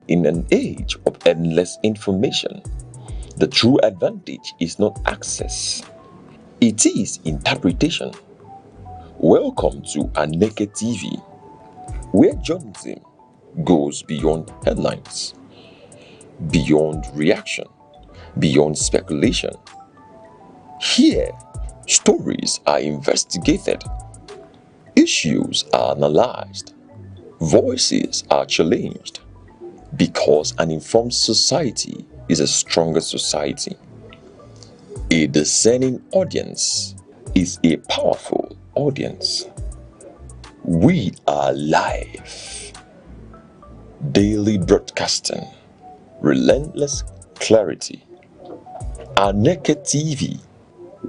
In an age of endless information, the true advantage is not access, it is interpretation. Welcome to Aneke TV, where journalism goes beyond headlines, beyond reaction, beyond speculation. Here, stories are investigated, issues are analyzed, voices are challenged, because an informed society is a stronger society. A discerning audience is a powerful audience. We are live, daily broadcasting, relentless clarity. Aneke TV,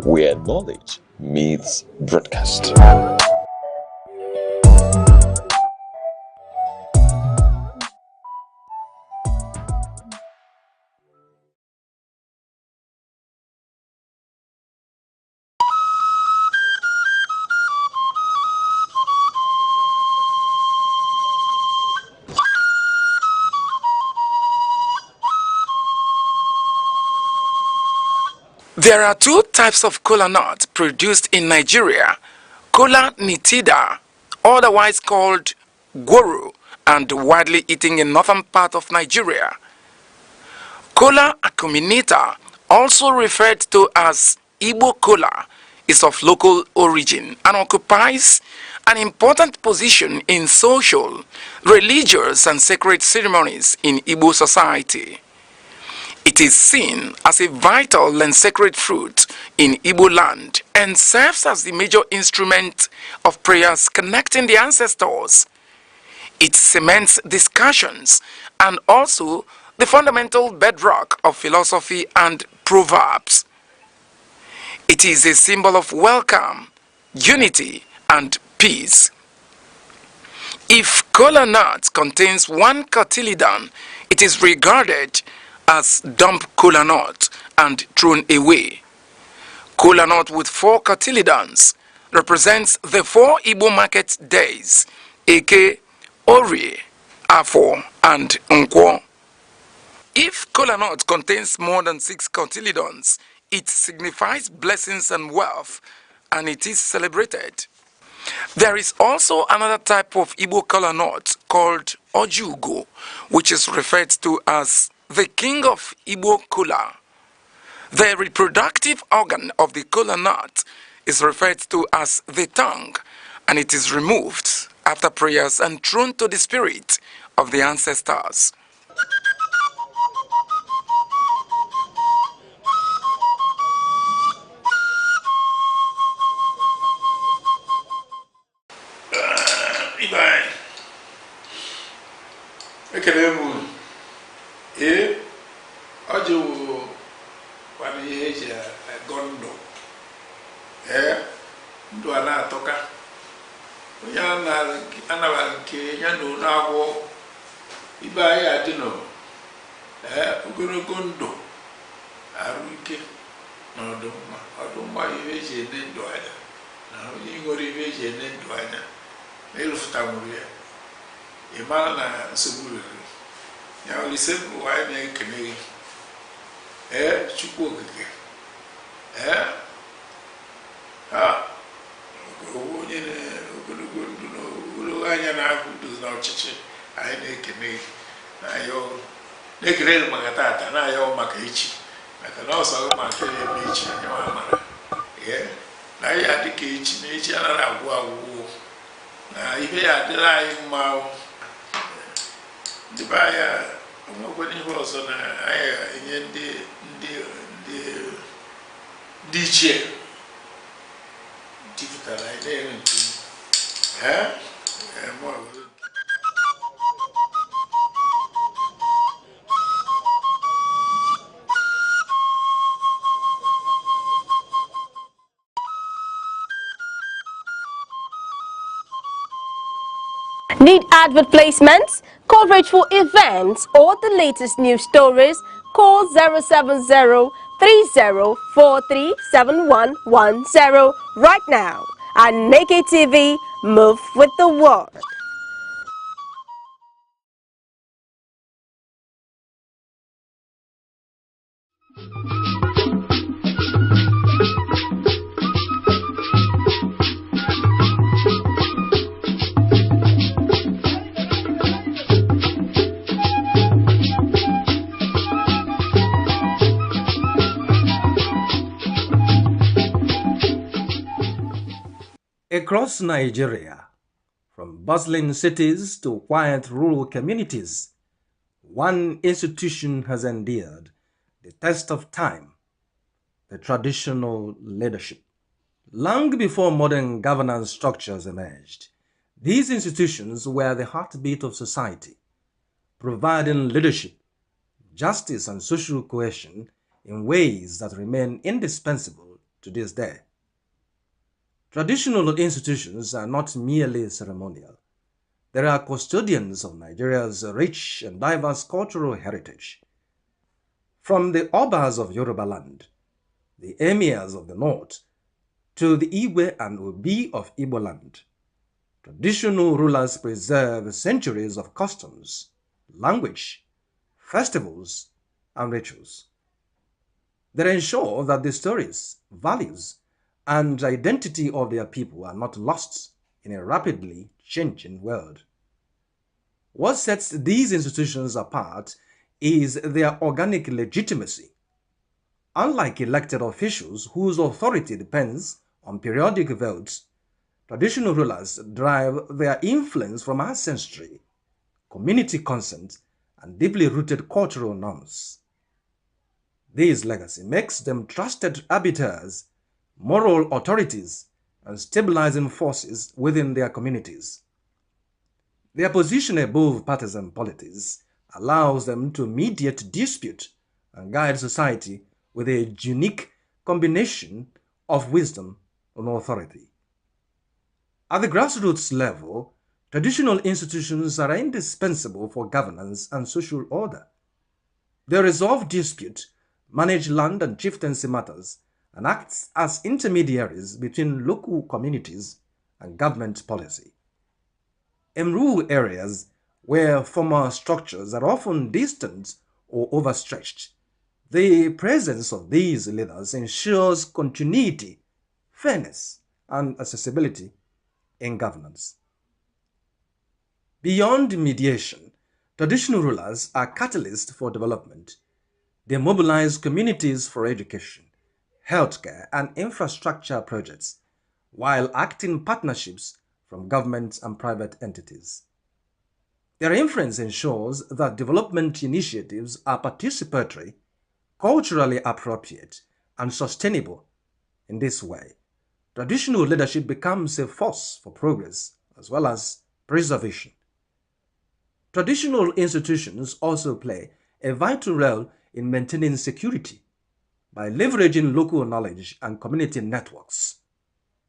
where knowledge meets broadcast. There are two types of kola nut produced in Nigeria: kola nitida, otherwise called gworo, and widely eaten in northern part of Nigeria. Kola acuminata, also referred to as Igbo kola, is of local origin and occupies an important position in social, religious, and sacred ceremonies in Igbo society. It is seen as a vital and sacred fruit in Igbo land and serves as the major instrument of prayers connecting the ancestors. It cements discussions and also the fundamental bedrock of philosophy and proverbs. It is a symbol of welcome, unity, and peace. If kola nut contains one cotyledon, it is regarded as dump kola nut and thrown away. Kola nut with 4 cotyledons represents the 4 Igbo market days: Eke, Orie, Afo, and Nkwo. If kola nut contains more than 6 cotyledons, it signifies blessings and wealth, and it is celebrated. There is also another type of Igbo kola nut called Ojugo, which is referred to as the king of Igbo kola. The reproductive organ of the kola nut is referred to as the tongue, and it is removed after prayers and thrown to the spirit of the ancestors. Ibai. Ekele mu. Ojo wani eji gondo. Ndo ana atoka. Onya na anaba nke nya no na agwo. Ibai adino. Ogologo ndo. Aruike na odumma ibeji ene ndo anya. Na onye ngori ibeji ene ndo anya. Elufuta muri imana na nsogbu ya olisebu wa na ekene chukwu okike onye na ogologo ndụ na ogologo anya na ahụdu na ọchịchị anyị na-ekene na ayo na-ekene maka tata na ayo maka echi maka na ọsọ maka eme echi anyị ma mara na ya dịka echi na echi anaghị agwụ agwụgwụ na ibe ya adịla anyị mma ndị be anya onwekwara ihe ọzọ na anyị enye ndị ichie jupụtara anyị na-ere nke Need advert placements, coverage for events, or the latest news stories? Call 070-3043-7110 right now. Aneke TV, move with the world. Across Nigeria, from bustling cities to quiet rural communities, one institution has endured the test of time: the traditional leadership. Long before modern governance structures emerged, these institutions were the heartbeat of society, providing leadership, justice, and social cohesion in ways that remain indispensable to this day. Traditional institutions are not merely ceremonial. They are custodians of Nigeria's rich and diverse cultural heritage. From the Obas of Yoruba land, the Emirs of the North, to the Igwe and Obi of Igbo land, traditional rulers preserve centuries of customs, language, festivals, and rituals. They ensure that the stories, values, and identity of their people are not lost in a rapidly changing world. What sets these institutions apart is their organic legitimacy. Unlike elected officials whose authority depends on periodic votes, traditional rulers derive their influence from ancestry, community consent, and deeply rooted cultural norms. This legacy makes them trusted arbiters, moral authorities, and stabilizing forces within their communities. Their position above partisan politics allows them to mediate dispute and guide society with a unique combination of wisdom and authority. At the grassroots level, traditional institutions are indispensable for governance and social order. They resolve dispute, manage land and chieftaincy matters, and act as intermediaries between local communities and government policy. In rural areas where formal structures are often distant or overstretched, the presence of these leaders ensures continuity, fairness, and accessibility in governance. Beyond mediation, traditional rulers are catalysts for development. They mobilize communities for education, healthcare, and infrastructure projects, while acting partnerships from government and private entities. Their influence ensures that development initiatives are participatory, culturally appropriate, and sustainable. In this way, traditional leadership becomes a force for progress as well as preservation. Traditional institutions also play a vital role in maintaining security. By leveraging local knowledge and community networks,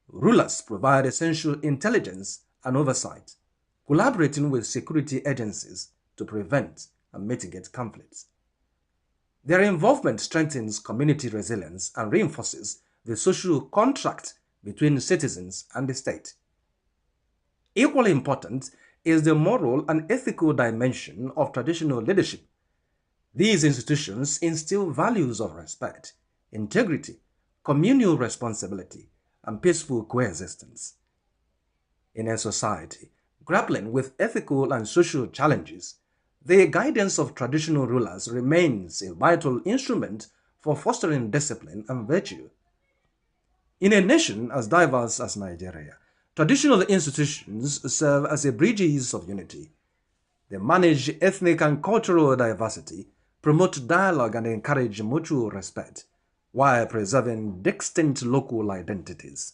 rulers provide essential intelligence and oversight, collaborating with security agencies to prevent and mitigate conflicts. Their involvement strengthens community resilience and reinforces the social contract between citizens and the state. Equally important is the moral and ethical dimension of traditional leadership. These institutions instill values of respect, integrity, communal responsibility, and peaceful coexistence. In a society grappling with ethical and social challenges, the guidance of traditional rulers remains a vital instrument for fostering discipline and virtue. In a nation as diverse as Nigeria, traditional institutions serve as a bridges of unity. They manage ethnic and cultural diversity, promote dialogue, and encourage mutual respect, while preserving distinct local identities.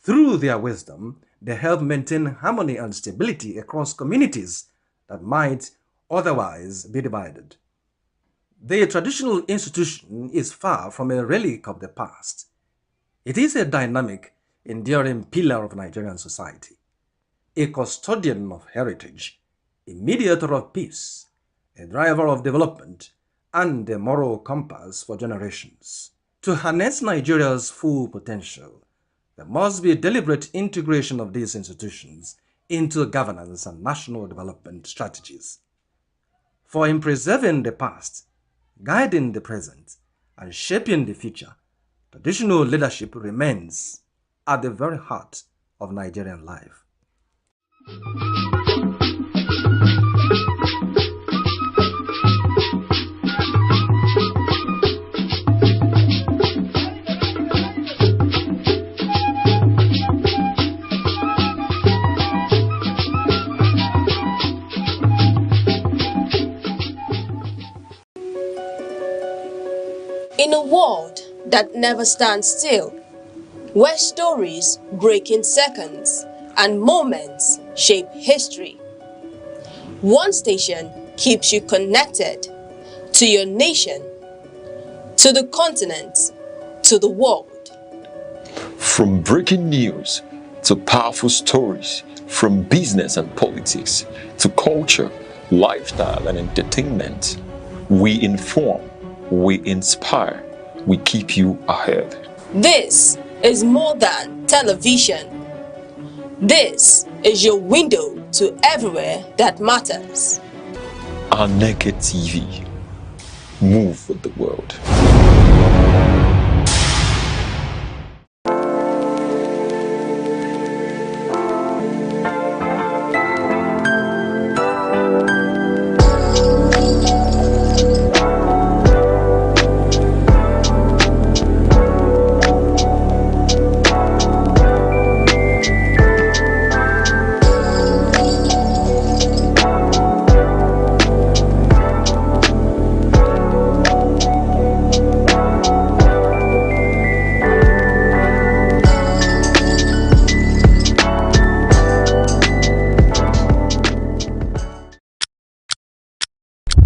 Through their wisdom, they help maintain harmony and stability across communities that might otherwise be divided. The traditional institution is far from a relic of the past. It is a dynamic, enduring pillar of Nigerian society, a custodian of heritage, a mediator of peace, a driver of development, and a moral compass for generations. To harness Nigeria's full potential, there must be deliberate integration of these institutions into governance and national development strategies. For in preserving the past, guiding the present, and shaping the future, traditional leadership remains at the very heart of Nigerian life. world that never stands still, where stories break in seconds and moments shape history. One station keeps you connected to your nation, to the continent, to the world. From breaking news to powerful stories, from business and politics to culture, lifestyle and entertainment, we inform, we inspire, we keep you ahead. This is more than television. This is your window to everywhere that matters. Aneke TV. Move with the world.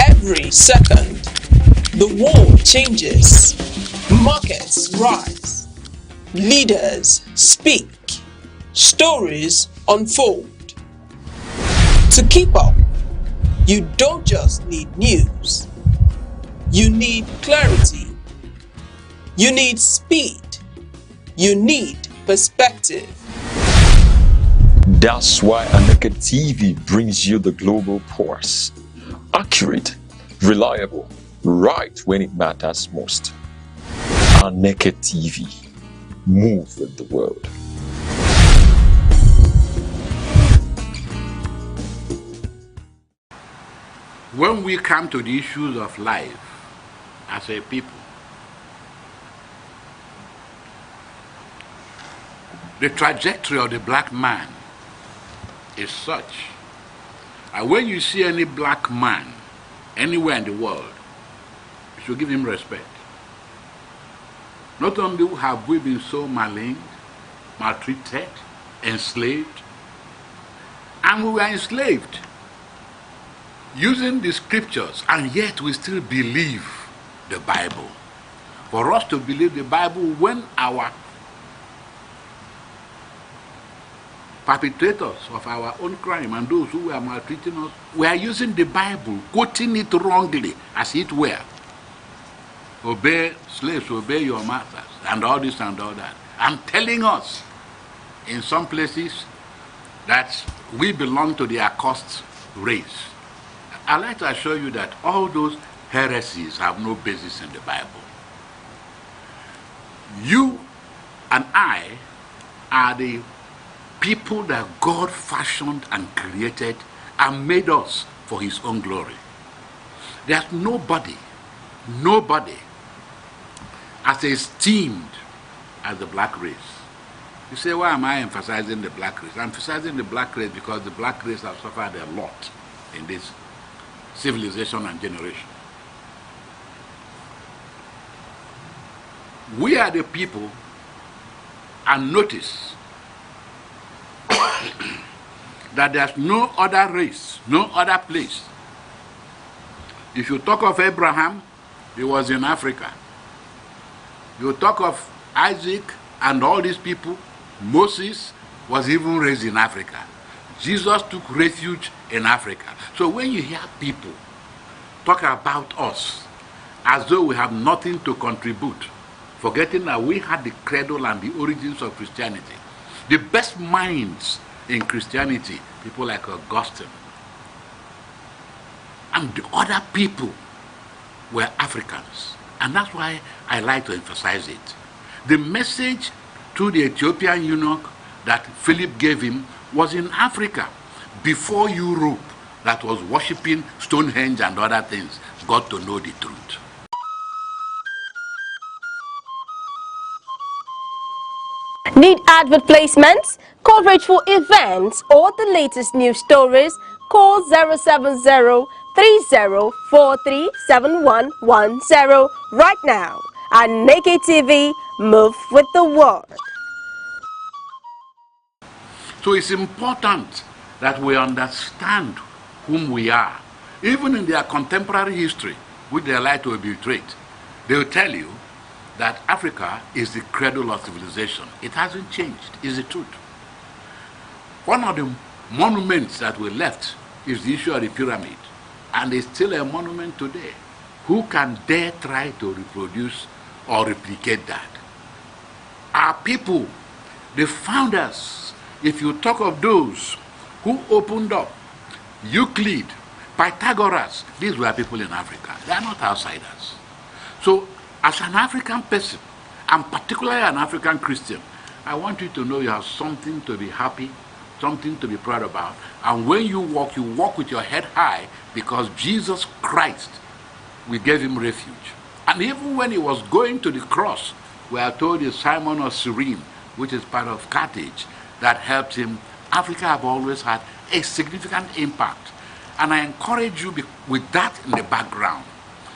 Every second, the world changes, markets rise, leaders speak, stories unfold. To keep up, you don't just need news, you need clarity, you need speed, you need perspective. That's why Aneke TV brings you the global pulse. Accurate, reliable, right when it matters most. Aneke TV. Move with the world. When we come to the issues of life as a people, the trajectory of the black man is such. And when you see any black man anywhere in the world, you should give him respect. Not only have we been so maligned, maltreated, enslaved, and we were enslaved using the scriptures, and yet we still believe the Bible. For us to believe the Bible when our perpetrators of our own crime and those who were maltreating us were using the Bible, quoting it wrongly as it were. Obey, slaves, obey your masters, and all this and all that. I'm telling us in some places that we belong to the accursed race. I'd like to assure you that all those heresies have no basis in the Bible. You and I are the people that God fashioned and created and made us for his own glory. There's nobody as esteemed as the black race. You say, why am I emphasizing the black race? I'm emphasizing the black race because the black race has suffered a lot in this civilization and generation. We are the people, and notice that there's no other race, no other place. If you talk of Abraham, he was in Africa. You talk of Isaac and all these people, Moses was even raised in Africa. Jesus took refuge in Africa. So when you hear people talk about us as though we have nothing to contribute, forgetting that we had the cradle and the origins of Christianity, the best minds in Christianity, people like Augustine, and the other people were Africans. And that's why I like to emphasize it. The message to the Ethiopian eunuch that Philip gave him was in Africa, before Europe, that was worshipping Stonehenge and other things, got to know the truth. Need advert placements, coverage for events, or the latest news stories? Call 070-3043-7110 right now. Aneke TV, move with the world. So it's important that we understand whom we are. Even in their contemporary history, which they like to obliterate, they will tell you that Africa is the cradle of civilization. It hasn't changed, is the truth. One of the monuments that we left is the issue of the pyramid, and it's still a monument today. Who can dare try to reproduce or replicate that? Our people, the founders, if you talk of those who opened up Euclid, Pythagoras, these were people in Africa. They are not outsiders. So, as an African person, and particularly an African Christian, I want you to know you have something to be happy, something to be proud about. And when you walk with your head high because Jesus Christ, we gave him refuge. And even when he was going to the cross, we are told it's Simon of Cyrene, which is part of Carthage, that helped him. Africa have always had a significant impact. And I encourage you with that in the background,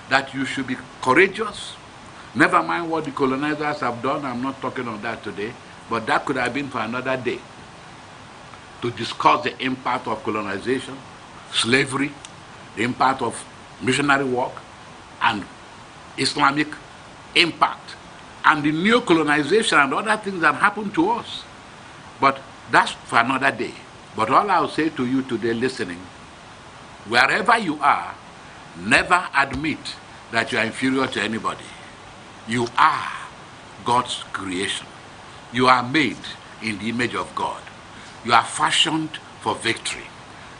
that you should be courageous. Never mind what the colonizers have done, I'm not talking on that today, but that could have been for another day, to discuss the impact of colonization, slavery, the impact of missionary work, and Islamic impact, and the neo-colonization and other things that happened to us. But that's for another day. But all I'll say to you today listening, wherever you are, never admit that you are inferior to anybody. You are God's creation. You are made in the image of God. You are fashioned for victory.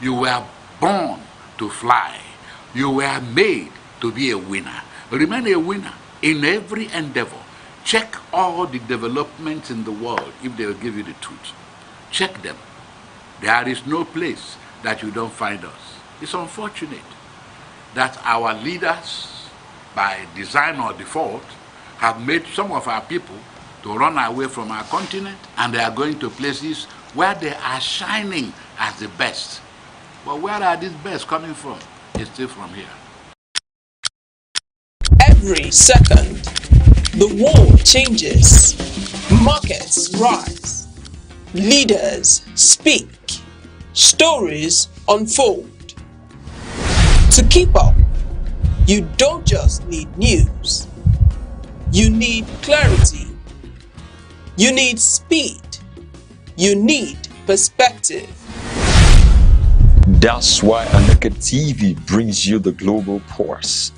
You were born to fly. You were made to be a winner. Remain a winner in every endeavor. Check all the developments in the world if they will give you the truth. Check them. There is no place that you don't find us. It's unfortunate that our leaders, by design or default, have made some of our people to run away from our continent, and they are going to places where they are shining as the best. But where are these best coming from? It's still from here. Every second, the world changes, markets rise, leaders speak, stories unfold. To keep up, you don't just need news, you need clarity, you need speed, you need perspective. That's why Aneke TV brings you the global pulse.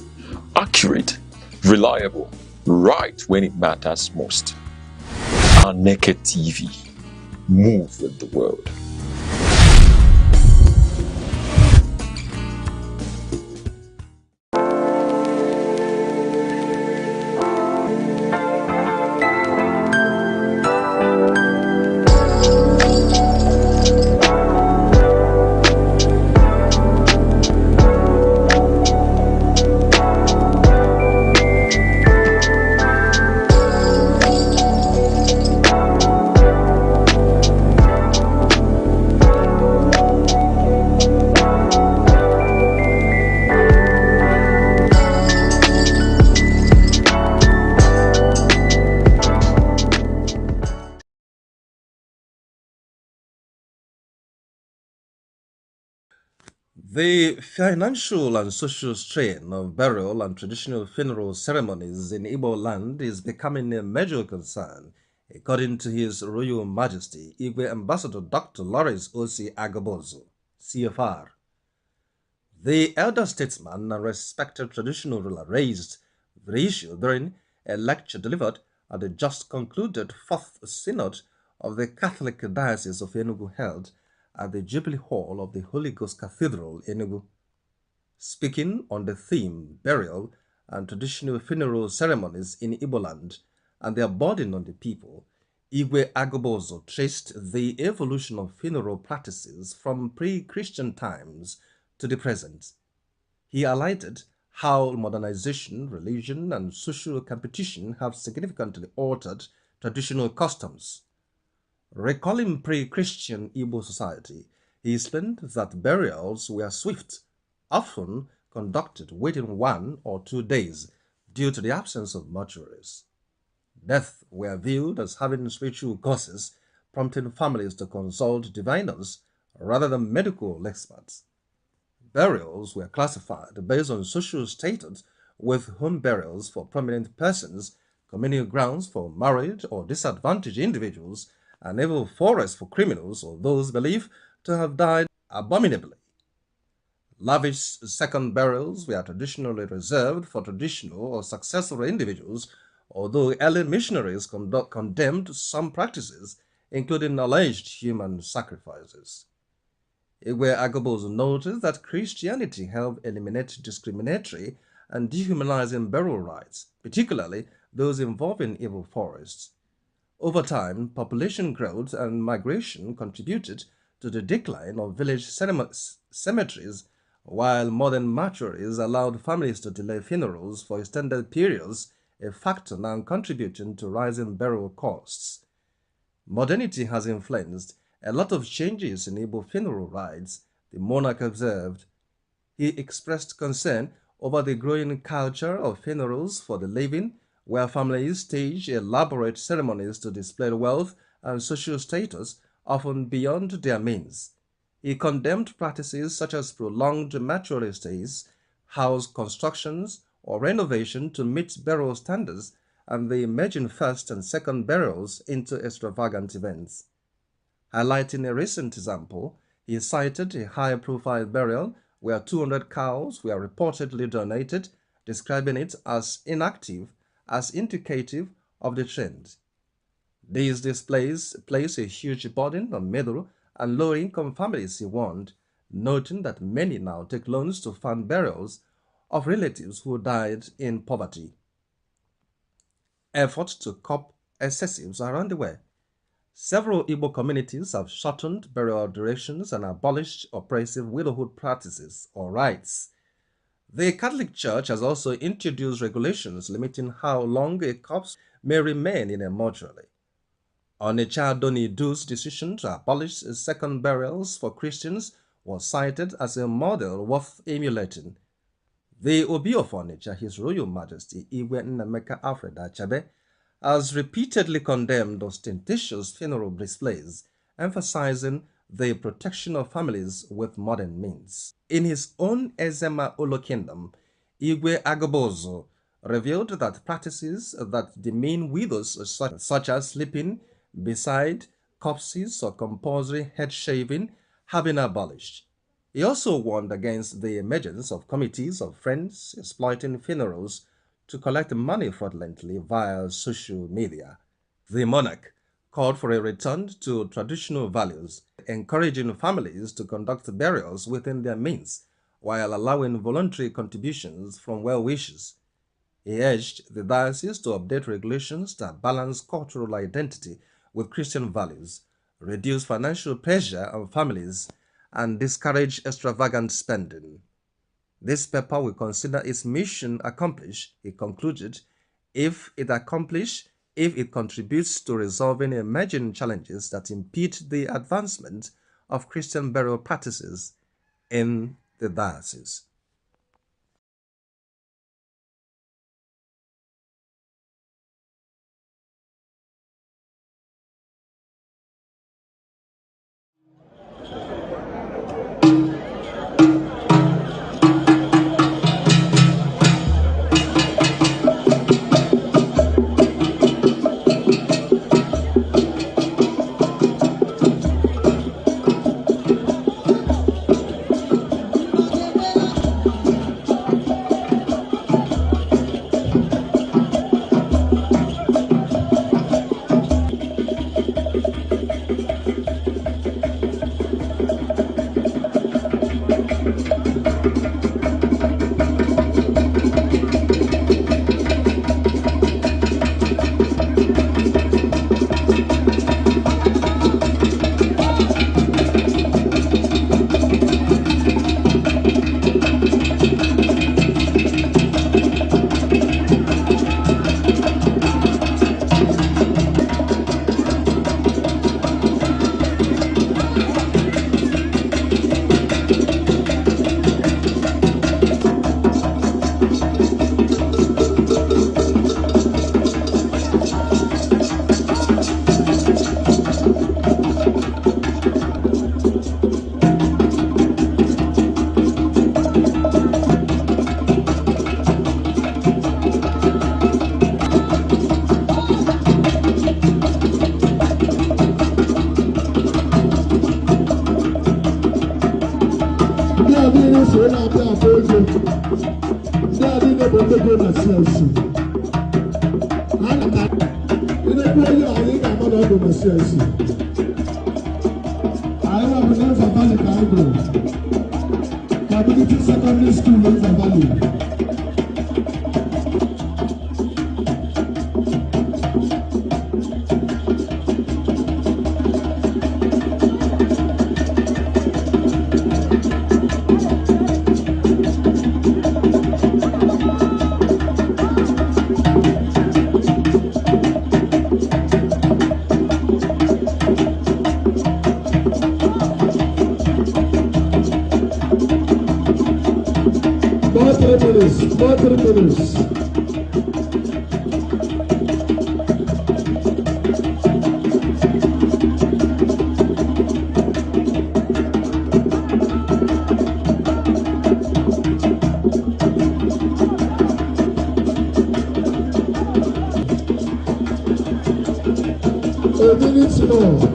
Accurate, reliable, right when it matters most. Aneke TV. Move with the world. The financial and social strain of burial and traditional funeral ceremonies in Igbo land is becoming a major concern, according to His Royal Majesty Igwe Ambassador Dr. Lawrence O.C. Agabozo, CFR. The elder statesman and respected traditional ruler raised the issue during a lecture delivered at the just concluded Fourth Synod of the Catholic Diocese of Enugu held at the Jubilee Hall of the Holy Ghost Cathedral, Enugu. Speaking on the theme Burial and Traditional Funeral Ceremonies in Igbo Land and their burden on the people, Igwe Agobozo traced the evolution of funeral practices from pre-Christian times to the present. He highlighted how modernization, religion, and social competition have significantly altered traditional customs. Recalling pre-Christian Igbo society, he explained that burials were swift, often conducted within 1 or 2 days, due to the absence of mortuaries. Death were viewed as having spiritual causes, prompting families to consult diviners rather than medical experts. Burials were classified based on social status, with home burials for prominent persons, communal grounds for married or disadvantaged individuals, and even forests for criminals or those believed to have died abominably. Lavish second burials were traditionally reserved for traditional or successful individuals, although early missionaries condemned some practices, including alleged human sacrifices. Igwe Agobos noted that Christianity helped eliminate discriminatory and dehumanizing burial rites, particularly those involving evil forests. Over time, population growth and migration contributed to the decline of village cemeteries, while modern mortuaries allowed families to delay funerals for extended periods, a factor now contributing to rising burial costs. Modernity has influenced a lot of changes in Igbo funeral rites, the monarch observed. He expressed concern over the growing culture of funerals for the living, where families stage elaborate ceremonies to display wealth and social status, often beyond their means. He condemned practices such as prolonged mortuary stays, house constructions, or renovation to meet burial standards, and the emerging first and second burials into extravagant events. Highlighting a recent example, he cited a high-profile burial where 200 cows were reportedly donated, describing it as inactive, as indicative of the trend. These displays place a huge burden on middle and low-income families, he warned, noting that many now take loans to fund burials of relatives who died in poverty. Efforts to curb excessives are underway. Several Igbo communities have shortened burial durations and abolished oppressive widowhood practices or rites. The Catholic Church has also introduced regulations limiting how long a corpse may remain in a mortuary. Onitsha Donidu's decision to abolish second burials for Christians was cited as a model worth emulating. The Obi of Onitsha, His Royal Majesty Igwe Nnameka Alfred Achabe, has repeatedly condemned ostentatious funeral displays, emphasizing the protection of families with modern means. In his own Ezema Olo Kingdom, Igwe Agobozo revealed that practices that demean widows such as sleeping beside corpses or compulsory head shaving have been abolished. He also warned against the emergence of committees of friends exploiting funerals to collect money fraudulently via social media. The monarch called for a return to traditional values, encouraging families to conduct burials within their means while allowing voluntary contributions from well-wishers. He urged the diocese to update regulations that balance cultural identity with Christian values, reduce financial pressure on families, and discourage extravagant spending. This paper will consider its mission accomplished, he concluded, if it contributes to resolving emerging challenges that impede the advancement of Christian burial practices in the diocese. Community secondary school in Valley. More 3 minutes. A minute more.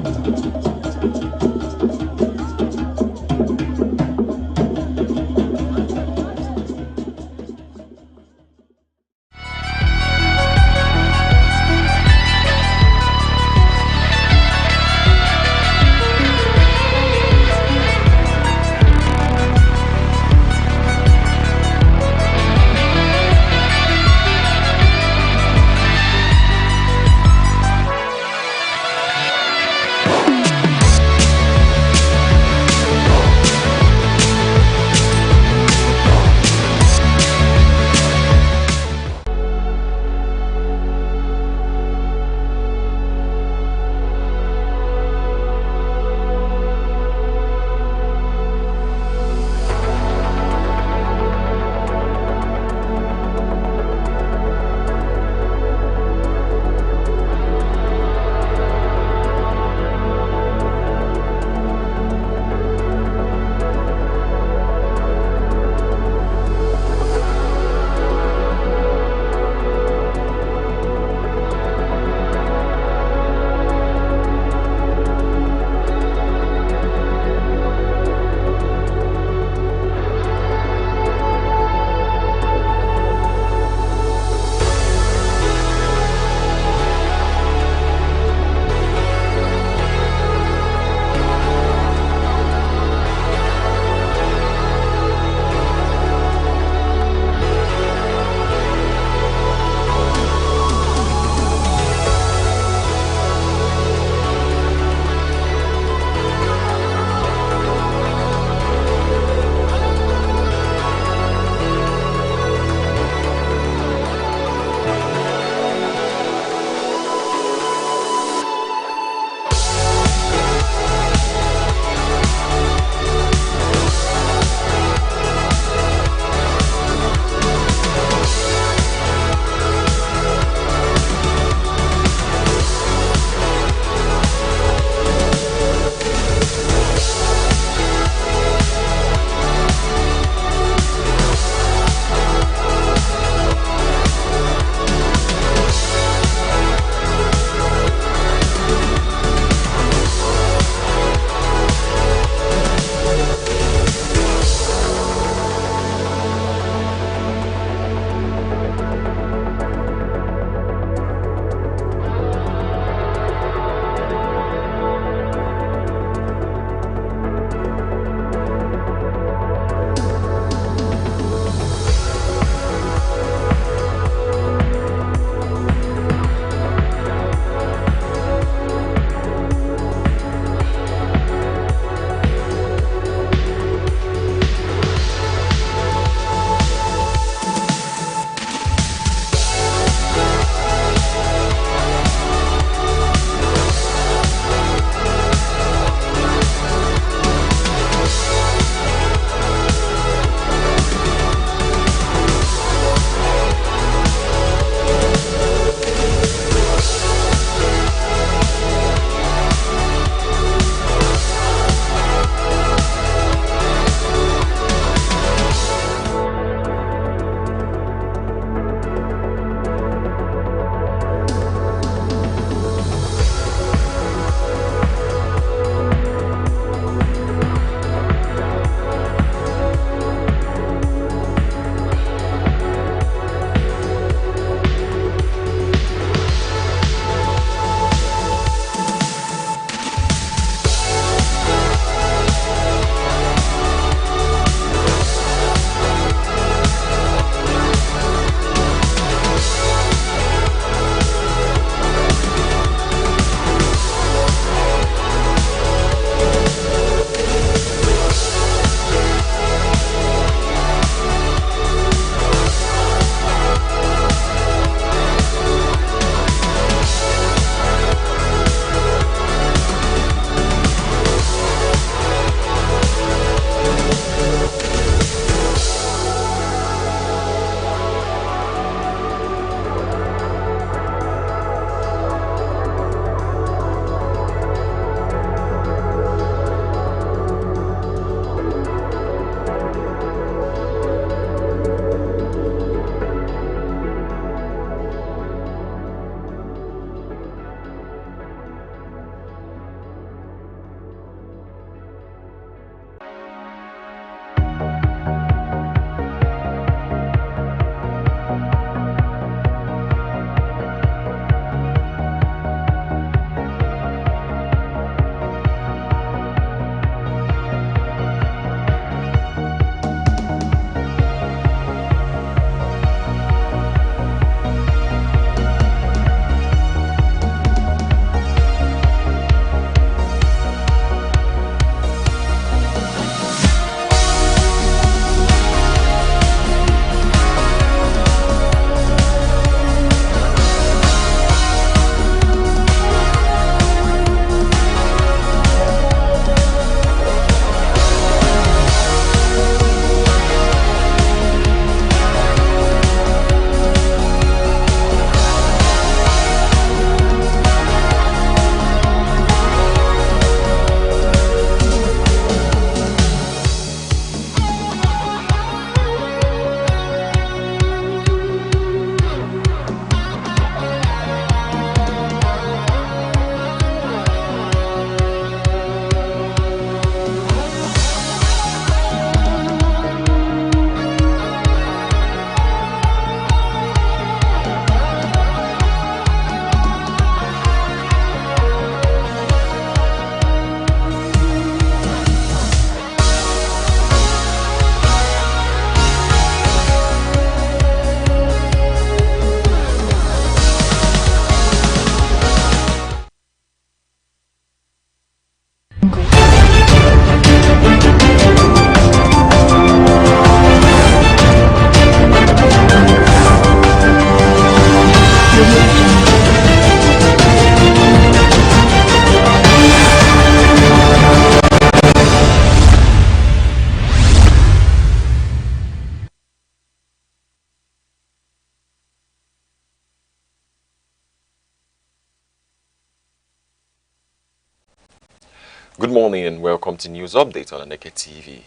Good morning and welcome to News Update on Aneke TV.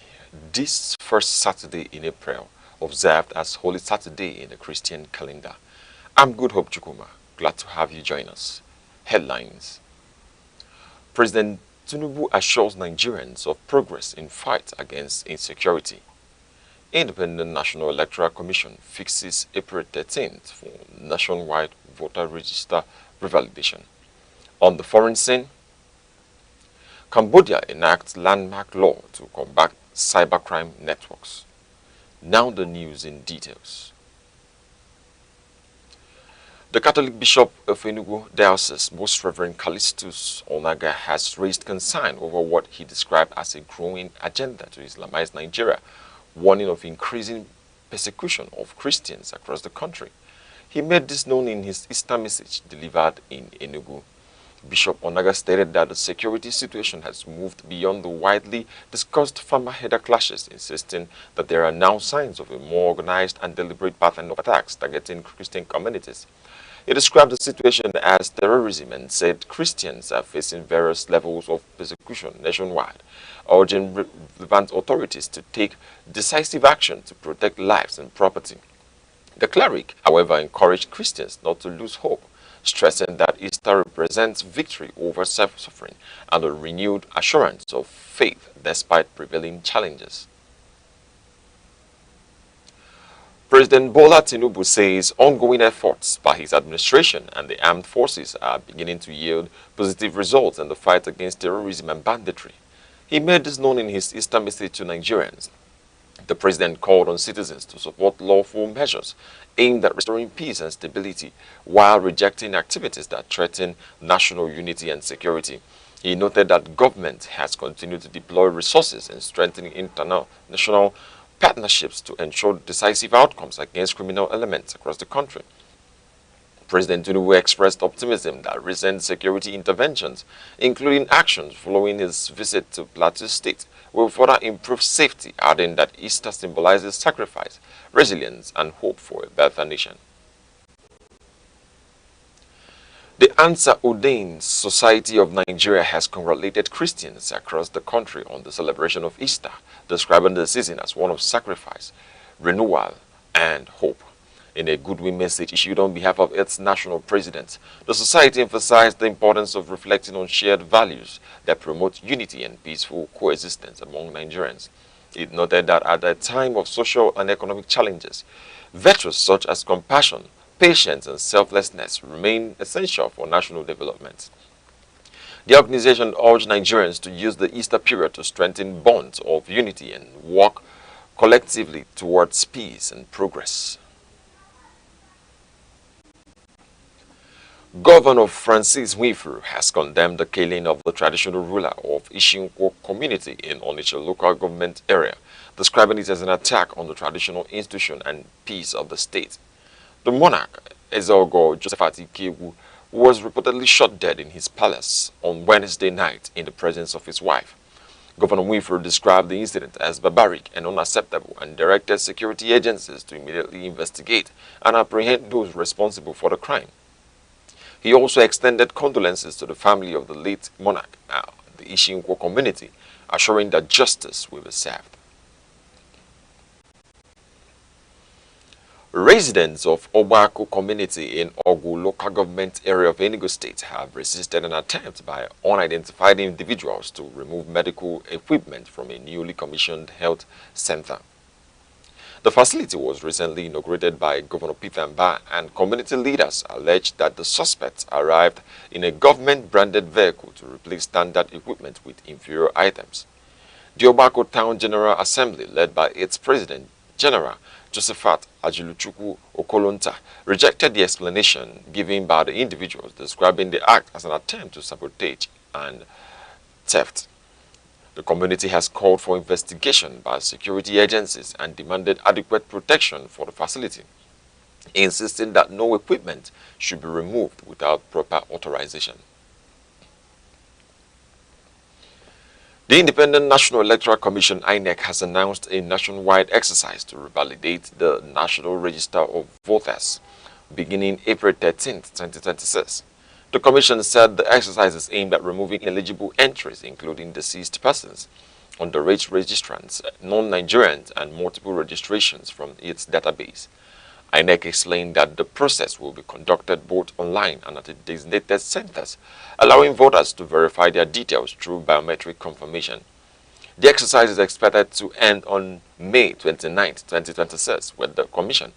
This first Saturday in April, observed as Holy Saturday in the Christian calendar. I'm Good Hope Chukuma. Glad to have you join us. Headlines. President Tinubu assures Nigerians of progress in fight against insecurity. Independent National Electoral Commission fixes April 13th for nationwide voter register revalidation. On the foreign scene, Cambodia enacts landmark law to combat cybercrime networks. Now the news in details. The Catholic Bishop of Enugu Diocese, Most Reverend Callistus Onaga, has raised concern over what he described as a growing agenda to Islamize Nigeria, warning of increasing persecution of Christians across the country. He made this known in his Easter message delivered in Enugu. Bishop Onaga stated that the security situation has moved beyond the widely discussed farmer-header clashes, insisting that there are now signs of a more organized and deliberate pattern of attacks targeting Christian communities. He described the situation as terrorism and said Christians are facing various levels of persecution nationwide, urging relevant authorities to take decisive action to protect lives and property. The cleric, however, encouraged Christians not to lose hope, stressing that Easter represents victory over self-suffering and a renewed assurance of faith despite prevailing challenges. President Bola Tinubu says ongoing efforts by his administration and the armed forces are beginning to yield positive results in the fight against terrorism and banditry. He made this known in his Easter message to Nigerians. The president called on citizens to support lawful measures aimed at restoring peace and stability while rejecting activities that threaten national unity and security. He noted that government has continued to deploy resources in strengthening international partnerships to ensure decisive outcomes against criminal elements across the country. President Tinubu expressed optimism that recent security interventions, including actions following his visit to Plateau State, will further improve safety, adding that Easter symbolizes sacrifice, resilience, and hope for a better nation. The Ansar Uddin Society of Nigeria has congratulated Christians across the country on the celebration of Easter, describing the season as one of sacrifice, renewal, and hope. In a goodwill message issued on behalf of its national president, the society emphasized the importance of reflecting on shared values that promote unity and peaceful coexistence among Nigerians. It noted that at a time of social and economic challenges, virtues such as compassion, patience, and selflessness remain essential for national development. The organization urged Nigerians to use the Easter period to strengthen bonds of unity and work collectively towards peace and progress. Governor Francis Nwifuru has condemned the killing of the traditional ruler of Ishinkwo community in Onitsha local government area, describing it as an attack on the traditional institution and peace of the state. The monarch, Ezeogo Josephat Ikegwu, was reportedly shot dead in his palace on Wednesday night in the presence of his wife. Governor Nwifuru described the incident as barbaric and unacceptable and directed security agencies to immediately investigate and apprehend those responsible for the crime. He also extended condolences to the family of the late monarch, the Ishinkwo community, assuring that justice will be served. Residents of Obako community in Ogu local government area of Enugu State have resisted an attempt by unidentified individuals to remove medical equipment from a newly commissioned health center. The facility was recently inaugurated by Governor Peter Mba, and community leaders alleged that the suspects arrived in a government-branded vehicle to replace standard equipment with inferior items. The Obako Town General Assembly, led by its President General Josephat Ajiluchukwu Okolonta, rejected the explanation given by the individuals, describing the act as an attempt to sabotage and theft. The community has called for investigation by security agencies and demanded adequate protection for the facility, insisting that no equipment should be removed without proper authorization. The Independent National Electoral Commission (INEC) has announced a nationwide exercise to revalidate the National Register of Voters beginning April 13, 2026. The Commission said the exercise is aimed at removing ineligible entries, including deceased persons, underage registrants, non-Nigerians, and multiple registrations from its database. Aneke explained that the process will be conducted both online and at the designated centers, allowing voters to verify their details through biometric confirmation. The exercise is expected to end on May 29, 2026, with the Commission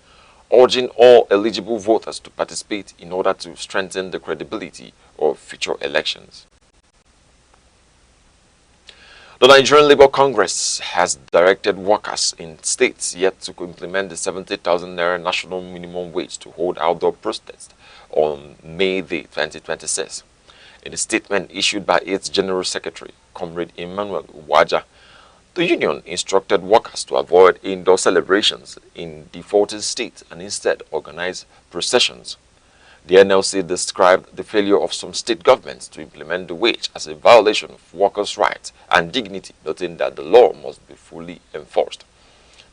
urging all eligible voters to participate in order to strengthen the credibility of future elections. The Nigerian Labour Congress has directed workers in states yet to implement the 70,000 naira national minimum wage to hold outdoor protests on May 2026. In a statement issued by its General Secretary, Comrade Emmanuel Uwaja, the union instructed workers to avoid indoor celebrations in defaulted states and instead organize processions. The NLC described the failure of some state governments to implement the wage as a violation of workers' rights and dignity, noting that the law must be fully enforced.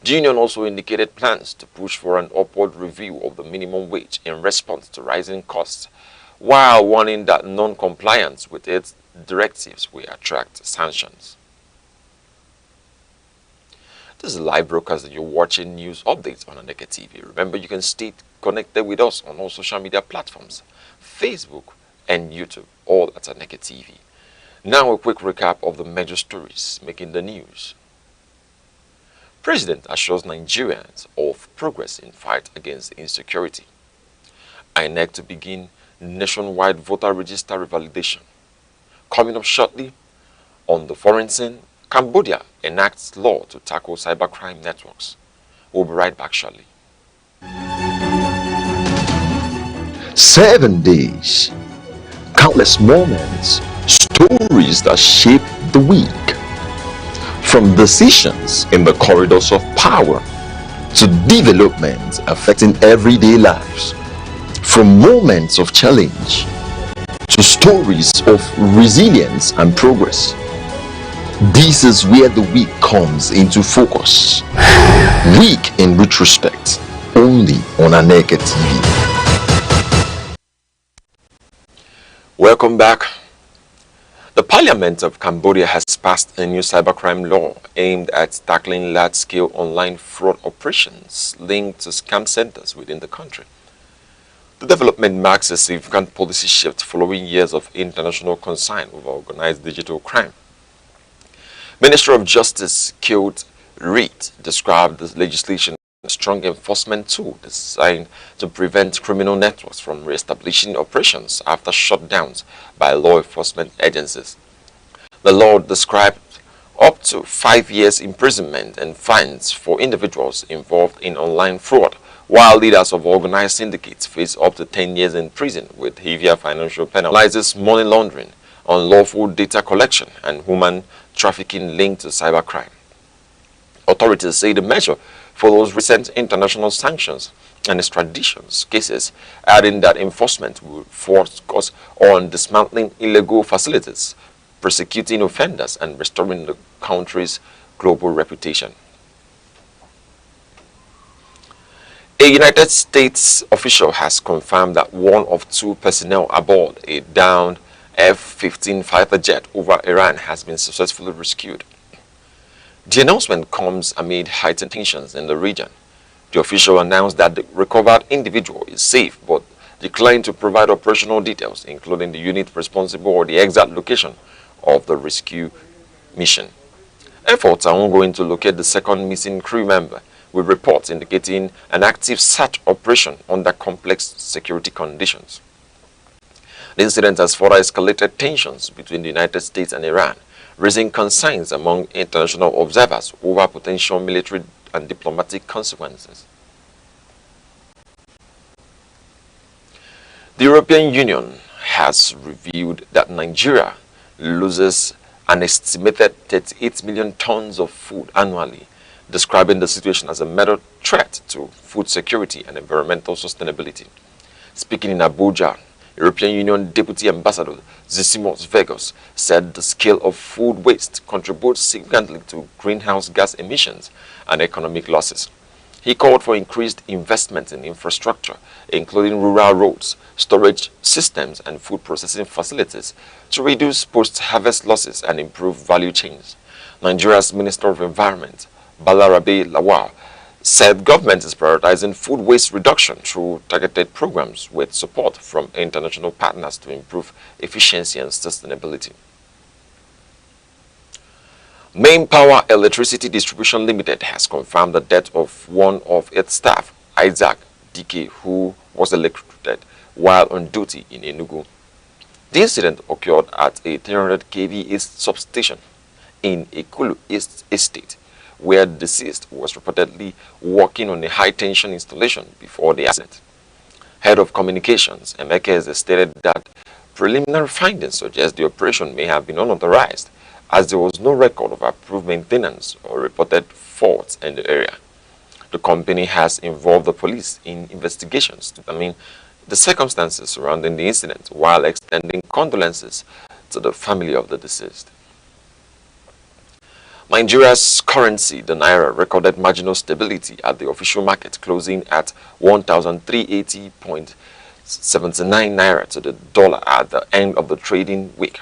The union also indicated plans to push for an upward review of the minimum wage in response to rising costs, while warning that non-compliance with its directives will attract sanctions. This is live broadcast and you're watching news updates on Aneke TV. Remember, you can stay connected with us on all social media platforms, Facebook and YouTube, all at Aneke TV. Now a quick recap of the major stories making the news. President assures Nigerians of progress in fight against insecurity. INEC to begin nationwide voter register revalidation. Coming up shortly, on the foreign scene, Cambodia enacts law to tackle cybercrime networks. We'll be right back shortly. 7 days, countless moments, stories that shape the week. From decisions in the corridors of power to developments affecting everyday lives. From moments of challenge to stories of resilience and progress. This is where the week comes into focus. Week in retrospect, only on Aneke TV. Welcome back. The Parliament of Cambodia has passed a new cybercrime law aimed at tackling large-scale online fraud operations linked to scam centers within the country. The development marks a significant policy shift following years of international concern over organized digital crime. Minister of Justice Killed Reid described the legislation as a strong enforcement tool designed to prevent criminal networks from re-establishing operations after shutdowns by law enforcement agencies. The law described up to 5 years imprisonment and fines for individuals involved in online fraud, while leaders of organized syndicates face up to 10 years in prison with heavier financial penalties, money laundering, unlawful data collection, and human trafficking linked to cybercrime. Authorities say the measure follows recent international sanctions and extradition cases, adding that enforcement will focus on dismantling illegal facilities, prosecuting offenders, and restoring the country's global reputation. A United States official has confirmed that one of 2 personnel aboard a downed F-15 fighter jet over Iran has been successfully rescued. The announcement comes amid heightened tensions in the region. The official announced that the recovered individual is safe but declined to provide operational details, including the unit responsible or the exact location of the rescue mission. Efforts are ongoing to locate the second missing crew member, with reports indicating an active search operation under complex security conditions. The incident has further escalated tensions between the United States and Iran, raising concerns among international observers over potential military and diplomatic consequences. The European Union has revealed that Nigeria loses an estimated 38 million tons of food annually, describing the situation as a major threat to food security and environmental sustainability. Speaking in Abuja, European Union Deputy Ambassador Zissimos Vegas said the scale of food waste contributes significantly to greenhouse gas emissions and economic losses. He called for increased investment in infrastructure, including rural roads, storage systems, and food processing facilities to reduce post-harvest losses and improve value chains. Nigeria's Minister of Environment, Balarabe Lawal, said government is prioritizing food waste reduction through targeted programs with support from international partners to improve efficiency and sustainability. Main Power Electricity Distribution Limited has confirmed the death of one of its staff, Isaac Dike, who was electrocuted while on duty in Enugu. The incident occurred at a 300 kV East substation in Ekulu East Estate, where the deceased was reportedly working on a high-tension installation before the accident. Head of Communications, Aneke, has stated that preliminary findings suggest the operation may have been unauthorized, as there was no record of approved maintenance or reported faults in the area. The company has involved the police in investigations to determine the circumstances surrounding the incident while extending condolences to the family of the deceased. Nigeria's currency, the naira, recorded marginal stability at the official market, closing at 1,380.79 naira to the dollar at the end of the trading week.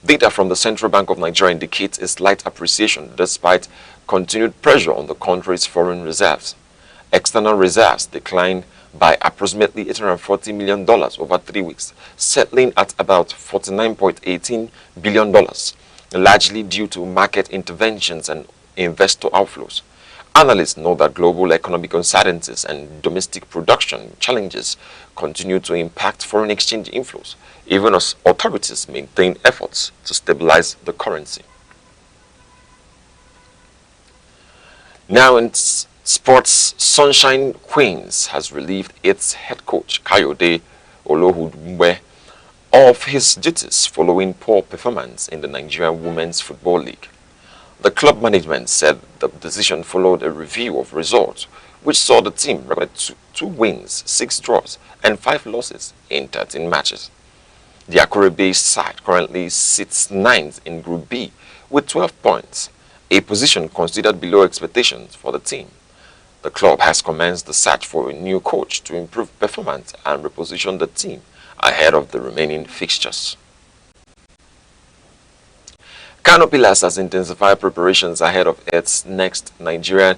Data from the Central Bank of Nigeria indicates a slight appreciation despite continued pressure on the country's foreign reserves. External reserves declined by approximately $840 million over 3 weeks, settling at about $49.18 billion, largely due to market interventions and investor outflows. Analysts know that global economic uncertainties and domestic production challenges continue to impact foreign exchange inflows, even as authorities maintain efforts to stabilize the currency. Now in sports, Sunshine Queens has relieved its head coach, Kayode Olohudumbe, of his duties following poor performance in the Nigerian Women's Football League. The club management said the decision followed a review of results, which saw the team record 2 wins, 6 draws, and 5 losses in 13 matches. The Akure-based side currently sits 9th in Group B with 12 points, a position considered below expectations for the team. The club has commenced the search for a new coach to improve performance and reposition the team ahead of the remaining fixtures. Kano Pillars has intensified preparations ahead of its next Nigerian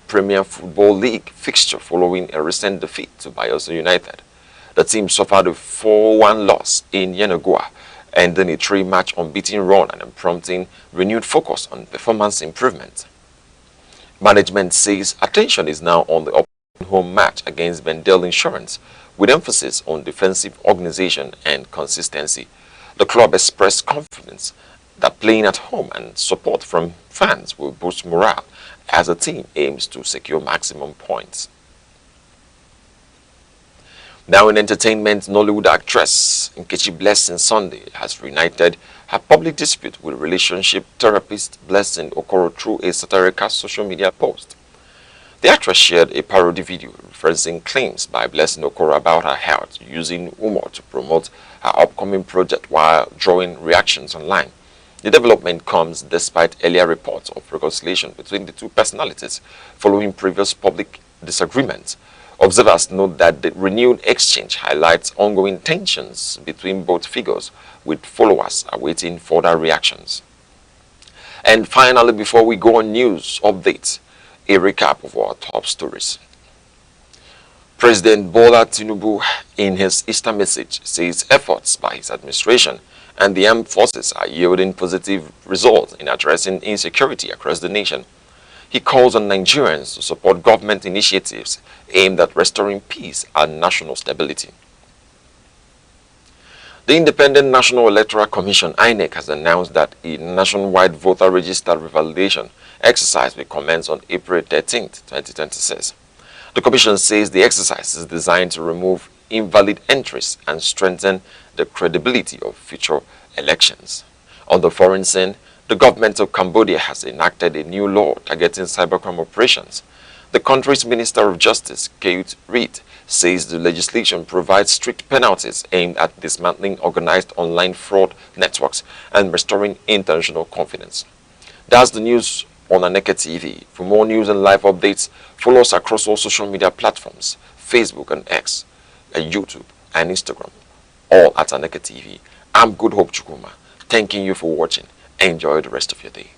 Premier Football League fixture following a recent defeat to Bayelsa United. The team suffered a 4-1 loss in Yenagoa, ending a 3-match unbeaten run and prompting renewed focus on performance improvement. Management says attention is now on the upcoming home match against Bendel Insurance, with emphasis on defensive organization and consistency. The club expressed confidence that playing at home and support from fans will boost morale as the team aims to secure maximum points. Now in entertainment, Nollywood actress Nkechi Blessing Sunday has reunited her public dispute with relationship therapist Blessing Okoro through a satirical social media post. The actress shared a parody video referencing claims by Blessing Okoro about her health, using humor to promote her upcoming project while drawing reactions online. The development comes despite earlier reports of reconciliation between the two personalities following previous public disagreements. Observers note that the renewed exchange highlights ongoing tensions between both figures, with followers awaiting further reactions. And finally, before we go on news updates, a recap of our top stories. President Bola Tinubu, in his Easter message, says efforts by his administration and the armed forces are yielding positive results in addressing insecurity across the nation. He calls on Nigerians to support government initiatives aimed at restoring peace and national stability. The Independent National Electoral Commission, Aneke, has announced that a nationwide voter register revalidation exercise will commence on April 13, 2026. The Commission says the exercise is designed to remove invalid entries and strengthen the credibility of future elections. On the foreign scene, the government of Cambodia has enacted a new law targeting cybercrime operations. The country's Minister of Justice, Keut Reed, says the legislation provides strict penalties aimed at dismantling organized online fraud networks and restoring international confidence. That's the news on Aneke TV. For more news and live updates, follow us across all social media platforms, Facebook and X, and YouTube and Instagram, all at Aneke TV. I'm Good Hope Chukuma, thanking you for watching. Enjoy the rest of your day.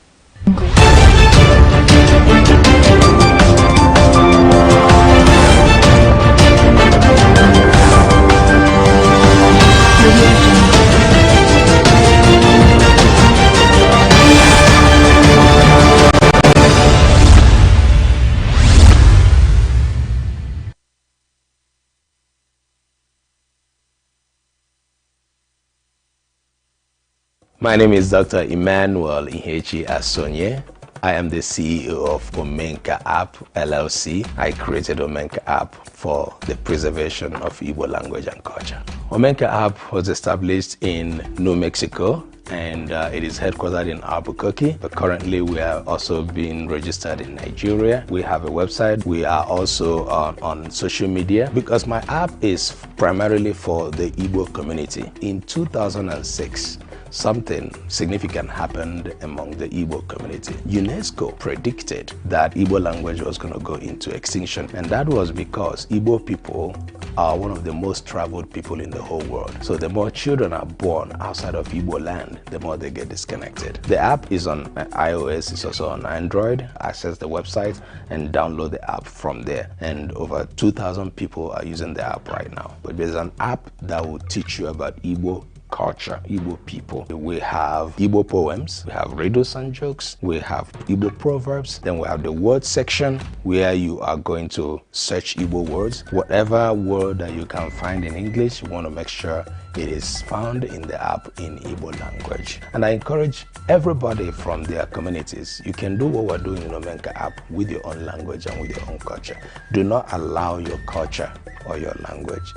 My name is Dr. Emmanuel Ihechi Asonye. I am the CEO of Omenka App LLC. I created Omenka App for the preservation of Igbo language and culture. Omenka App was established in New Mexico, and it is headquartered in Albuquerque, but currently we are also being registered in Nigeria. We have a website. We are also on social media, because my app is primarily for the Igbo community. In 2006, something significant happened among the Igbo community. UNESCO predicted that Igbo language was going to go into extinction, and that was because Igbo people are one of the most traveled people in the whole world. So the more children are born outside of Igbo land, the more they get disconnected. The app is on iOS, it's also on Android. Access the website and download the app from there. And over 2,000 people are using the app right now. But there's an app that will teach you about Igbo culture, Igbo people. We have Igbo poems, we have riddles and jokes, we have Igbo proverbs, then we have the word section where you are going to search Igbo words. Whatever word that you can find in English, you want to make sure it is found in the app in Igbo language. And I encourage everybody from their communities, you can do what we're doing in Omenka app with your own language and with your own culture. Do not allow your culture or your language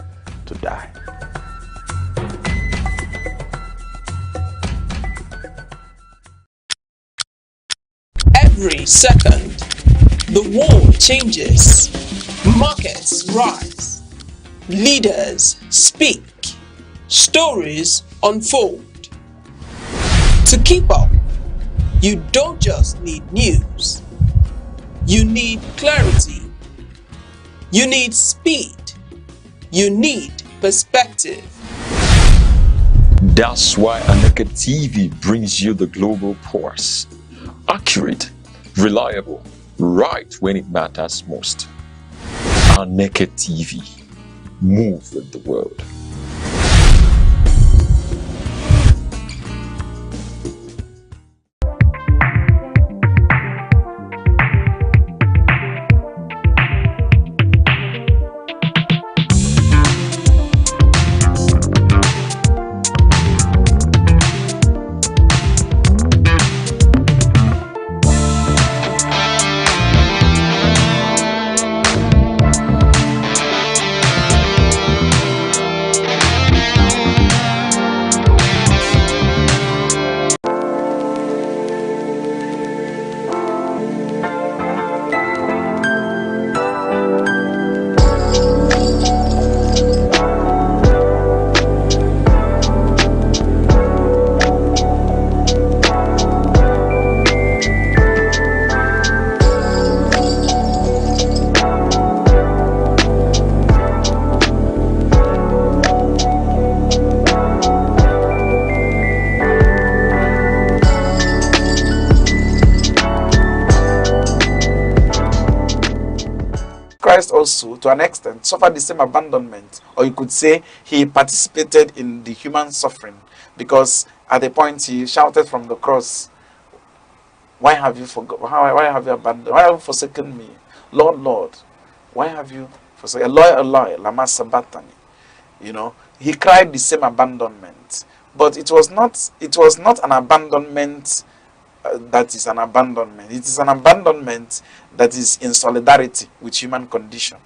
to die. Every second, the world changes, markets rise, leaders speak, stories unfold. To keep up, you don't just need news, you need clarity, you need speed, you need perspective. That's why Aneke TV brings you the global pulse. Accurate, reliable, right when it matters most. Aneke TV. Move with the world. Christ also, to an extent, suffered the same abandonment, or you could say he participated in the human suffering, because at a point he shouted from the cross, "Why have you why have you abandoned? Why have you forsaken me, Lord, Lord? Why have you forsaken? Eloi, Eloi, lama sabachthani." You know, he cried the same abandonment, but it was not an abandonment that is an abandonment. It is an abandonment that is in solidarity with human condition,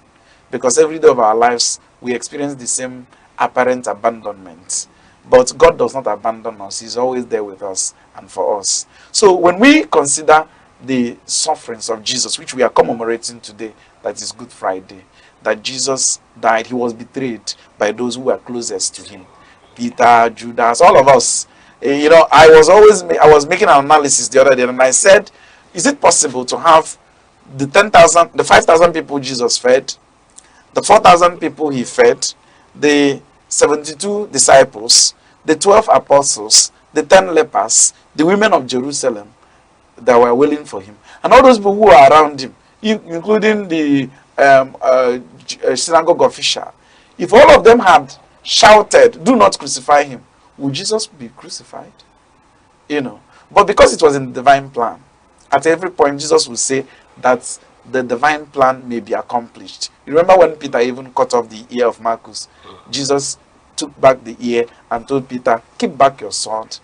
because every day of our lives we experience the same apparent abandonment. But God does not abandon us. He's always there with us and for us. So when we consider the sufferings of Jesus, which we are commemorating today, that is Good Friday, that Jesus died, he was betrayed by those who were closest to him. Peter, Judas, all of us. You know, I was making an analysis the other day, and I said Is it possible to have the 10,000, the 5,000 people Jesus fed, the 4,000 people he fed, the 72 disciples, the 12 apostles, the 10 lepers, the women of Jerusalem that were waiting for him, and all those people who are around him, including the synagogue official, if all of them had shouted, "Do not crucify him," would Jesus be crucified? You know, but because it was in the divine plan, at every point Jesus would say that the divine plan may be accomplished. You remember when Peter even cut off the ear of Malchus? Jesus took back the ear and told Peter, "Keep back your sword.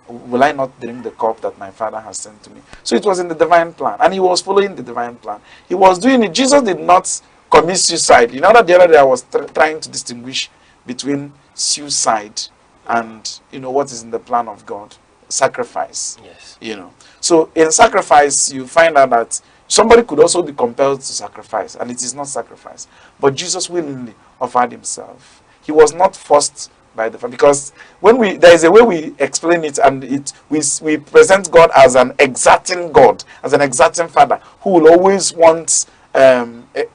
Will I not drink the cup that my Father has sent to me?" So it was in the divine plan, and he was following the divine plan. He was doing it. Jesus did not commit suicide. You know that the other day I was trying to distinguish between suicide and, you know, what is in the plan of God. Sacrifice. Yes. You know. So in sacrifice, you find out that somebody could also be compelled to sacrifice, and it is not sacrifice. But Jesus willingly offered himself. He was not forced by the Father, because when there is a way we explain it, and we present God as an exacting God, as an exacting Father who will always want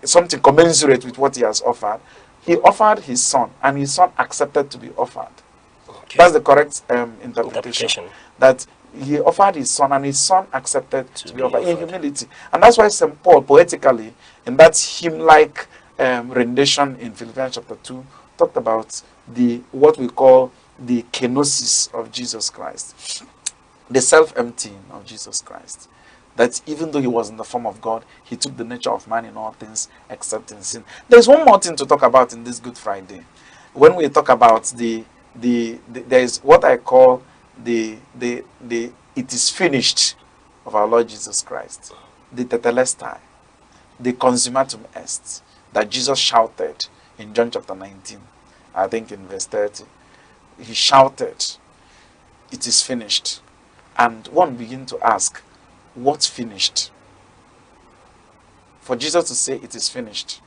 something commensurate with what he has offered. He offered his son, and his son accepted to be offered. Okay. That's the correct interpretation. That he offered his son, and his son accepted to be offered in humility. And that's why St. Paul, poetically, in that hymn-like rendition in Philippians chapter 2, talked about what we call the kenosis of Jesus Christ, the self-emptying of Jesus Christ. That even though he was in the form of God, he took the nature of man in all things except in sin. There's one more thing to talk about in this Good Friday. When we talk about there is what I call the "it is finished" of our Lord Jesus Christ, the tetelestai, the consummatum est, that Jesus shouted in John chapter 19, I think in verse 30. He shouted, "It is finished." And one begin to ask, what's finished? For Jesus to say it is finished.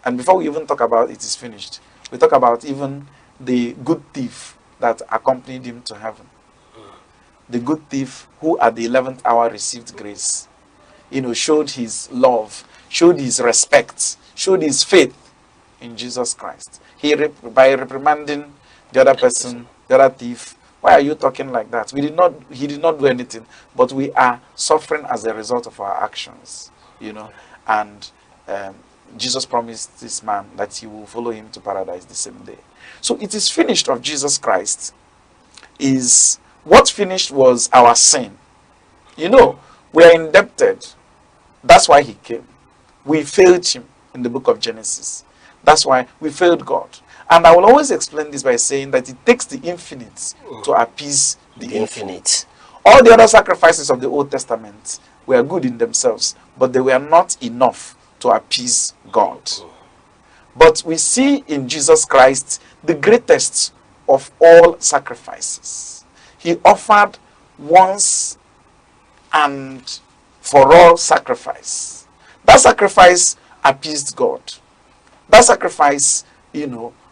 And before we even talk about it is finished, we talk about even the good thief that accompanied him to heaven. The good thief who at the 11th hour received grace, showed his love, showed his respect, showed his faith in Jesus Christ. By reprimanding the other person, the other thief, "Why are you talking like that? He did not do anything, but we are suffering as a result of our actions." And Jesus promised this man that he will follow him to paradise the same day. So it is finished of Jesus Christ. Is what finished was our sin. We are indebted. That's why he came. We failed him in the book of Genesis. That's why we failed God. And I will always explain this by saying that it takes the infinite to appease the infinite. All the other sacrifices of the Old Testament were good in themselves, but they were not enough to appease God. But we see in Jesus Christ the greatest of all sacrifices. He offered once and for all sacrifice. That sacrifice appeased God. That sacrifice,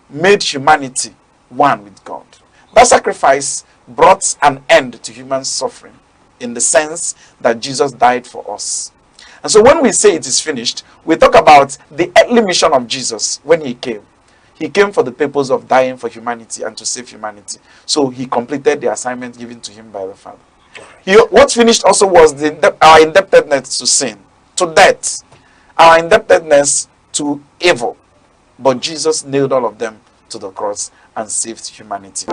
made humanity one with God. That sacrifice brought an end to human suffering in the sense that Jesus died for us. And so when we say it is finished, we talk about the earthly mission of Jesus when he came. He came for the purpose of dying for humanity and to save humanity. So he completed the assignment given to him by the Father. What finished also was our indebtedness to sin, to death, our indebtedness to evil. But Jesus nailed all of them to the cross and saved humanity.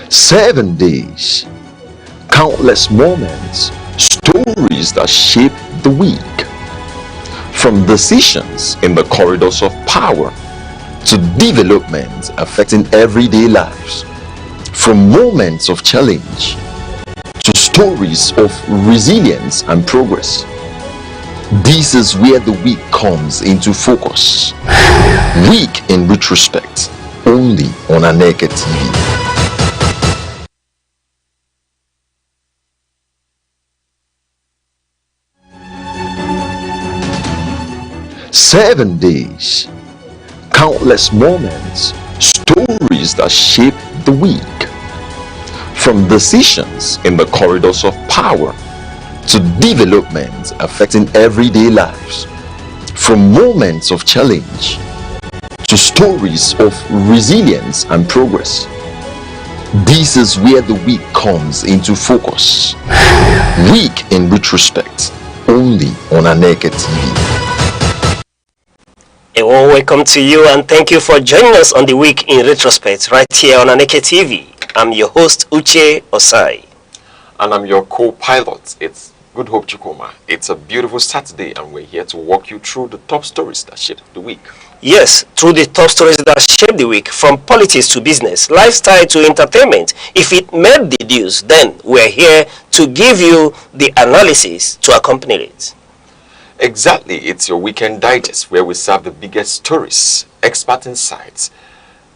7 days, countless moments, stories that shape the week. From decisions in the corridors of power to developments affecting everyday lives. From moments of challenge to stories of resilience and progress. This is where the week comes into focus. Week in retrospect, only on Aneke TV. 7 days, countless moments, stories that shape the week. From decisions in the corridors of power to developments affecting everyday lives. From moments of challenge to stories of resilience and progress. This is where the week comes into focus. Week in retrospect, only on Aneke TV. A warm welcome to you and thank you for joining us on the Week in Retrospect right here on Aneke TV. I'm your host Uche Osai. And I'm your co-pilot. It's Good Hope Chukuma. It's a beautiful Saturday and we're here to walk you through the top stories that shaped the week. Yes, through the top stories that shaped the week, from politics to business, lifestyle to entertainment. If it made the news, then we're here to give you the analysis to accompany it. Exactly, it's your weekend digest where we serve the biggest stories, expert insights,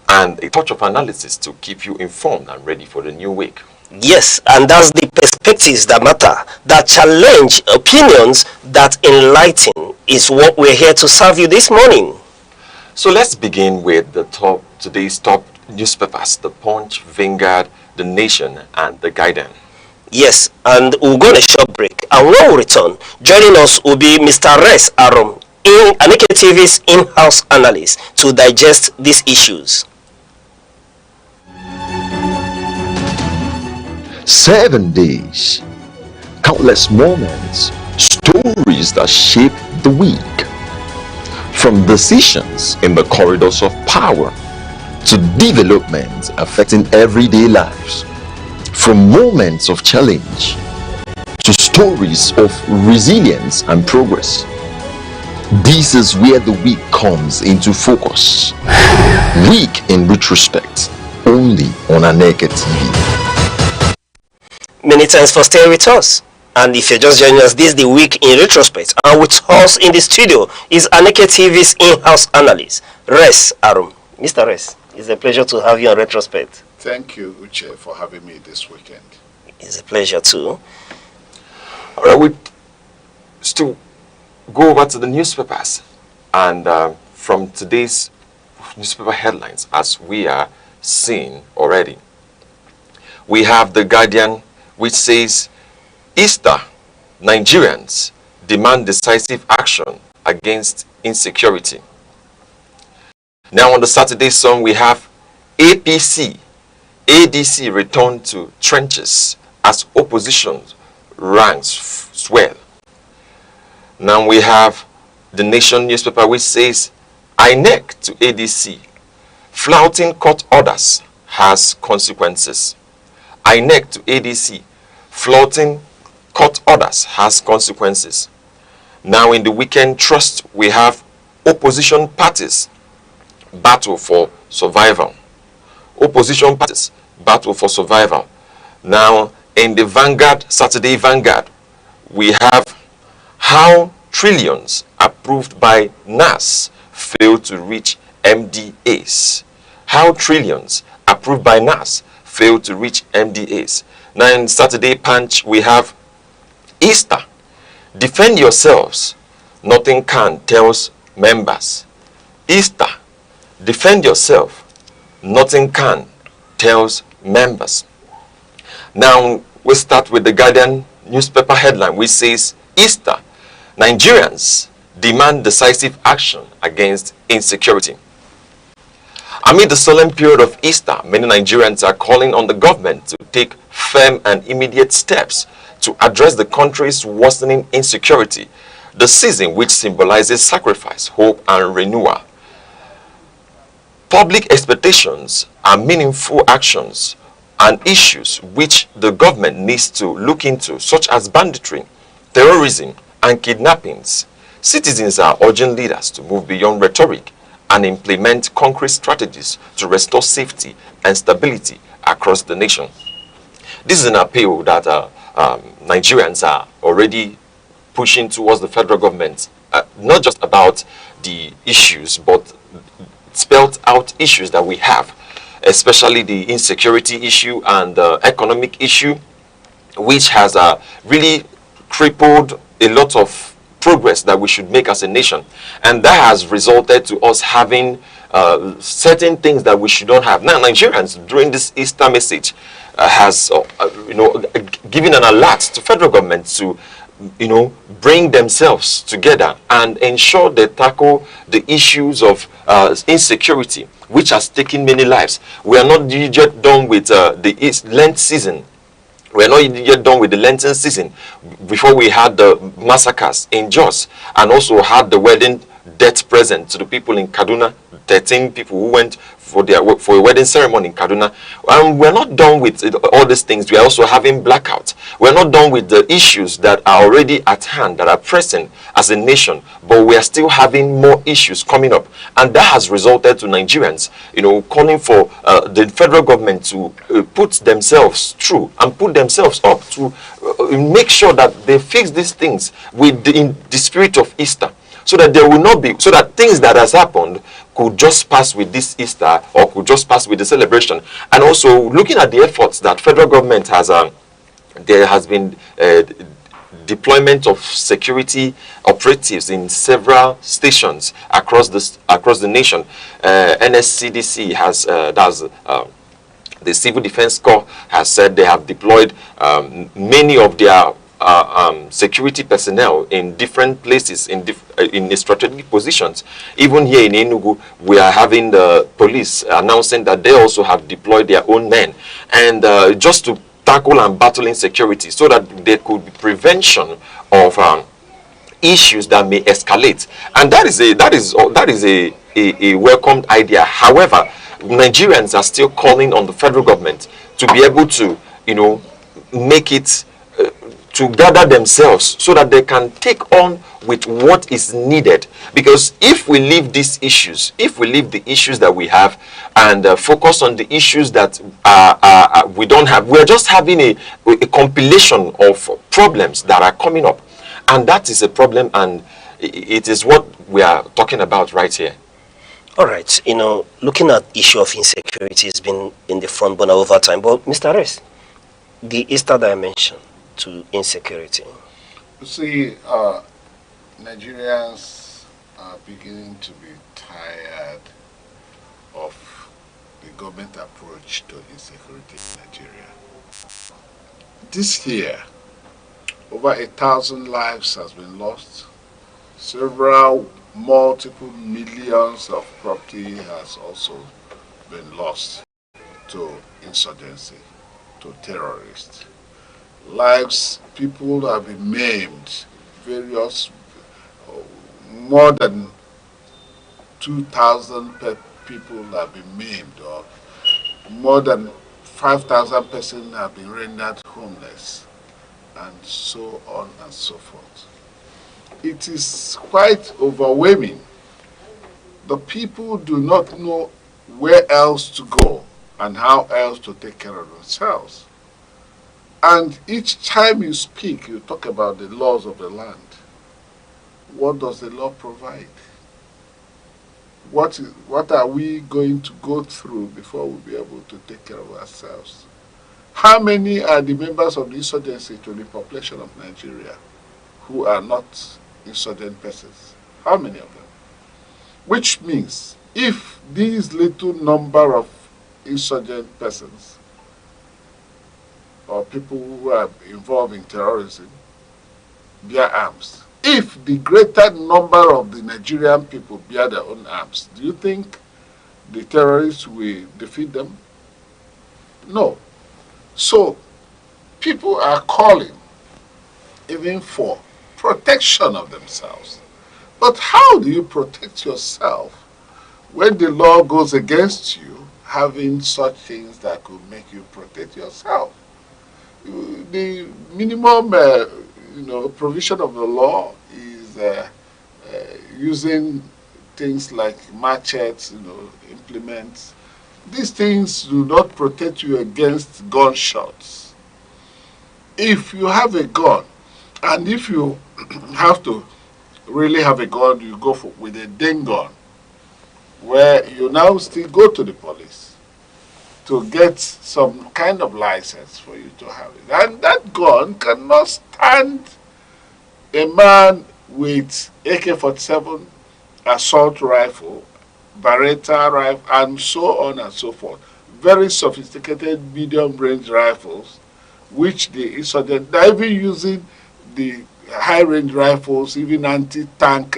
and a touch of analysis to keep you informed and ready for the new week. Yes, and that's the perspectives that matter, that challenge opinions, that enlighten is what we're here to serve you this morning. So let's begin with today's top newspapers, The Punch, Vanguard, The Nation, and The Guardian. Yes, and we'll go on a short break. And when we return, joining us will be Mr. Res Arum, Aneke TV's in-house analyst, to digest these issues. 7 days, countless moments, stories that shape the week. From decisions in the corridors of power to developments affecting everyday lives. From moments of challenge to stories of resilience and progress. This is where the week comes into focus. Week in retrospect, only on Aneke TV. Many thanks for staying with us. And if you're just joining us, this is the Week in Retrospect. And with us in the studio is Aneke TV's in-house analyst, Res Arum. Mr. Res, it's a pleasure to have you on Retrospect. Thank you, Uche, for having me this weekend. It's a pleasure too. All right, we still go over to the newspapers. And from today's newspaper headlines, as we are seeing already, we have The Guardian, which says, Easter, Nigerians demand decisive action against insecurity. Now on the Saturday Sun, we have APC, ADC return to trenches as opposition ranks swell. Now we have The Nation newspaper, which says, Aneke to ADC, flouting court orders has consequences. Aneke to ADC, flouting court orders has consequences. Now in the Weekend Trust, we have opposition parties battle for survival. Opposition parties battle for survival. Now in the Vanguard, Saturday Vanguard, we have how trillions approved by NAS fail to reach MDAs. How trillions approved by NAS fail to reach MDAs. Now in Saturday Punch, we have Easter, defend yourselves, nothing can, tells members. Easter, defend yourself, nothing can, tells members. Now we start with The Guardian newspaper headline, which says, Easter, Nigerians demand decisive action against insecurity. Amid the solemn period of Easter, many Nigerians are calling on the government to take firm and immediate steps to address the country's worsening insecurity, the season which symbolizes sacrifice, hope, and renewal. Public expectations are meaningful actions and issues which the government needs to look into, such as banditry, terrorism, and kidnappings. Citizens are urging leaders to move beyond rhetoric and implement concrete strategies to restore safety and stability across the nation. This is an appeal that Nigerians are already pushing towards the federal government, not just about the issues, but spelled out issues that we have, especially the insecurity issue and the economic issue, which has really crippled a lot of progress that we should make as a nation. And that has resulted to us having certain things that we should not have. Now, Nigerians, during this Easter message, has given an alert to federal government to bring themselves together and ensure they tackle the issues of insecurity, which has taken many lives. We are not yet done with the Lent season. We are not yet done with the Lenten season before we had the massacres in Jos, and also had the wedding death present to the people in Kaduna, 13 people who went for a wedding ceremony in Kaduna. And we're not done with all these things. We are also having blackouts. We're not done with the issues that are already at hand, that are present as a nation, but we are still having more issues coming up. And that has resulted to Nigerians, calling for the federal government to put themselves through and put themselves up to make sure that they fix these things in the spirit of Easter, so that there will not be, so that things that has happened could just pass with this Easter, or could just pass with the celebration. And also looking at the efforts that federal government has, there has been deployment of security operatives in several stations across the nation. NSCDC has the Civil Defense Corps has said they have deployed many of their security personnel in different places, in strategic positions. Even here in Enugu, we are having the police announcing that they also have deployed their own men, and just to tackle and battle insecurity, so that there could be prevention of issues that may escalate. And that is a welcomed idea. However, Nigerians are still calling on the federal government to be able to, make it to gather themselves so that they can take on with what is needed. Because if we leave these issues, if we leave the issues that we have and focus on the issues that we don't have, we're just having a compilation of problems that are coming up. And that is a problem, and it is what we are talking about right here. All right, looking at issue of insecurity has been in the front burner over time. But Mr. Rez, the Easter dimension to insecurity. You see, Nigerians are beginning to be tired of the government approach to insecurity in Nigeria. This year, over 1,000 lives has been lost. Multiple millions of property has also been lost to insurgency, to terrorists. People have been maimed. More than 2,000 people have been maimed, or more than 5,000 persons have been rendered homeless, and so on and so forth. It is quite overwhelming. The people do not know where else to go and how else to take care of themselves. And each time you speak, you talk about the laws of the land. What does the law provide? What are we going to go through before we'll be able to take care of ourselves? How many are the members of the insurgency to the population of Nigeria who are not insurgent persons? How many of them? Which means, if these little number of insurgent persons or people who are involved in terrorism bear arms, if the greater number of the Nigerian people bear their own arms, do you think the terrorists will defeat them? No. So, people are calling even for protection of themselves. But how do you protect yourself when the law goes against you having such things that could make you protect yourself. The minimum, provision of the law is using things like machetes, implements. These things do not protect you against gunshots. If you have a gun, and if you have to really have a gun, you go with a ding gun, where you now still go to the police to get some kind of license for you to have it. And that gun cannot stand a man with AK-47, assault rifle, Beretta rifle, and so on and so forth. Very sophisticated medium-range rifles, which the insurgents, they're even using the high-range rifles, even anti-tank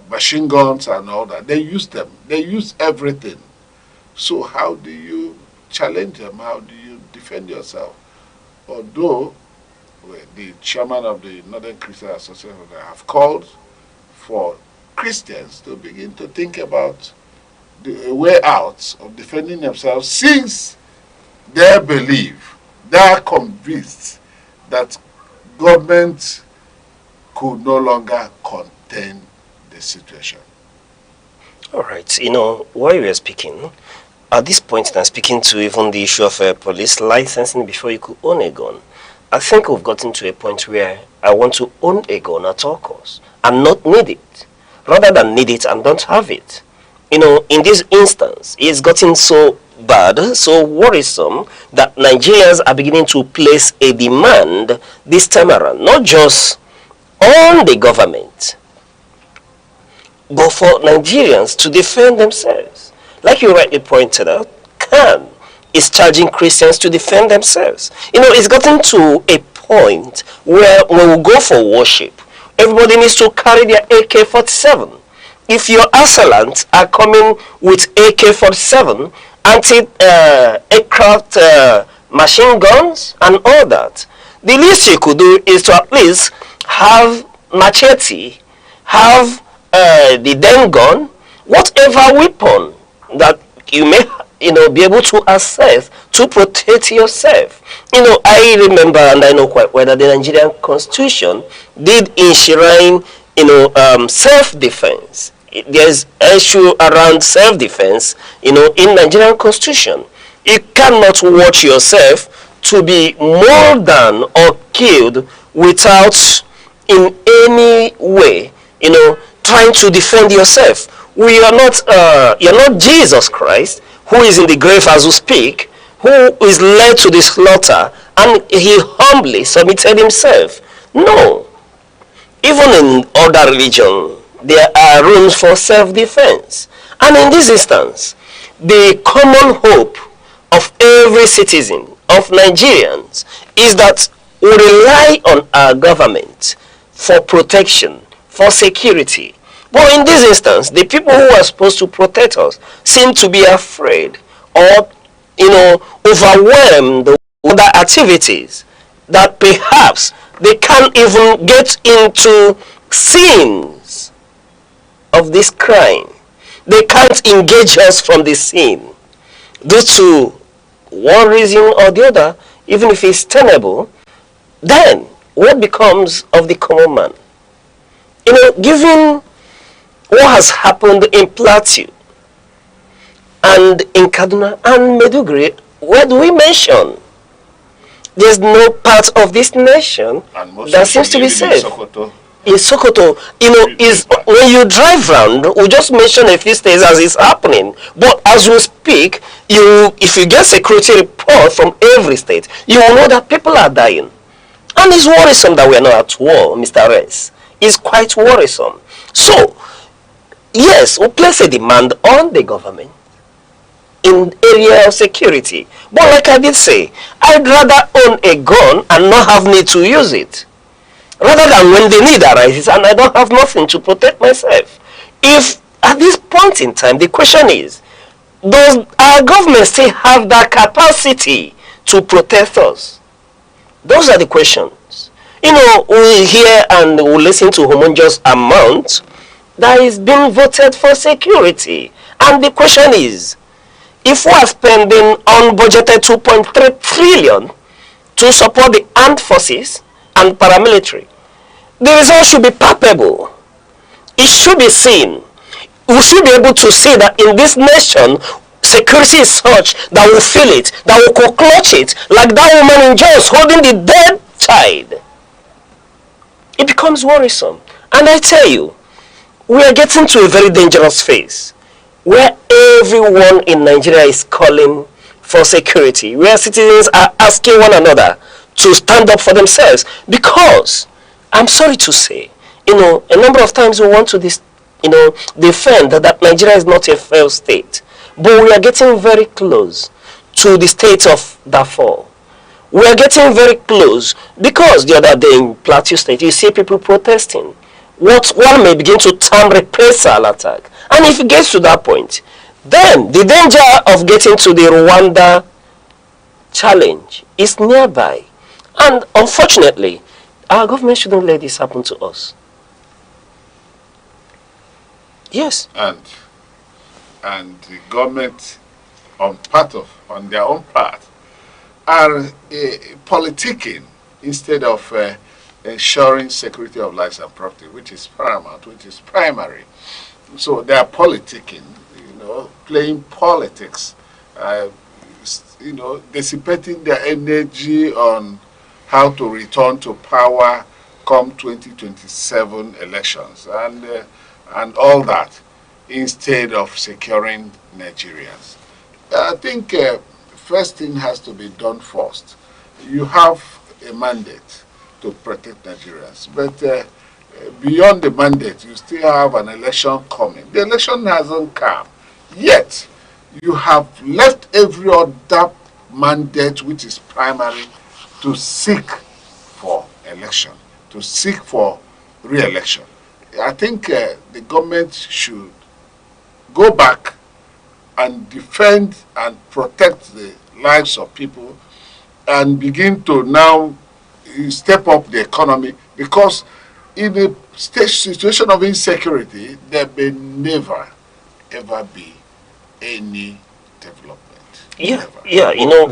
machine guns and all that. They use them. They use everything. So how do you challenge them? How do you defend yourself? Although the chairman of the Northern Christian Association have called for Christians to begin to think about the way out of defending themselves, since they believe, they are convinced that government could no longer contain the situation. All right, while you were speaking, at this point I'm speaking to even the issue of police licensing before you could own a gun. I think we've gotten to a point where I want to own a gun at all costs and not need it, rather than need it and don't have it. In this instance, it's gotten so bad, so worrisome, that Nigerians are beginning to place a demand this time around, not just on the government, but for Nigerians to defend themselves. Like you rightly pointed out, CAN is charging Christians to defend themselves. It's gotten to a point where when we go for worship, everybody needs to carry their AK-47. If your assailant are coming with AK-47, anti-aircraft machine guns and all that, the least you could do is to at least have machete, have the den gun, whatever weapon that you may be able to access to protect yourself. I remember, and I know quite well, that the Nigerian Constitution did enshrine self-defense. There's issue around self-defense in Nigerian Constitution. You cannot watch yourself to be more than or killed without in any way trying to defend yourself. You're not Jesus Christ, who is in the grave as we speak, who is led to the slaughter, and he humbly submitted himself. No. Even in other religions, there are rooms for self-defense. And in this instance, the common hope of every citizen, of Nigerians, is that we rely on our government for protection, for security. But in this instance, the people who are supposed to protect us seem to be afraid or, overwhelmed with other activities that perhaps they can't even get into scenes of this crime. They can't engage us from the scene due to one reason or the other, even if it's tenable. Then what becomes of the common man? Given what has happened in Plateau and in Kaduna and Meduguri, where do we mention? There's no part of this nation that seems to be safe. In Sokoto, is when you drive around, we just mention a few states as it's happening. But as we speak, if you get security report from every state, you will know that people are dying. And it's worrisome that we are not at war, Mr. Rez. It's quite worrisome. So, yes, we place a demand on the government in area of security. But like I did say, I'd rather own a gun and not have need to use it, rather than when the need arises and I don't have nothing to protect myself. If at this point in time, the question is, does our government still have that capacity to protect us? Those are the questions. We hear and we listen to humongous amount that is being voted for security. And the question is If we are spending unbudgeted 2.3 trillion to support the armed forces and paramilitary, the result should be palpable. It should be seen. We should be able to see that in this nation, security is such that we feel it, that we could clutch it, like that woman in Jaws holding the dead child. It becomes worrisome. And I tell you, we are getting to a very dangerous phase where everyone in Nigeria is calling for security, where citizens are asking one another to stand up for themselves. Because, I'm sorry to say, a number of times we want to defend that Nigeria is not a failed state. But we are getting very close to the state of Darfur. We are getting very close because the other day in Plateau State, you see people protesting. What one may begin to term reprisal attack. And if it gets to that point, then the danger of getting to the Rwanda challenge is nearby. And unfortunately, our government shouldn't let this happen to us. Yes. And the government on their own part are politicking instead of ensuring security of lives and property, which is paramount, which is primary. So they are politicking, playing politics, dissipating their energy on how to return to power come 2027 elections and all that, instead of securing Nigerians. I think first thing has to be done first. You have a mandate to protect Nigerians, but beyond the mandate, you still have an election coming. The election hasn't come yet. You have left every other mandate, which is primary, to seek for election, to seek for re-election. I think the government should go back and defend and protect the lives of people and begin to now step up the economy, because in a situation of insecurity, there may never, ever be any development.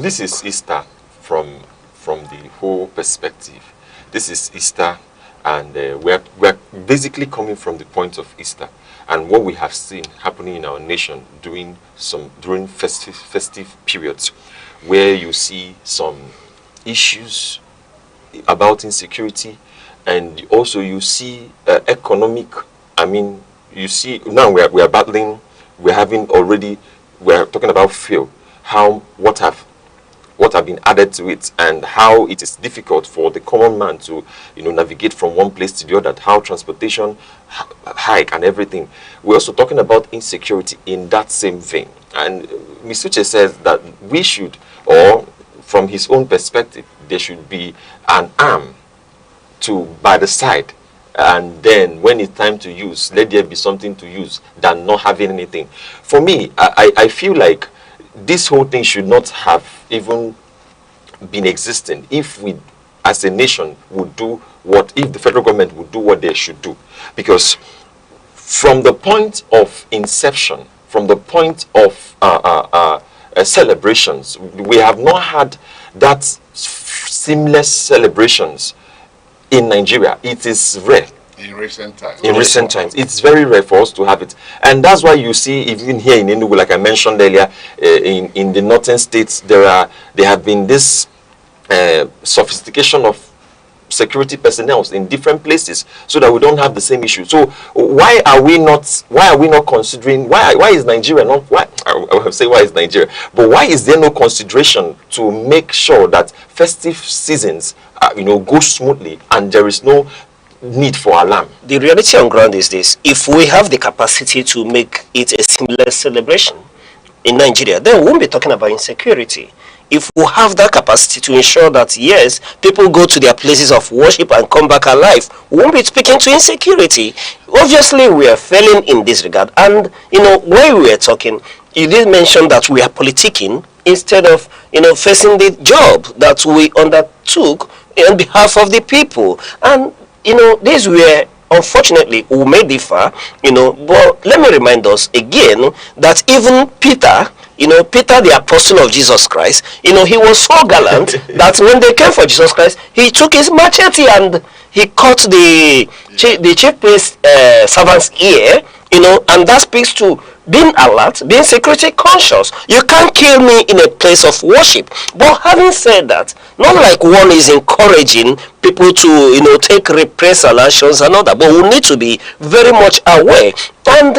This is Easter from the whole perspective. This is Easter, and we're basically coming from the point of Easter and what we have seen happening in our nation during festive periods, where you see some issues about insecurity, and also you see economic. I mean, you see now we are battling. We're talking about fuel. What have been added to it, and how it is difficult for the common man to navigate from one place to the other, how transportation hike and everything. We're also talking about insecurity in that same vein. And Mr. Uche says that we should, or from his own perspective, there should be an arm by the side, and then when it's time to use, let there be something to use than not having anything. For me, I feel like this whole thing should not have even been existing if we as a nation would do if the federal government would do what they should do. Because from the point of inception, from the point of celebrations, we have not had that seamless celebrations in Nigeria. It is rare. In recent times. It's very rare for us to have it. And that's why you see, even here in Enugu, like I mentioned earlier, in the northern states, there have been this sophistication of security personnel in different places, so that we don't have the same issue. So why are we not considering, why is Nigeria not, I will say why is Nigeria, but why is there no consideration to make sure that festive seasons go smoothly and there is no need for alarm? The reality on ground is this: if we have the capacity to make it a seamless celebration in Nigeria, then we won't be talking about insecurity. If we have that capacity to ensure that, yes, people go to their places of worship and come back alive, we won't be speaking to insecurity. Obviously, we are failing in this regard. And, when we were talking, you did mention that we are politicking instead of, facing the job that we undertook on behalf of the people. And, this where, unfortunately, we may differ, but let me remind us again that even Peter, Peter, the apostle of Jesus Christ, he was so gallant that when they came for Jesus Christ, he took his machete and he cut the chief priest servant's ear, and that speaks to being alert, being security conscious. You can't kill me in a place of worship. But having said that, not like one is encouraging people to, take repressive actions and all that, but we need to be very much aware. And,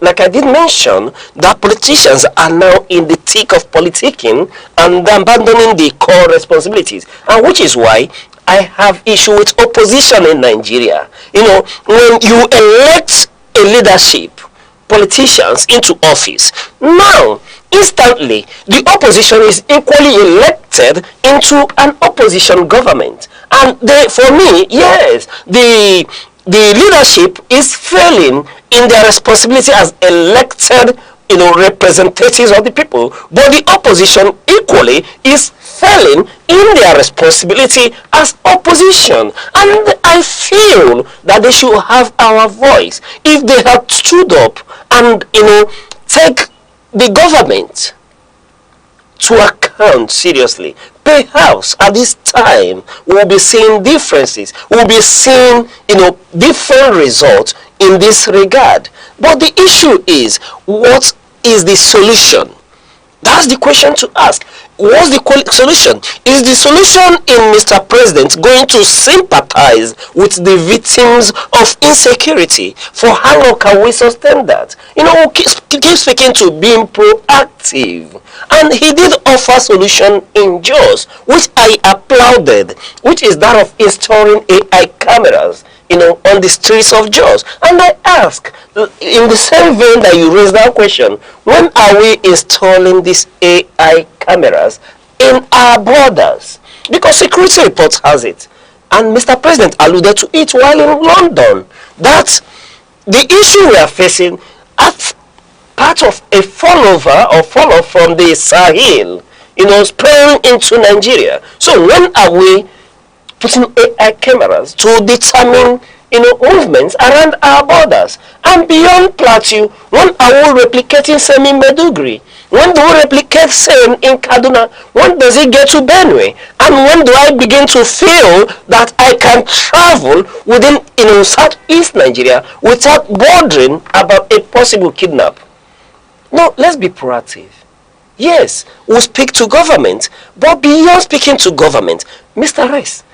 like I did mention, that politicians are now in the thick of politicking and abandoning the core responsibilities. And which is why I have issue with opposition in Nigeria. When you elect a leadership, politicians into office, now instantly the opposition is equally elected into an opposition government, and for me, yes, the leadership is failing in their responsibility as elected representatives of the people, but the opposition equally is failing in their responsibility as opposition. And I feel that they should have our voice. If they had stood up and take the government to account seriously, perhaps at this time we'll be seeing differences, we'll be seeing different results in this regard. But the issue is, what is the solution? That's the question to ask. What's the solution? Is the solution in Mr. President going to sympathize with the victims of insecurity? For how long can we sustain that? We keep speaking to being proactive. And he did offer solution in JAWS, which I applauded, which is that of installing AI cameras on the streets of JAWS. And I ask, in the same vein that you raised that question, when are we installing these AI cameras in our borders? Because security reports has it, and Mr. President alluded to it while in London, that the issue we are facing as part of a follow-off from the Sahel, spreading into Nigeria. So when are we putting AI cameras to determine movements around our borders? And beyond Plateau, when are we replicating same in Meduguri? When do we replicate same in Kaduna? When does it get to Benue? And when do I begin to feel that I can travel within southeast Nigeria without bothering about a possible kidnap? No, let's be proactive. Yes, we'll speak to government, but beyond speaking to government, Mr. Rice,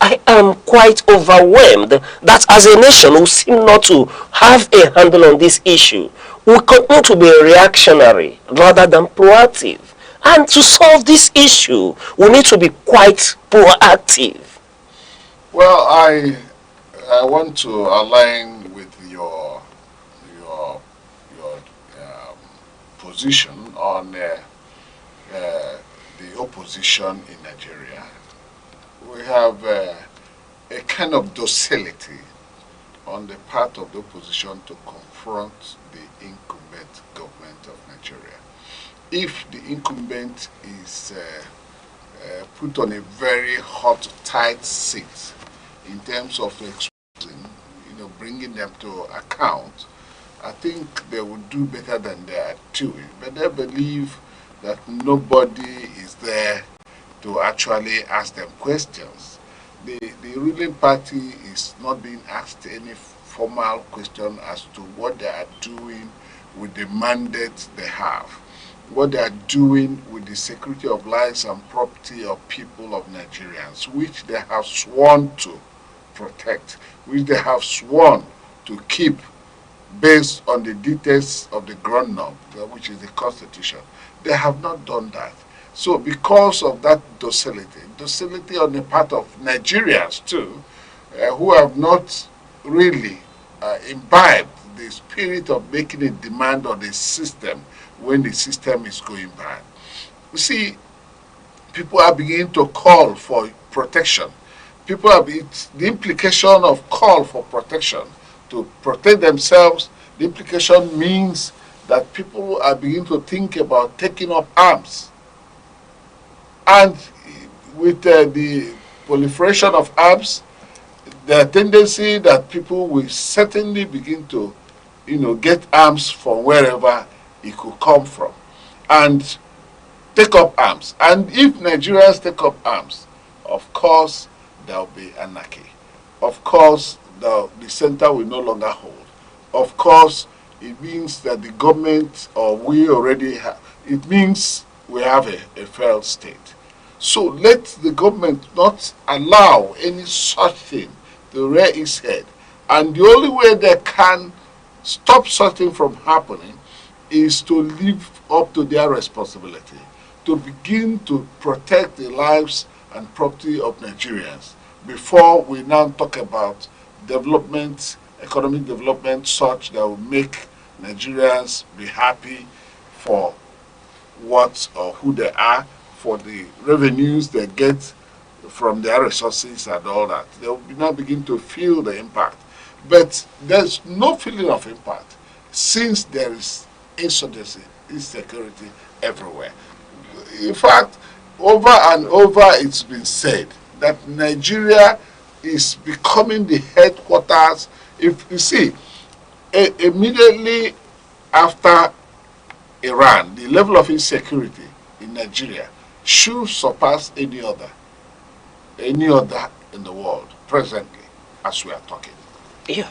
I am quite overwhelmed that as a nation we seem not to have a handle on this issue. We continue to be reactionary rather than proactive. And to solve this issue, we need to be quite proactive. Well, I want to align with your position on the opposition in Nigeria. We have a kind of docility on the part of the opposition to confront the incumbent government of Nigeria. If the incumbent is put on a very hot, tight seat in terms of exposing, bringing them to account, I think they would do better than they are doing. But I believe that nobody is there to actually ask them questions. The ruling party is not being asked any formal question as to what they are doing with the mandate they have, what they are doing with the security of lives and property of people of Nigerians, which they have sworn to protect, which they have sworn to keep based on the details of the ground norm, which is the Constitution. They have not done that. So because of that docility on the part of Nigerians too, who have not really imbibed the spirit of making a demand on the system when the system is going bad. You see, people are beginning to call for protection. The implication of call for protection, to protect themselves, the implication means that people are beginning to think about taking up arms. And with the proliferation of arms, the tendency that people will certainly begin to, get arms from wherever it could come from. and take up arms. And if Nigerians take up arms, of course, there will be anarchy. Of course, the center will no longer hold. Of course, it means that the government, or we already have, it means we have a failed state. So let the government not allow any such thing to rear its head. And the only way they can stop such thing from happening is to live up to their responsibility, to begin to protect the lives and property of Nigerians before we now talk about development, economic development such that will make Nigerians be happy for what or who they are, for the revenues they get from their resources and all that. They will now begin to feel the impact. But there's no feeling of impact since there is insurgency, insecurity everywhere. In fact, over and over it's been said that Nigeria is becoming the headquarters. If you see, immediately after Iran, the level of insecurity in Nigeria should surpass any other in the world presently as we are talking. Yeah,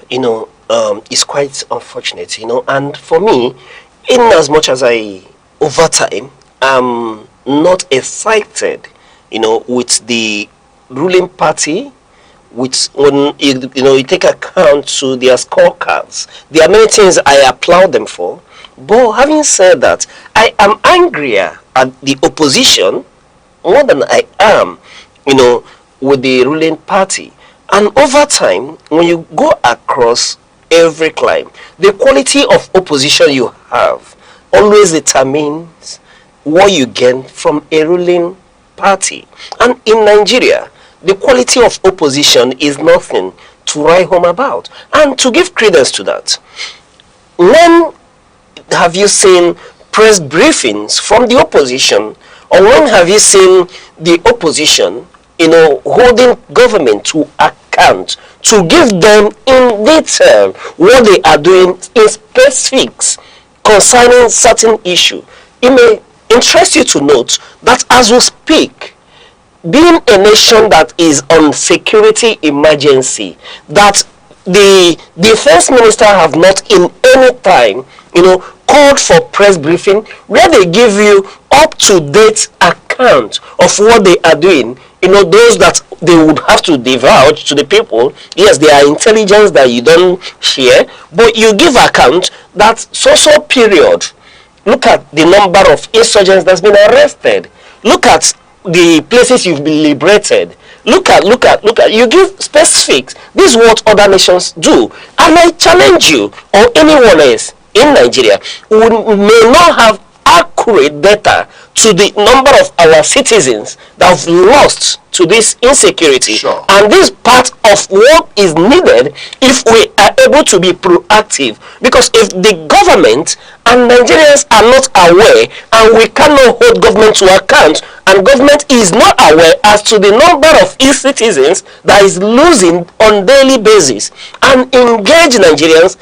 it's quite unfortunate, and for me, in as much as over time, I'm not excited, with the ruling party, with when you take account to their scorecards. There are many things I applaud them for, but having said that, I am angrier at the opposition more than I am, with the ruling party. And over time, when you go across every climb, the quality of opposition you have always determines what you gain from a ruling party. And in Nigeria, the quality of opposition is nothing to write home about. And to give credence to that, when have you seen press briefings from the opposition, or when have you seen the opposition, holding government to account, to give them in detail what they are doing in specifics concerning certain issue? It may interest you to note that as we speak, being a nation that is on security emergency, that the defense minister have not in any time, called for press briefing where they give you up-to-date account of what they are doing. Those that they would have to divulge to the people. Yes, there are intelligence that you don't share, but you give account that so period. Look at the number of insurgents that's been arrested. Look at the places you've been liberated. Look at, you give specifics. This is what other nations do. And I challenge you, or anyone else in Nigeria, who may not have accurate data to the number of our citizens that have lost to this insecurity. Sure. And this part of what is needed if we are able to be proactive. Because if the government and Nigerians are not aware, and we cannot hold government to account, and government is not aware as to the number of its citizens that is losing on daily basis, and engage Nigerians,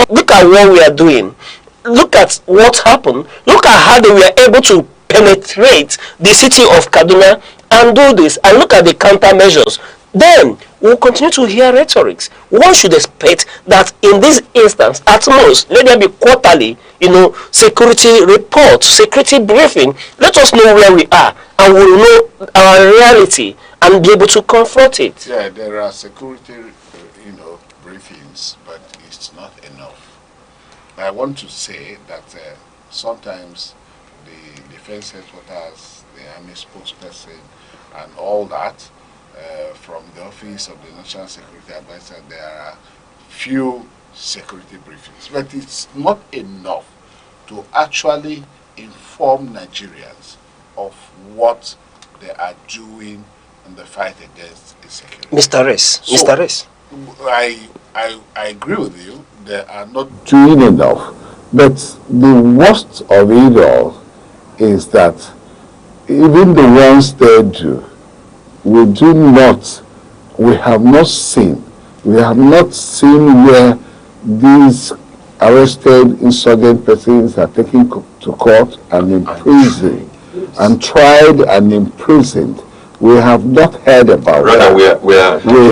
look at what we are doing. Look at what happened. Look at how they were able to penetrate the city of Kaduna and do this. And look at the countermeasures. Then we'll continue to hear rhetorics. One should expect that in this instance, at most, let there be quarterly, security report, security briefing. Let us know where we are, and we'll know our reality and be able to confront it. Yeah, there are security, briefings, but it's not enough. I want to say that sometimes the defense headquarters, the army spokesperson, and all that, from the office of the National Security Advisor, there are few security briefings. But it's not enough to actually inform Nigerians of what they are doing in the fight against insecurity. Mr. Ress. I agree with you. They are not doing enough. But the worst of it all is that even the ones they do, we have not seen where these arrested insurgent persons are taken to court and imprisoned, and tried and imprisoned. We have not heard about Rather, that. we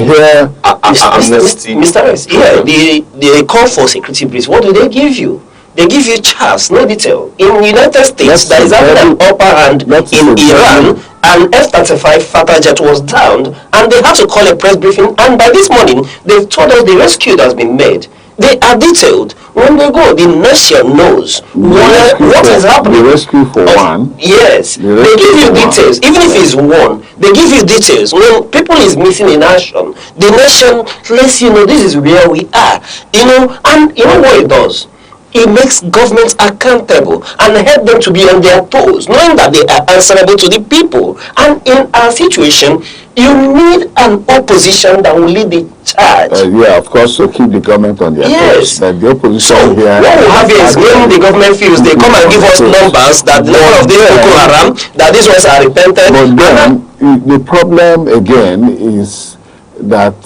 hear amnesty. Mr. Rest, yeah, they call for security briefs. What do they give you? They give you charts, no detail. In United States, there is having an upper hand in Iran. An F-35 fighter jet was downed, and they had to call a press briefing. And by this morning, they've told us the rescue has been made. They are detailed. When they go, the nation knows what is happening. The rescue for one. Yes, they give you details. Even if it's one, they give you details. When people is missing in action, the nation lets you know this is where we are. You know, and you know what it does? It makes governments accountable and help them to be on their toes, knowing that they are answerable to the people. And in our situation, you need an opposition that will lead the charge. Yeah, of course, to keep the government on their toes. But the opposition here. What we have here is when the government feels they come and give us numbers that the number of these Boko Haram, that these ones are repented. But then the problem again is that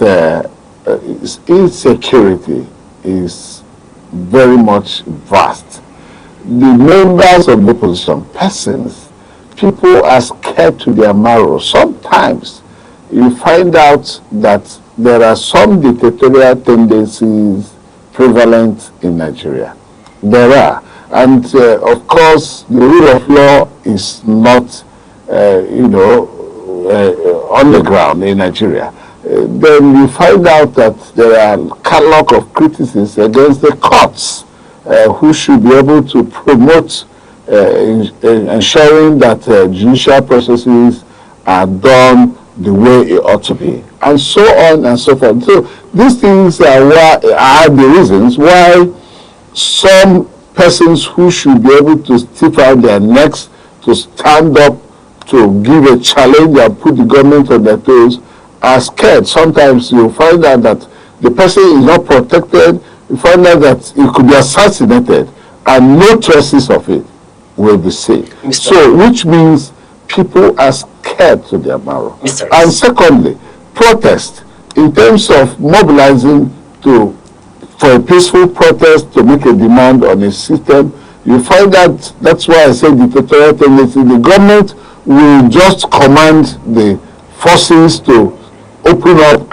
insecurity is very much vast. The members of the opposition, persons, people are scared to their marrow. Sometimes you find out that there are some dictatorial tendencies prevalent in Nigeria. There are. And of course, the rule of law is not, on the ground in Nigeria. Then you find out that there are a catalog of criticisms against the courts who should be able to promote ensuring that judicial processes are done the way it ought to be, and so on and so forth. So these things are the reasons why some persons who should be able to stick out their necks, to stand up, to give a challenge and put the government on their toes, are scared. Sometimes you find out that the person is not protected. You find out that it could be assassinated, and no traces of it will be seen. So, which means people are scared to their marrow. And secondly, protest in terms of mobilizing for a peaceful protest to make a demand on a system. You find that that's why I say dictatorial tendency. The government will just command the forces to open up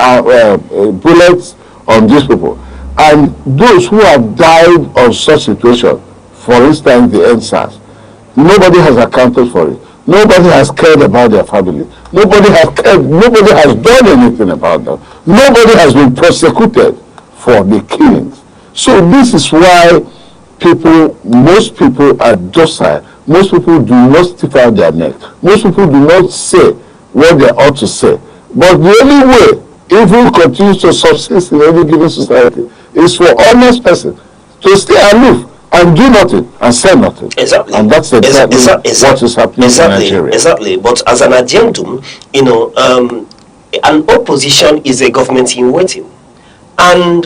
bullets on these people. And those who have died of such situation, for instance, the NSAS, nobody has accounted for it. Nobody has cared about their family. Nobody has done anything about them. Nobody has been prosecuted for the killings. So this is why most people are docile. Most people do not stick out their neck. Most people do not say what they ought to say. But the only way evil continues to subsist in any given society is for honest person to stay aloof and do nothing and say nothing. Exactly. And that's exactly what is happening in Nigeria. Exactly. But as an addendum, an opposition is a government in waiting. And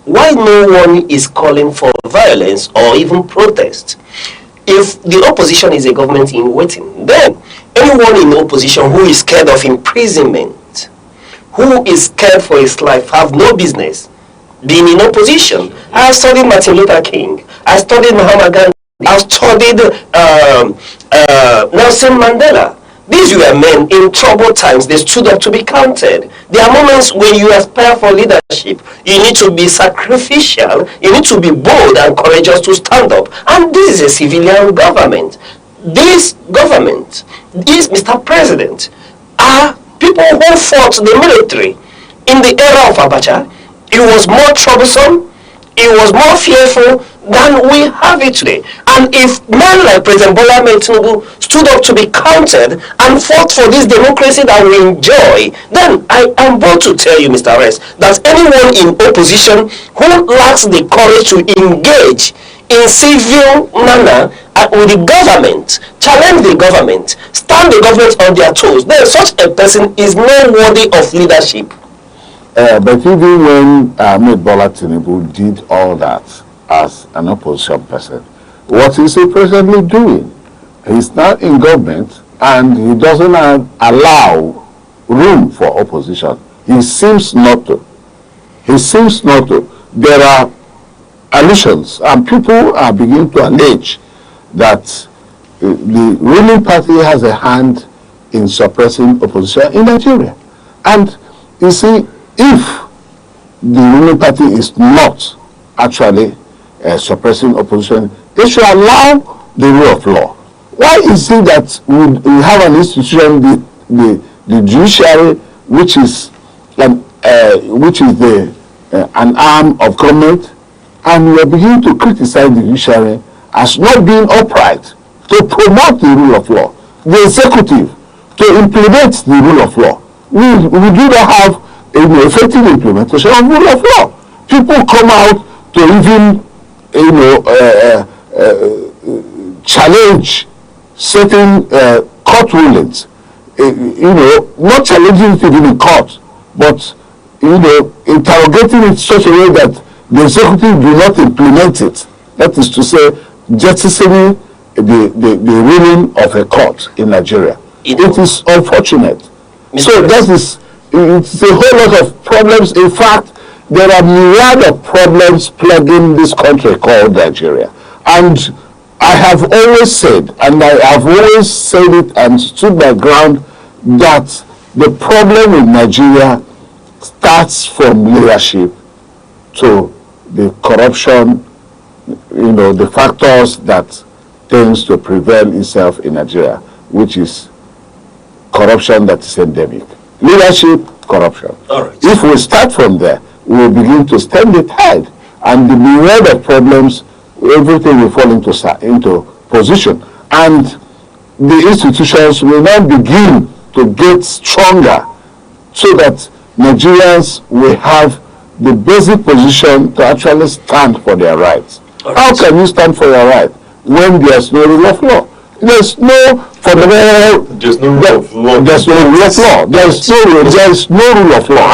why no one is calling for violence or even protest? If the opposition is a government in waiting, then anyone in opposition who is scared of imprisonment, who is scared for his life, have no business being in opposition. I have studied Martin Luther King. I studied Mahatma Gandhi. I studied Nelson Mandela. These were men in troubled times. They stood up to be counted. There are moments when you aspire for leadership. You need to be sacrificial. You need to be bold and courageous to stand up. And this is a civilian government. This government, this Mr. President, are people who fought the military. In the era of Abacha, it was more troublesome, it was more fearful than we have it today. And if men like President Bola Ahmed Tinubu stood up to be counted and fought for this democracy that we enjoy, then I am bold to tell you, Mr. Rest, that anyone in opposition who lacks the courage to engage in civil manner with the government, challenge the government, stand the government on their toes, then such a person is not worthy of leadership. But even when Ahmed Bola Tinubu did all that as an opposition person, what is he presently doing? He's not in government and he doesn't allow room for opposition. He seems not to. There are allusions, and people are beginning to allege that the ruling party has a hand in suppressing opposition in Nigeria. And you see, if the ruling party is not actually suppressing opposition, they should allow the rule of law. Why is it that we have an institution, the judiciary, which is an arm of government, and we are beginning to criticize the judiciary as not being upright to promote the rule of law, the executive to implement the rule of law? We do not have effective implementation of rule of law. People come out to even challenge certain court rulings, not challenging it even in court, but interrogating it in such a way that the executive do not implement it. That is to say, jettisoning the ruling of a court in Nigeria. It is unfortunate. So that is, it's a whole lot of problems. In fact, there are myriad of problems plaguing this country called Nigeria. And I have always said, and I have always said it and stood my ground, that the problem in Nigeria starts from leadership to the corruption, the factors that tends to prevail itself in Nigeria, which is corruption that is endemic. Leadership, corruption. All right. If we start from there, we will begin to stem the tide, and the myriad of problems, everything will fall into position, and the institutions will now begin to get stronger, so that Nigerians will have the basic position to actually stand for their rights. Right. How can you stand for your right when there's no rule of law? There's no fundamental. There's no rule of law. There's no rule of law. There's no rule of law.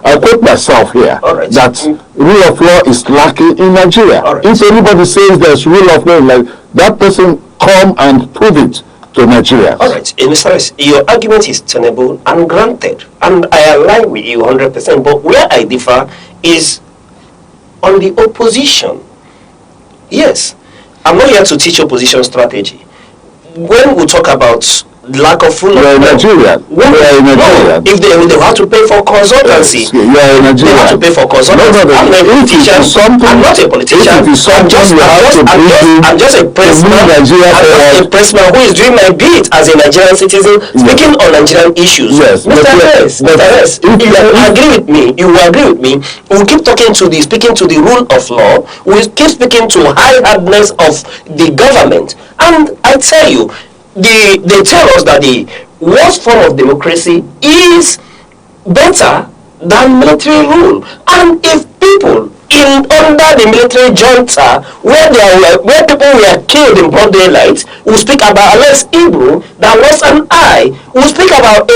I quote myself here, right, that rule of law is lacking in Nigeria. Right. If anybody says there's rule of law, like that person come and prove it to Nigeria. All right, Mr. S, your argument is tenable and granted, and I align with you 100%. But where I differ is on the opposition. Yes, I'm not here to teach opposition strategy. When we talk about lack of full Nigerian. If they have to pay for consultancy, they have to pay for consultancy. I'm not a politician. I'm not a politician. I'm just a pressman. I'm a pressman who is doing my bit as a Nigerian citizen, speaking on Nigerian issues. Yes, Mr. Harris, if you agree with me, we'll keep speaking to the rule of law. We'll keep speaking to high-hardness of the government. And I tell you, they tell us that the worst form of democracy is better than military rule. And if people under the military junta, where people were killed in broad daylight, we speak about Alex Ibru that lost an eye, we speak about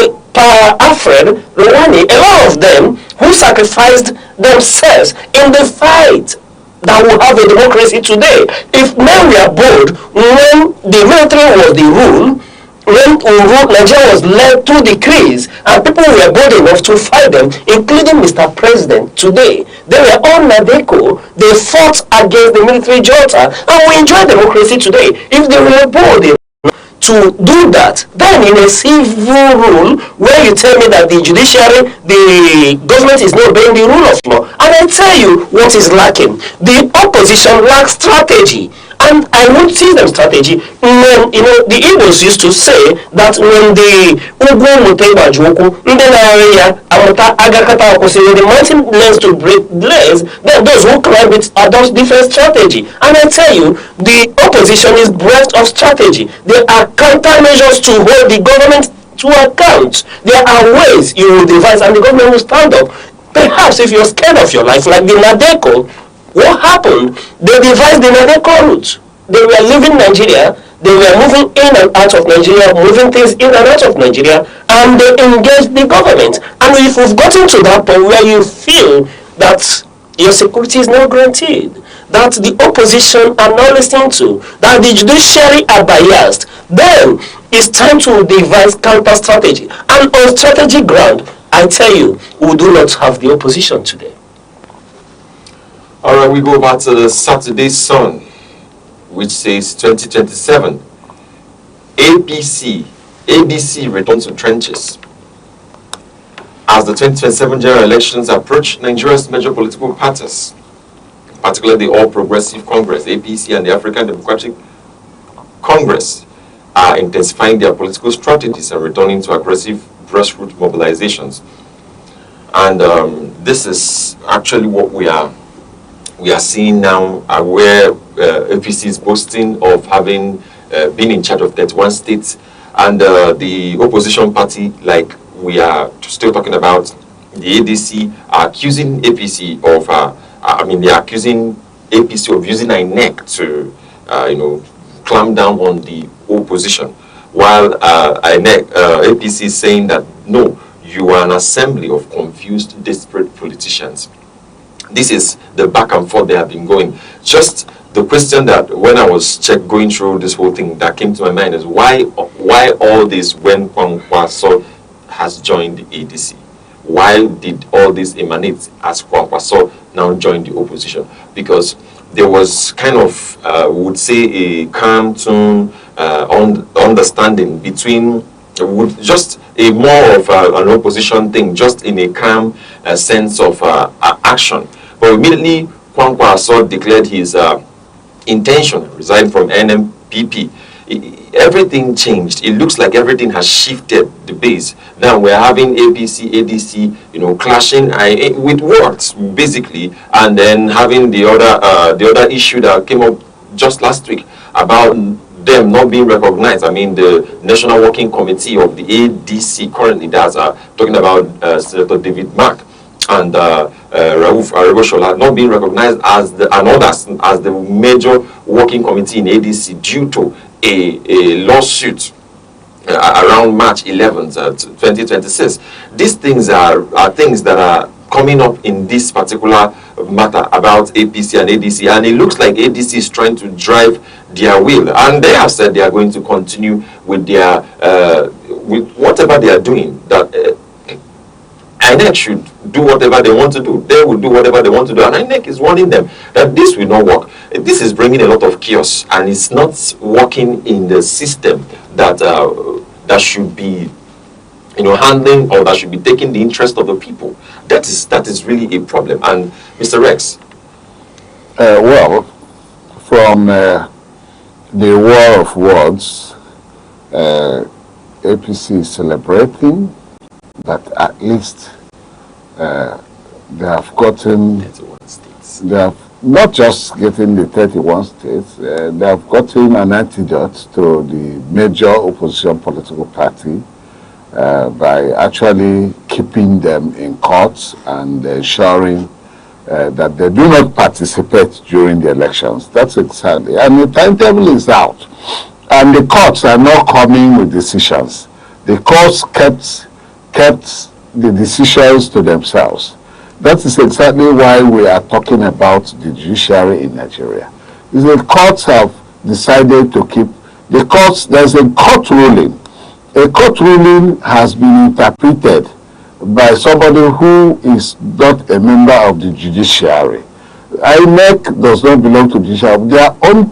Alfred Rwani, a lot of them who sacrificed themselves in the fight that will have a democracy today. If men were bold when the military was the rule, when Nigeria was led through the decrees, and people were bold enough to fight them, including Mr. President today, they were all Nadeko. They fought against the military junta, and we enjoy democracy today. If they were bold enough to do that, then in a civil rule where you tell me that the judiciary, the government is not obeying the rule of law, and I tell you what is lacking. The opposition lacks strategy, and I won't see them strategy. When, the Igbos used to say that when the when the mountain learns to break legs, then those who climb it adopt different strategy. And I tell you, the opposition is bereft of strategy. There are countermeasures to hold the government to account. There are ways you will devise and the government will stand up. Perhaps if you're scared of your life, like the Nadeko, what happened? They devised the Nadeko route. They were leaving Nigeria, they were moving in and out of Nigeria, moving things in and out of Nigeria, and they engaged the government. And if we've gotten to that point where you feel that your security is not granted, that the opposition are not listening to, that the judiciary are biased, then it's time to devise counter strategy. And on strategy ground, I tell you, we do not have the opposition today. All right, we go back to the Saturday Sun, which says 2027. ABC returns to trenches. As the 2027 general elections approach, Nigeria's major political parties, particularly the All Progressive Congress, APC, and the African Democratic Congress, are intensifying their political strategies and returning to aggressive grassroots mobilizations. And this is actually what we are seeing now, where APC is boasting of having been in charge of 31 states, and the opposition party, like we are still talking about, the ADC, are accusing APC of, they are accusing APC of using Aneke to, clamp down on the opposition, while APC is saying that no, you are an assembly of confused, desperate politicians. This is the back and forth they have been going. Just the question that when I was going through this whole thing that came to my mind is why all this when Kwankwaso has joined the ADC? Why did all this emanate as Kwankwaso now joined the opposition? Because there was kind of, would say, a calm tone, understanding between, just a more of an opposition thing, just in a calm sense of action. But immediately, Kwankwaso declared his intention to resign from NMPP. Everything changed. It looks like everything has shifted the base. Now we're having APC, ADC, clashing with words, basically, and then having the other issue that came up just last week about them not being recognized. I mean, the National Working Committee of the ADC currently, that's talking about Senator David Mark and Rauf Aregoshola not being recognized as as the major working committee in ADC due to a lawsuit around March 11th, 2026. These things are things that are coming up in this particular matter about APC and ADC, and it looks like ADC is trying to drive their will, and they have said they are going to continue with their with whatever they are doing. That INEC should do whatever they want to do. They will do whatever they want to do, and INEC is warning them that this will not work. This is bringing a lot of chaos, and it's not working in the system that that should be, handling, or that should be taking the interest of the people. That is really a problem. And Mr. Rex. Well, from the war of words, APC is celebrating that at least they have gotten, they have not just getting the 31 states, they have gotten an antidote to the major opposition political party by actually keeping them in courts and ensuring that they do not participate during the elections. That's exactly. And the timetable is out. And the courts are not coming with decisions. The courts kept the decisions to themselves. That is exactly why we are talking about the judiciary in Nigeria. The courts have decided to keep the courts. There's a court ruling. A court ruling has been interpreted by somebody who is not a member of the judiciary. INEC does not belong to the judiciary. Their own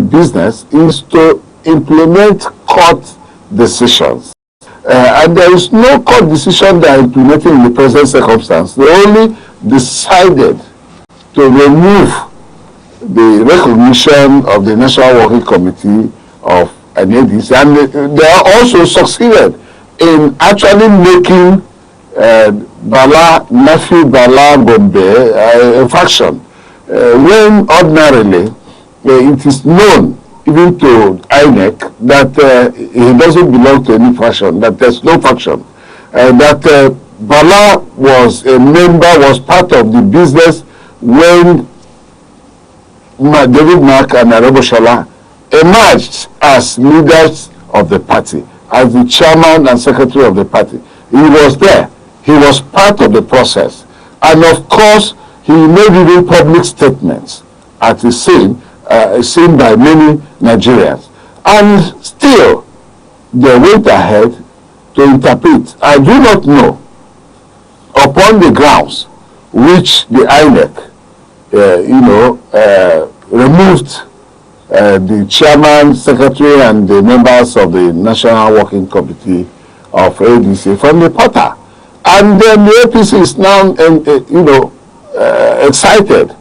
business is to implement court decisions. And there is no court decision they are implementing in the present circumstance. They only decided to remove the recognition of the National Working Committee of an ADC, and they are also succeeded in actually making Nafi Bala Gombe a faction. When ordinarily it is known even to INEC that he doesn't belong to any faction, that there's no faction, that Bala was a member, was part of the business when David Mark and Aregoshola emerged as leaders of the party, as the chairman and secretary of the party. He was there. He was part of the process. And of course, he made even public statements at the scene, seen by many Nigerians. And still, they went ahead to interpret. I do not know, upon the grounds which the INEC removed the chairman, secretary, and the members of the National Working Committee of ADC from the portal. And then the APC is now, excited,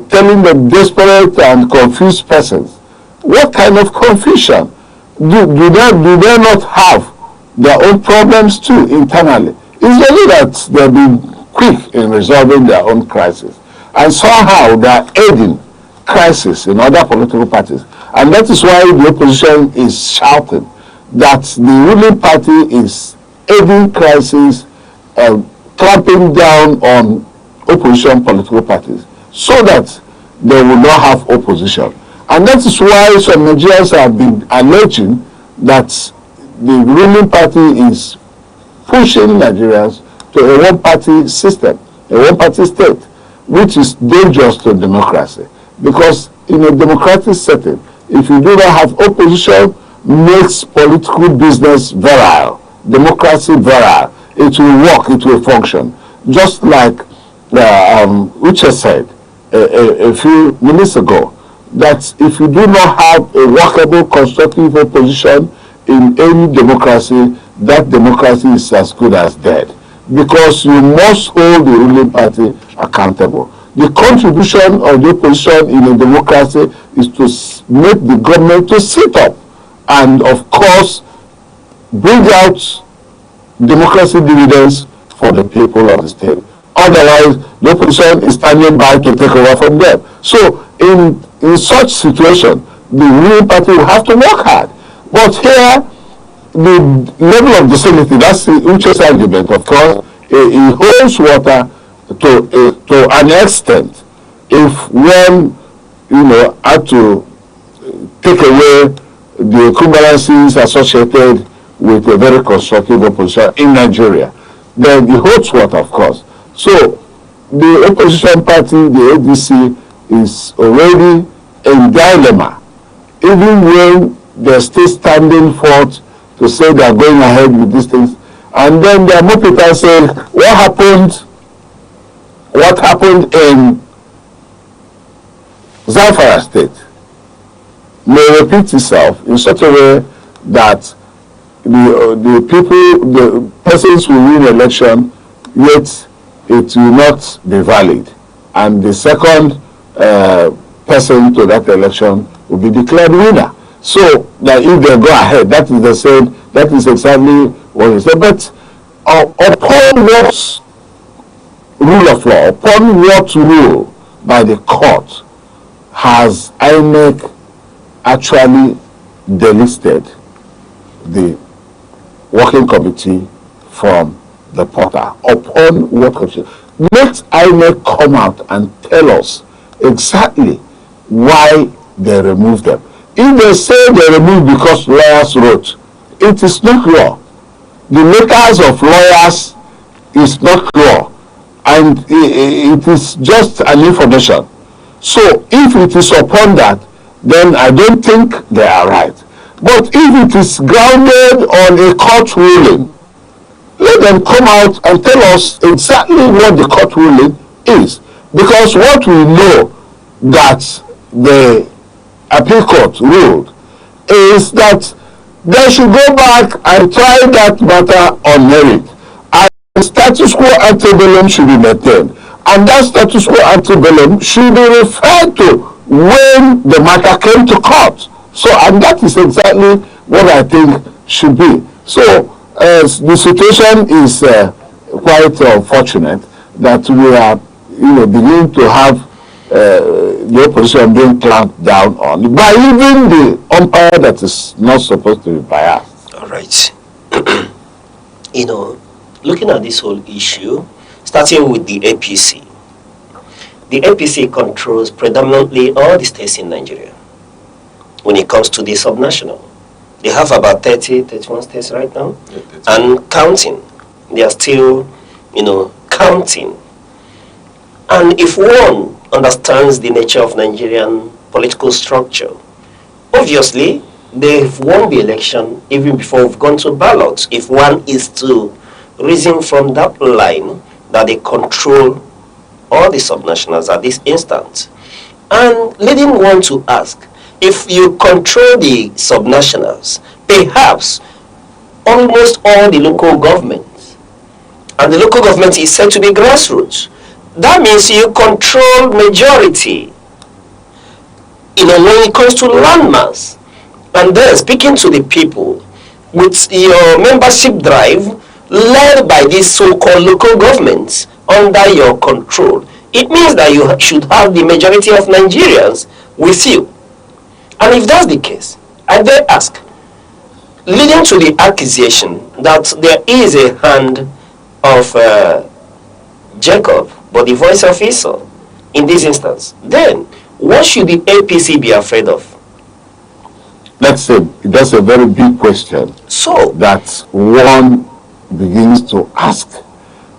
telling the desperate and confused persons, what kind of confusion? Do they not have their own problems too internally? It's only that they've been quick in resolving their own crisis. And somehow they are aiding crisis in other political parties. And that is why the opposition is shouting that the ruling party is aiding crisis, clamping down on opposition political parties so that they will not have opposition. And that is why some Nigerians have been alleging that the ruling party is pushing Nigerians to a one-party system, a one-party state, which is dangerous to democracy. Because in a democratic setting, if you do not have opposition, makes political business virile, democracy virile. It will work, it will function. Just like Uche said a few minutes ago, that if you do not have a workable, constructive opposition in any democracy, that democracy is as good as dead. Because you must hold the ruling party accountable. The contribution of the opposition in a democracy is to make the government to sit up and, of course, bring out democracy dividends for the people of the state. Otherwise, the opposition is standing by to take over from them. So, in such situation, the ruling party will have to work hard. But here, the level of docility, that's the Uche's argument, of course, it holds water to an extent. If one, had to take away the equivalencies associated with a very constructive opposition in Nigeria, then it holds water, of course. So the opposition party, the ADC, is already in dilemma, even when they're still standing forth to say they're going ahead with these things. And then there are more people saying, what happened in Zamfara State may repeat itself in such a way that the persons will win election, yet it will not be valid. And the second person to that election will be declared winner. So that if they go ahead, that is the same, that is exactly what you said. But upon what rule of law, upon what rule by the court has INEC actually delisted the working committee from the portal? Upon what condition? Let INEC come out and tell us exactly why they removed them. If they say they removed because lawyers wrote, it is not law. The letters of lawyers is not law, and it is just an information. So if it is upon that, then I don't think they are right. But if it is grounded on a court ruling, let them come out and tell us exactly what the court ruling is. Because what we know that the appeal court ruled is that they should go back and try that matter on merit. And status quo ante bellum should be maintained. And that status quo ante bellum should be referred to when the matter came to court. So, and that is exactly what I think should be. So, the situation is quite unfortunate that we are, beginning to have the opposition being clamped down on by even the umpire that is not supposed to be biased. All right. Looking at this whole issue, starting with the APC. The APC controls predominantly all the states in Nigeria. When it comes to the subnational, they have about 31 states right now, and counting. They are still, counting. And if one understands the nature of Nigerian political structure, obviously, they've won the election even before we've gone to ballots. If one is to reason from that line that they control all the subnationals at this instant. And leading one to ask, if you control the subnationals, perhaps almost all the local governments, and the local government is said to be grassroots, that means you control majority, when it comes to landmass. And then speaking to the people with your membership drive led by these so-called local governments under your control, it means that you should have the majority of Nigerians with you. And if that's the case, I then ask, leading to the accusation that there is a hand of Jacob, but the voice of Esau in this instance, then what should the APC be afraid of? That's a very big question. So that one begins to ask,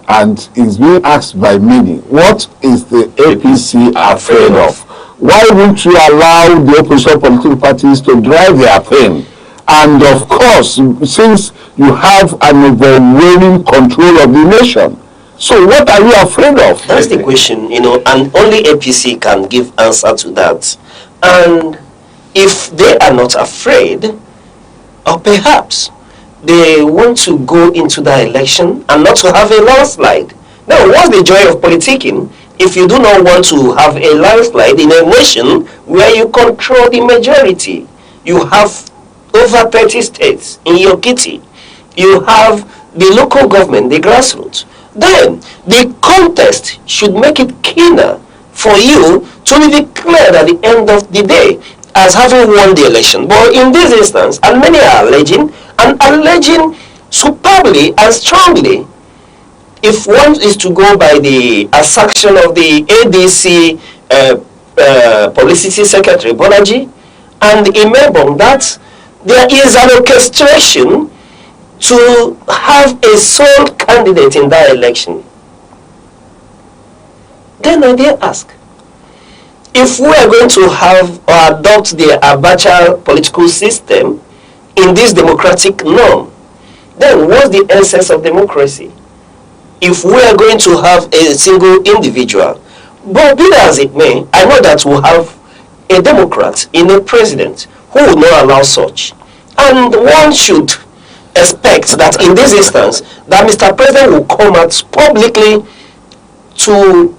and is being asked by many. What is the APC afraid of? Why won't you allow the opposition political parties to drive their thing? And of course, since you have an overwhelming control of the nation, so what are you afraid of? That's the question, and only APC can give answer to that. And if they are not afraid, or perhaps they want to go into the election and not to have a landslide. Now, what's the joy of politicking if you do not want to have a landslide in a nation where you control the majority? You have over 30 states in your kitty. You have the local government, the grassroots. Then the contest should make it keener for you to be declared at the end of the day as having won the election. But in this instance, and many are alleging superbly and strongly, if one is to go by the assertion of the ADC publicity secretary Bonaji and Imebong, that there is an orchestration to have a sole candidate in that election. Then I dare ask, if we are going to have or adopt the Abacha political system in this democratic norm, then what's the essence of democracy? If we are going to have a single individual, but be that as it may, I know that we'll have a Democrat in a president who will not allow such. And one should expect that in this instance, that Mr. President will come out publicly to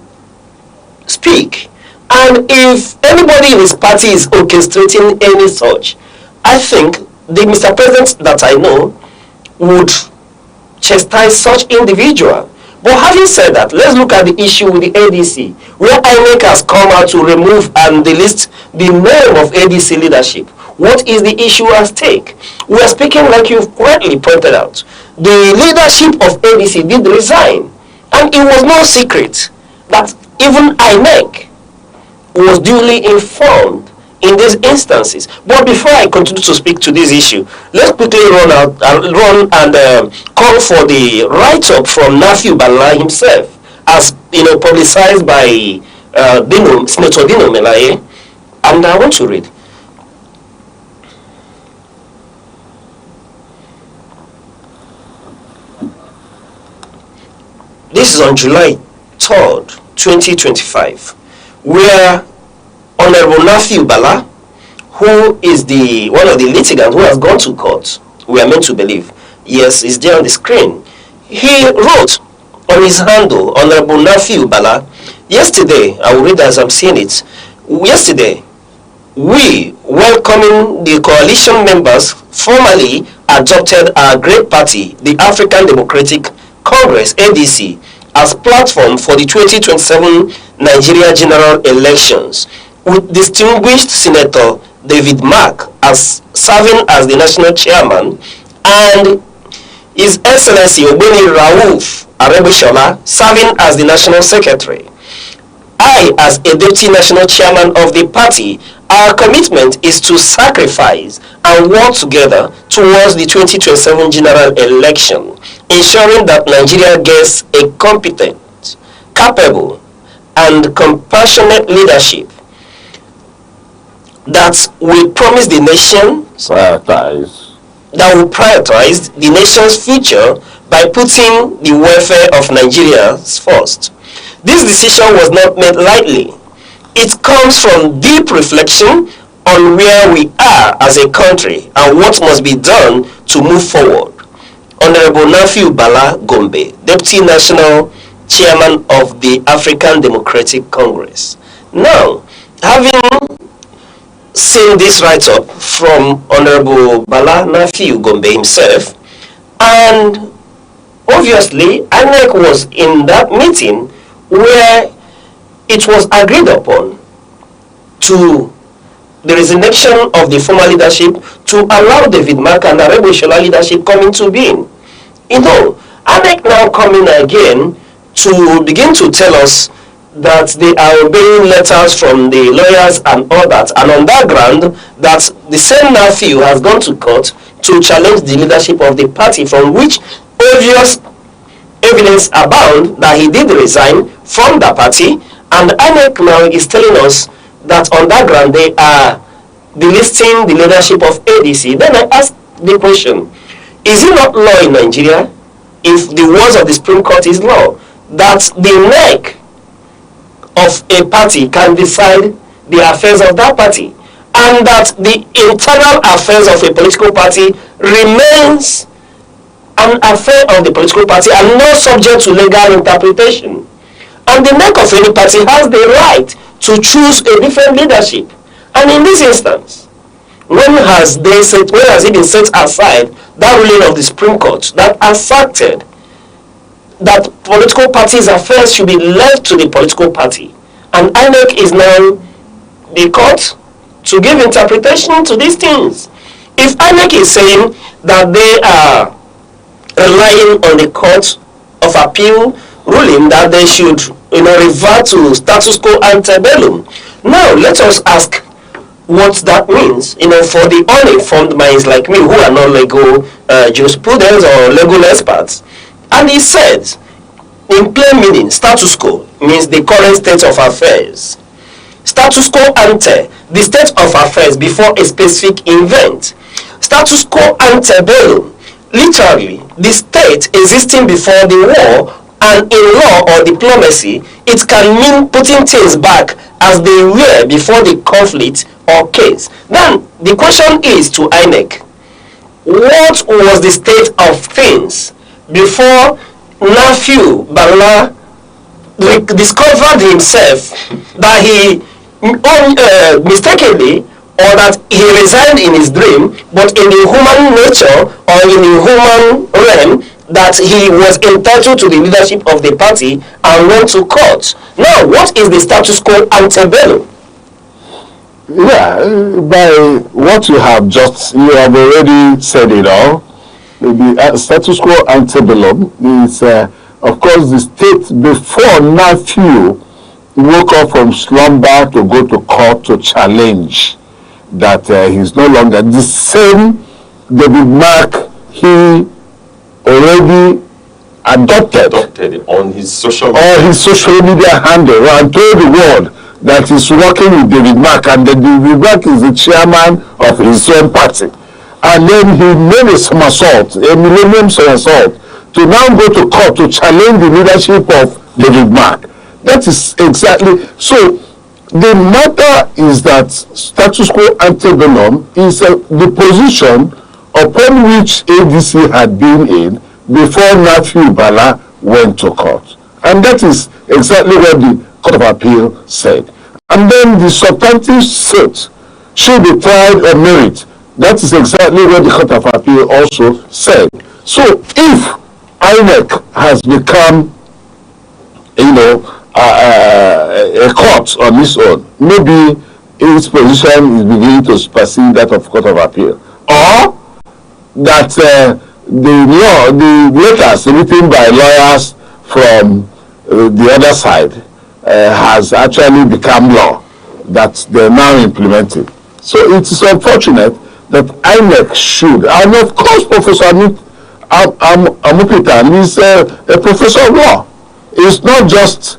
speak. And if anybody in his party is orchestrating any such, I think the Mr. President that I know would chastise such individual. But having said that, let's look at the issue with the ADC, where Aneke has come out to remove and delist the name of ADC leadership. What is the issue at stake? We are speaking, like you've correctly pointed out. The leadership of ADC did resign, and it was no secret that even Aneke was duly informed in these instances. But before I continue to speak to this issue, let's quickly run and call for the write-up from Nafiu Bala himself, as publicized by Senator Dino Melaye, and I want to read. This is on July 3rd, 2025, where Honorable Nafiu Bala, who is one of the litigants who has gone to court, we are meant to believe, yes, is there on the screen. He wrote on his handle, Honorable Nafiu Bala, yesterday, I will read as I'm seeing it, yesterday, we, welcoming the coalition members, formally adopted our great party, the African Democratic Congress, ADC, as platform for the 2027 Nigeria general elections, with distinguished Senator David Mark as serving as the national chairman, and His Excellency Ogbeni Rauf Arebushola serving as the national secretary. I, as a deputy national chairman of the party, our commitment is to sacrifice and work together towards the 2027 general election, ensuring that Nigeria gets a competent, capable, and compassionate leadership that will promise the nation, that will prioritize the nation's future by putting the welfare of Nigerians first. This decision was not made lightly. It comes from deep reflection on where we are as a country and what must be done to move forward. Honorable Nafiu Bala Gombe, Deputy National Chairman of the African Democratic Congress. Now, having seen this write-up from Honorable Bala Nafiu Gombe himself, and obviously Aneke was in that meeting where it was agreed upon to the resignation of the former leadership to allow David Mark and Arebo Ishola leadership come into being. You know, Aneke now coming again to begin to tell us that they are obeying letters from the lawyers and all that, and on that ground that the same nephew has gone to court to challenge the leadership of the party, from which obvious evidence abound that he did resign from the party. And Aneke now is telling us that on that ground they are delisting the leadership of ADC. Then I ask the question, is it not law in Nigeria, if the words of the Supreme Court is law, that the neck of a party can decide the affairs of that party, and that the internal affairs of a political party remains an affair of the political party and not subject to legal interpretation? And the neck of any party has the right to choose a different leadership. And in this instance, when has it been set aside that ruling of the Supreme Court that asserted that political parties' affairs should be left to the political party? And Aneke is now the court to give interpretation to these things. If Aneke is saying that they are relying on the Court of Appeal ruling that they should, revert to status quo ante bellum, now let us ask what that means, for the uninformed minds like me who are not legal jurisprudence or legal experts. And he says, in plain meaning, status quo means the current state of affairs. Status quo ante, the state of affairs before a specific event. Status quo ante bellum, literally, the state existing before the war. And in law or diplomacy, it can mean putting things back as they were before the conflict or case. Then the question is to Aneke, what was the state of things before Nafiu Bala discovered himself that he mistakenly, or that he resigned in his dream, but in the human nature or in the human realm, that he was entitled to the leadership of the party and went to court? Now, what is the status quo ante bellum? Yeah, by what you have already said it all. The status quo ante bellum is, of course, the state before Nafiu woke up from slumber to go to court to challenge that he's no longer the same David Mark he already adopted on his social media handle and told the world that he's working with David Mark, and that David Mark is the chairman of his own party. And then he made a somersault, a millennium somersault, to now go to court to challenge the leadership of David Mark. That is exactly so. The matter is that status quo ante bellum is the position upon which ADC had been in before Nafiu Bala went to court. And that is exactly what the Court of Appeal said. And then the substantive suit should be tried on merit. That is exactly what the Court of Appeal also said. So if Aneke has become, a court on its own, maybe its position is beginning to supersede that of Court of Appeal, or that the letters written by lawyers from the other side has actually become law that they're now implementing. So it is unfortunate that Aneke should, and of course Professor Amupitan is a professor of law. It's not just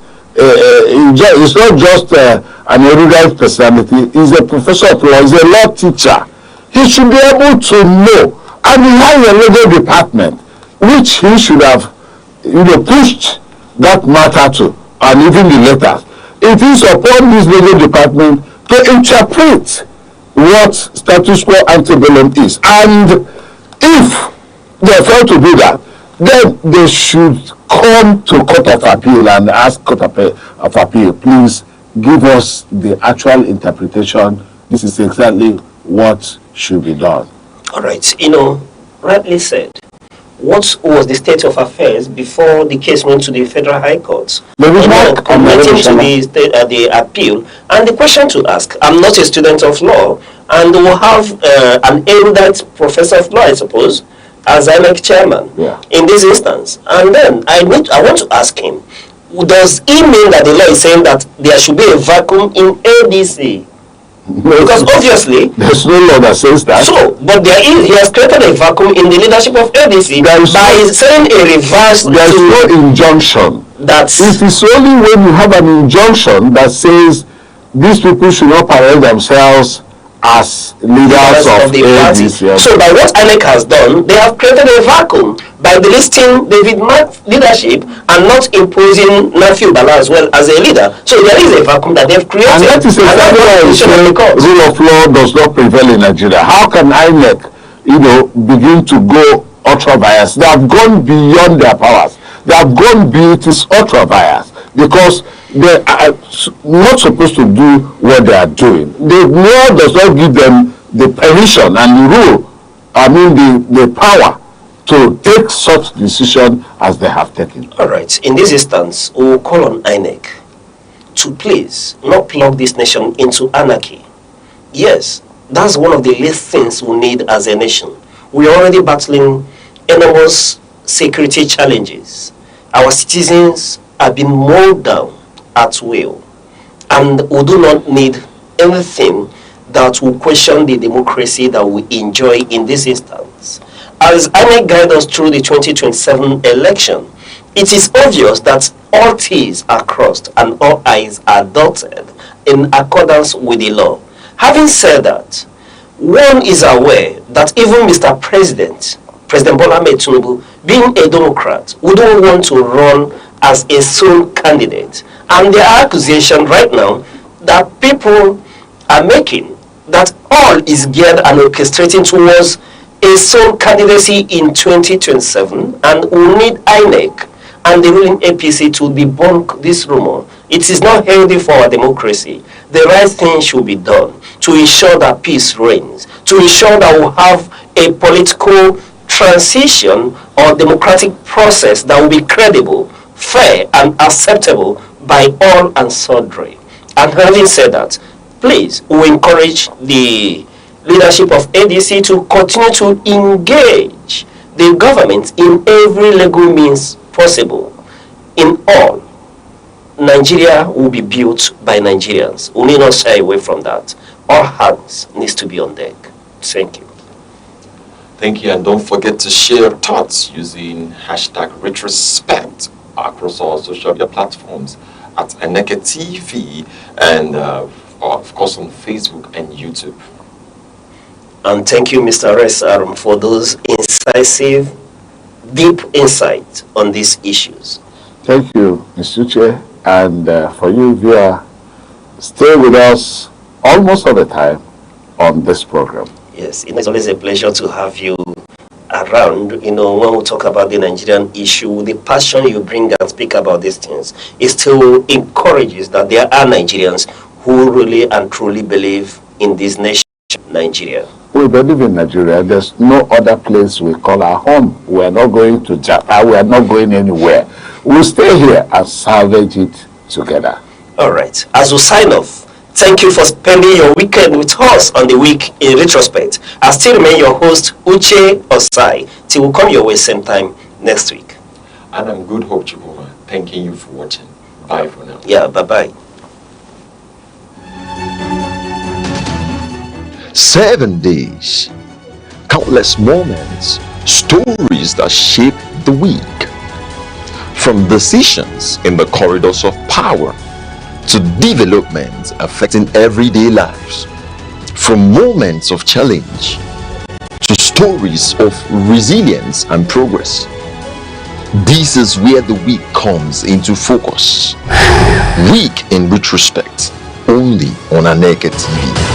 an erudite personality. He's a professor of law. He's a law teacher. He should be able to know, and he has a legal department which he should have pushed that matter to and even the letters, it is upon this legal department to interpret what status quo antebellum is. And if they fail to do that, then they should come to Court of Appeal and ask Court of Appeal, please give us the actual interpretation. This is exactly what should be done. All right, rightly said. What was the state of affairs before the case went to the Federal High Court? Committing to the appeal. And the question to ask, I'm not a student of law, and we'll have an erudite professor of law, I suppose, as Aneke chairman in this instance. And then I want to ask him, does he mean that the law is saying that there should be a vacuum in ADC? Because obviously there's no law that says that. So, but he has created a vacuum in the leadership of ADC by saying a reverse. There's no injunction. It is only when you have an injunction that says these people should not parade themselves as leaders of the party. So by what Aneke has done, they have created a vacuum by delisting David Mark's leadership and not imposing Nafiu Bala as well as a leader. So there is a vacuum that they've created. And that is exactly why rule of law does not prevail in Nigeria. How can INEC, begin to go ultra biased? They have gone beyond their powers. They have gone beyond it is ultra biased because they are not supposed to do what they are doing. The law does not give them the permission and the rule, the power to take such decision as they have taken. All right. In this instance, we will call on INEC to please not plug this nation into anarchy. Yes, that's one of the least things we need as a nation. We are already battling enormous security challenges. Our citizens are being mowed down at will, and we do not need anything that will question the democracy that we enjoy in this instance. As INEC guides us through the 2027 election, it is obvious that all T's are crossed and all I's are dotted in accordance with the law. Having said that, one is aware that even Mr. President Bola Ahmed Tinubu, being a Democrat, wouldn't want to run as a sole candidate. And the accusation right now that people are making that all is geared and orchestrating towards a sole candidacy in 2027, and we need INEC and the ruling APC to debunk this rumor. It is not healthy for our democracy. The right thing should be done to ensure that peace reigns, to ensure that we have a political transition or democratic process that will be credible, fair, and acceptable by all and sundry. And having said that, please, we encourage the leadership of ADC to continue to engage the government in every legal means possible. In all, Nigeria will be built by Nigerians. We need not shy away from that. All hands needs to be on deck. Thank you. Thank you, and don't forget to share your thoughts using #retrospect across all social media platforms at Aneke TV and of course on Facebook and YouTube. And thank you, Mr. Res, for those incisive, deep insight on these issues. Thank you, Mr. Chair, and for you, viewer, stay with us almost all the time on this program. Yes, it's always a pleasure to have you around. When we talk about the Nigerian issue, the passion you bring and speak about these things, it still encourages that there are Nigerians who really and truly believe in this nation, Nigeria. We believe in Nigeria. There's no other place we call our home. We are not going to Japan. We are not going anywhere. We'll stay here and salvage it together. All right. As we sign off, thank you for spending your weekend with us on the Week in Retrospect. I still remain your host, Uche Osai. Till we come your way same time next week. And I'm Good Hope Chibuma. Thanking you for watching. Bye for now. Yeah, bye-bye. 7 days, countless moments, stories that shape the week. From decisions in the corridors of power to developments affecting everyday lives. From moments of challenge to stories of resilience and progress. This is where the weak comes into focus. Weak in retrospect, only on Aneke TV.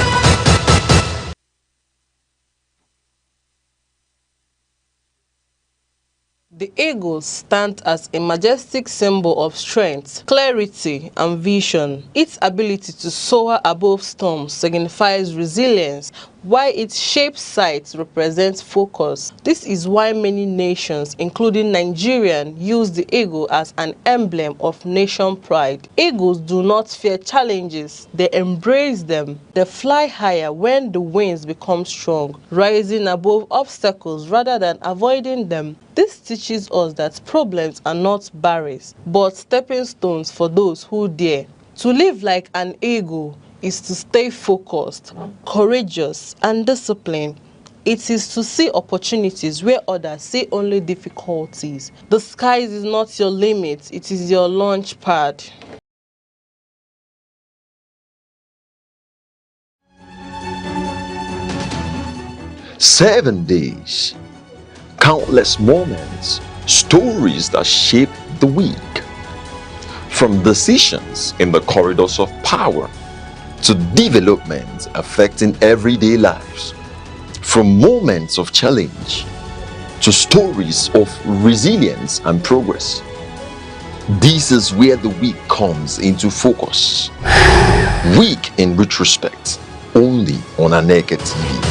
The eagle stands as a majestic symbol of strength, clarity, and vision. Its ability to soar above storms signifies resilience, while its shaped sight represents focus. This is why many nations, including Nigeria, use the eagle as an emblem of nation pride. Eagles do not fear challenges, they embrace them. They fly higher when the winds become strong, rising above obstacles rather than avoiding them. This teaches us that problems are not barriers, but stepping stones for those who dare. To live like an eagle is to stay focused, courageous, and disciplined. It is to see opportunities where others see only difficulties. The sky is not your limit, it is your launch pad. Seven days, countless moments, stories that shape the week. From decisions in the corridors of power to developments affecting everyday lives. From moments of challenge to stories of resilience and progress. This is where the week comes into focus. Week in retrospect, only on Aneke TV.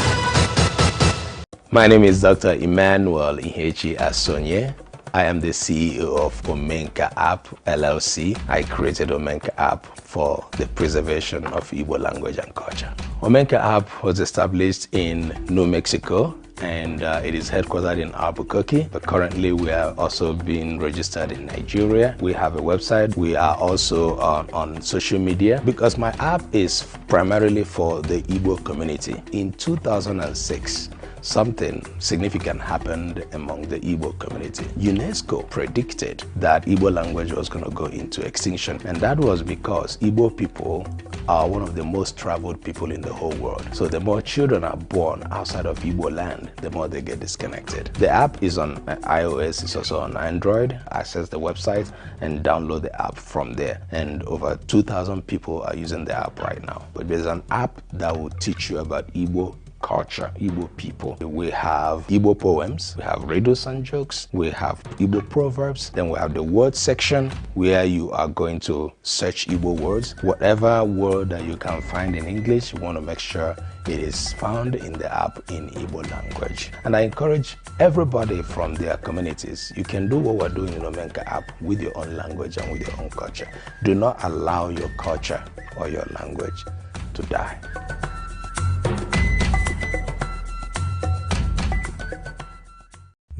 My name is Dr. Emmanuel Inhechi Asonye. I am the CEO of Omenka App LLC. I created Omenka App for the preservation of Igbo language and culture. Omenka App was established in New Mexico and it is headquartered in Albuquerque. But currently we are also being registered in Nigeria. We have a website. We are also on social media because my app is primarily for the Igbo community. In 2006, something significant happened among the Igbo community. UNESCO predicted that Igbo language was going to go into extinction, and that was because Igbo people are one of the most traveled people in the whole world. So the more children are born outside of Igbo land, the more they get disconnected. The app is on iOS, it's also on Android. Access the website and download the app from there. And over 2,000 people are using the app right now. But there's an app that will teach you about Igbo culture, Igbo people. We have Igbo poems, we have riddles and jokes, we have Igbo proverbs, then we have the word section where you are going to search Igbo words. Whatever word that you can find in English, you want to make sure it is found in the app in Igbo language. And I encourage everybody from their communities, you can do what we're doing in Omenka app with your own language and with your own culture. Do not allow your culture or your language to die.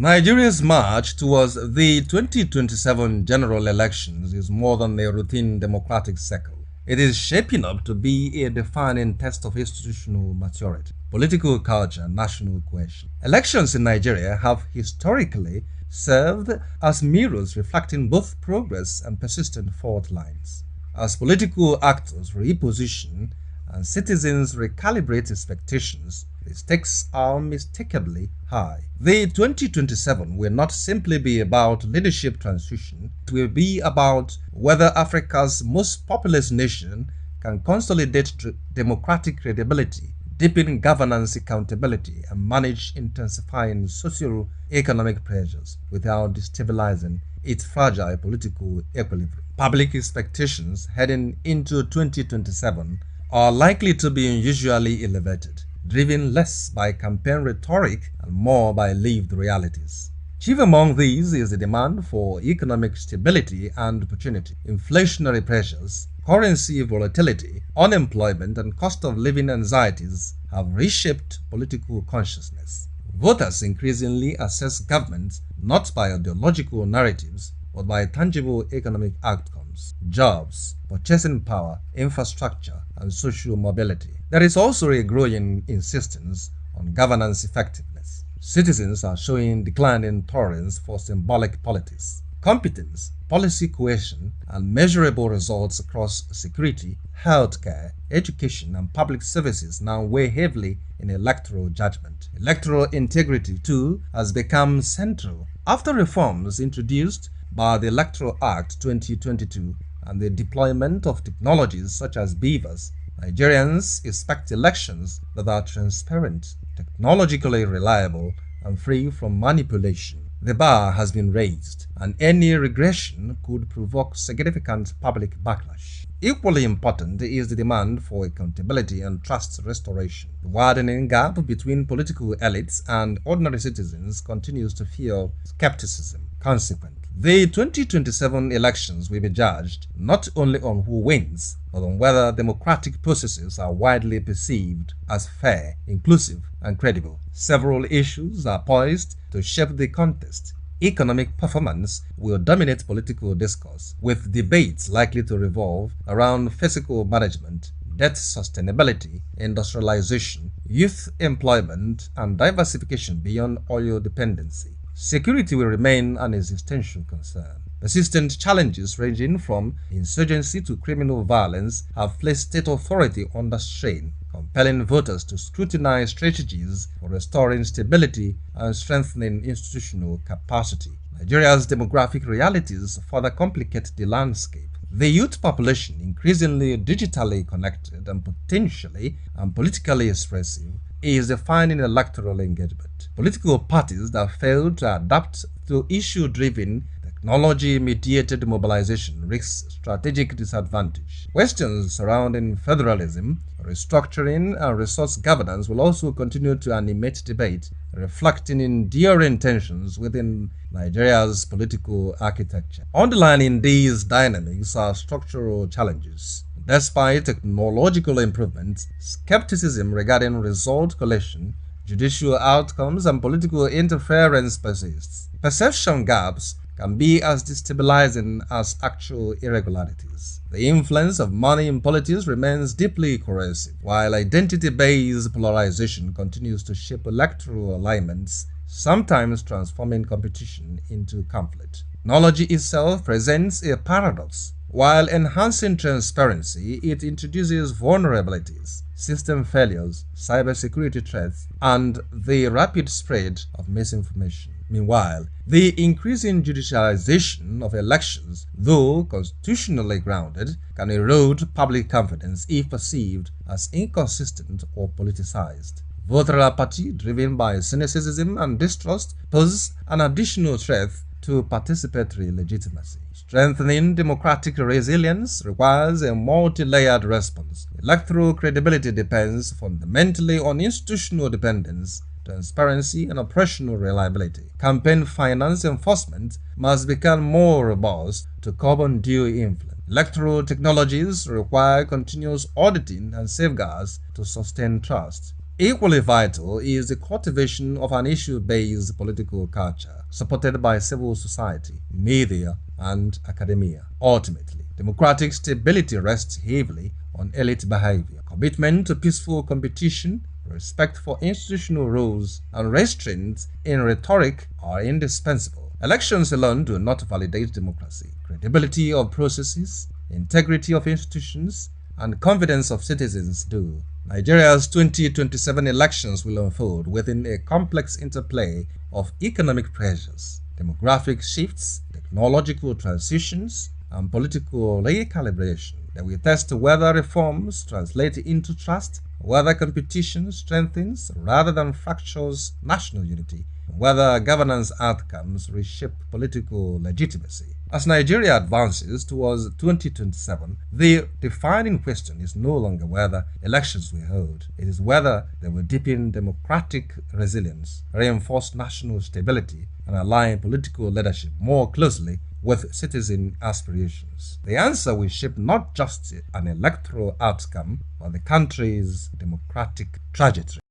Nigeria's march towards the 2027 general elections is more than a routine democratic cycle. It is shaping up to be a defining test of institutional maturity, political culture, and national cohesion. Elections in Nigeria have historically served as mirrors reflecting both progress and persistent fault lines. As political actors reposition and citizens recalibrate expectations, the stakes are unmistakably high. The 2027 will not simply be about leadership transition, it will be about whether Africa's most populous nation can consolidate democratic credibility, deepen governance accountability, and manage intensifying socio-economic pressures without destabilizing its fragile political equilibrium. Public expectations heading into 2027 are likely to be unusually elevated, driven less by campaign rhetoric and more by lived realities. Chief among these is the demand for economic stability and opportunity. Inflationary pressures, currency volatility, unemployment, and cost of living anxieties have reshaped political consciousness. Voters increasingly assess governments not by ideological narratives, but by tangible economic outcomes, jobs, purchasing power, infrastructure, and social mobility. There is also a growing insistence on governance effectiveness. Citizens are showing declining tolerance for symbolic politics. Competence, policy cohesion, and measurable results across security, healthcare, education, and public services now weigh heavily in electoral judgment. Electoral integrity, too, has become central after reforms introduced by the Electoral Act 2022 and the deployment of technologies such as beavers. Nigerians expect elections that are transparent, technologically reliable, and free from manipulation. The bar has been raised, and any regression could provoke significant public backlash. Equally important is the demand for accountability and trust restoration. The widening gap between political elites and ordinary citizens continues to fuel skepticism. Consequently, the 2027 elections will be judged not only on who wins, but on whether democratic processes are widely perceived as fair, inclusive, and credible. Several issues are poised to shape the contest. Economic performance will dominate political discourse, with debates likely to revolve around fiscal management, debt sustainability, industrialization, youth employment, and diversification beyond oil dependency. Security will remain an existential concern. Persistent challenges ranging from insurgency to criminal violence have placed state authority under strain, compelling voters to scrutinize strategies for restoring stability and strengthening institutional capacity. Nigeria's demographic realities further complicate the landscape. The youth population, increasingly digitally connected and potentially and politically expressive, is defining electoral engagement. Political parties that fail to adapt to issue-driven, technology-mediated mobilization risk strategic disadvantage. Questions surrounding federalism, restructuring, and resource governance will also continue to animate debate, reflecting enduring tensions within Nigeria's political architecture. Underlining these dynamics are structural challenges. Despite technological improvements, skepticism regarding result collection, judicial outcomes, and political interference persists. Perception gaps can be as destabilizing as actual irregularities. The influence of money in politics remains deeply corrosive, while identity-based polarization continues to shape electoral alignments, sometimes transforming competition into conflict. Technology itself presents a paradox. While enhancing transparency, it introduces vulnerabilities, system failures, cybersecurity threats, and the rapid spread of misinformation. Meanwhile, the increasing judicialization of elections, though constitutionally grounded, can erode public confidence if perceived as inconsistent or politicized. Voter apathy, driven by cynicism and distrust, pose an additional threat to participatory legitimacy. Strengthening democratic resilience requires a multi-layered response. Electoral credibility depends fundamentally on institutional dependence, transparency, and operational reliability. Campaign finance enforcement must become more robust to curb undue influence. Electoral technologies require continuous auditing and safeguards to sustain trust. Equally vital is the cultivation of an issue-based political culture, supported by civil society, media, and academia. Ultimately, democratic stability rests heavily on elite behavior. Commitment to peaceful competition, respect for institutional rules, and restraint in rhetoric are indispensable. Elections alone do not validate democracy. Credibility of processes, integrity of institutions, and confidence of citizens do. Nigeria's 2027 elections will unfold within a complex interplay of economic pressures, demographic shifts, technological transitions, and political recalibration. They will test whether reforms translate into trust, whether competition strengthens rather than fractures national unity, and whether governance outcomes reshape political legitimacy. As Nigeria advances towards 2027, the defining question is no longer whether elections will hold. It is whether they will deepen democratic resilience, reinforce national stability, and align political leadership more closely with citizen aspirations. The answer will shape not just an electoral outcome, but the country's democratic trajectory.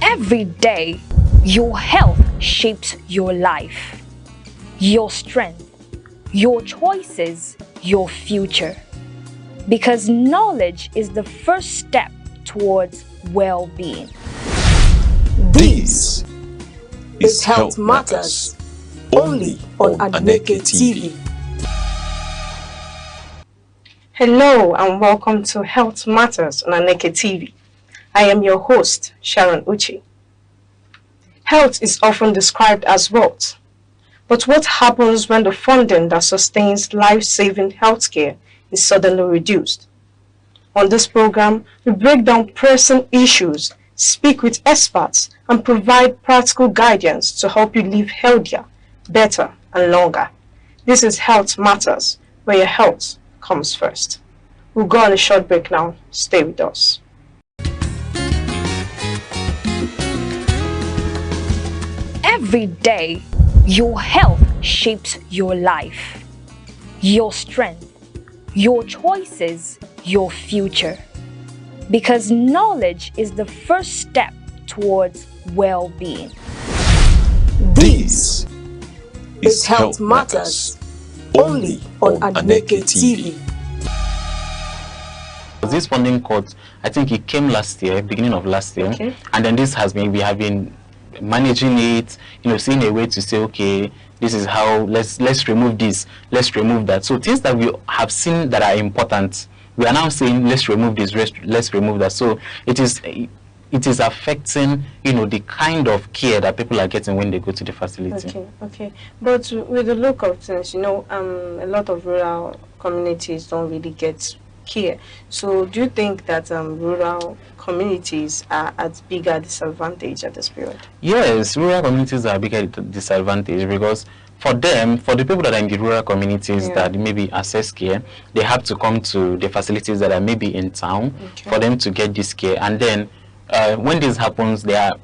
Every day, your health shapes your life, your strength, your choices, your future. Because knowledge is the first step towards well-being. This is Health Matters, only on Aneke TV. Hello and welcome to Health Matters on Aneke TV. I am your host, Sharon Uchi. Health is often described as wealth. But what happens when the funding that sustains life-saving healthcare is suddenly reduced? On this program, we break down pressing issues, speak with experts, and provide practical guidance to help you live healthier, better, and longer. This is Health Matters, where your health comes first. We'll go on a short break now. Stay with us. Every day, your health shapes your life, your strength, your choices, your future. Because knowledge is the first step towards well-being. This is Health Matters, only on Aneke TV. This funding cut, I think it came last year, beginning of last year, and then this has been, we have been managing it, seeing a way to say, okay, this is how, let's remove this, let's remove that. So things that we have seen that are important, we are now saying, let's remove this, let's remove that. So it is affecting, the kind of care that people are getting when they go to the facility. Okay. But with the look of things, a lot of rural communities don't really get care. So do you think that rural communities are at bigger disadvantage at this period? Yes, rural communities are bigger disadvantage because for them, for the people that are in the rural communities that maybe access care, they have to come to the facilities that are maybe in town for them to get this care. And then when this happens, they are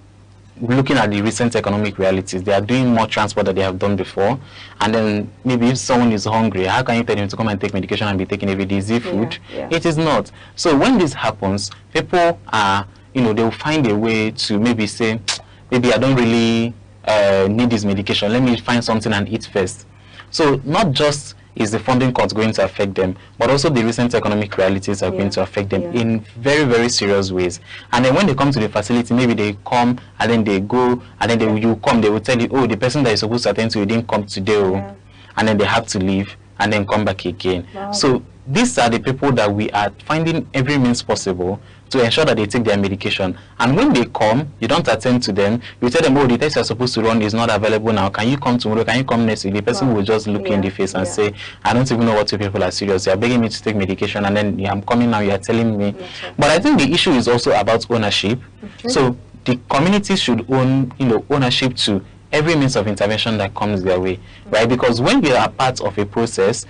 looking at the recent economic realities. They are doing more transport than they have done before. And then maybe if someone is hungry, how can you tell him to come and take medication and be taking every day food? It is not. So when this happens, people are, they will find a way to maybe say, maybe I don't really need this medication. Let me find something and eat first. So not just is the funding cut going to affect them, but also the recent economic realities are going to affect them in very, very serious ways. And then when they come to the facility, maybe they come and then they go, and then you come, they will tell you, oh, the person that is supposed to attend to you didn't come today, and then they have to leave and then come back again. So these are the people that we are finding every means possible to ensure that they take their medication. And when they come, you don't attend to them. You tell them, oh, the test you're supposed to run is not available now. Can you come tomorrow? Can you come next week? The person will just look you in the face and say, I don't even know what you people are serious. You're begging me to take medication, and then I'm coming now, you're telling me. But I think the issue is also about ownership. So the community should own, ownership to every means of intervention that comes their way, right? Because when you are part of a process,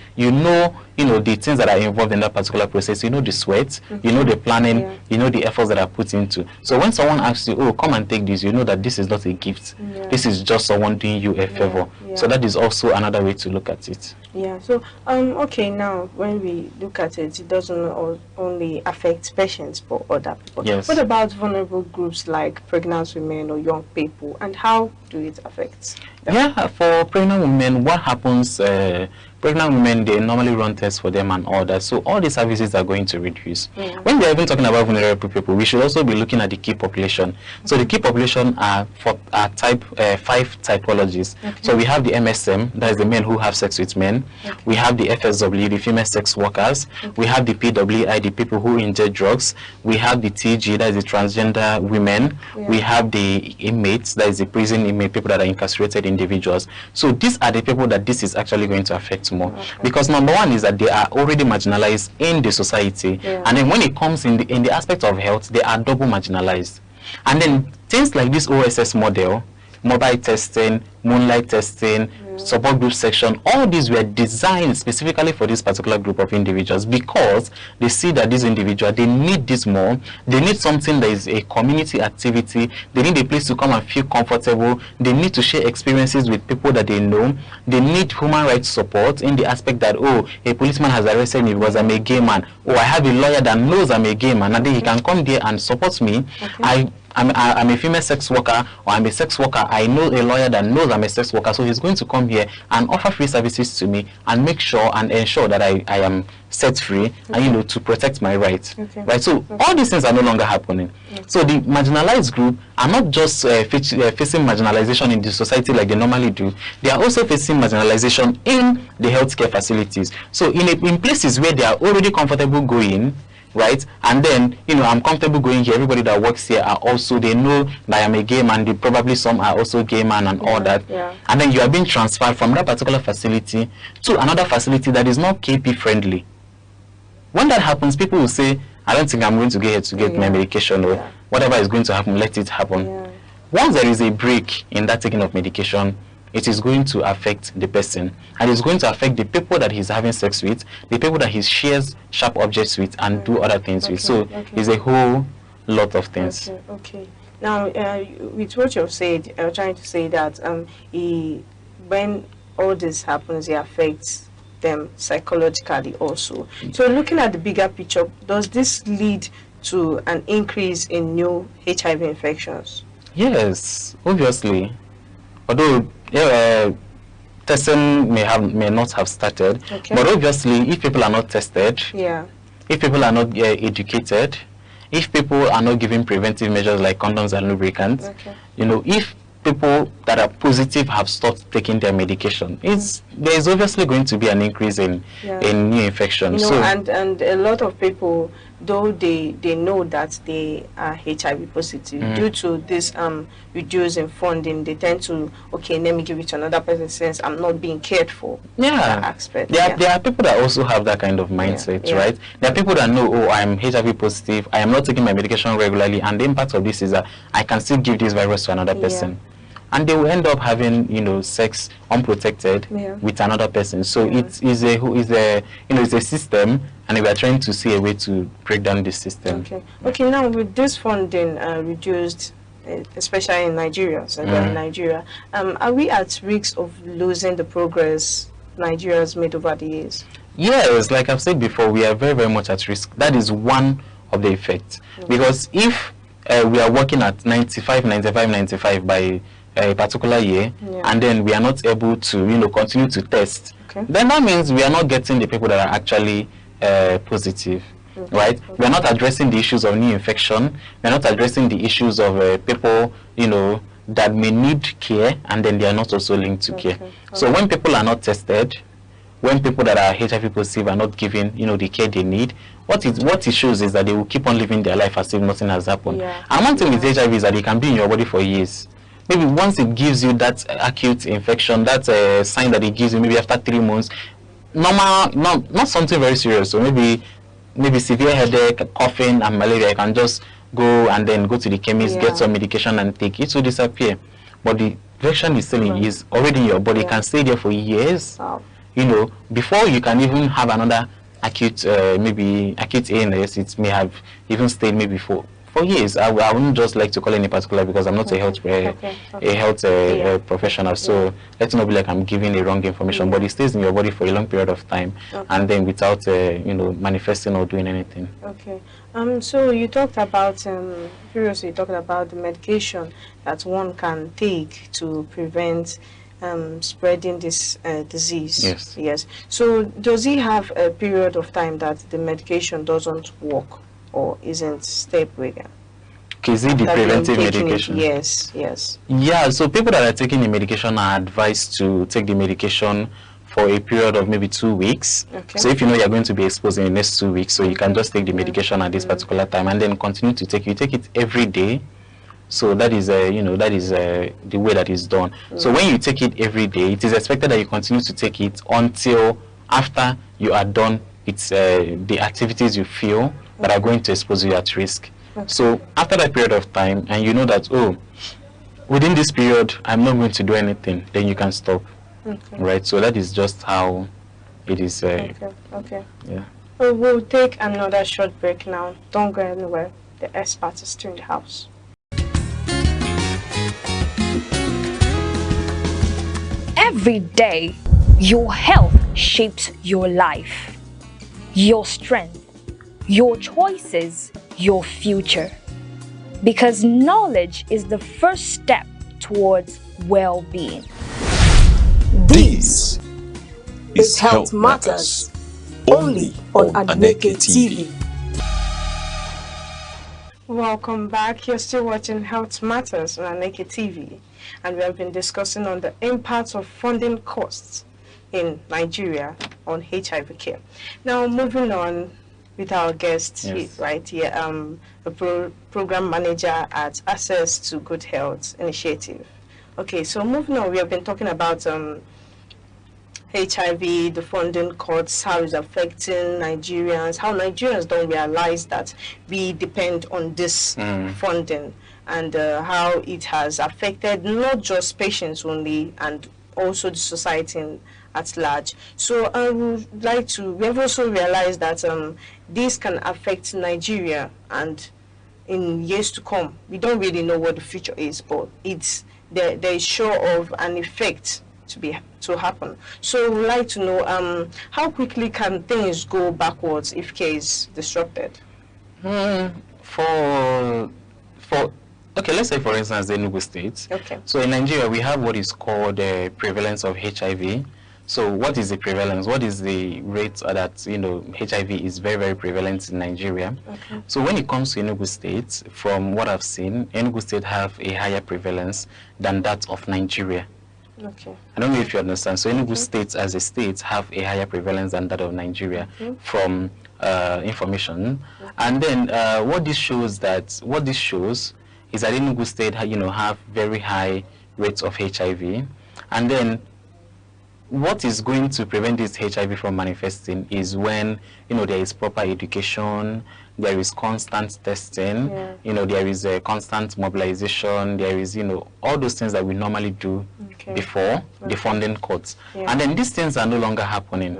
the things that are involved in that particular process, the sweat, the planning, the efforts that are put into. So when someone asks you, oh, come and take this, you know that this is not a gift. This is just someone doing you a favor. So that is also another way to look at it. So okay, now when we look at it, it doesn't only affect patients but other people. What about vulnerable groups like pregnant women or young people, and how do it affect them? For pregnant women, what happens, pregnant women, they normally run tests for them and all that. So all the services are going to reduce. When we are even talking about vulnerable people, we should also be looking at the key population. So the key population are type 5 typologies. So we have the MSM, that is the men who have sex with men. We have the FSW, the female sex workers. We have the PWI, the people who inject drugs. We have the TG, that is the transgender women. We have the inmates, that is the prison inmate, people that are incarcerated individuals. So these are the people that this is actually going to affect more. Because number one is that they are already marginalized in the society. And then when it comes in the aspect of health, they are double marginalized. And then things like this OSS model, mobile testing, moonlight testing, support group section, all these were designed specifically for this particular group of individuals because they see that these individuals, they need this more. They need something that is a community activity. They need a place to come and feel comfortable. They need to share experiences with people that they know. They need human rights support in the aspect that, oh, a policeman has arrested me because I'm a gay man. Oh, I have a lawyer that knows I'm a gay man, and then he can come there and support me. I'm a female sex worker, or I'm a sex worker, I know a lawyer that knows I'm a sex worker, so he's going to come here and offer free services to me and make sure and ensure that I am set free, and to protect my rights. Right? So all these things are no longer happening. So the marginalized group are not just facing marginalization in the society like they normally do, they are also facing marginalization in the healthcare facilities. So in places where they are already comfortable going, right, and then I'm comfortable going here, everybody that works here are also, they know that I'm a gay man, probably some are also gay man and all that, and then you are being transferred from that particular facility to another facility that is not KP friendly. When that happens, people will say, I don't think I'm going to get here to get my medication, or whatever is going to happen, let it happen. Once there is a break in that taking of medication, it is going to affect the person, and it's going to affect the people that he's having sex with, the people that he shares sharp objects with and do other things with. So it's a whole lot of things. Okay. Now, with what you've said, I'm trying to say that when all this happens, it affects them psychologically also. So looking at the bigger picture, does this lead to an increase in new HIV infections? Yes, obviously. Although testing may not have started, but obviously if people are not tested, if people are not educated, if people are not giving preventive measures like condoms and lubricants, if people that are positive have stopped taking their medication, there is obviously going to be an increase in new infections. And a lot of people, though they know that they are HIV positive, due to this reducing funding, they tend to, okay, let me give it to another person since I'm not being cared for. Aspect. There are people that also have that kind of mindset, right? There are people that know, oh, I'm HIV positive, I am not taking my medication regularly, and the impact of this is that I can still give this virus to another person. And they will end up having, sex unprotected with another person. So it is it's a system, and we are trying to see a way to break down this system. Okay. Now with this funding reduced, especially in Nigeria, are we at risk of losing the progress Nigeria has made over the years? Yes, like I've said before, we are very, very much at risk. That is one of the effects. Because if we are working at 95 by a particular year, and then we are not able to continue to test, then that means we are not getting the people that are actually positive, right? We are not addressing the issues of new infection, we are not addressing the issues of people that may need care, and then they are not also linked to care. So when people are not tested, when people that are HIV positive are not given the care they need, what it shows is that they will keep on living their life as if nothing has happened. And one thing with HIV is that it can be in your body for years. Maybe once it gives you that acute infection, that sign that it gives you maybe after 3 months, normal, not something very serious. So maybe severe headache, coughing, and malaria, you can just go and then go to the chemist, get some medication and take it, will disappear. But the infection is still is already in your body. It can stay there for years. Before you can even have another acute, maybe acute illness, it may have even stayed maybe for years. I wouldn't just like to call any particular because I'm not a health professional. So let's not be like I'm giving the wrong information. But it stays in your body for a long period of time, and then without manifesting or doing anything. So you talked about previously. You talked about the medication that one can take to prevent spreading this disease. Yes. So does he have a period of time that the medication doesn't work or isn't stable again? Is it the preventive medication? Yes. Yeah, so people that are taking the medication are advised to take the medication for a period of maybe 2 weeks. So if you know you're going to be exposed in the next 2 weeks, so you can just take the medication at this particular time and then continue to take it. You take it every day. So that is the way that is done. So when you take it every day, it is expected that you continue to take it until after you are done with the activities you feel that are going to expose you at risk. So after that period of time, and you know that, oh, within this period I'm not going to do anything, then you can stop. Right? So that is just how it is. Yeah. We'll take another short break now. Don't go anywhere. The expert is still in the house. Every day, your health shapes your life, your strength, your choices, your future. Because knowledge is the first step towards well-being. This is Health Matters, only on Aneke TV. Welcome back. You're still watching Health Matters on Aneke TV, and we have been discussing on the impact of funding costs in Nigeria on HIV care. Now, moving on with our guest right here, the program manager at Access to Good Health Initiative. Okay, so moving on, we have been talking about HIV, the funding cuts, how it's affecting Nigerians, how Nigerians don't realize that we depend on this funding, and how it has affected not just patients only, and also the society at large. So I would like to, we have also realized that this can affect Nigeria, and in years to come, we don't really know what the future is, but it's there is sure of an effect to happen. So we'd like to know how quickly can things go backwards if care is disrupted? Okay, let's say for instance the Enugu State. Okay. So in Nigeria we have what is called the prevalence of HIV. So what is the prevalence? What is the rate that HIV is very, very prevalent in Nigeria? Okay. So when it comes to Enugu State, from what I've seen, Enugu State have a higher prevalence than that of Nigeria. Okay. I don't know if you understand. So Enugu State as a state have a higher prevalence than that of Nigeria from information. And then what this shows is that Enugu State have very high rates of HIV. And then what is going to prevent this HIV from manifesting is when there is proper education, there is constant testing, there is a constant mobilization, there is all those things that we normally do before the funding cuts. And then these things are no longer happening.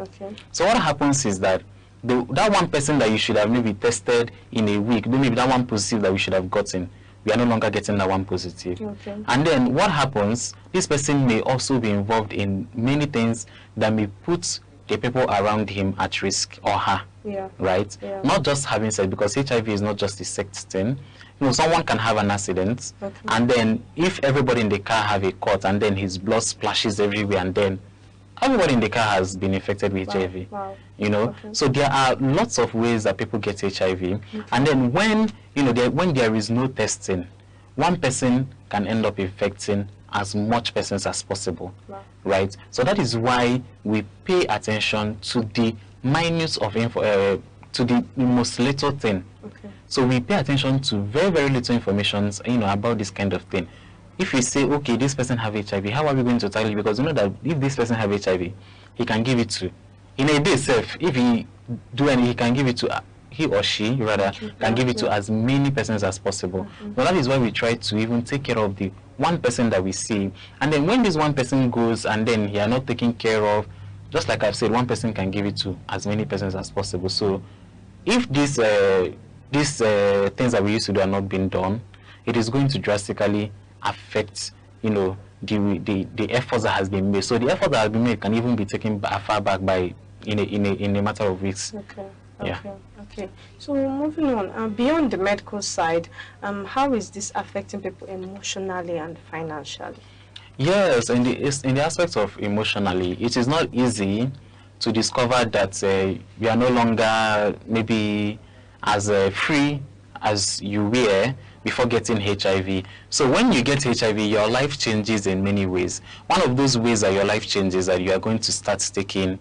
So what happens is that that one person that you should have maybe tested in a week, maybe that one positive that we should have gotten, we are no longer getting that one positive. And then what happens, this person may also be involved in many things that may put the people around him at risk, or her, right? Not just having sex, because HIV is not just a sex thing. Someone can have an accident, and then if everybody in the car have a cut, and then his blood splashes everywhere, and then everybody in the car has been infected with HIV. So there are lots of ways that people get HIV, and then when there is no testing, one person can end up infecting as much persons as possible, right? So that is why we pay attention to the minutes of to the most little thing. So we pay attention to very, very little information, about this kind of thing. If we say, okay, this person have HIV, how are we going to tell you? Because that if this person have HIV, he can give it to, in a day itself, if he do any, he can give it to, he or she rather can give it to as many persons as possible. So that is why we try to even take care of the one person that we see. And then when this one person goes and then he are not taken care of, just like I've said, one person can give it to as many persons as possible. So if these things that we used to do are not being done, it is going to drastically affect the efforts that has been made. So the effort that has been made can even be taken far back by in a matter of weeks. Okay. So moving on, beyond the medical side, how is this affecting people emotionally and financially? Yes, in the aspect of emotionally, it is not easy to discover that you are no longer maybe as free as you were before getting HIV. So when you get HIV, your life changes in many ways. One of those ways that your life changes that you are going to start taking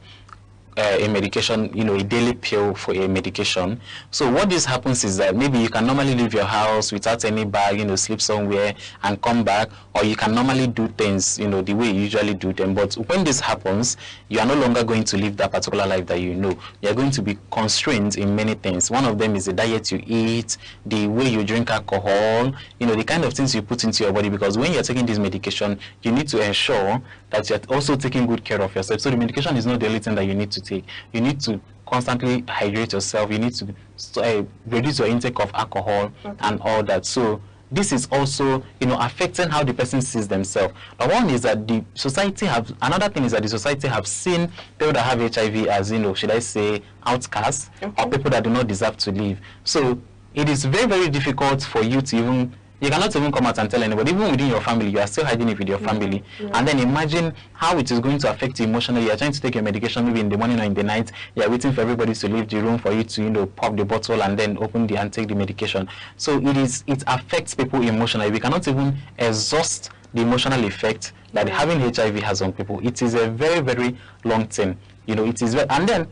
a medication, a daily pill for a medication. So what this happens is that maybe you can normally leave your house without any bag, sleep somewhere and come back, or you can normally do things, the way you usually do them. But when this happens, you are no longer going to live that particular life that you know. You are going to be constrained in many things. One of them is the diet you eat, the way you drink alcohol, the kind of things you put into your body, because when you're taking this medication, you need to ensure that you're also taking good care of yourself. So the medication is not the only thing that you need to take. You need to constantly hydrate yourself. You need to reduce your intake of alcohol and all that. So this is also, affecting how the person sees themselves. Now, one is that another thing is that the society have seen people that have HIV as, should I say, outcasts, or people that do not deserve to live. So it is very, very difficult for you to even, you cannot even come out and tell anybody. Even within your family, you are still hiding it with your family. And then imagine how it is going to affect you emotionally. You are trying to take your medication maybe in the morning or in the night. You are waiting for everybody to leave the room for you to, you know, pop the bottle and then open the and take the medication. So it affects people emotionally. We cannot even exhaust the emotional effect that having HIV has on people. It is a very, very long thing. You know, it is very, and then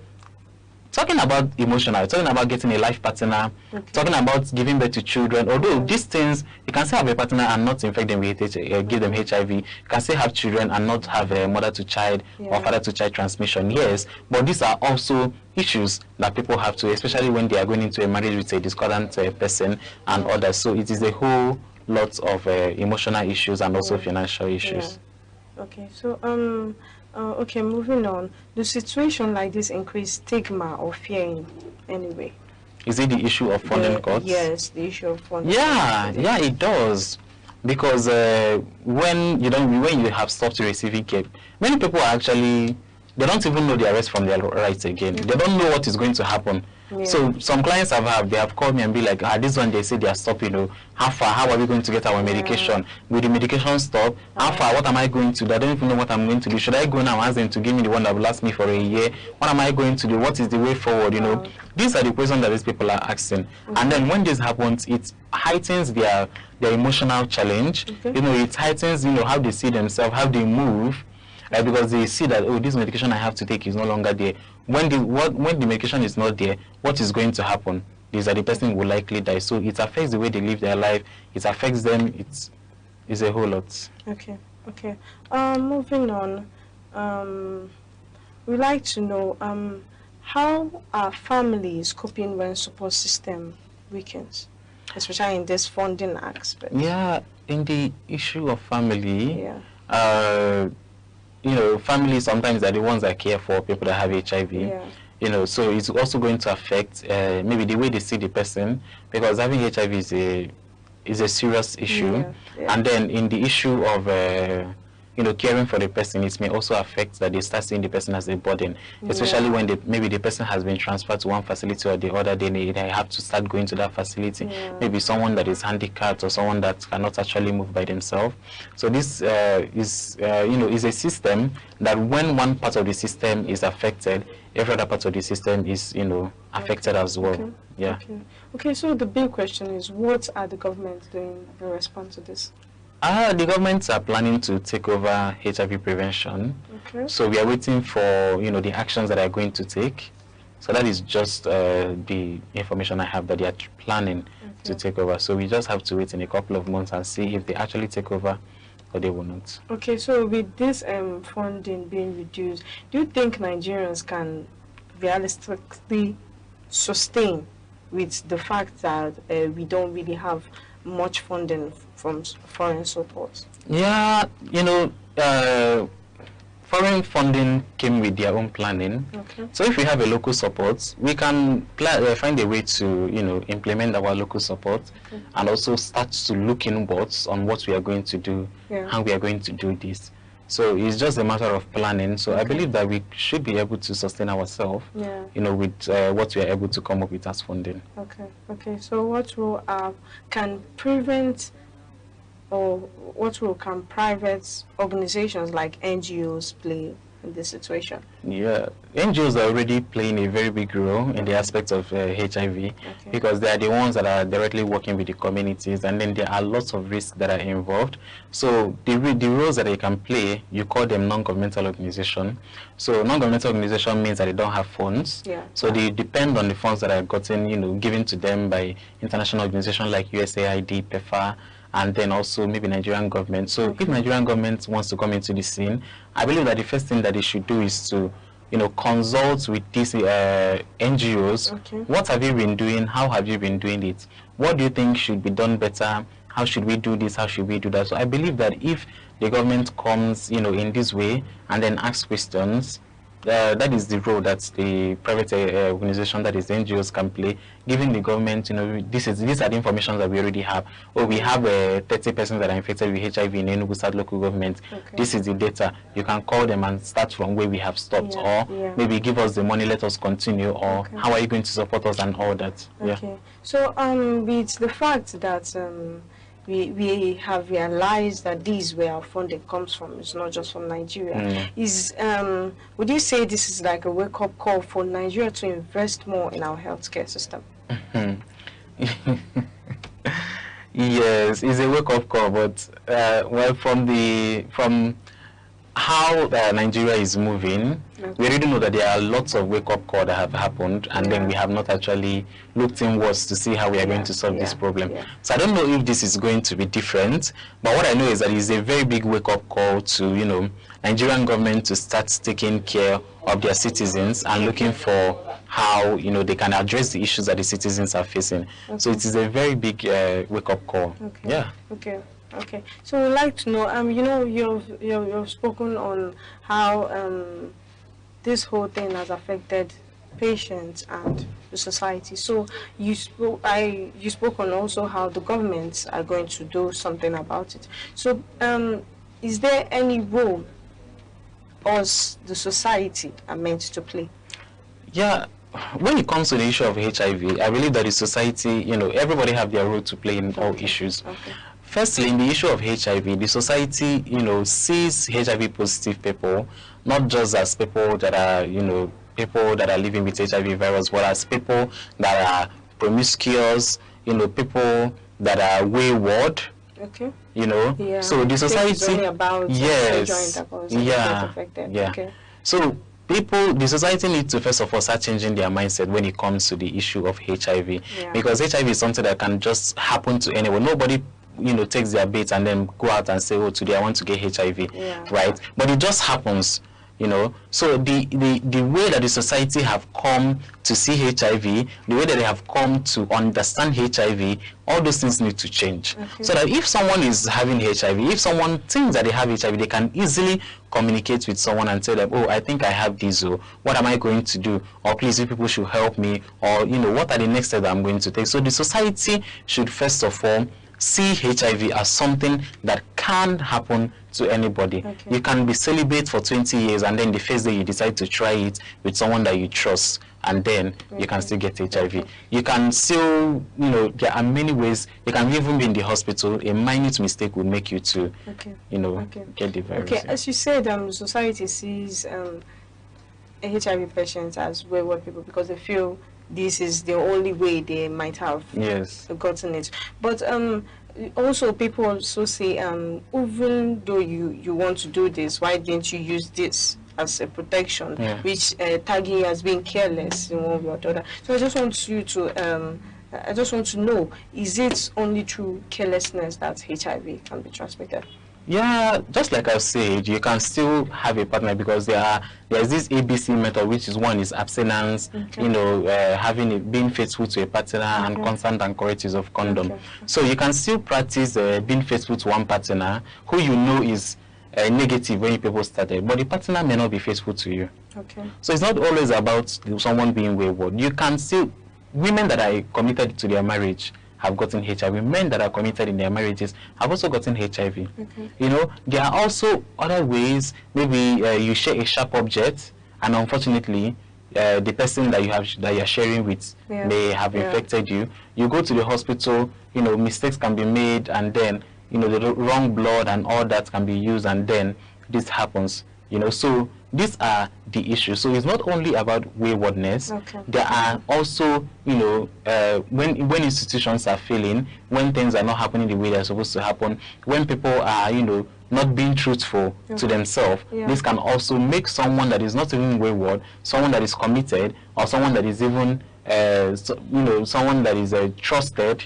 talking about emotional, talking about getting a life partner, talking about giving birth to children. Although these things, you can still have a partner and not infect them with give them HIV. You can still have children and not have a mother to child or father to child transmission. Yes, but these are also issues that people have to, especially when they are going into a marriage with a discordant person and others. So it is a whole lot of emotional issues and also financial issues. Okay, so okay, moving on. The situation like this increase stigma or fear in any way? Is it the issue of funding cuts? Yes, the issue of funding. Yeah, it does. Because when you have stopped receiving care, many people are actually, they don't even know their rights from their rights again. They don't know what is going to happen. So some clients they have called me and be like, this one they say they are stopping. You know, how are we going to get our medication? Will the medication stop? How far? What am I going to do? I don't even know what I'm going to do. Should I go now and ask them to give me the one that will last me for a year? What am I going to do? What is the way forward? You know, these are the questions that these people are asking. And then when this happens, it heightens their emotional challenge. You know, it heightens, you know, how they see themselves, how they move. Because they see that, this medication I have to take is no longer there. When the medication is not there, what is going to happen is that the person will likely die. So it affects the way they live their life. It affects them. It's a whole lot. Okay. Moving on. We like to know how are families coping when support system weakens, especially in this funding aspect. Yeah, in the issue of family. You know, families sometimes are the ones that care for people that have HIV. You know, so it's also going to affect maybe the way they see the person, because having HIV is a serious issue. And then in the issue of you know, caring for the person, it may also affect that they start seeing the person as a burden, especially when maybe the person has been transferred to one facility or the other. They have to start going to that facility. Maybe someone that is handicapped or someone that cannot actually move by themselves. So this is you know, is a system that when one part of the system is affected, every other part of the system is, you know, affected as well. Okay, so the big question is, what are the government doing in response to this? The governments are planning to take over HIV prevention. So we are waiting for, you know, the actions that are going to take. So that is just the information I have, that they are planning to take over. So we just have to wait in a couple of months and see if they actually take over or they will not. Okay, so with this funding being reduced, do you think Nigerians can realistically sustain with the fact that we don't really have much funding from foreign support? Yeah, you know, foreign funding came with their own planning. So if we have a local support, we can find a way to, you know, implement our local support and also start to look inwards on what we are going to do, how we are going to do this. So it's just a matter of planning. So I believe that we should be able to sustain ourselves, you know, with what we are able to come up with as funding. Okay. So what role can prevent, or what role can private organizations like NGOs play in this situation? Yeah, NGOs are already playing a very big role in the aspect of HIV, because they are the ones that are directly working with the communities, and then there are lots of risks that are involved. So the roles that they can play, you call them non-governmental organization. So non-governmental organization means that they don't have funds. So they depend on the funds that are gotten, you know, given to them by international organizations like USAID, PEPFAR, and then also maybe Nigerian government. So if Nigerian government wants to come into the scene, I believe that the first thing that they should do is to, you know, consult with these NGOs. What have you been doing? How have you been doing it? What do you think should be done better? How should we do this? How should we do that? So I believe that if the government comes, you know, in this way and then asks questions, that is the role that the private organization, that is the NGOs, can play, giving the government, these are the information that we already have. Or we have 30 persons that are infected with HIV in Enugu South local government. Okay. This is the data. You can call them and start from where we have stopped, or maybe give us the money, let us continue, or how are you going to support us and all that. Okay. So with the fact that we have realized that this is where our funding comes from, it's not just from Nigeria. Would you say this is like a wake-up call for Nigeria to invest more in our healthcare system? Yes, it's a wake-up call, but well, from how Nigeria is moving, we already know that there are lots of wake-up calls that have happened, and then we have not actually looked inwards to see how we are going to solve this problem. So I don't know if this is going to be different, but what I know is that it's a very big wake-up call to, Nigerian government to start taking care of their citizens and looking for how, they can address the issues that the citizens are facing. So it is a very big wake-up call. Okay, so we'd like to know, you've spoken on how this whole thing has affected patients and the society. So you spoke on also how the governments are going to do something about it. So is there any role us, the society, are meant to play? Yeah. When it comes to the issue of HIV, I believe that the society, everybody have their role to play in all issues. Firstly, in the issue of HIV, the society, sees HIV positive people not just as people that are, people that are living with HIV virus, but as people that are promiscuous, people that are wayward. Okay. So the society, So the society needs to first of all start changing their mindset when it comes to the issue of HIV, because HIV is something that can just happen to anyone. Nobody takes their bait and then go out and say, oh, today I want to get HIV, right? But it just happens, So the way that the society have come to see HIV, the way that they have come to understand HIV, all those things need to change. So that if someone is having HIV, if someone thinks that they have HIV, they can easily communicate with someone and tell them, oh, I think I have this, or what am I going to do? Or please, if people should help me, or, what are the next steps that I'm going to take? So the society should first of all see HIV as something that can happen to anybody. You can be celibate for 20 years and then the first day you decide to try it with someone that you trust, and then you can still get HIV. You can still, there are many ways. You can even be in the hospital. A minute mistake would make you to, get the virus. Okay, as you said, society sees HIV patients as wayward people because they feel this is the only way they might have gotten it. But also people also say, even though you want to do this, why didn't you use this as a protection, which tagging as being careless in one way or the other. So I just want you to I just want to know, is it only through carelessness that HIV can be transmitted? Yeah, just like I said, you can still have a partner because there's this ABC method, which is one is abstinence, being faithful to a partner and constant and correct use of condom. So you can still practice being faithful to one partner who is negative when people started, but the partner may not be faithful to you. So it's not always about someone being wayward. You can still, women that are committed to their marriage have gotten HIV. Men that are committed in their marriages have also gotten HIV. There are also other ways. Maybe you share a sharp object, and unfortunately, the person that you're sharing with may have infected you. You go to the hospital. Mistakes can be made, and then the wrong blood and all that can be used, and then this happens. So these are the issues. So it's not only about waywardness. There are also, when institutions are failing, when things are not happening the way they're supposed to happen, when people are, not being truthful to themselves, this can also make someone that is not even wayward, someone that is committed, or someone that is even, someone that is trusted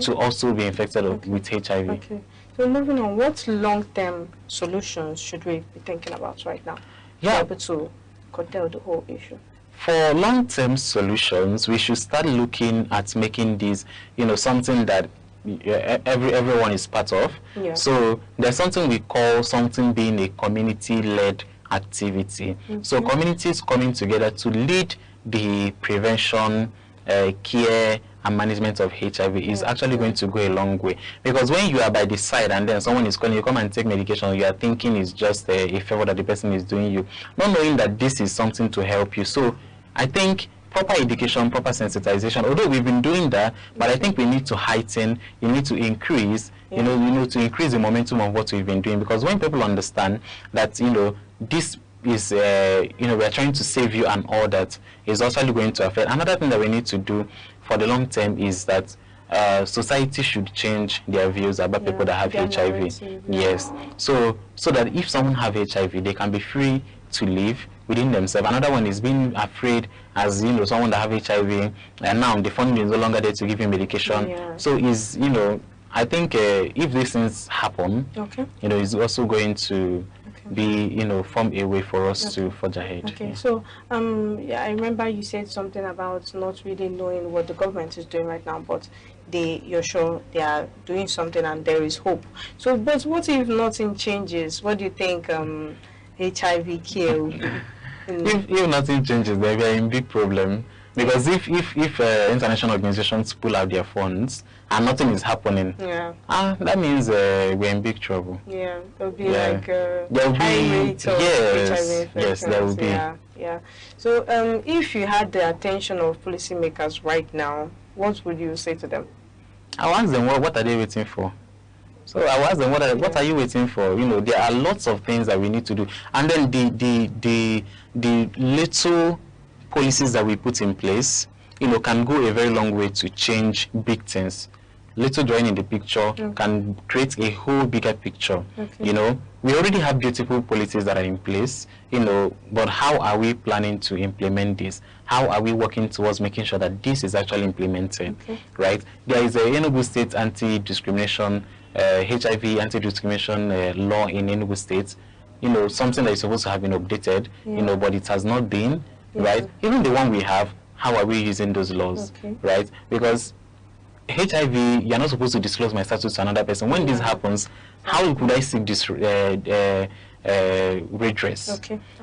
to also be infected with HIV. So moving on, what long-term solutions should we be thinking about right now? To curtail the whole issue. For long-term solutions, we should start looking at making this, something that everyone is part of. So there's something we call something being a community-led activity. So communities coming together to lead the prevention, care and management of HIV is actually going to go a long way. Because when you are by the side and then someone is calling you, come and take medication, you are thinking it's just a favor that the person is doing you, not knowing that this is something to help you. So I think proper education, proper sensitization, although we've been doing that, but I think we need to heighten, you need to increase, you know, to increase the momentum of what we've been doing. Because when people understand that, you know, this is, you know, we're trying to save you and all that, is also going to affect. Another thing that we need to do for the long term is that society should change their views about people that have HIV. Yes. So that if someone have HIV, they can be free to live within themselves. Another one is being afraid, as you know, someone that have HIV, and now the funding is no longer there to give you medication. So is, you know, I think if these things happen, you know, it's also going to be, you know, form a way for us to forge ahead. So yeah, I remember you said something about not really knowing what the government is doing right now, but you're sure they are doing something and there is hope. So, but what if nothing changes? What do you think HIV care will be? If nothing changes, then we are in big problem. Because if international organizations pull out their funds and nothing is happening, that means we're in big trouble. There'll be like there'll high be, rates of HIV yes, there will be. So if you had the attention of policymakers right now, what would you say to them? I ask them, what are they waiting for? So I ask them, what are you waiting for? You know, there are lots of things that we need to do, and then the little policies that we put in place, you know, can go a very long way to change big things. Little drawing in the picture can create a whole bigger picture. You know, we already have beautiful policies that are in place, you know, but how are we planning to implement this? How are we working towards making sure that this is actually implemented, right? There is a Enugu State anti-discrimination, HIV anti-discrimination law in Enugu State, you know, something that is supposed to have been updated, you know, but it has not been. Right? Even the one we have, how are we using those laws? Right? Because HIV, you're not supposed to disclose my status to another person. When this happens, how could I seek this redress?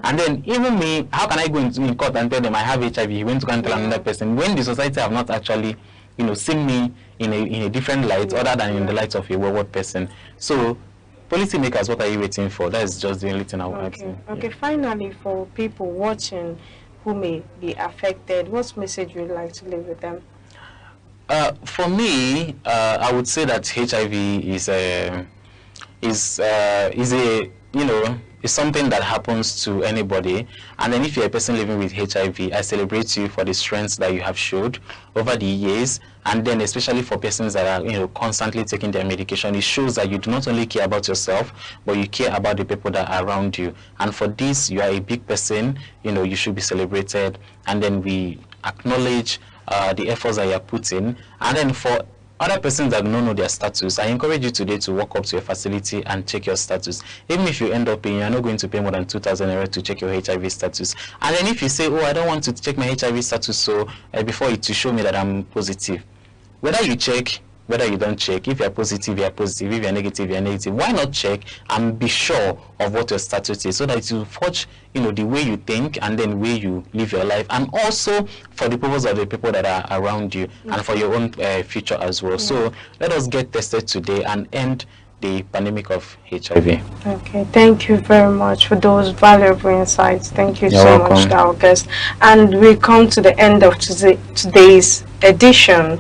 And then even me, how can I go in court and tell them I have HIV? He went to go and tell another person when the society have not actually, you know, seen me in a different light other than in the light of a wayward person. So policymakers, what are you waiting for? That is just the only thing I would ask. Finally, for people watching who may be affected, what message would you like to leave with them? For me, I would say that HIV is a you know, it's something that happens to anybody. And then if you're a person living with HIV, I celebrate you for the strength that you have showed over the years. And then especially for persons that are, you know, constantly taking their medication, it shows that you do not only care about yourself, but you care about the people that are around you. And for this, you are a big person, you know, you should be celebrated. And then we acknowledge the efforts that you are putting. And then for other persons that don't know their status, I encourage you today to walk up to a facility and check your status. Even if you end up paying, you're not going to pay more than 2,000 naira to check your HIV status. And then if you say, oh, I don't want to check my HIV status, so before it to show me that I'm positive, whether you check, whether you don't check, if you're positive, you're positive, if you're negative, you're negative, why not check and be sure of what your status is so that you forge, you know, the way you think and then way you live your life, and also for the purpose of the people that are around you and for your own future as well. So let us get tested today and end the pandemic of HIV. Okay, thank you very much for those valuable insights. Thank you You're so welcome. much, our guest. And we come to the end of today's edition.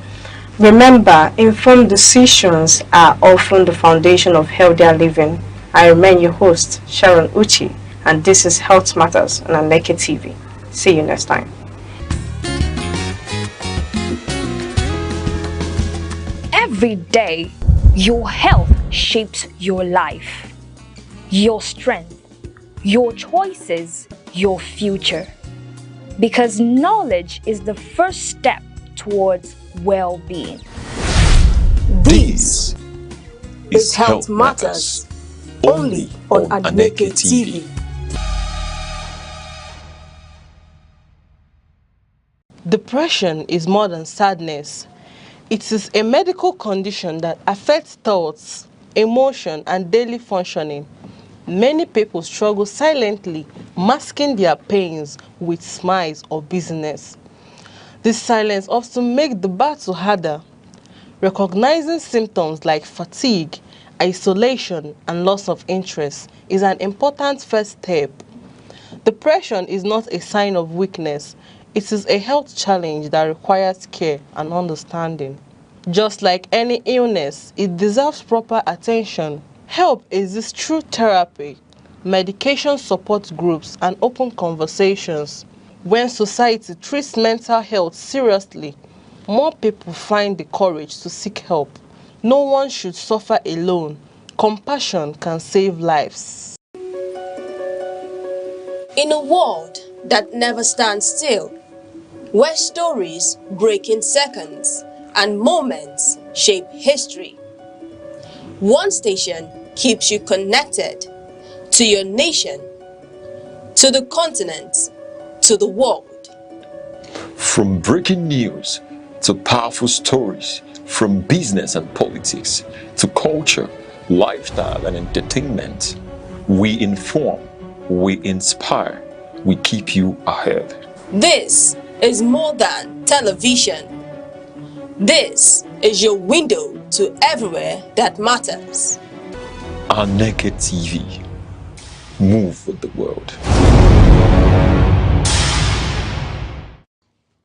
Remember, informed decisions are often the foundation of healthier living. I remain your host, Sharon Uchi, and this is Health Matters on Aneke TV. See you next time. Every day, your health shapes your life, your strength, your choices, your future. Because knowledge is the first step towards well-being. This is Health Matters, only on Aneke TV. Depression is more than sadness. It is a medical condition that affects thoughts, emotion, and daily functioning. Many people struggle silently, masking their pains with smiles or business. This silence often makes the battle harder. Recognizing symptoms like fatigue, isolation, and loss of interest is an important first step. Depression is not a sign of weakness. It is a health challenge that requires care and understanding. Just like any illness, it deserves proper attention. Help exists through therapy, medication support groups, and open conversations. When society treats mental health seriously, more people find the courage to seek help. No one should suffer alone. Compassion can save lives. In a world that never stands still, where stories break in seconds and moments shape history, one station keeps you connected to your nation, to the continent, to the world. From breaking news to powerful stories, from business and politics to culture, lifestyle and entertainment, we inform, we inspire, we keep you ahead. This is more than television. This is your window to everywhere that matters. Aneke TV. Move with the world.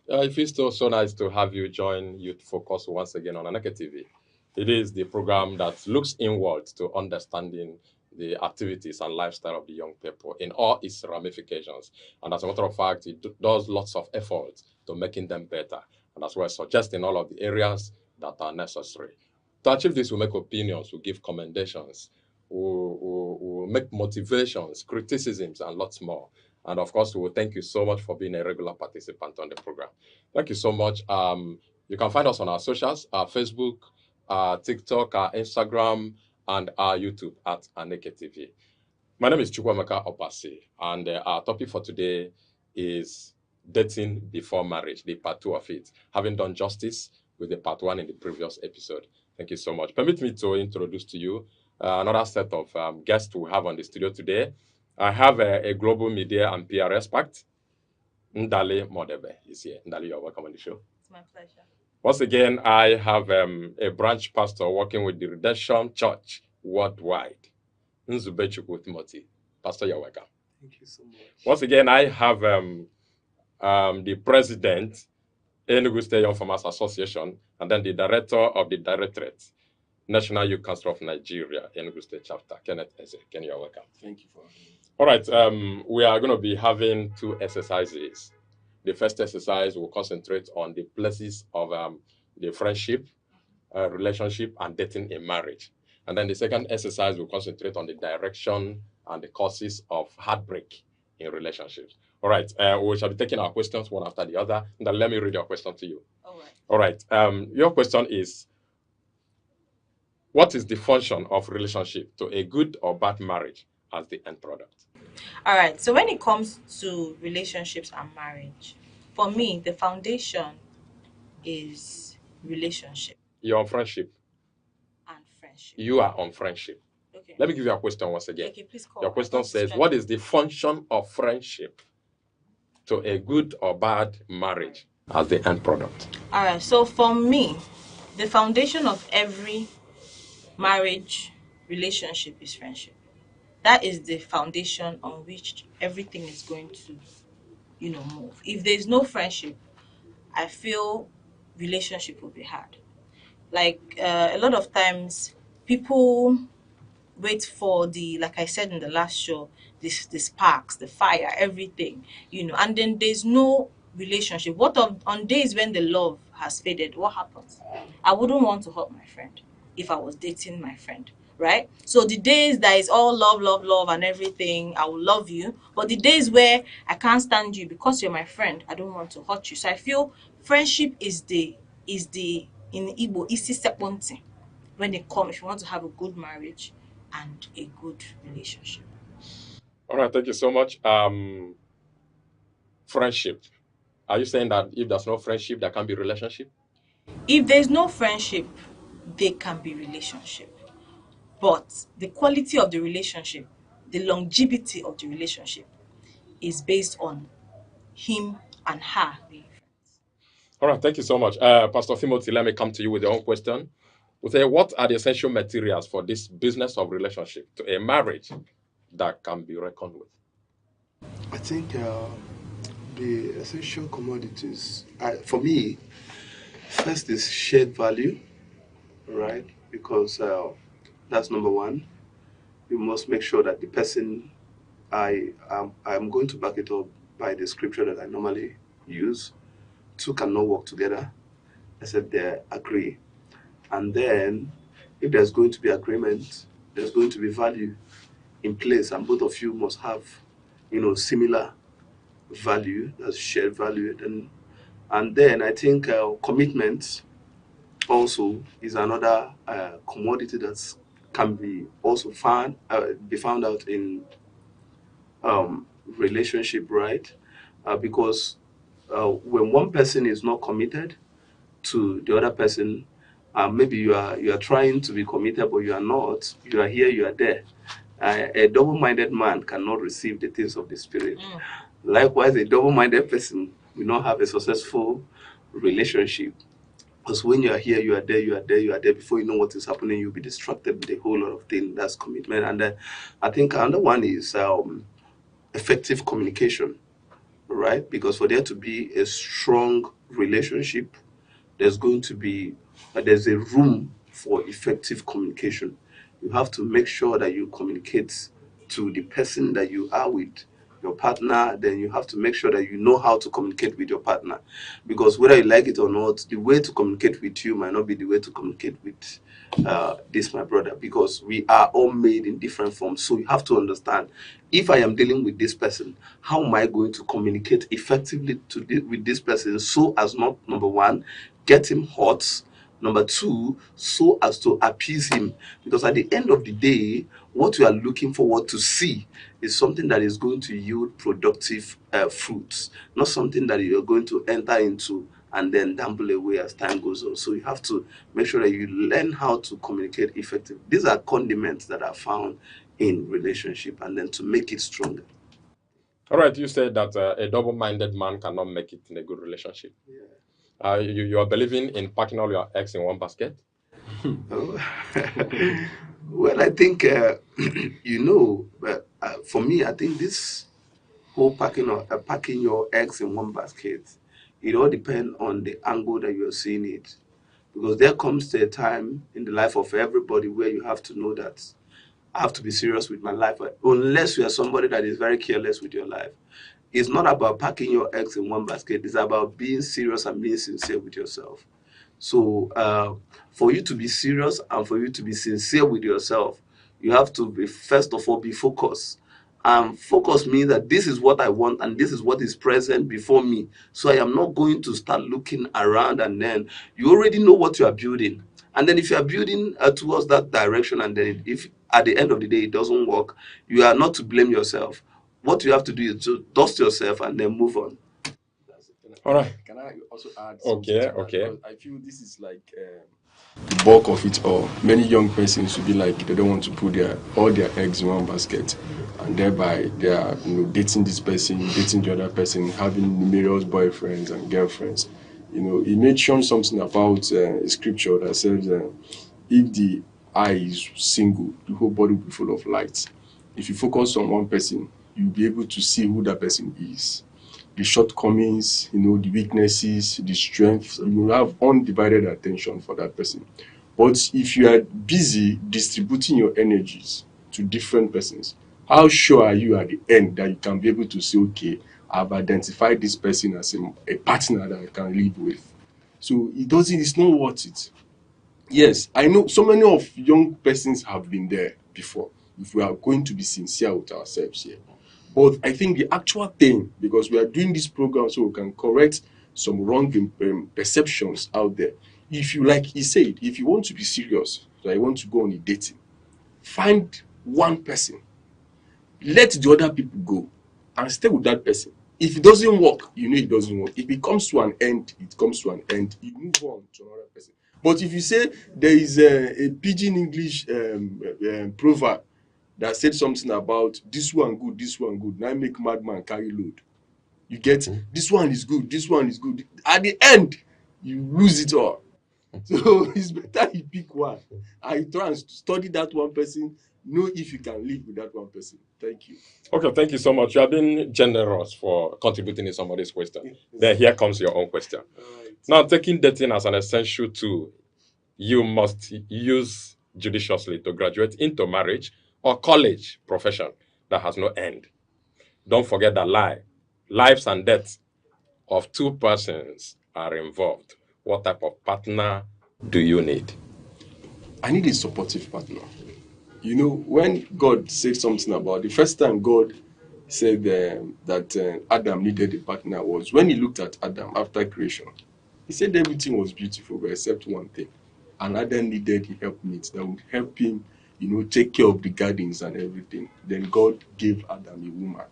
It feels so nice to have you join Youth Focus once again on Aneke TV. It is the program that looks inward to understanding the activities and lifestyle of the young people in all its ramifications. And as a matter of fact, it does lots of efforts to making them better. And as well as suggesting all of the areas that are necessary. To achieve this, we make opinions, we give commendations, we make motivations, criticisms, and lots more. And of course, we will thank you so much for being a regular participant on the program. Thank you so much. You can find us on our socials, our Facebook, our TikTok, our Instagram, and our YouTube at Aneke TV. My name is Chukwemeka Opasi, and our topic for today is dating before marriage, the part 2 of it, having done justice with the part 1 in the previous episode. Thank you so much. Permit me to introduce to you another set of guests we have on the studio today. I have a global media and PR expert, Ndale Modebe is here. Ndale, you're welcome on the show. It's my pleasure. Once again, I have a branch pastor working with the Redemption Church worldwide, Nzubechukwu Timothy. Pastor, you're welcome. Thank you so much. Once again, I have the president, Enugu State Young Farmers Association, and then the director of the Directorate, National Youth Council of Nigeria, Enugu State Chapter, Kenneth Eze. Ken, you're welcome. Thank you for having me. All right, we are going to be having 2 exercises. The first exercise will concentrate on the places of the friendship, relationship, and dating in marriage. And then the second exercise will concentrate on the direction and the causes of heartbreak in relationships. All right, we shall be taking our questions one after the other. And then let me read your question to you. All right, your question is, what is the function of relationship to a good or bad marriage as the end product? All right, so when it comes to relationships and marriage, for me, the foundation is relationship. You're on friendship. And friendship. You are on friendship. Okay. Let me give you a question once again. Okay, please call. Your question says, what is the function of friendship to a good or bad marriage as the end product? All right, so for me, the foundation of every marriage relationship is friendship. That is the foundation on which everything is going to, move. If there's no friendship, I feel relationship will be hard. Like a lot of times, people wait for like I said in the last show, the sparks, the fire, everything, and then there's no relationship. On days when the love has faded, what happens? I wouldn't want to hurt my friend if I was dating my friend, right? So the days that is all love and everything, I will love you. But the days where I can't stand you because you're my friend, I don't want to hurt you. So I feel friendship is the in Igbo isi sekponti when it comes, if you want to have a good marriage and a good relationship. All right, thank you so much. Friendship. Are you saying that if there's no friendship, there can be relationship? If there's no friendship, there can be relationship. But the quality of the relationship the longevity of the relationship is based on him and her being friends. All right, thank you so much. Pastor Timothy, let me come to you with your own question. We say, what are the essential materials for this business of relationship to a marriage that can be reckoned with? I think the essential commodities, for me, first is shared value, right? Because that's number one. You must make sure that the person, I'm going to back it up by the scripture that I normally use. Two cannot work together except they agree. And then, if there's going to be agreement, there's going to be value in place, and both of you must have, similar value, that's shared value. And then I think commitment also is another commodity that can be also found out in relationship, right? Because when one person is not committed to the other person, maybe you are trying to be committed, but you are not. You are here, you are there. A double-minded man cannot receive the things of the Spirit. Likewise, a double-minded person will not have a successful relationship. Because when you are here, you are there, you are there, you are there. Before you know what is happening, you'll be distracted with a whole lot of things. That's commitment. And I think another one is effective communication, right? Because for there to be a strong relationship, there's a room for effective communication. You have to make sure that you communicate to the person that you are with, your partner. Then you have to make sure that you know how to communicate with your partner, because whether you like it or not, the way to communicate with you might not be the way to communicate with this my brother, because we are all made in different forms. So you have to understand, if I am dealing with this person, how am I going to communicate effectively with this person so as not, number one, get him hot, number two, so as to appease him. Because at the end of the day, what you are looking forward to see is something that is going to yield productive fruits, not something that you're going to enter into and then damble away as time goes on. So you have to make sure that you learn how to communicate effectively. These are condiments that are found in relationship, and then to make it stronger. All right, you said that a double-minded man cannot make it in a good relationship. Yeah. You are believing in packing all your eggs in one basket? Well, I think, for me, I think this whole packing your eggs in one basket, it all depends on the angle that you're seeing it. Because there comes a time in the life of everybody where you have to know that I have to be serious with my life. Unless you are somebody that is very careless with your life. It's not about packing your eggs in one basket. It's about being serious and being sincere with yourself. So for you to be serious and for you to be sincere with yourself, you have to be, first of all, be focused. Focus means that this is what I want and this is what is present before me. So I am not going to start looking around, and then you already know what you are building. And then if you are building towards that direction, and then if at the end of the day it doesn't work, you are not to blame yourself. What you have to do is to dust yourself and then move on. All right. Can I also add something to that? Okay. Because I feel this is like the bulk of it all. Many young persons should be like, they don't want to put all their eggs in one basket, and thereby they are dating this person, dating the other person, having numerous boyfriends and girlfriends. He mentioned something about a scripture that says, if the eye is single, the whole body will be full of light. If you focus on one person, you'll be able to see who that person is. The shortcomings, the weaknesses, the strengths, you will have undivided attention for that person. But if you are busy distributing your energies to different persons, how sure are you at the end that you can be able to say, okay, I've identified this person as a partner that I can live with? So it's not worth it. Yes, I know so many of young persons have been there before, if we are going to be sincere with ourselves here. But I think the actual thing, because we are doing this program so we can correct some wrong perceptions out there. If you, like he said, if you want to be serious, so I want to go on a dating, find one person, let the other people go, and stay with that person. If it doesn't work, it doesn't work. If it comes to an end, it comes to an end. You move on to another person. But if you say there is a pidgin English proverb that said something about this one good. Now make madman carry load. You get this one is good, this one is good. At the end, you lose it all. So it's better you pick one. I try and study that one person, know if you can live with that one person. Thank you. Okay, thank you so much. You have been generous for contributing in somebody's question. Then here comes your own question. Now, taking dating as an essential tool, you must use judiciously to graduate into marriage or college profession that has no end. Don't forget that lives and deaths of two persons are involved. What type of partner do you need? I need a supportive partner. You know, when God said something about the first time God said that Adam needed a partner was when he looked at Adam after creation. He said everything was beautiful, but except one thing. And Adam needed a helpmate that would help him, take care of the gardens and everything. Then God gave Adam a woman.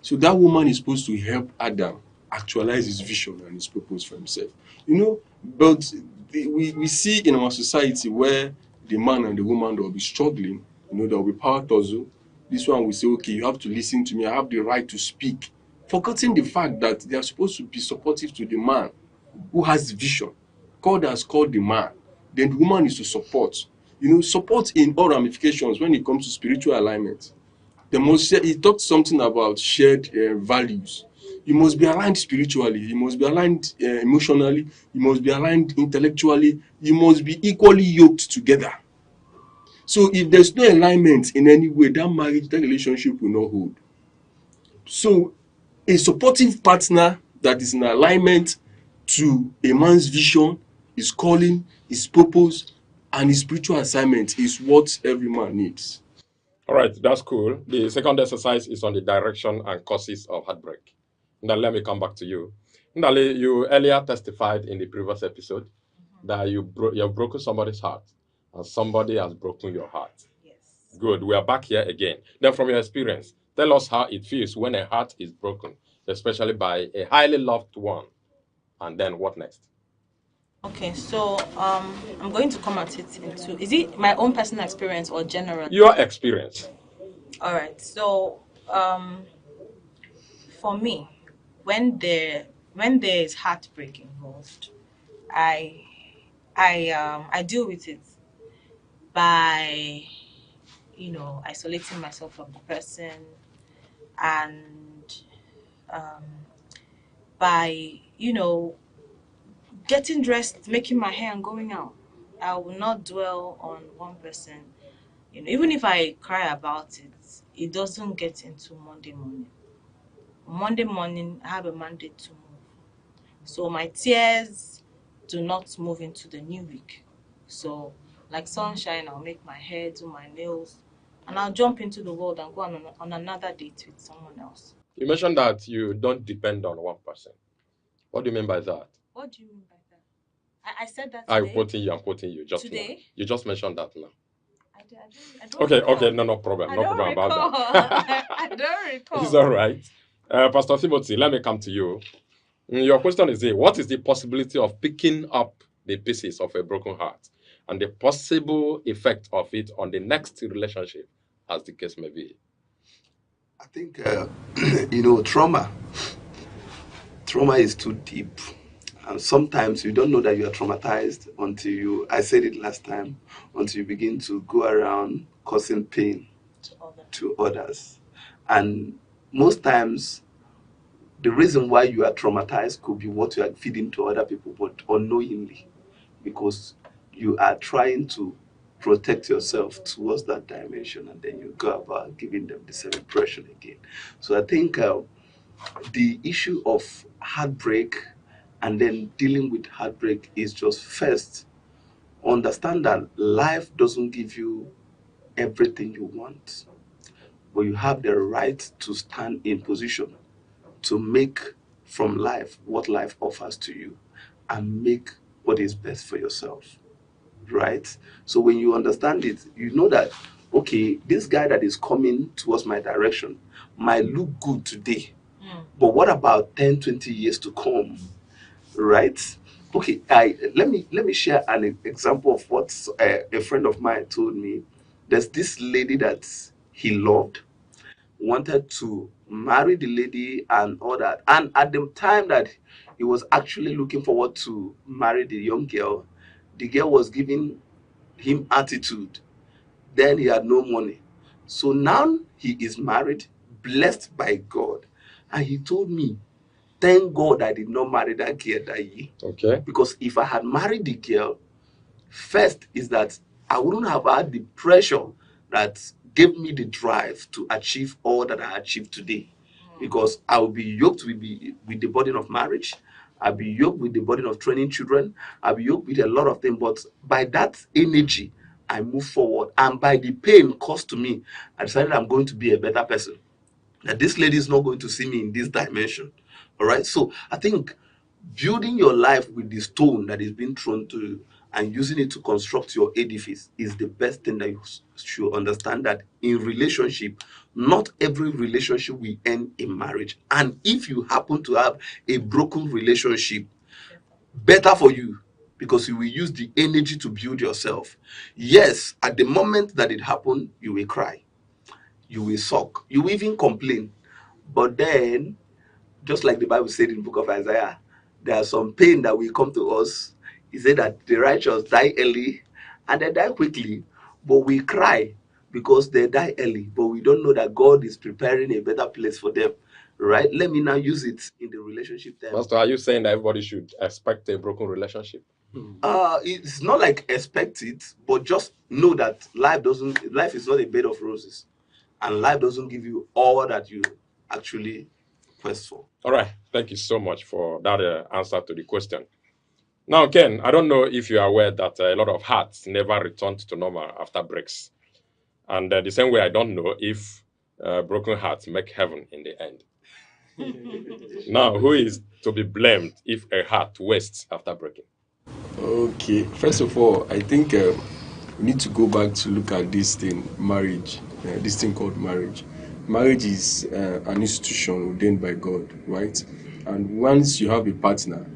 So that woman is supposed to help Adam actualize his vision and his purpose for himself. But we see in our society where the man and the woman will be struggling, there will be power tussle. This one will say, okay, you have to listen to me. I have the right to speak. Forgetting the fact that they are supposed to be supportive to the man who has the vision. God has called the man. Then the woman is to support. Support in all ramifications when it comes to spiritual alignment. He talked something about shared values. You must be aligned spiritually. You must be aligned emotionally. You must be aligned intellectually. You must be equally yoked together. So if there's no alignment in any way, that marriage, that relationship will not hold. So a supportive partner that is in alignment to a man's vision, his calling, his purpose, and his spiritual assignment is what every man needs. All right, that's cool. The second exercise is on the direction and causes of heartbreak. Now, let me come back to you. Ndale, you earlier testified in the previous episode that you have broken somebody's heart and somebody has broken your heart. Yes. Good. We are back here again. Then, from your experience, tell us how it feels when a heart is broken, especially by a highly loved one. And then what next? Okay, so I'm going to come at it into, is it my own personal experience or general? Your experience. All right, so for me, when there is heartbreak involved, I deal with it by isolating myself from the person, and by getting dressed, making my hair, and going out. I will not dwell on one person. Even if I cry about it, it doesn't get into Monday morning. Monday morning, I have a mandate to move. So my tears do not move into the new week. So, like sunshine, I'll make my hair, do my nails, and I'll jump into the world and go on another date with someone else. You mentioned that you don't depend on one person. What do you mean by that? What do you mean by that? I said that today. I'm quoting you just today? Now. You just mentioned that now. I don't Okay, recall. no problem. No problem recall. about that. I don't recall. It's all right. Pastor Timothy, let me come to you. Your question is what is the possibility of picking up the pieces of a broken heart and the possible effect of it on the next relationship, as the case may be? I think, trauma is too deep. And sometimes you don't know that you are traumatized until I said it last time, until you begin to go around causing pain to others. And most times, the reason why you are traumatized could be what you are feeding to other people, but unknowingly, because you are trying to protect yourself towards that dimension, and then you go about giving them the same impression again. So I think the issue of heartbreak and then dealing with heartbreak is just first, understand that life doesn't give you everything you want, but you have the right to stand in position to make from life what life offers to you and make what is best for yourself, right? So when you understand it, you know that, okay, this guy that is coming towards my direction might look good today, but what about 10, 20 years to come, right? Okay, let me share an example of what a friend of mine told me. There's this lady that he loved, wanted to marry the lady and all that. And at the time that he was actually looking forward to marry the young girl, the girl was giving him attitude. Then he had no money. So now he is married, blessed by God. And he told me, thank God I did not marry that girl that year. Okay. Because if I had married the girl, first is that I wouldn't have had the pressure that gave me the drive to achieve all that I achieved today. Because I will be yoked with the burden of marriage. I'll be yoked with the burden of training children. I'll be yoked with a lot of things. But by that energy, I move forward. And by the pain caused to me, I decided I'm going to be a better person. That this lady is not going to see me in this dimension. All right. So I think building your life with the stone that is being thrown to you and using it to construct your edifice is the best thing that you should understand, that in relationship, not every relationship will end in marriage. And if you happen to have a broken relationship, better for you, because you will use the energy to build yourself. Yes, at the moment that it happened, you will cry, you will sulk, you will even complain. But then, just like the Bible said in the book of Isaiah, there are some pain that will come to us. He said that the righteous die early and they die quickly, but we cry because they die early, but we don't know that God is preparing a better place for them. Right? Let me now use it in the relationship term. Pastor, are you saying that everybody should expect a broken relationship? It's not like expect it, but just know that life is not a bed of roses, and life doesn't give you all that you actually quest for. All right. Thank you so much for that answer to the question. Now, Ken, I don't know if you are aware that a lot of hearts never returned to normal after breaks. And the same way, I don't know if broken hearts make heaven in the end. Now, who is to be blamed if a heart wastes after breaking? Okay, first of all, I think we need to go back to look at this thing, marriage, this thing called marriage. Marriage is an institution ordained by God, right? And once you have a partner,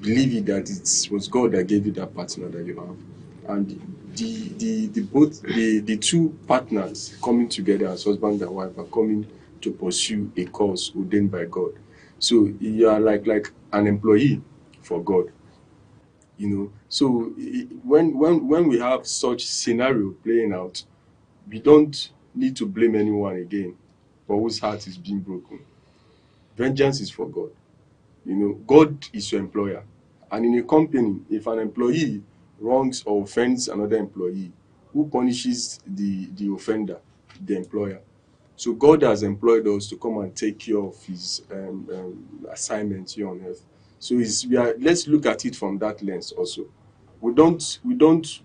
believe it that it was God that gave you that partner that you have. And the two partners coming together as husband and wife are coming to pursue a cause ordained by God. So you are like an employee for God. So when we have such scenario playing out, we don't need to blame anyone again for whose heart is being broken. Vengeance is for God. God is your employer, and in a company, if an employee wrongs or offends another employee, who punishes the offender? The employer. So God has employed us to come and take care of his assignments here on earth. So let's look at it from that lens also. We don't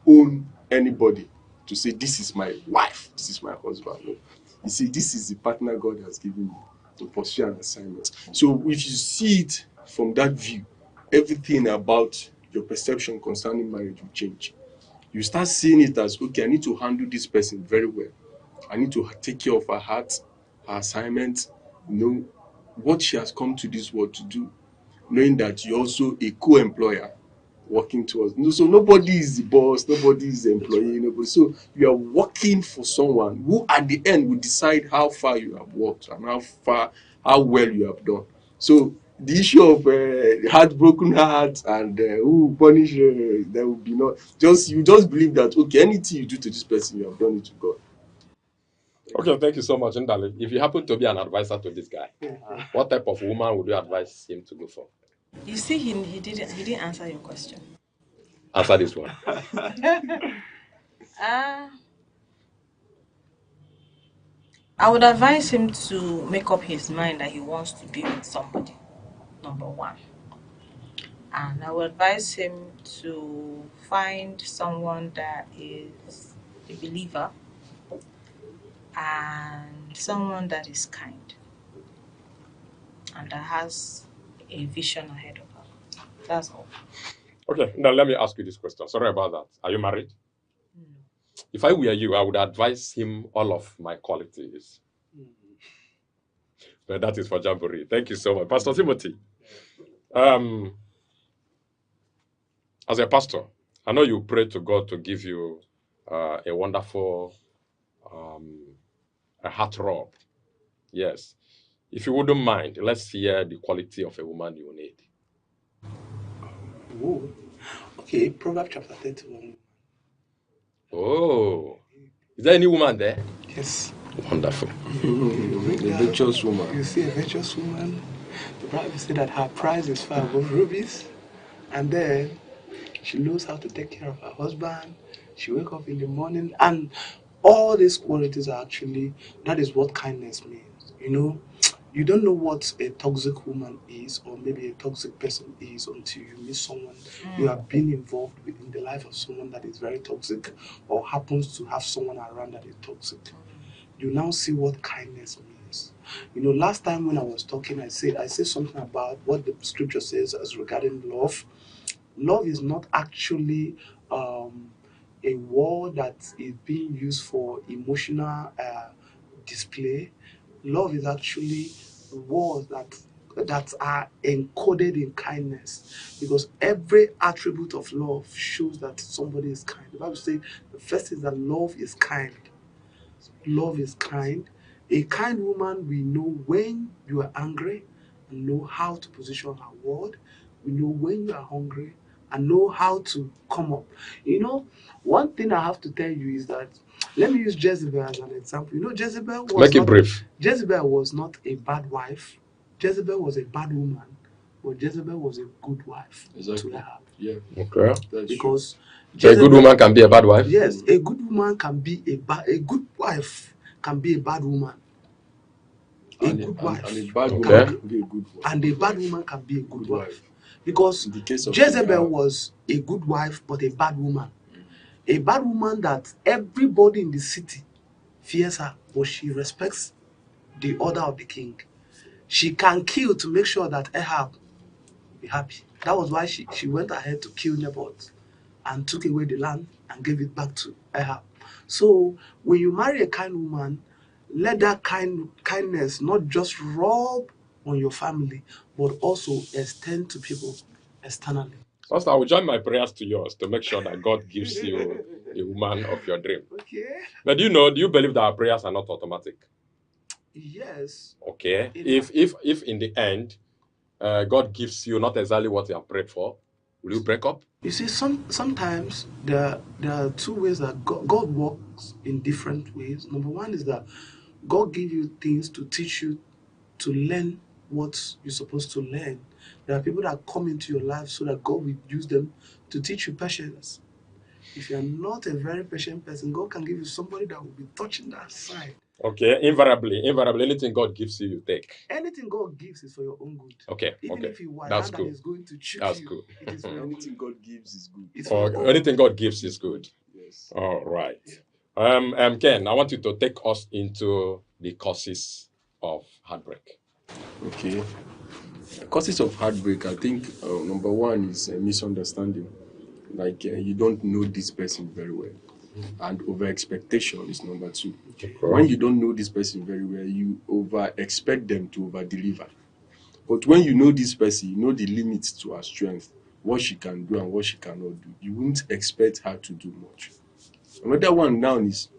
own anybody to say this is my wife, this is my husband. No. You see, this is the partner God has given me to pursue an assignment. So if you see it from that view, everything about your perception concerning marriage will change. You start seeing it as, okay, I need to handle this person very well. I need to take care of her heart, her assignment, what she has come to this world to do, knowing that you're also a co-employer working towards. So nobody is the boss, nobody is the employee, nobody. So you are working for someone who at the end will decide how far you have worked and how well you have done. So the issue of heartbroken hearts and who punish, there will be not. You just believe that, okay, anything you do to this person, you have done it to God. Okay, thank you so much, Ndale. If you happen to be an advisor to this guy, what type of woman would you advise him to go for? You see, he didn't answer your question. Answer this one. I would advise him to make up his mind that he wants to be with somebody, number one. And I would advise him to find someone that is a believer and someone that is kind and that has a vision ahead of her. That's all. Okay, now let me ask you this question. Sorry about that. Are you married? No. If I were you, I would advise him all of my qualities. But that is for Jamboree. Thank you so much. Pastor Timothy, as a pastor, I know you pray to God to give you a wonderful a heartthrob. Yes. If you wouldn't mind, let's hear the quality of a woman you need. Oh, okay. Proverbs chapter 31. Oh, is there any woman there? Yes. Wonderful. A virtuous woman. You see a virtuous woman. The Bible said that her price is far above rubies, and then she knows how to take care of her husband. She wake up in the morning, and all these qualities are actually, that is what kindness means. You know, you don't know what a toxic woman is, or maybe a toxic person is, until you meet someone. You have been involved in the life of someone that is very toxic, or happens to have someone around that is toxic. You now see what kindness means. You know, last time when I was talking, I said something about what the scripture says as regarding love. Love is not actually a word that is being used for emotional display. Love is actually words that are encoded in kindness, because every attribute of love shows that somebody is kind. The Bible says the first is that love is kind. Love is kind. A kind woman will know when you are angry and know how to position her word. We know when you are hungry and know how to come up. You know, one thing I have to tell you is that, let me use Jezebel as an example. You know, Jezebel was not a bad wife. Jezebel was a bad woman, but Jezebel was a good wife to Ahab. Yeah. Okay. Because a good woman can be a bad wife? Yes, a good woman can be a good wife can be a bad woman. A good wife and a bad woman can be a good wife. And a bad woman can be a good wife. Because Jezebel was a good wife but a bad woman. A bad woman that everybody in the city fears her, but she respects the order of the king. She can kill to make sure that Ahab will be happy. That was why she went ahead to kill Naboth and took away the land and gave it back to Ahab. So when you marry a kind woman, let that kindness not just rub on your family, but also extend to people externally. Pastor, I will join my prayers to yours to make sure that God gives you the woman of your dream. Okay. But do you believe that our prayers are not automatic? Yes. Okay. If in the end, God gives you not exactly what you have prayed for, will you break up? You see, sometimes there are two ways that God works in different ways. Number one is that God gives you things to teach you to learn what you're supposed to learn. There are people that come into your life so that God will use them to teach you patience. If you're not a very patient person, God can give you somebody that will be touching that side. Okay, invariably, anything God gives you, you take. Anything God gives is for your own good. Okay, Even if you that's that good. is going to choke That's you, good. it is for your Anything good. God gives is good. It's for your own Anything good. God gives is good. Yes. All right. Ken, I want you to take us into the causes of heartbreak. Okay. Causes of heartbreak, I think number one is a misunderstanding. Like you don't know this person very well. And over expectation is number two. Okay. When you don't know this person very well, you over expect them to over deliver. But when you know this person, you know the limits to her strength, what she can do and what she cannot do. You won't expect her to do much. Another one now is,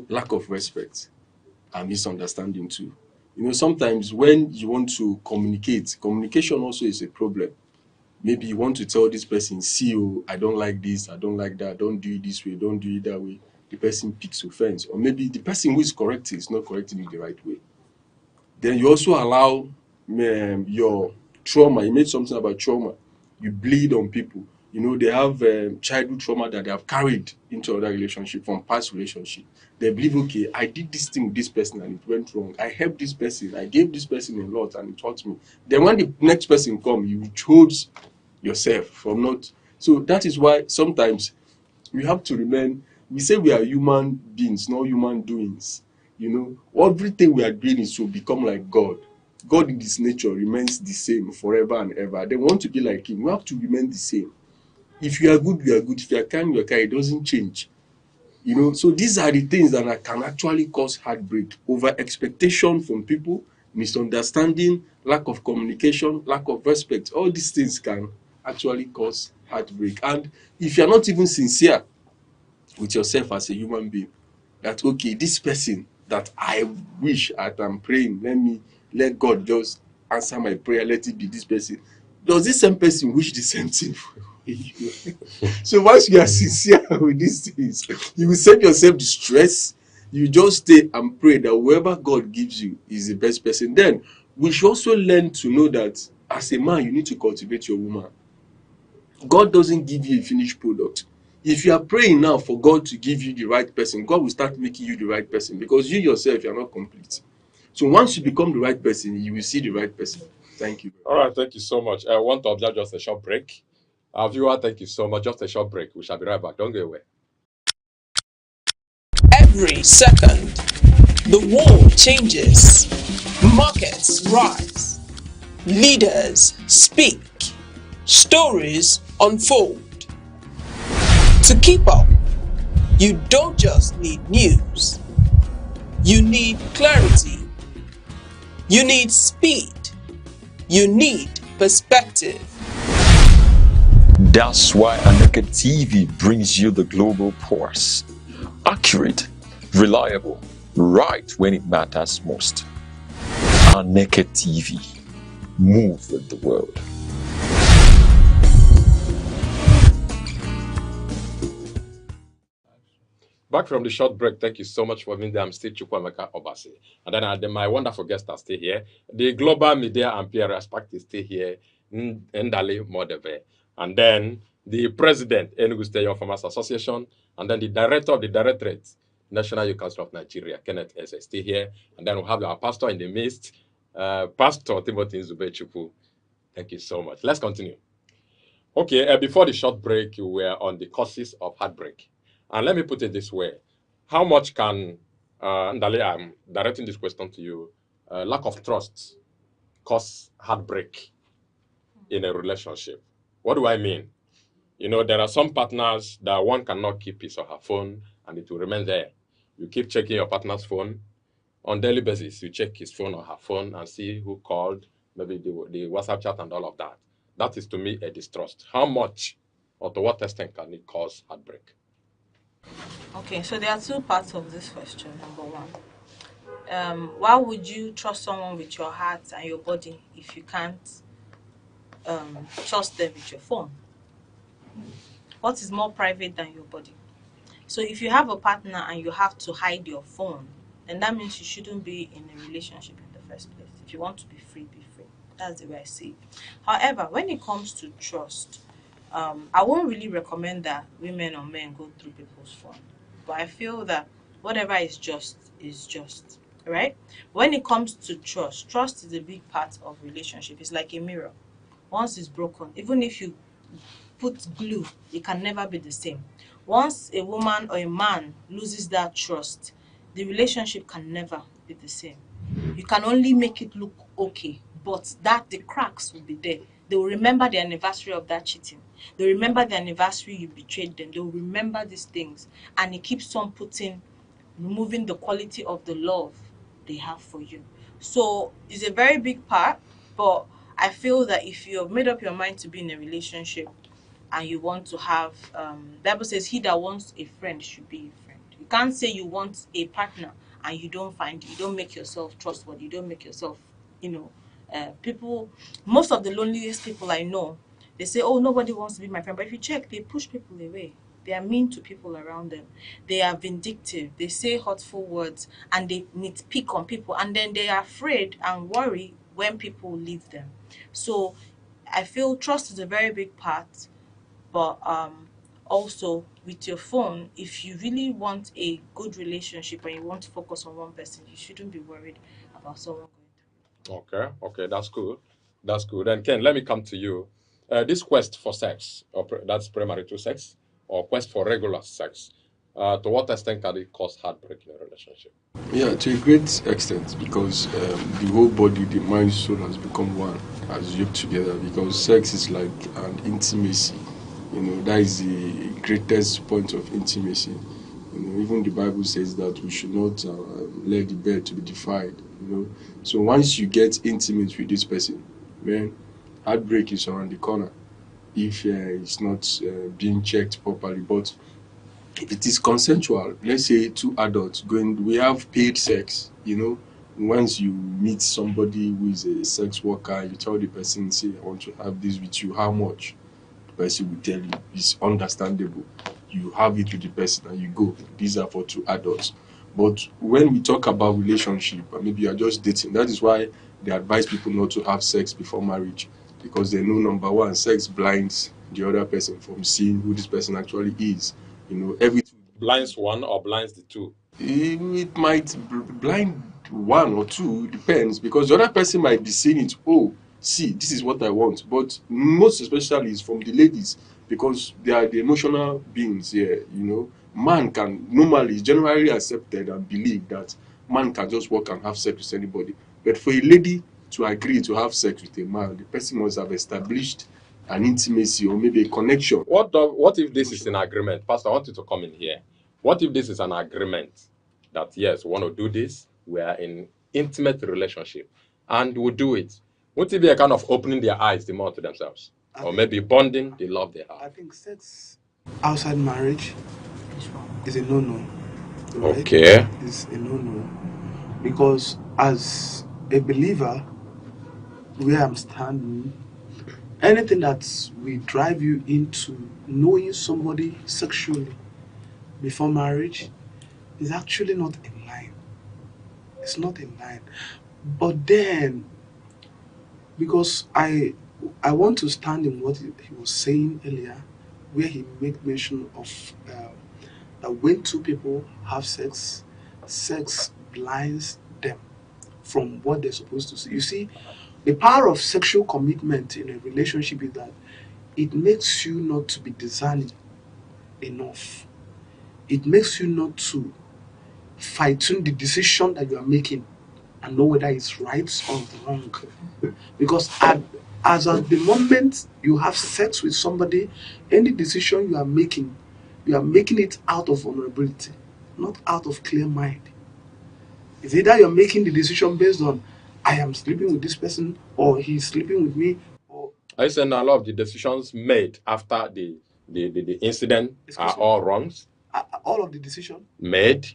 lack of respect and misunderstanding too. Sometimes when you want to communicate, communication also is a problem. Maybe you want to tell this person, see, I don't like this, I don't like that, don't do it this way, don't do it that way. The person picks offense. Or maybe the person who is correcting is not correcting it the right way. Then you also allow your trauma. You made something about trauma. You bleed on people. They have childhood trauma that they have carried into other relationship from past relationship. They believe, okay, I did this thing with this person and it went wrong. I helped this person. I gave this person a lot and it hurt me. Then when the next person come, you chose yourself from not. So that is why sometimes we have to remain. We say we are human beings, not human doings. Everything we are doing is to become like God. God in his nature remains the same forever and ever. They want to be like him. We have to remain the same. If you are good, you are good. If you are kind, you are kind. It doesn't change. So these are the things that can actually cause heartbreak. Over expectation from people, misunderstanding, lack of communication, lack of respect. All these things can actually cause heartbreak. And if you're not even sincere with yourself as a human being, that, okay, this person that I wish that I'm praying, let God just answer my prayer, let it be this person. Does this same person wish the same thing for you? So once you are sincere with these things, you will save yourself the stress. You just stay and pray that whoever God gives you is the best person. Then we should also learn to know that as a man, you need to cultivate your woman. God doesn't give you a finished product. If you are praying now for God to give you the right person, God will start making you the right person, because you yourself, you are not complete. So once you become the right person, you will see the right person. Thank you. All right, thank you so much. I want to observe just a short break. Our viewer, thank you so much. Just a short break. We shall be right back. Don't go away. Every second, the world changes, markets rise, leaders speak, stories unfold. To keep up, you don't just need news, you need clarity, you need speed, you need perspective. That's why Aneke TV brings you the global pulse. Accurate, reliable, right when it matters most. Aneke TV. Move with the world. Back from the short break, thank you so much for being there. I'm still Chukwuemeka Obasi. And then my wonderful guests are still here. The Global Media and PR Aspect is still here, Ndale Modebe. And then the president, Enugu State Young Farmers Association. And then the director of the Directorate, National Youth Council of Nigeria, Kenneth S. is still here. And then we have our pastor in the midst, Pastor Timothy Zubechukwu. Thank you so much. Let's continue. Okay, before the short break, we were on the causes of heartbreak. And let me put it this way. How much can, Ndale, I'm directing this question to you, lack of trust cause heartbreak in a relationship? What do I mean? You know, there are some partners that one cannot keep his or her phone and it will remain there. You keep checking your partner's phone on daily basis. You check his phone or her phone and see who called, maybe the WhatsApp chat and all of that. That is to me a distrust. How much or to what extent can it cause heartbreak? Okay, so there are two parts of this question. Number one, why would you trust someone with your heart and your body if you can't trust them with your phone? What is more private than your body? So if you have a partner and you have to hide your phone, then that means you shouldn't be in a relationship in the first place. If you want to be free, be free. That's the way I see it. However, when it comes to trust, I won't really recommend that women or men go through people's phone. But I feel that whatever is just, right? When it comes to trust, trust is a big part of relationship. It's like a mirror. Once it's broken, even if you put glue, it can never be the same. Once a woman or a man loses that trust, the relationship can never be the same. You can only make it look okay, but the cracks will be there. They will remember the anniversary of that cheating. They remember the anniversary you betrayed them. They will remember these things, and it keeps on removing the quality of the love they have for you. So it's a very big part, but I feel that if you have made up your mind to be in a relationship and you want to have, Bible says, he that wants a friend should be a friend. You can't say you want a partner and you don't make yourself trustworthy, you don't make yourself, people, most of the loneliest people I know, they say, oh, nobody wants to be my friend. But if you check, they push people away. They are mean to people around them. They are vindictive. They say hurtful words and they nitpick on people. And then they are afraid and worry when people leave them. So I feel trust is a very big part. But also with your phone, if you really want a good relationship and you want to focus on one person, you shouldn't be worried about someone going through. Okay, that's good. That's good. And Ken, let me come to you. This quest for sex, that's premarital sex, or quest for regular sex, to what extent can it cause heartbreak in a relationship? Yeah, to a great extent, because the whole body, the mind, soul has become one, has yoked together, because sex is like an intimacy. You know, that is the greatest point of intimacy. You know, even the Bible says that we should not let the bed to be defiled. You know, so once you get intimate with this person, man, heartbreak is around the corner if it's not being checked properly. But it is consensual. Let's say two adults going, we have paid sex, once you meet somebody who is a sex worker, you tell the person, say, I want to have this with you, how much? The person will tell you. It's understandable. You have it with the person and you go. These are for two adults. But when we talk about relationship, and maybe you are just dating, that is why they advise people not to have sex before marriage, because they know, number one, sex blinds the other person from seeing who this person actually is. Everything Blinds one or blinds the two? it might blind one or two, depends, because the other person might be seeing it. Oh, see, this is what I want. But most especially is from the ladies, because they are the emotional beings here. Man can normally, generally accepted and believe that man can just walk and have sex with anybody. But for a lady to agree to have sex with a man, the person must have established an intimacy or maybe a connection. What if this is an agreement? Pastor, I want you to come in here. What if this is an agreement that, yes, we want to do this, we are in intimate relationship, and we do it? Won't it be a kind of opening their eyes the more to themselves? Or maybe bonding the love they have? I think sex outside marriage is a no-no. Right? Okay. It's a no-no. Because as a believer, where I'm standing, anything that will drive you into knowing somebody sexually before marriage is actually not in line. It's not in line. But then, because I want to stand in what he was saying earlier, where he made mention of that when two people have sex, sex blinds them from what they're supposed to see. You see, the power of sexual commitment in a relationship is that it makes you not to be discerning enough. It makes you not to fine-tune the decision that you are making and know whether it's right or wrong. Because as at the moment you have sex with somebody, any decision you are making it out of vulnerability, not out of clear mind. It's either you're making the decision based on, I am sleeping with this person, or he's sleeping with me. Are you saying a lot of the decisions made after the incident are all wrongs? All of the decision Made?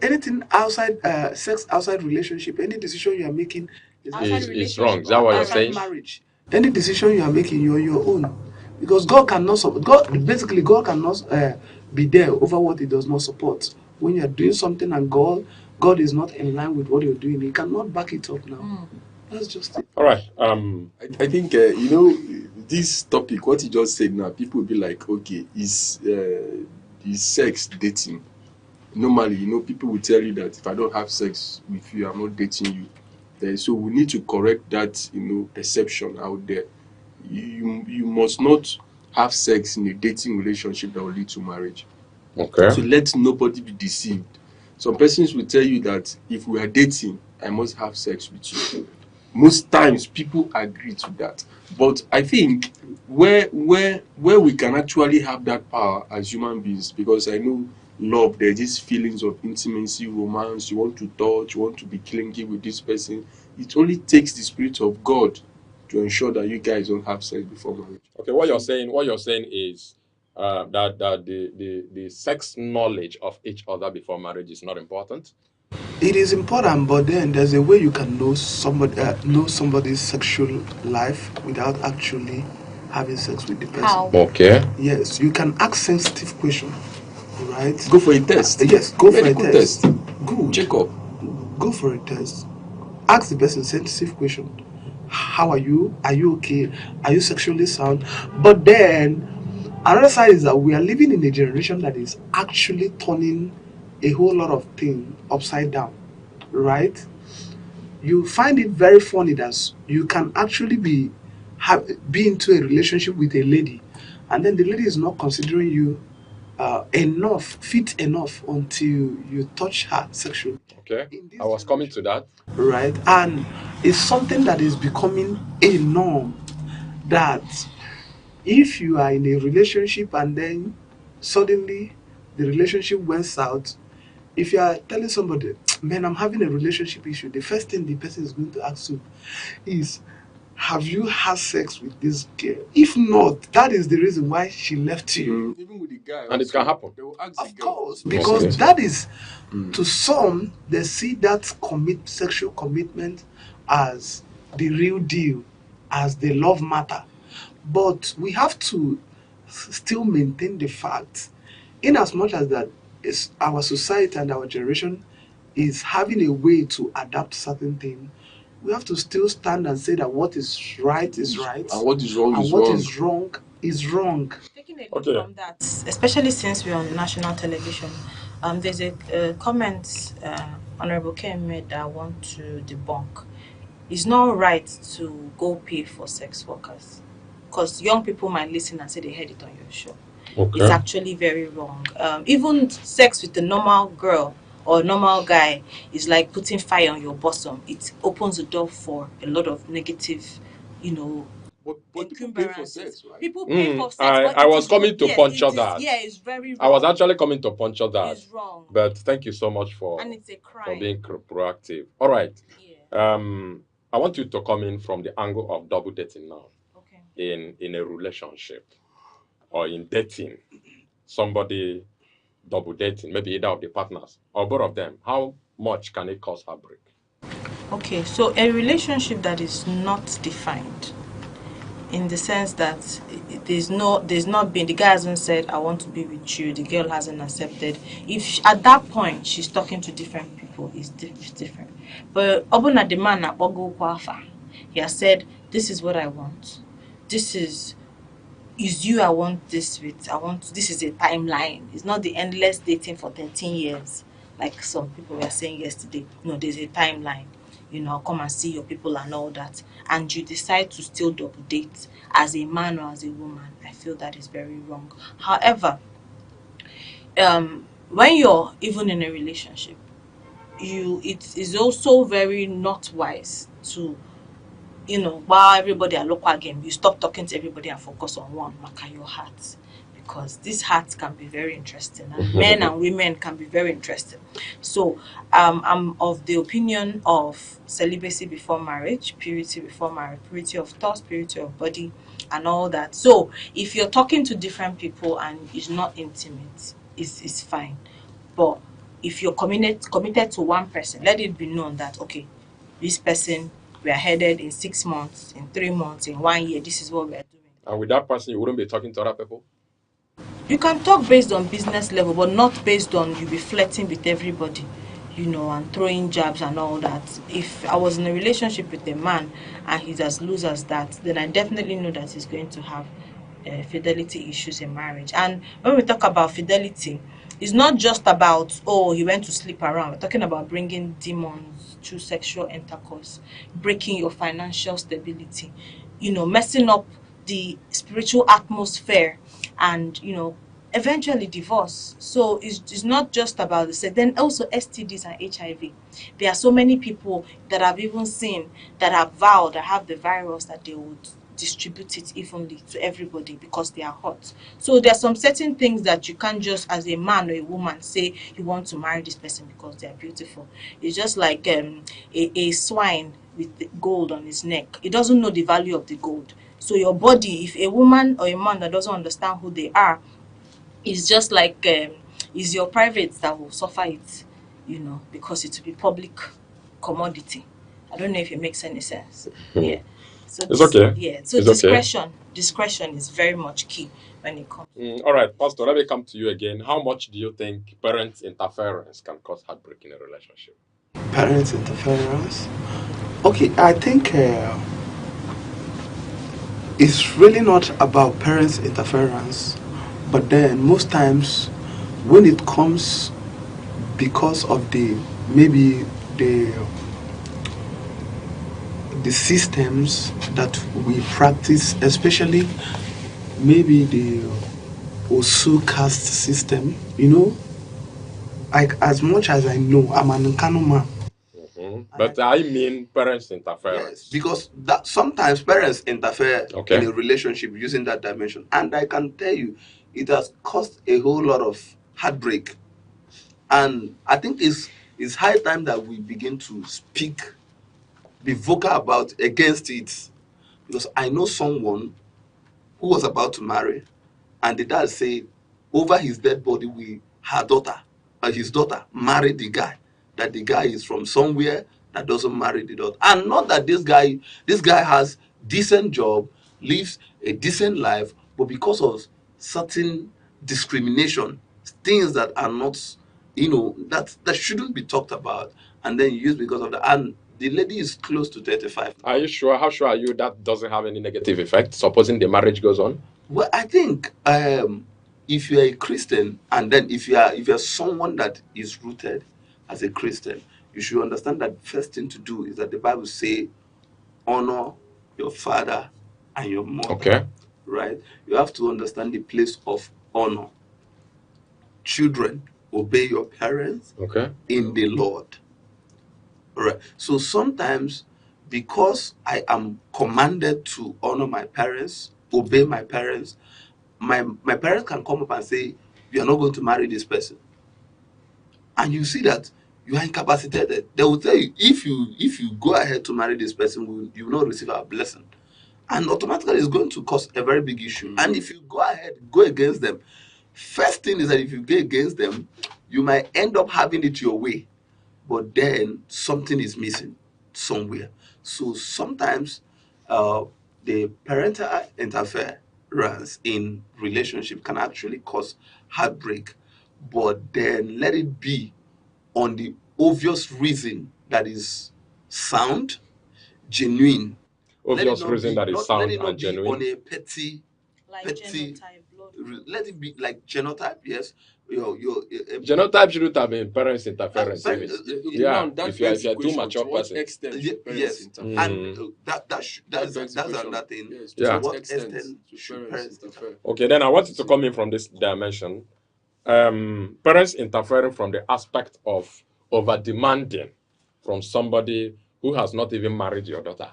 Anything outside sex, outside relationship, any decision you are making is wrong. Is that what you're saying? Marriage. Any decision you are making, you're your own, because God cannot God cannot be there over what He does not support. When you are doing something and God is not in line with what you're doing, He cannot back it up now. That's just it. All right. I think this topic, what you just said now, people will be like, okay, is sex dating? Normally, people will tell you that if I don't have sex with you, I'm not dating you. So we need to correct that, perception out there. You must not have sex in a dating relationship that will lead to marriage. Okay. So let nobody be deceived. Some persons will tell you that if we are dating, I must have sex with you. Most times people agree to that. But I think where we can actually have that power as human beings, because I know love, there's these feelings of intimacy, romance, you want to touch, you want to be clingy with this person. It only takes the Spirit of God to ensure that you guys don't have sex before marriage. Okay, what you're saying is that the sex knowledge of each other before marriage is not important. It is important, but then there's a way you can know somebody's sexual life without actually having sex with the person. How? Okay. Yes, you can ask sensitive questions, right? Go for a test. Yes, go for a Medical test. test. Good. Check up. Go for a test. Ask the person sensitive question. How are you? Are you okay? Are you sexually sound? But then another side is that we are living in a generation that is actually turning a whole lot of things upside down, right? You find it very funny that you can actually be into a relationship with a lady, and then the lady is not considering you fit enough until you touch her sexually. Okay. I was coming to that. Right? And it's something that is becoming a norm, that if you are in a relationship and then suddenly the relationship went south, if you are telling somebody, man, I'm having a relationship issue, the first thing the person is going to ask you is, have you had sex with this girl? If not, that is the reason why she left you. Even with the guy, And it can happen. They will ask Of the girl. course, because that is, to some, they see that sexual commitment as the real deal, as the love matter. But we have to still maintain the fact, in as much as that is our society and our generation is having a way to adapt certain things, we have to still stand and say that what is right is right, And what is wrong and is what wrong. is wrong is wrong. Taking a lead from that, especially since we're on national television, there's a comment Honorable Ken made that I want to debunk. It's not right to go pay for sex workers, because young people might listen and say they heard it on your show. It's actually very wrong. Even sex with a normal girl or a normal guy is like putting fire on your bosom. It opens the door for a lot of negative, But people pay for sex, right? People pay for sex. I was coming to puncture that. Yeah, it's very wrong. I was actually coming to puncture that. It's wrong. But thank you so much for And it's a crime. being proactive. All right. I want you to come in from the angle of double dating now. Okay. In a relationship or in dating, somebody double dating, maybe either of the partners or both of them. How much can it cause heartbreak? Okay, so a relationship that is not defined, in the sense that there's not been, the guy hasn't said I want to be with you, the girl hasn't accepted. If at that point she's talking to different people, it's different. But Obuna the man at Ogo Kwafa, he has said, this is what I want. This is you I want this with. This is a timeline. It's not the endless dating for 13 years like some people were saying yesterday. No, there's a timeline. I'll come and see your people and all that. And you decide to still double date as a man or as a woman. I feel that is very wrong. However, when you're even in a relationship, it is also very not wise to, while everybody are local game, you stop talking to everybody and focus on one, maka your heart. Because this heart can be very interesting, and men and women can be very interesting. So I'm of the opinion of celibacy before marriage, purity before marriage, purity of thoughts, purity of body, and all that. So if you're talking to different people and it's not intimate, it's fine. But if you're committed to one person, let it be known that, okay, this person, we are headed in 6 months, in 3 months, in 1 year, this is what we are doing. And with that person, you wouldn't be talking to other people? You can talk based on business level, but not based on you be flirting with everybody, and throwing jabs and all that. If I was in a relationship with a man and he's as loose as that, then I definitely know that he's going to have fidelity issues in marriage. And when we talk about fidelity, it's not just about, oh, he went to sleep around. We're talking about bringing demons through sexual intercourse, breaking your financial stability, messing up the spiritual atmosphere, and eventually divorce. So it's not just about the sex. Then also STDs and HIV. There are so many people that I've even seen that have vowed, that have the virus, that they would distribute it evenly to everybody because they are hot. So there are some certain things that you can't just, as a man or a woman, say you want to marry this person because they are beautiful. It's just like a swine with gold on his neck. It doesn't know the value of the gold. So your body, if a woman or a man that doesn't understand who they are, it's just like it's your private that will suffer it, because it will be public commodity. I don't know if it makes any sense. Yeah. So it's okay. Yeah. So it's discretion is very much key when it comes. All right, Pastor, let me come to you again. How much do you think parents' interference can cause heartbreak in a relationship? Parents' interference? Okay, I think it's really not about parents' interference, but then most times when it comes because of maybe the systems that we practice, especially maybe the Osu caste system, like as much as I know, I'm an Nkano man. But I mean parents' interference. Yes, because that sometimes parents interfere in a relationship using that dimension. And I can tell you, it has caused a whole lot of heartbreak. And I think it's high time that we begin to be vocal against it. Because I know someone who was about to marry, and the dad said, over his dead body, his daughter married the guy. That the guy is from somewhere that doesn't marry the daughter. And not that this guy has decent job, lives a decent life, but because of certain discrimination, things that are not, that shouldn't be talked about, and then used because of that. And the lady is close to 35. Are you sure? How sure are you that doesn't have any negative effect, supposing the marriage goes on? Well, I think if you're a Christian, and then if you're someone that is rooted as a Christian, you should understand that first thing to do is that the Bible say, honor your father and your mother. Okay. Right? You have to understand the place of honor. Children, obey your parents. Okay. In the Lord. All right. So sometimes, because I am commanded to honor my parents, obey my parents, my parents can come up and say, you are not going to marry this person. And you see that you are incapacitated. They will tell you, if you go ahead to marry this person, you will not receive our blessing. And automatically it's going to cause a very big issue. And if you go against them, first thing is that if you go against them, you might end up having it your way. But then something is missing somewhere. So sometimes the parental interference in relationship can actually cause heartbreak, but then let it be on the obvious reason that is sound, genuine. Obvious reason that is sound and genuine. On a petty, let it be like genotype. Yes, genotype shouldn't have been parents' interference. Yeah, if you are too mature person. Yes, and that's another thing. Yes, yeah. To what extent should parents interfere? Okay, then I want you to come in from this dimension. Parents interfering from the aspect of over demanding from somebody who has not even married your daughter.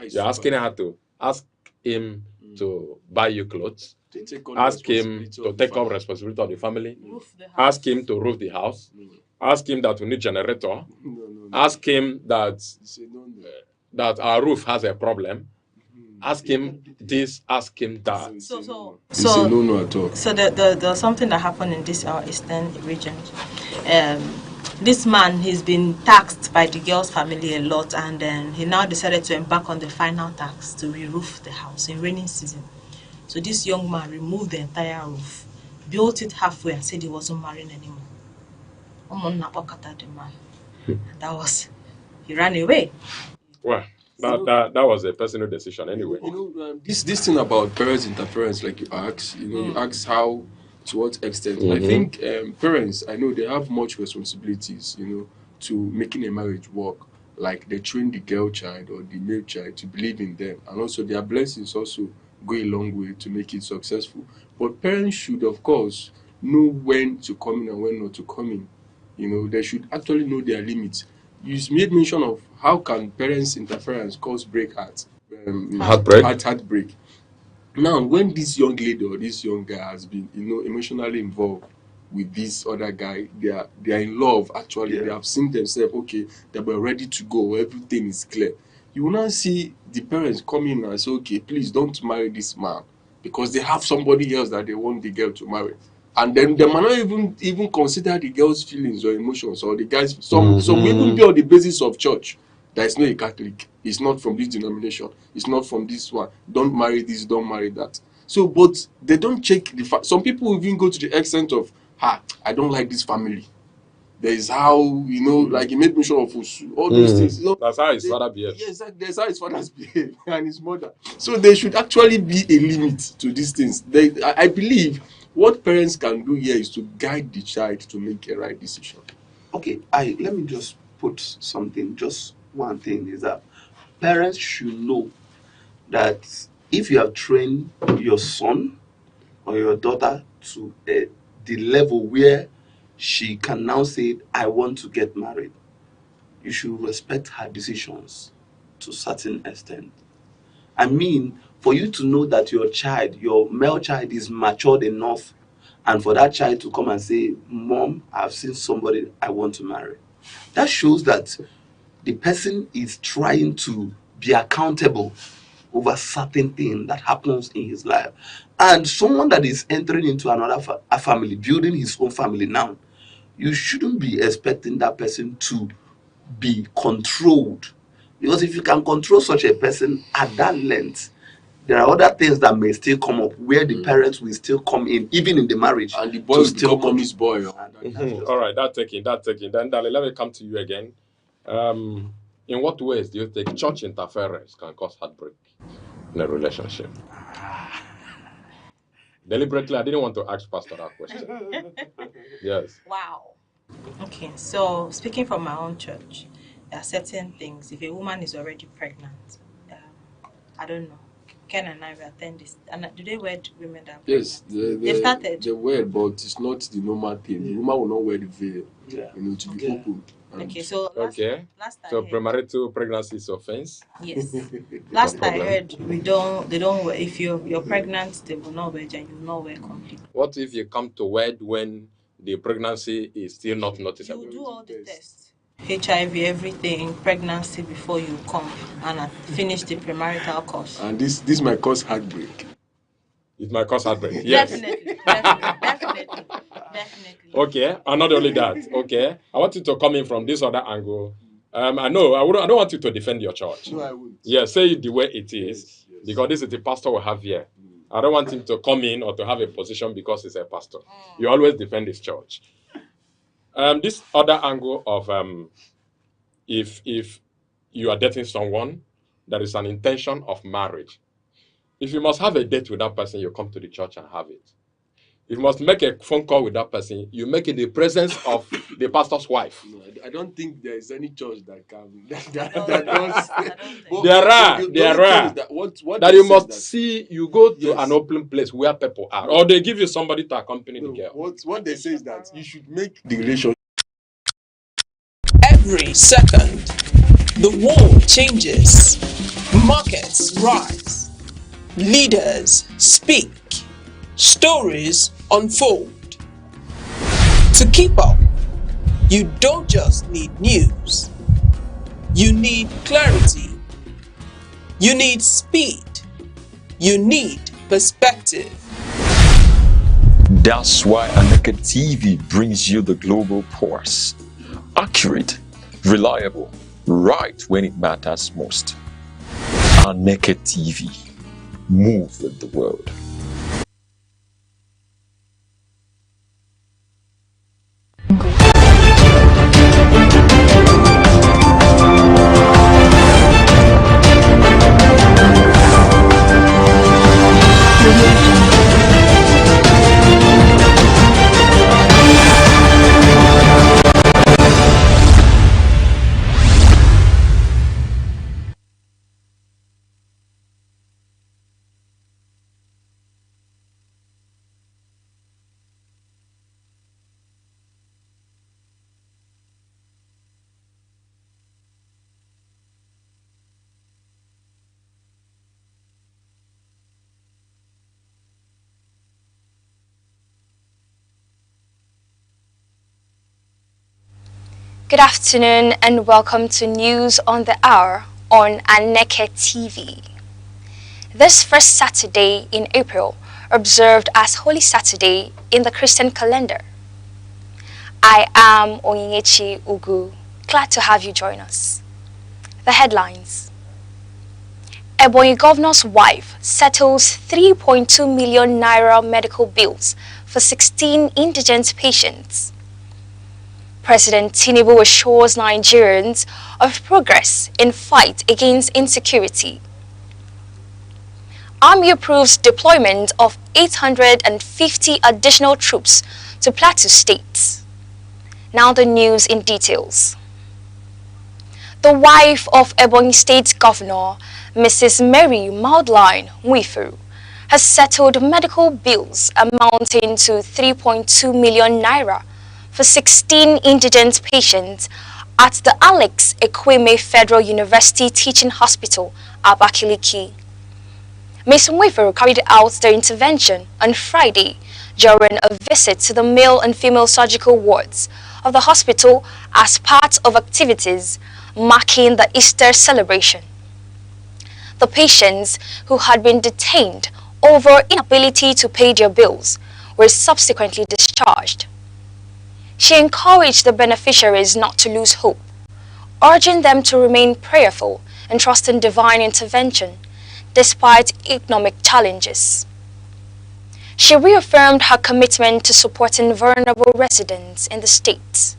You're asking her to ask him to buy you clothes, ask him to take up responsibility of the family, ask him to roof the house, ask him that we need generator, ask him that our roof has a problem, ask him this, ask him that. So no at all. So there's something that happened in this our eastern region. This man, he's been taxed by the girl's family a lot, and then he now decided to embark on the final tax to re-roof the house in rainy season. So this young man removed the entire roof, built it halfway, and said he wasn't marrying anymore. The man. That was, he ran away. Well, that was a personal decision anyway. This thing about parents' interference, like you ask, you ask how, to what extent. I think parents, I know they have much responsibilities, to making a marriage work. Like they train the girl child or the male child to believe in them, and also their blessings also go a long way to make it successful. But parents should, of course, know when to come in and when not to come in. They should actually know their limits. You made mention of how can parents' interference cause heartbreak. Now, when this young lady or this young guy has been, emotionally involved with this other guy, they are in love. Actually, they have seen themselves. Okay, they were ready to go. Everything is clear. You will now see the parents come in and say, "Okay, please don't marry this man," because they have somebody else that they want the girl to marry. And then they might not even consider the girl's feelings or emotions or the guy's. Some even be on the basis of church. That is not a Catholic. It's not from this denomination. It's not from this one. Don't marry this. Don't marry that. So, but they don't check the fact. Some people even go to the extent of, I don't like this family. There is how, like he made mention of all those things. That's how his father behaves. Yes, exactly. That's how his father's behave and his mother. So there should actually be a limit to these things. I believe what parents can do here is to guide the child to make a right decision. Okay, let me just put something. Just one thing is that parents should know that if you have trained your son or your daughter to the level where she can now say, I want to get married, you should respect her decisions to a certain extent. I mean, for you to know that your male child is matured enough, and for that child to come and say, Mom, I've seen somebody I want to marry. That shows that the person is trying to be accountable over certain thing that happens in his life. And someone that is entering into another a family, building his own family now, you shouldn't be expecting that person to be controlled. Because if you can control such a person at that length, there are other things that may still come up where the parents will still come in, even in the marriage. And the boy will still mommy's boy. All right, that's taking. Then, Dale, let me come to you again. In what ways do you think church interference can cause heartbreak in a relationship? Deliberately, I didn't want to ask Pastor that question. Yes. Wow. Okay, so speaking from my own church, there are certain things. If a woman is already pregnant, I don't know. Ken and I will attend this. And do they wed women that are pregnant? Yes, They've started. they wear, but it's not the normal thing. The woman will not wear the veil. Yeah. You know, to be open. Okay, so last I So heard, premarital pregnancy is offense. yes. Last I problem. heard, they don't wear. If you're pregnant, they will not wear, and you will not wear complete. What if you come to wed when the pregnancy is still not noticeable? You do all the tests, HIV, everything, pregnancy before you come and finish the premarital course. And this might cause heartbreak. It might cause heartbreak. Yes. Definitely. Okay, and not only that. Okay, I want you to come in from this other angle. I know I don't want you to defend your church. No, I wouldn't. Yeah, say it the way it is, because this is the pastor we have here. I don't want him to come in or to have a position because he's a pastor. You always defend his church. This other angle of if you are dating someone, there is an intention of marriage. If you must have a date with that person, you come to the church and have it. If you must make a phone call with that person, you make it in the presence of the pastor's wife. No, I don't think there is any church that can that does. There are. That you must see. You go to an open place where people are, or they give you somebody to accompany the girl. What they say is that you should make the relationship. Every second, the world changes, markets rise, leaders speak, stories unfold. To keep up, you don't just need news, you need clarity, you need speed, you need perspective. That's why Aneke TV brings you the global pulse. Accurate, reliable, right when it matters most. Aneke TV. Move with the world. Good afternoon and welcome to News on the Hour on Aneke TV. This first Saturday in April, observed as Holy Saturday in the Christian calendar. I am Onyinyechi Ugu. Glad to have you join us. The headlines. Ebonyi governor's wife settles 3.2 million naira medical bills for 16 indigent patients. President Tinubu assures Nigerians of progress in fight against insecurity. Army approves deployment of 850 additional troops to Plateau State. Now the news in details. The wife of Ebonyi State Governor, Mrs. Mary Maudline Mwifu, has settled medical bills amounting to 3.2 million naira for 16 indigent patients at the Alex Ekweme Federal University Teaching Hospital, Abakaliki. Ms. Mwifu carried out the intervention on Friday during a visit to the male and female surgical wards of the hospital as part of activities marking the Easter celebration. the patients who had been detained over inability to pay their bills were subsequently discharged. She encouraged the beneficiaries not to lose hope, urging them to remain prayerful and trust in divine intervention despite economic challenges. She reaffirmed her commitment to supporting vulnerable residents in the state.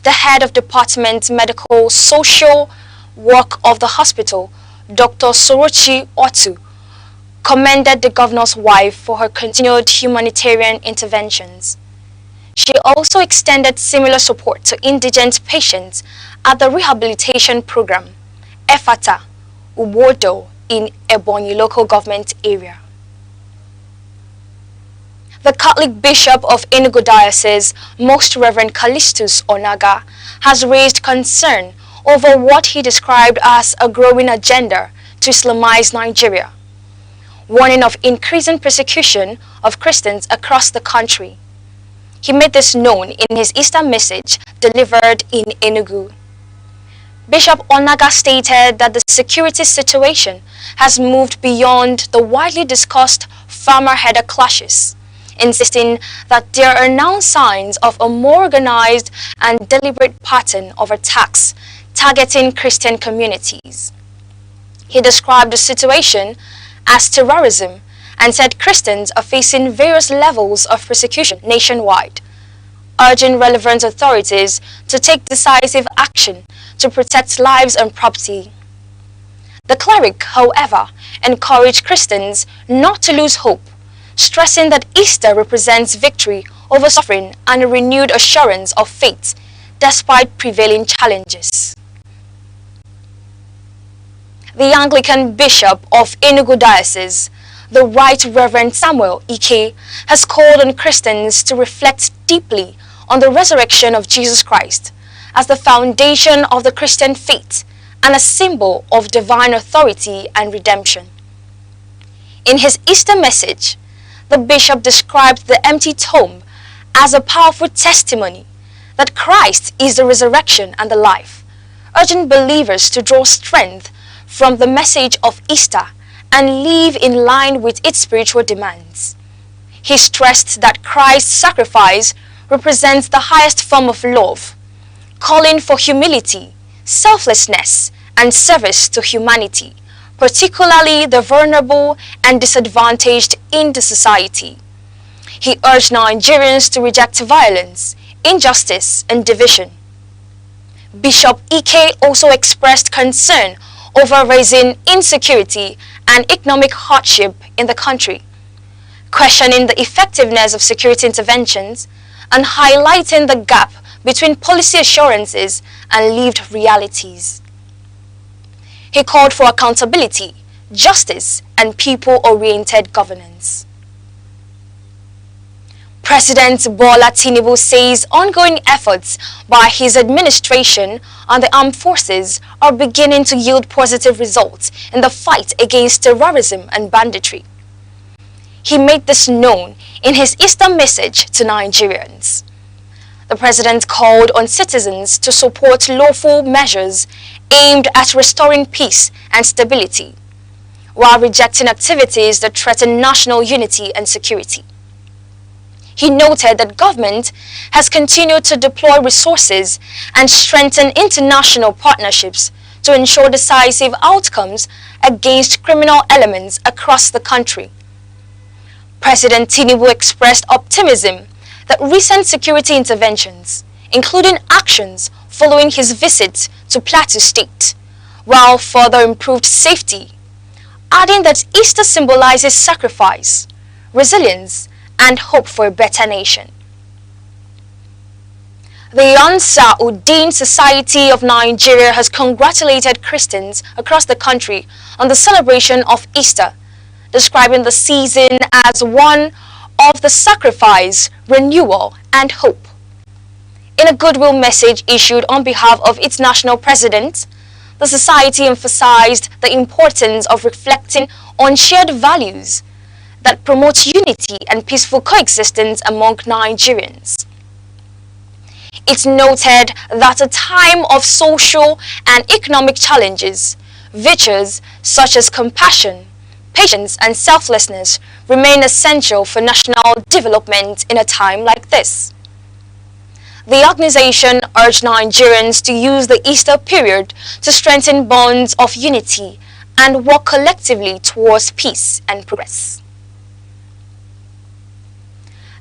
The head of Department Medical Social Work of the hospital, Dr. Sorochi Otu, commended the governor's wife for her continued humanitarian interventions. She also extended similar support to indigent patients at the rehabilitation program, Efata, Ubodo, in Ebonyi local government area. The Catholic Bishop of Enugu Diocese, Most Reverend Callistus Onaga, has raised concern over what he described as a growing agenda to Islamize Nigeria, warning of increasing persecution of Christians across the country. He made this known in his Easter message delivered in Enugu. Bishop Onaga stated that the security situation has moved beyond the widely discussed farmer-herder clashes, insisting that there are now signs of a more organized and deliberate pattern of attacks targeting Christian communities. He described the situation as terrorism and said Christians are facing various levels of persecution nationwide, urging relevant authorities to take decisive action to protect lives and property. The cleric, however, encouraged Christians not to lose hope, stressing that Easter represents victory over suffering and a renewed assurance of faith despite prevailing challenges. The Anglican Bishop of Enugu Diocese, the Right Reverend Samuel Ike, has called on Christians to reflect deeply on the resurrection of Jesus Christ as the foundation of the Christian faith and a symbol of divine authority and redemption. In his Easter message, the bishop described the empty tomb as a powerful testimony that Christ is the resurrection and the life, urging believers to draw strength from the message of Easter and live in line with its spiritual demands. He stressed that Christ's sacrifice represents the highest form of love, calling for humility, selflessness, and service to humanity, particularly the vulnerable and disadvantaged in the society. He urged Nigerians to reject violence, injustice, and division. Bishop Ike also expressed concern over rising insecurity and economic hardship in the country, questioning the effectiveness of security interventions and highlighting the gap between policy assurances and lived realities. He called for accountability, justice, and people-oriented governance. President Bola Tinubu says ongoing efforts by his administration and the armed forces are beginning to yield positive results in the fight against terrorism and banditry. He made this known in his Easter message to Nigerians. The president called on citizens to support lawful measures aimed at restoring peace and stability, while rejecting activities that threaten national unity and security. He noted that government has continued to deploy resources and strengthen international partnerships to ensure decisive outcomes against criminal elements across the country. President Tinubu expressed optimism that recent security interventions, including actions following his visit to Plateau State, will further improve safety, adding that Easter symbolizes sacrifice, resilience, and hope for a better nation. The Ansar-ud-Din Society of Nigeria has congratulated Christians across the country on the celebration of Easter, describing the season as one of the sacrifice, renewal, and hope. In a goodwill message issued on behalf of its national president, the society emphasized the importance of reflecting on shared values that promote unity and peaceful coexistence among Nigerians. It noted that a time of social and economic challenges, Virtues such as compassion, patience, and selflessness remain essential for national development in a time like this. The organization urged Nigerians to use the Easter period to strengthen bonds of unity and work collectively towards peace and progress.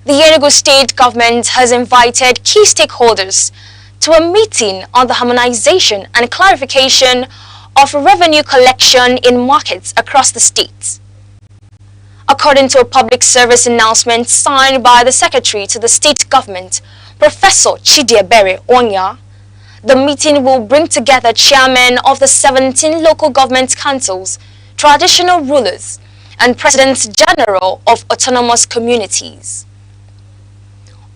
The Enugu state government has invited key stakeholders to a meeting on the harmonization and clarification of revenue collection in markets across the state. According to a public service announcement signed by the Secretary to the State Government, Professor Chidiebere Onya, the meeting will bring together chairmen of the 17 local government councils, traditional rulers, and presidents general of autonomous communities.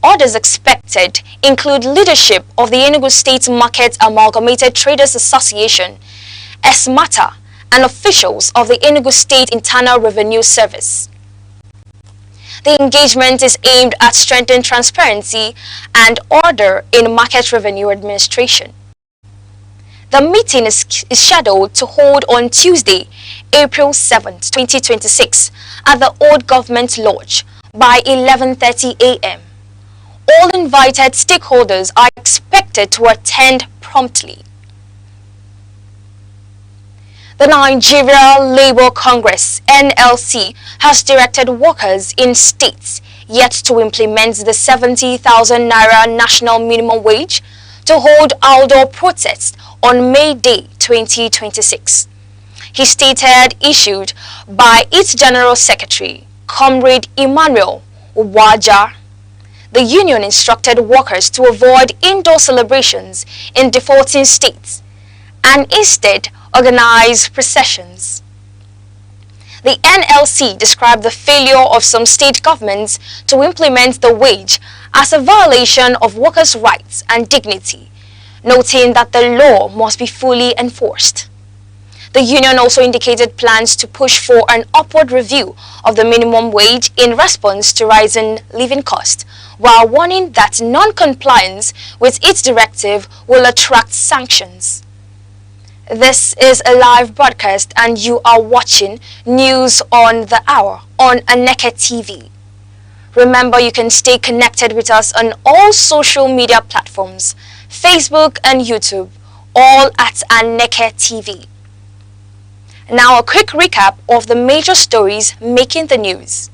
Others expected include leadership of the Enugu State Market Amalgamated Traders Association, ESMATA, and officials of the Enugu State Internal Revenue Service. The engagement is aimed at strengthening transparency and order in market revenue administration. The meeting is scheduled to hold on Tuesday, April 7, 2026 at the Old Government Lodge by 11:30 a.m. All invited stakeholders are expected to attend promptly. The Nigeria Labour Congress, NLC, has directed workers in states yet to implement the 70,000 naira national minimum wage to hold outdoor protests on May Day 2026. He stated issued by its General Secretary, Comrade Emmanuel Uwaja. The union instructed workers to avoid indoor celebrations in defaulting states and instead organize processions. The NLC described the failure of some state governments to implement the wage as a violation of workers' rights and dignity, noting that the law must be fully enforced. The union also indicated plans to push for an upward review of the minimum wage in response to rising living costs, while warning that non-compliance with its directive will attract sanctions. This is a live broadcast and you are watching News on the Hour on Aneke TV. Remember, you can stay connected with us on all social media platforms, Facebook and YouTube, all at Aneke TV. Now a quick recap of the major stories making the news.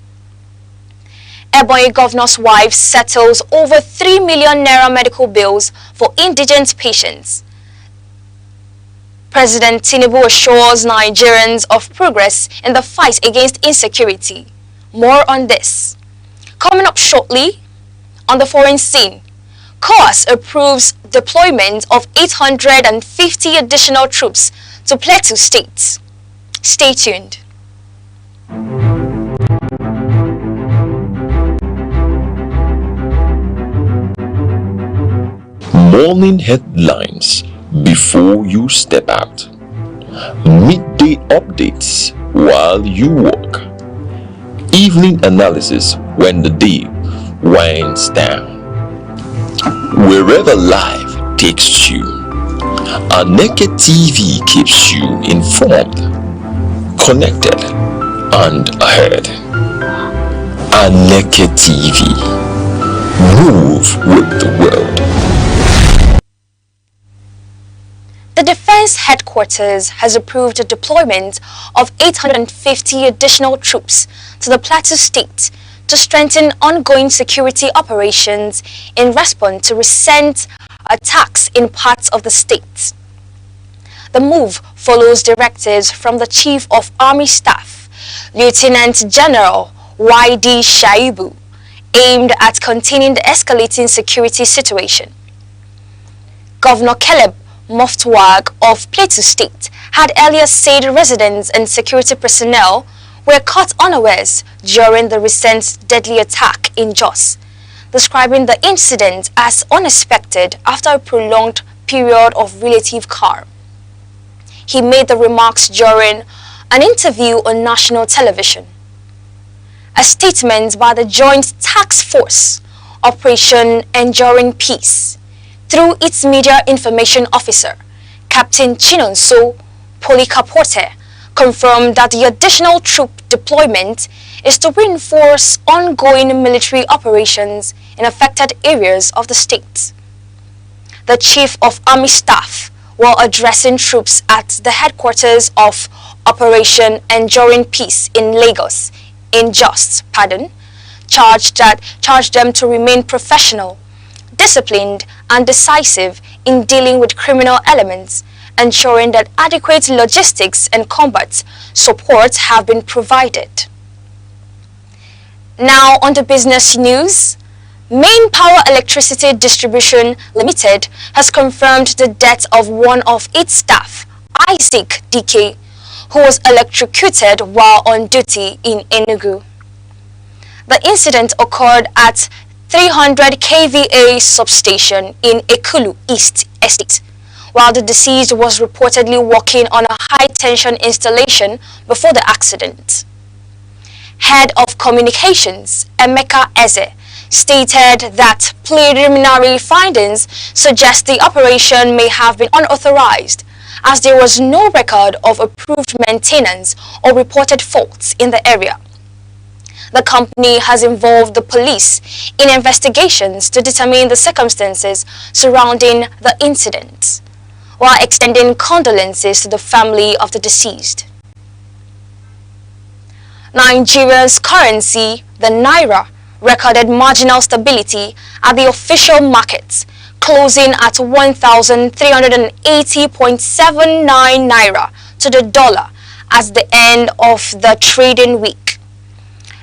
Ebonyi governor's wife settles over 3 million naira medical bills for indigent patients. President Tinubu assures Nigerians of progress in the fight against insecurity. More on this. Coming up shortly, on the foreign scene, COAS approves deployment of 850 additional troops to Plateau State. Stay tuned. Morning headlines before you step out. Midday updates while you work. Evening analysis when the day winds down. Wherever life takes you, Aneke TV keeps you informed, connected, and ahead. Aneke TV. Move with the world. The Defense Headquarters has approved the deployment of 850 additional troops to the Plateau State to strengthen ongoing security operations in response to recent attacks in parts of the state. The move follows directives from the Chief of Army Staff, Lieutenant General Y.D. Shaibu, aimed at containing the escalating security situation. Governor Caleb Moftwag of Plateau State had earlier said residents and security personnel were caught unawares during the recent deadly attack in Jos, describing the incident as unexpected after a prolonged period of relative calm. He made the remarks during an interview on national television. A statement by the Joint Task Force, Operation Enduring Peace, through its media information officer, Captain Chinonso Polikaporte, confirmed that the additional troop deployment is to reinforce ongoing military operations in affected areas of the state. The Chief of Army Staff, while addressing troops at the headquarters of Operation Enduring Peace in Lagos, charged them to remain professional, disciplined and decisive in dealing with criminal elements, ensuring that adequate logistics and combat support have been provided. Now on the business news, Main Power Electricity Distribution Limited has confirmed the death of one of its staff, Isaac DK, who was electrocuted while on duty in Enugu. The incident occurred at 300 kVA substation in Ekulu East Estate, while the deceased was reportedly working on a high-tension installation before the accident. Head of Communications, Emeka Eze, stated that preliminary findings suggest the operation may have been unauthorized, as there was no record of approved maintenance or reported faults in the area. The company has involved the police in investigations to determine the circumstances surrounding the incident, while extending condolences to the family of the deceased. Nigeria's currency, the Naira, recorded marginal stability at the official markets, closing at 1,380.79 Naira to the dollar at the end of the trading week.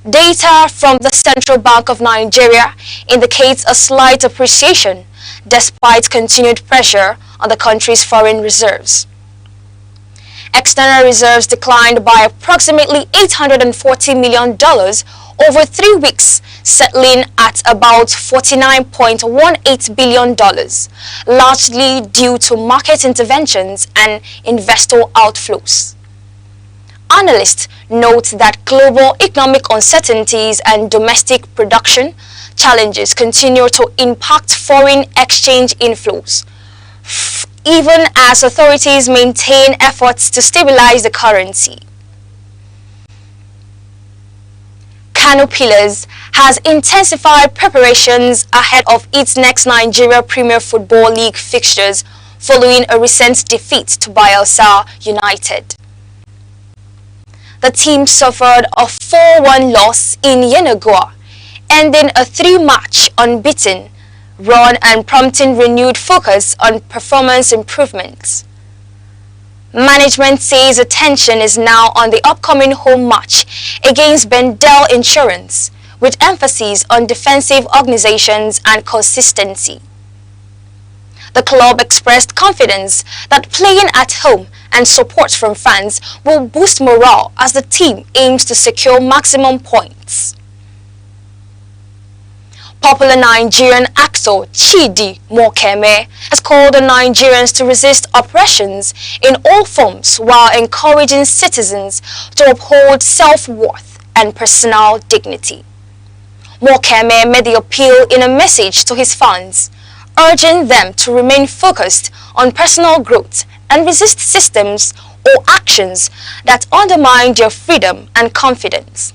Data from the Central Bank of Nigeria indicates a slight appreciation despite continued pressure on the country's foreign reserves. External reserves declined by approximately $840 million over 3 weeks, settling at about $49.18 billion, largely due to market interventions and investor outflows. Analysts note that global economic uncertainties and domestic production challenges continue to impact foreign exchange inflows, even as authorities maintain efforts to stabilize the currency. Kano Pillars has intensified preparations ahead of its next Nigeria Premier Football League fixtures following a recent defeat to Bayelsa United. The team suffered a 4-1 loss in Yenagoa, ending a 3-match unbeaten run and prompting renewed focus on performance improvements. Management says attention is now on the upcoming home match against Bendel Insurance, with emphasis on defensive organizations and consistency. The club expressed confidence that playing at home and support from fans will boost morale as the team aims to secure maximum points. Popular Nigerian actor Chidi Mokeme has called on Nigerians to resist oppressions in all forms while encouraging citizens to uphold self-worth and personal dignity. Mokeme made the appeal in a message to his fans, urging them to remain focused on personal growth and resist systems or actions that undermine their freedom and confidence.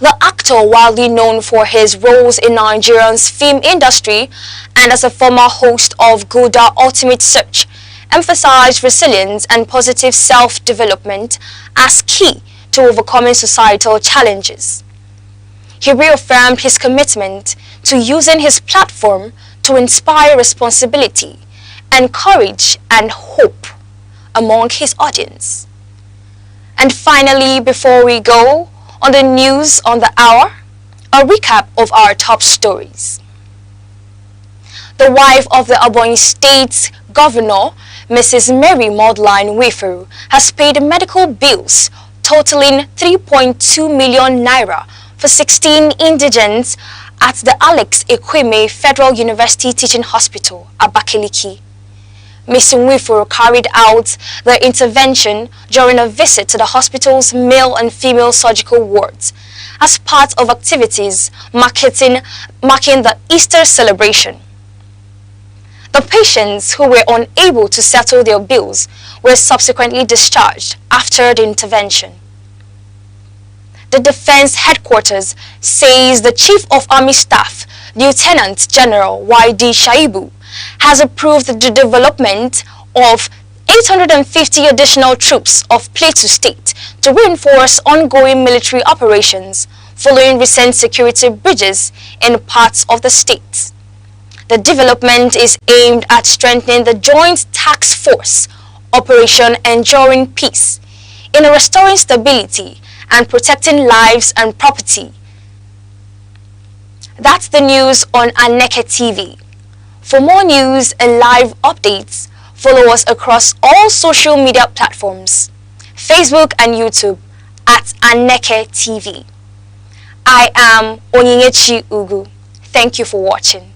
The actor, widely known for his roles in Nigeria's film industry and as a former host of Gouda Ultimate Search, emphasized resilience and positive self-development as key to overcoming societal challenges. He reaffirmed his commitment to using his platform to inspire responsibility, courage and hope among his audience. And finally, before we go, on the news on the hour, a recap of our top stories. The wife of the Ebonyi State Governor, Mrs. Mary Maudline Wiferu, has paid medical bills totaling 3.2 million naira for 16 indigents at the Alex Ekweme Federal University Teaching Hospital, Abakaliki. Ms. Wiferu carried out the intervention during a visit to the hospital's male and female surgical wards as part of activities marking the Easter celebration. The patients who were unable to settle their bills were subsequently discharged after the intervention. The Defense Headquarters says the Chief of Army Staff, Lieutenant General Y.D. Shaibu, has approved the development of 850 additional troops of Plateau State to reinforce ongoing military operations following recent security breaches in parts of the state. The development is aimed at strengthening the Joint Task Force Operation Enduring Peace in restoring stability and protecting lives and property. That's the news on Aneke TV. For more news and live updates, follow us across all social media platforms, Facebook and YouTube at Aneke TV. I am Onyinyechi Ugu. Thank you for watching.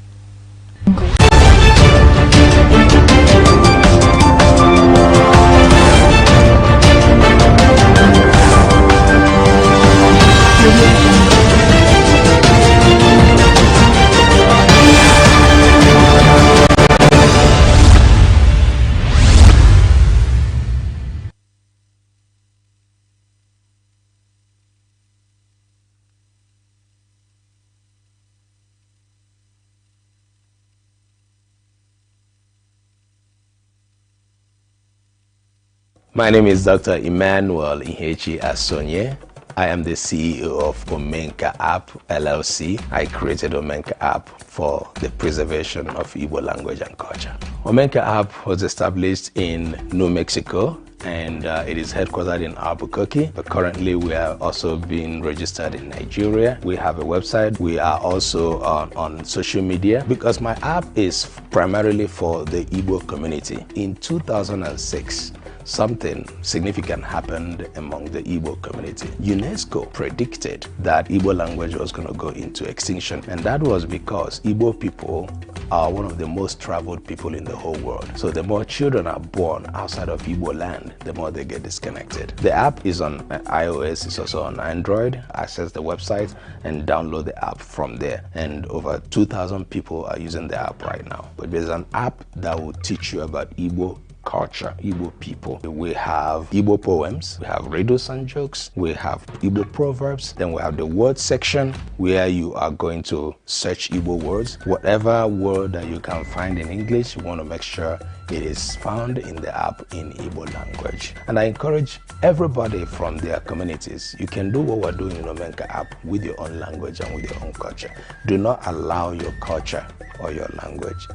My name is Dr. Emmanuel Inhechi Asonye. I am the CEO of Omenka App LLC. I created Omenka App for the preservation of Igbo language and culture. Omenka App was established in New Mexico and it is headquartered in Albuquerque, but currently we are also being registered in Nigeria. We have a website. We are also on social media because my app is primarily for the Igbo community. In 2006, something significant happened among the Igbo community. UNESCO predicted that Igbo language was going to go into extinction, and that was because Igbo people are one of the most traveled people in the whole world. So the more children are born outside of Igbo land, the more they get disconnected. The app is on iOS, it's also on Android. Access the website and download the app from there. And over 2,000 people are using the app right now. But there's an app that will teach you about Igbo culture, Igbo people. We have Igbo poems, we have riddles and jokes, we have Igbo proverbs, then we have the word section where you are going to search Igbo words. Whatever word that you can find in English, you want to make sure it is found in the app in Igbo language. And I encourage everybody from their communities, you can do what we're doing in Omenka app with your own language and with your own culture. Do not allow your culture or your language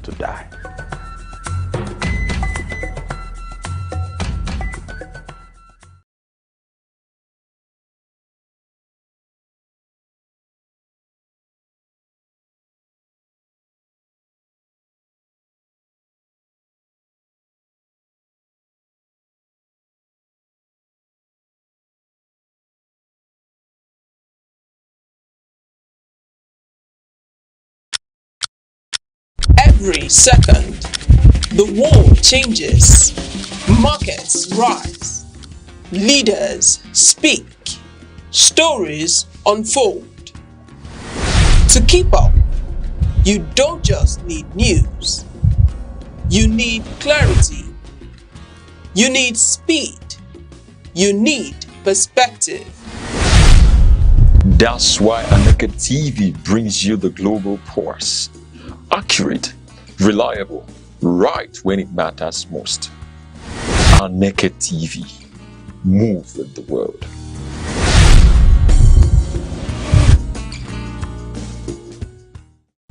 to die. Every second, the world changes, markets rise, leaders speak, stories unfold. To keep up, you don't just need news, you need clarity, you need speed, you need perspective. That's why Aneke TV brings you the global pulse. Accurate, reliable, right when it matters most. Aneke TV. Move with the world.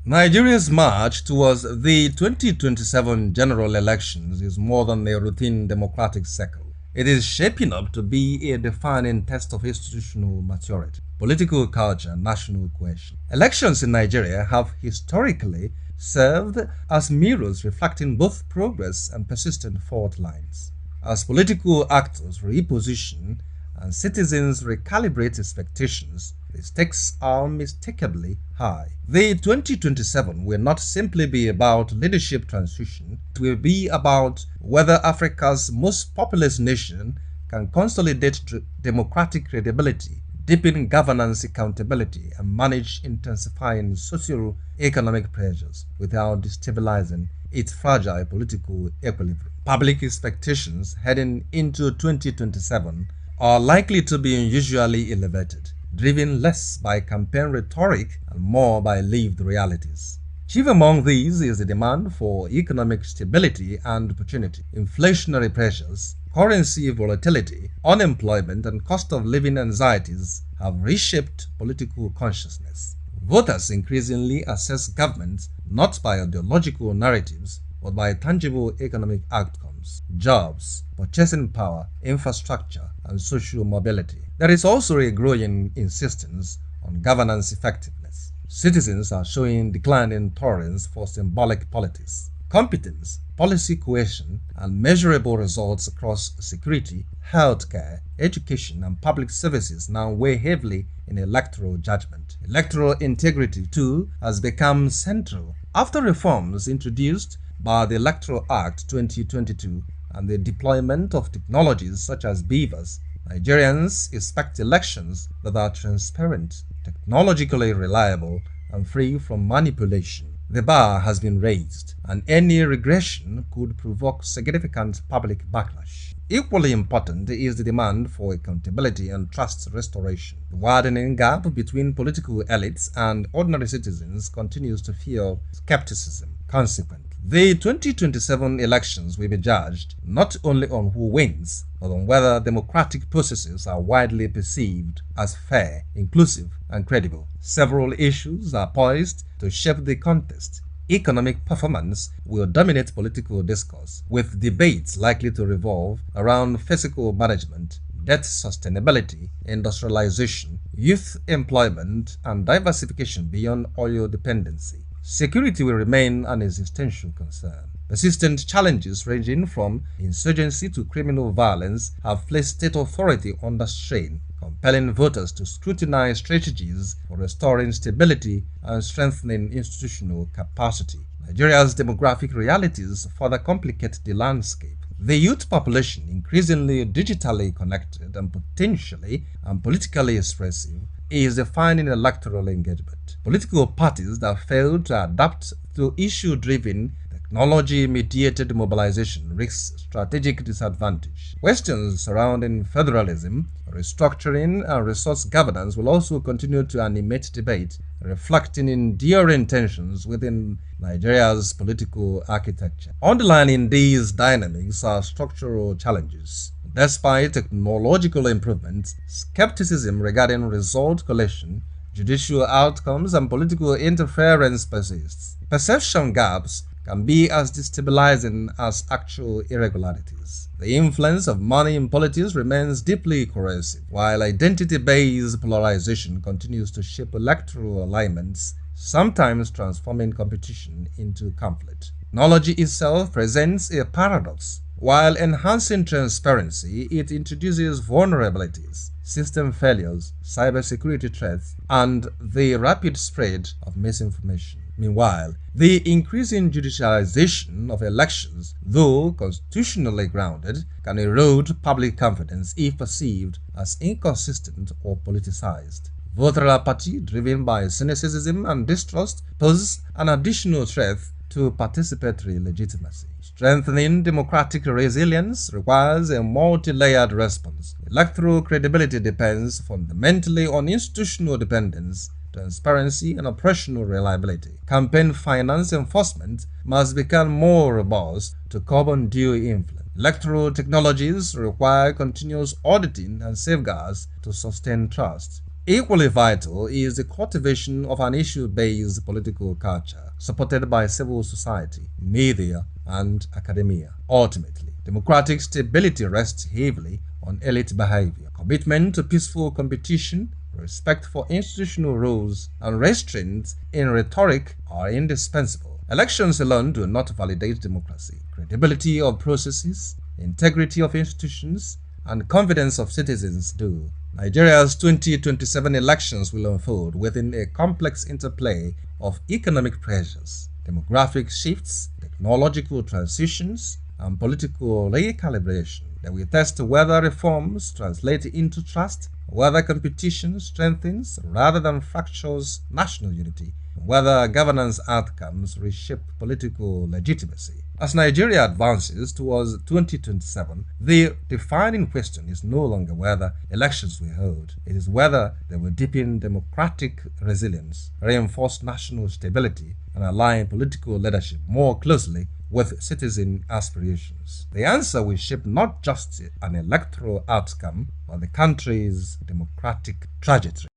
Nigeria's march towards the 2027 general elections is more than a routine democratic cycle. It is shaping up to be a defining test of institutional maturity, political culture, and national cohesion. Elections in Nigeria have historically served as mirrors reflecting both progress and persistent fault lines. As political actors reposition and citizens recalibrate expectations, the stakes are unmistakably high. The 2027 will not simply be about leadership transition, it will be about whether Africa's most populous nation can consolidate democratic credibility, deepen governance accountability, and manage intensifying socio-economic pressures without destabilizing its fragile political equilibrium. Public expectations heading into 2027 are likely to be unusually elevated, driven less by campaign rhetoric and more by lived realities. Chief among these is the demand for economic stability and opportunity. Inflationary pressures, currency volatility, unemployment, and cost of living anxieties have reshaped political consciousness. Voters increasingly assess governments not by ideological narratives but by tangible economic outcomes, jobs, purchasing power, infrastructure, and social mobility. There is also a growing insistence on governance effectiveness. Citizens are showing declining tolerance for symbolic politics. Competence, policy cohesion, and measurable results across security, healthcare, education, and public services now weigh heavily in electoral judgment. Electoral integrity, too, has become central. After reforms introduced by the Electoral Act 2022 and the deployment of technologies such as beavers, Nigerians expect elections that are transparent, technologically reliable, and free from manipulation. The bar has been raised, and any regression could provoke significant public backlash. Equally important is the demand for accountability and trust restoration. The widening gap between political elites and ordinary citizens continues to fuel skepticism. Consequently, the 2027 elections will be judged not only on who wins, but on whether democratic processes are widely perceived as fair, inclusive, and credible. Several issues are poised to shape the contest. Economic performance will dominate political discourse, with debates likely to revolve around fiscal management, debt sustainability, industrialization, youth employment, and diversification beyond oil dependency. Security will remain an existential concern. Persistent challenges ranging from insurgency to criminal violence have placed state authority under strain, compelling voters to scrutinize strategies for restoring stability and strengthening institutional capacity. Nigeria's demographic realities further complicate the landscape. The youth population, increasingly digitally connected and potentially and politically expressive, is defining electoral engagement. Political parties that fail to adapt to issue-driven, technology-mediated mobilization risk strategic disadvantage. Questions surrounding federalism, restructuring, and resource governance will also continue to animate debate, reflecting enduring tensions within Nigeria's political architecture. Underlining these dynamics are structural challenges. Despite technological improvements, skepticism regarding result collection, judicial outcomes, and political interference persists. Perception gaps can be as destabilizing as actual irregularities. The influence of money in politics remains deeply corrosive, while identity-based polarization continues to shape electoral alignments, sometimes transforming competition into conflict. Technology itself presents a paradox. While enhancing transparency, it introduces vulnerabilities, system failures, cybersecurity threats, and the rapid spread of misinformation. Meanwhile, the increasing judicialization of elections, though constitutionally grounded, can erode public confidence if perceived as inconsistent or politicized. Voter apathy, driven by cynicism and distrust, poses an additional threat to participatory legitimacy. Strengthening democratic resilience requires a multi-layered response. Electoral credibility depends fundamentally on institutional dependence, transparency, and operational reliability. Campaign finance enforcement must become more robust to curb undue influence. Electoral technologies require continuous auditing and safeguards to sustain trust. Equally vital is the cultivation of an issue-based political culture, supported by civil society, media, and academia. Ultimately, democratic stability rests heavily on elite behavior. Commitment to peaceful competition, respect for institutional rules, and restraint in rhetoric are indispensable. Elections alone do not validate democracy. Credibility of processes, integrity of institutions, and confidence of citizens do. Nigeria's 2027 elections will unfold within a complex interplay of economic pressures, demographic shifts, technological transitions, and political recalibration. They will test whether reforms translate into trust, whether competition strengthens rather than fractures national unity, and whether governance outcomes reshape political legitimacy. As Nigeria advances towards 2027, the defining question is no longer whether elections will hold. It is whether they will deepen democratic resilience, reinforce national stability, and align political leadership more closely with citizen aspirations. The answer will shape not just an electoral outcome, but the country's democratic trajectory.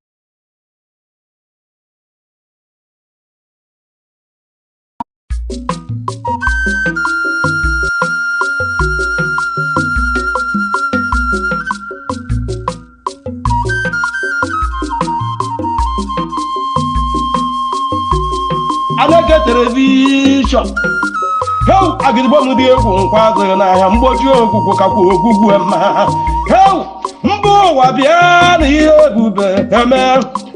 Aneke television. Heu agịrịgbo m dị egwu nkwa azụghị n'ahịa mgbochi okwukwu kakwa ogwugwu mma. Heu mba ụwa bịa na ihe ebube eme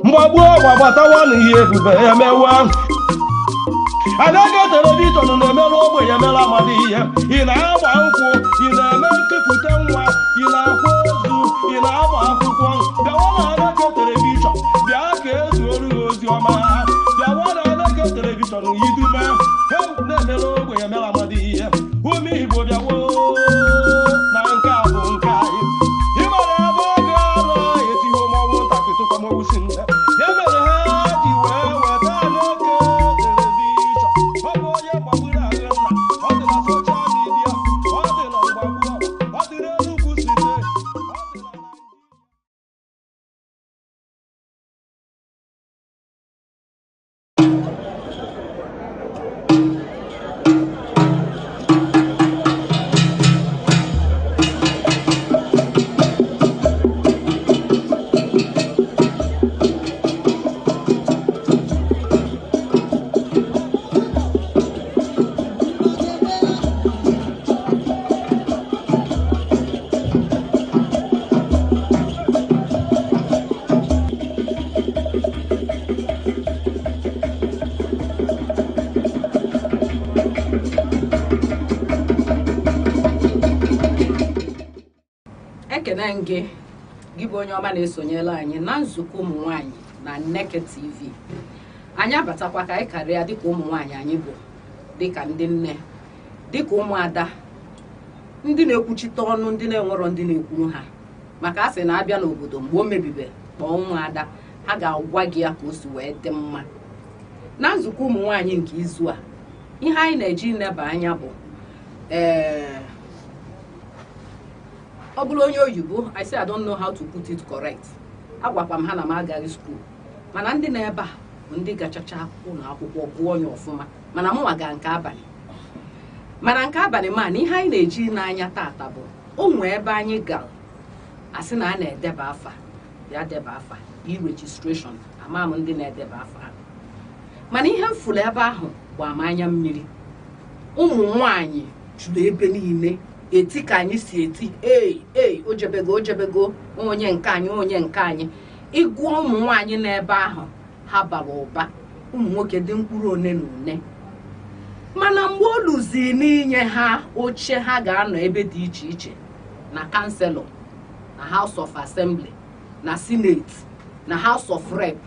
mgbagbu ụwa gbatawa na ihe ebube emewa. Aneke telivishọn na-emerụ ogbenye emere amadi ihe. Ị na-agba nkwụ, ị na-eme nkepụta nwa, ị na-akwa ozu, ị na-agba akwụkwọ. Bịawa na Aneke telivishọn, bịa ka ezuoru gị ozi ọma. Bịawa na Aneke telivishọn yidume. Heu na-emere ogbenye emere amadi ihe. Ụmụ Igbo bịawo na nke a bụ nke anyị. Ị mara ebe oge ọrụ etighị ụmọnwụ ntakịrị tụkwamọnwụ si nne. Ya mere ha ji wee weta Aneke telivishọn. Ọ bụ onye gbagburu ahụ nna. Ọ dị na soshal midia. Ọ dị na mgbagbu. Ọ dị n'Enugu steeti. Ekene gị bụ onye ọma na-esonyela anyị na nzukọ ụmụ nwanyị na Aneke TV. Anyị abatakwa ka anyị karịa dịka ụmụ nwanyị anyị bụ, dịka ndị nne, dịka ụmụada, ndị na-ekwuchite ọnụ, ndị na-enwerọ ndị na-ekwuru ha. Maka a sị na abịa n'obodo mgbe o mebibe kpọọ ụmụada, ha ga-agwa gị ya ka o si wee dị mma. Na nzukọ ụmụ nwanyị nke izu a, ihe anyị na-eji neba anya bụ ọ bụrụ onye oyibo, I say I don't know how to put it correct. Agwakwa m ha na m agaghị school, mana ndị na-ebe a bụ ndị gachacha ụlọ akwụkwọ gụọ onye ọfụma, mana mụnwa ga nke abalị. Mana nke abalị ma na ihe anyị na-eji n'anya tata bụ onwe ebe anyị gara asị na a na-edeba afa, ya deba afa, e-registration, ama m ndị na-edeba afa ha. Mana ihe mfụlụ ebe ahụ bụ amanya mmiri. Ụmụ nwanyị juru ebe niile, eti ka anyị si eti, ojebego onye nke anyị, onye nke anyị. Ịgụọ ụmụ nwanyị n'ebe ahụ, ha bara ụba, ụmụ nwoke dị mkpụrụ one na one. Mana mgbe o lụzi n'inye ha oche ha ga-anọ ebe dị iche iche, na kanselọ, na House of Assembly, na Senate, na House of Rep,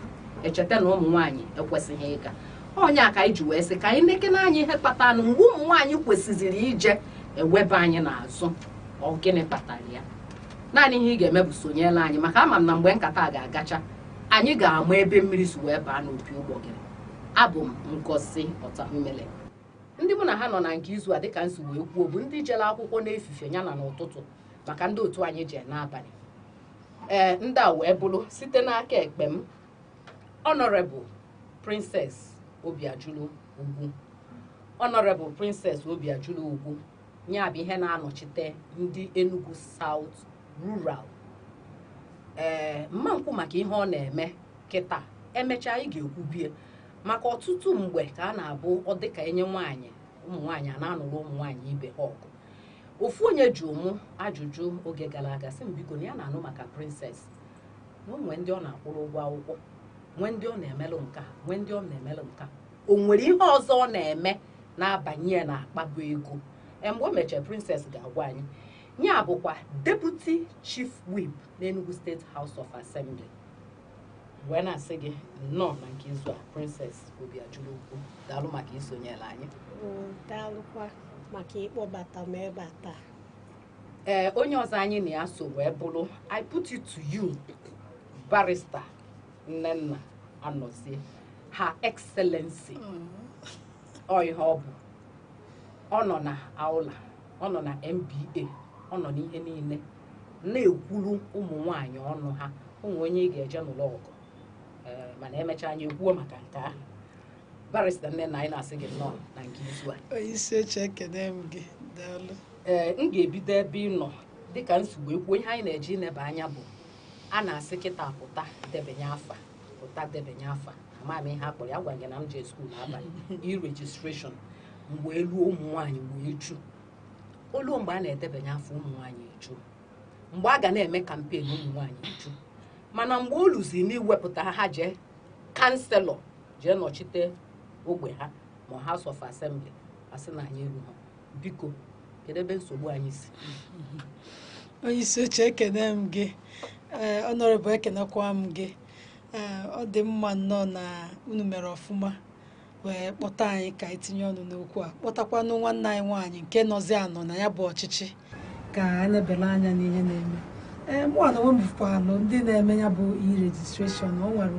echeta na ụmụ nwanyị ekwesịghị ịga. Onye aka iji wee sị ka anyị nekene anyị ihe kpatara na mgbe ụmụ nwanyị kwesịziri ije ewebe anyị n'azụ. Ọ gịnị kpatara ya? Naanị ihe ị ga-eme bụ sonyela anyị, maka ama m na mgbe nkata ga-agacha, anyị ga-ama ebe mmiri si wee baa n'opi ụgbọgịrị. Abụ m Ngozi Ọtahumele. Ndị mụ na ha nọ na nke izu a dịka nsi wee kwuo bụ ndị jere akwụkwọ n'efife ya na n'ụtụtụ, maka ndị otu anyị je n'abalị. Ndị a wee bụrụ site n'aka ekpe m, Honorable Princess Obiajulu Ugwu. Honorable Princess Obiajulu Ugwu, nya bụ ihe na-anọchite ndị Enugu South Rural. Mma nkwụ maka ihe ọ na-eme kịta, emechaa anyị ga-ekwubie, maka ọtụtụ mgbe ka a na-abụ ọ dịka enye nwaanyị, ụmụ nwaanyị a na-anụrụ ụmụ nwaanyị ibe ha ọgụ. Ofu onye jụ mụ ajụjụ oge gara aga sị m biko na ya na-anụ maka Princess, na onwe ndị ọ na-akwụrụ ụgwọ akwụkwọ, nwee ndị ọ na-emelụ nka, nwee ndị ọ na-emelụ nka. O nwere ihe ọzọ ọ na-eme na-abanye ya na akpago ego. Mgbe o mechara, Princess ga-agwa anyị. Nya bụkwa Deputy Chief Whip n'Enugu State House of Assembly. Wee na-asị gị nnọọ na nke izu a, Princess Obiajulu Ugwu, daalụ maka isonyela anyị. Daalụkwa. maka ịkpọbata m ebe a taa. Onye ọzọ anyị na ya so wee bụrụ, I put it to you, Barrister Nnenna Anozie, Her Excellency. Ọ ihe ọ bụ. Ọ nọ na aula, ọ nọ na MBA, ọ nọ n'ihe niile na-ekwuru ụmụ nwaanyị ọnụ ha, ụmụ onye ị ga-eje n'ụlọ ọgụ. Mana emechaa anyị ekwuo maka nke ahụ. Barrister Nnenna, anyị na-asị gị nnọọ na nke izu a. Onyeisi oche ekene m gị, daalụ. M ga-ebido ebe ị nọ dịka nsogbu ekwu ihe anyị na-eji ineba anya bụ a na-asị kịta pụta debanye afa, pụta debanye afa. Ama m ihe a kpọrọ ya, gwa gị na m jee skuul n'abalị e-registration mgbe elu ụmụ nwaanyị wee ju olu mgbe a na-edebanye afọ ụmụ nwaanyị eju, mgbe a ga na-eme kampen ụmụ nwaanyị eju, mana mgbe oluzi n'iwepụta ha jee kanselọ jee nọchite ogbe ha ma House of Assembly asị na anyị eru ha. Biko kedu ebe nsogbu anyị si? Onyeisi oche ekene m gị, Honorable ekenekwa m gị. Ọ dị mma nnọọ na unu mere ọfụma wee kpọta anyị ka itinye ọnụ n'okwu a, kpọtakwanụ nwanne anyị nwaanyị nke nọzi anọ na ya bụ ọchịchị ka anyị nebela anya n'ihe na-eme. Mụ na onwe m bụkwanụ ndị na-eme ya bụ e-registration. O nwere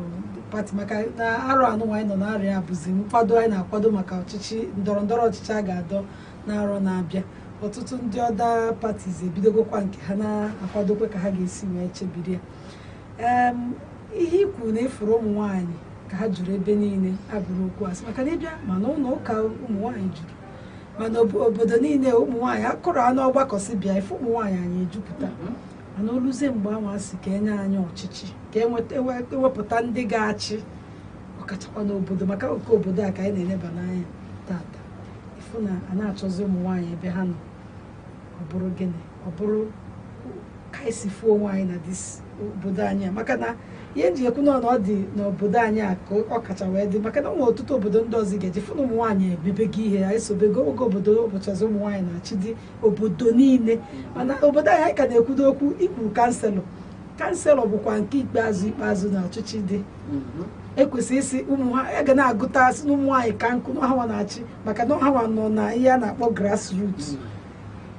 pati maka na arụ anụ nwaanyị nọ n'arịa bụzi nkwado anyị na-akwado maka ọchịchị ndọrọndọrọ ọchịchị a ga-adọ n'arọ na-abịa. Ọtụtụ ndị ọda patis ebidogokwa nke ha na-akwadokwe ka ha ga-esi wee chebiri ya. Ihe ikwu na ifuru ụmụ nwaanyị ka ha juru ebe niile abụrụ okwu asị maka na ịbịa mana ụlọ ụka ụmụ nwaanyị juru, mana obodo niile ụmụ nwaanyị akụrụ anụ ọgbakọ si bịa ife ụmụ nwaanyị anyị ejupụta. Mana oluzie mgbe anwa asị ka enye anyị ọchịchị ka ewepụta ndị ga-achị ọkachakwa n'obodo, maka oke obodo a ka anyị na-eleba n'anya tata. Ifu na a na-achọzi ụmụ nwaanyị ebe ha nọ, ọ bụrụ gịnị, ọ bụrụ ka anyị si fuo onwe anyị na dis obodo anyị a. Maka na ihe nji ekwu na ọ dị n'obodo anyị a ka ọ kacha wee dị, maka na ụmụ ọtụtụ obodo ndị ọzọ ga-eji fụ na ụmụ nwaanyị emebego ihe anyị sobego oge obodo ụbọchịzi ụmụ nwaanyị na-achị dị obodo niile. Mana obodo anyị ka na-ekwudo okwu ikwu kanselọ bụkwa nke ikpeazụ na ọchịchị dị. Ekwesịrị isi ụmụ ha ga na-agụta asị na ụmụ nwaanyị ka nkụ na ha na-achị, maka na ha nọ na ihe a na-akpọ grassroots.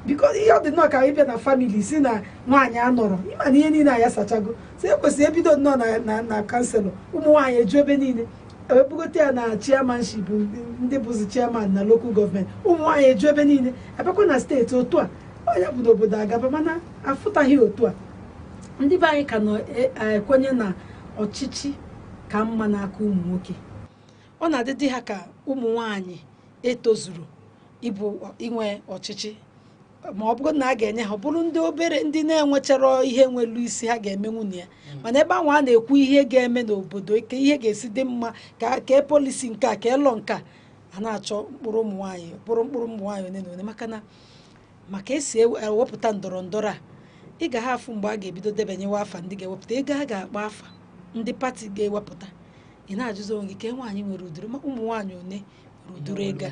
Biko ihe ọ dị nnọọ ka ịbịa na famili si na nwaanyị anọrọ ịma na ihe niile anyị asachago, so ekwesịrị ebido nnọọ na kanselọ ụmụ nwaanyị eju ebe niile, ewebugote ya na chairmanship ndị bụzi chairman na local gọọmenti, ụmụ nwaanyị eju ebe niile. Abịakwa na steeti otu a, onye bụ n'obodo agaba, mana afụtaghị otu a. Ndị be anyị ka na-ekwenye na ọchịchị ka mma n'aka ụmụ nwoke. Ọ na-adịdị ha ka ụmụ nwaanyị etozuru ịbụ inwe ọchịchị, ma ọ bụrụ na a ga-enye ha, ọ bụrụ ndị obere ndị na-enwechara ihe nwelu isi ha ga-eme nwunye ya. Mana ebe ahụ a na-ekwu ihe ga-eme n'obodo, ka ihe ga-esi dị mma, ka polisi nke a, ka ịlọ nke a na-achọ mkpụrụ ụmụ nwaanyị, mkpụrụ ụmụ nwaanyị one na one. Maka esi ewepụta ndọrọndọrọ a, ị ga ha afụ mgbe a ga-ebido debanyewa afa ndị ga-ewepụta ego a ga-akpa afa ndị pati ga-ewepụta. Ị na-ajụzi onwe gị ka nwaanyị nwere udiri, ụmụ nwaanyị one uduru ego.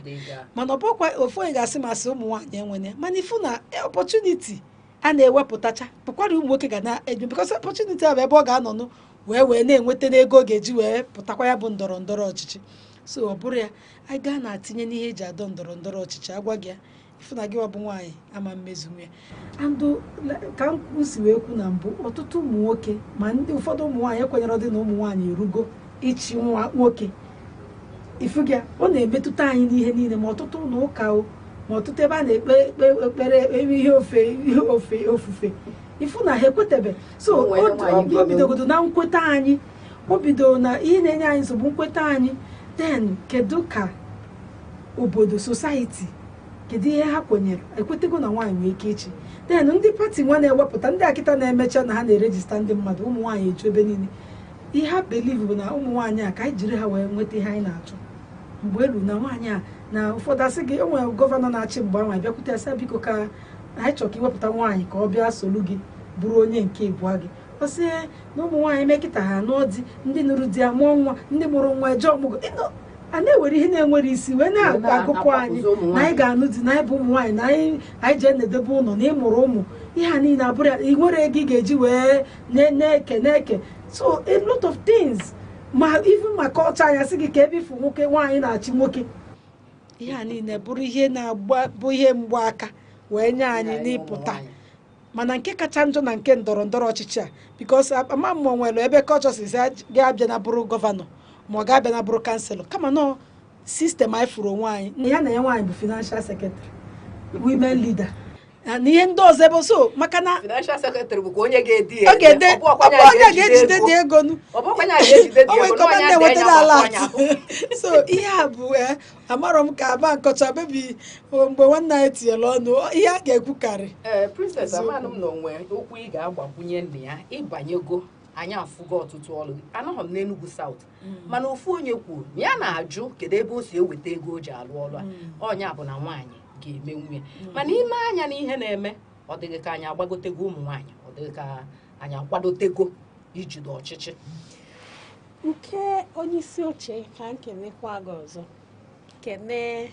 Mana ọ bụkwa ofu onye ga-asị masị ụmụ nwaanyị enwene, mana ifu na opportunity a na-ewepụtacha bụkwara ụmụ nwoke ga na-eju, because opportunity a bụ ebe ọ ga-anọnụ wee na-enweta n'ego ọ ga-eji wee pụtakwa ya bụ ndọrọndọrọ ọchịchị. So ọ bụrụ ya anyị gaa na-atinye n'ihe eji adọ ndọrọndọrọ ọchịchị, agwa gị ya ifu na gị bụ nwaanyị ama mmezu ya. Andụ ka m si wee kwu na mbụ, ọtụtụ ụmụ nwoke ma ndị ụfọdụ ụmụ nwaanyị ekwenyere dị na ụmụ nwaanyị erugo ịchị nwa nwoke. Ifu gị ọ na-emetụta anyị n'ihe niile, ma ọtụtụ ụlọ ụka ma ọtụtụ ebe a na-ekpe ekpere ihe ofufe. Ifu na ha ekwetebe. So o bidogodo na nkweta anyị, o bido na ihe na-enye anyị nsogbu nkweta anyị. Then kedu ka obodo society kedu ihe ha kwenyere ekwetego na nwaanyị nwee ike ịchị. Then ndị pati nwa na-ewepụta ndị akịta na-emecha na ha na-erejista ndị mmadụ, ụmụ nwaanyị eju ebe niile. Ihe ha believe bụ na ụmụ nwaanyị a ka anyị jiri ha wee nweta ihe anyị na-achọ. Mgbe elu na nwaanyị a na ụfọdụ asị gị, o nwere gọvanọ na-achị mgbe nwaanyị bịakwute asị biko ka anyị chọrọ ka iwepụta nwaanyị ka ọ bịa solu gị bụrụ onye nke ịbụa gị. Ọ sị na ụmụ nwaanyị mekịta ha nụọ di, ndị nụrụ di ya mụọ nwa, ndị mụrụ nwa eje ọmụgwọ. A na-ewere ihe na-enwere isi wee na-agụpụ anyị na anyị ga-anụ di, na anyị bụ ụmụ nwaanyị, na anyị jee na-edebe ụlọ na ịmụrụ ụmụ. Ihe a niile abụrụ ya, ị nwere ego ị ga-eji wee na-eke. So a lot of things, ma even maka ọcha anya sị gị ka ebe ifu nwoke nwaanyị na-achị nwoke. ihe a niile bụrụ ihe na-agba bụ ihe mgba aka wee nye anyị n'ịpụta mana nke kacha njọ na nke ndọrọ ndọrọ ọchịchị a bikos ama mmụọ nwere ebe kọchọsis ga-abịa na bụrụ gọvanọ ma ọ ga-abịa na bụrụ kanselọ kama nọ sistem anyị furu onwe anyị ya na ya nwaanyị bụ financial secretary women leader na ihe ndị ọzọ ebe so maka na financial secretary bụ ka onye ga-edi onye ga-ejide dị ego na-ewetara ala so ihe a bụ amarọ m ka aba nkọcha bebi mgbe nwanne anyị tinyere ọnụ ihe a ga-ekwukarị princess amanụ m na onwe okwu ị ga-agbakwunye nna ya ịbanyego anyị afụgo ọtụtụ ọrụ anọghị m n'Enugu South mana ofu onye kwuru na ya na-ajụ kedu ebe o si eweta ego o ji alụ ọrụ a onye bụ na nwaanyị ga-eme nwunye mana ime anya na ihe na-eme ọ dịghị ka anyị agbagotego ụmụ nwaanyị ọ dịghị ka anyị akwadotego ijide ọchịchị nke onye isi oche ka m kenekwa gị ọzọ kene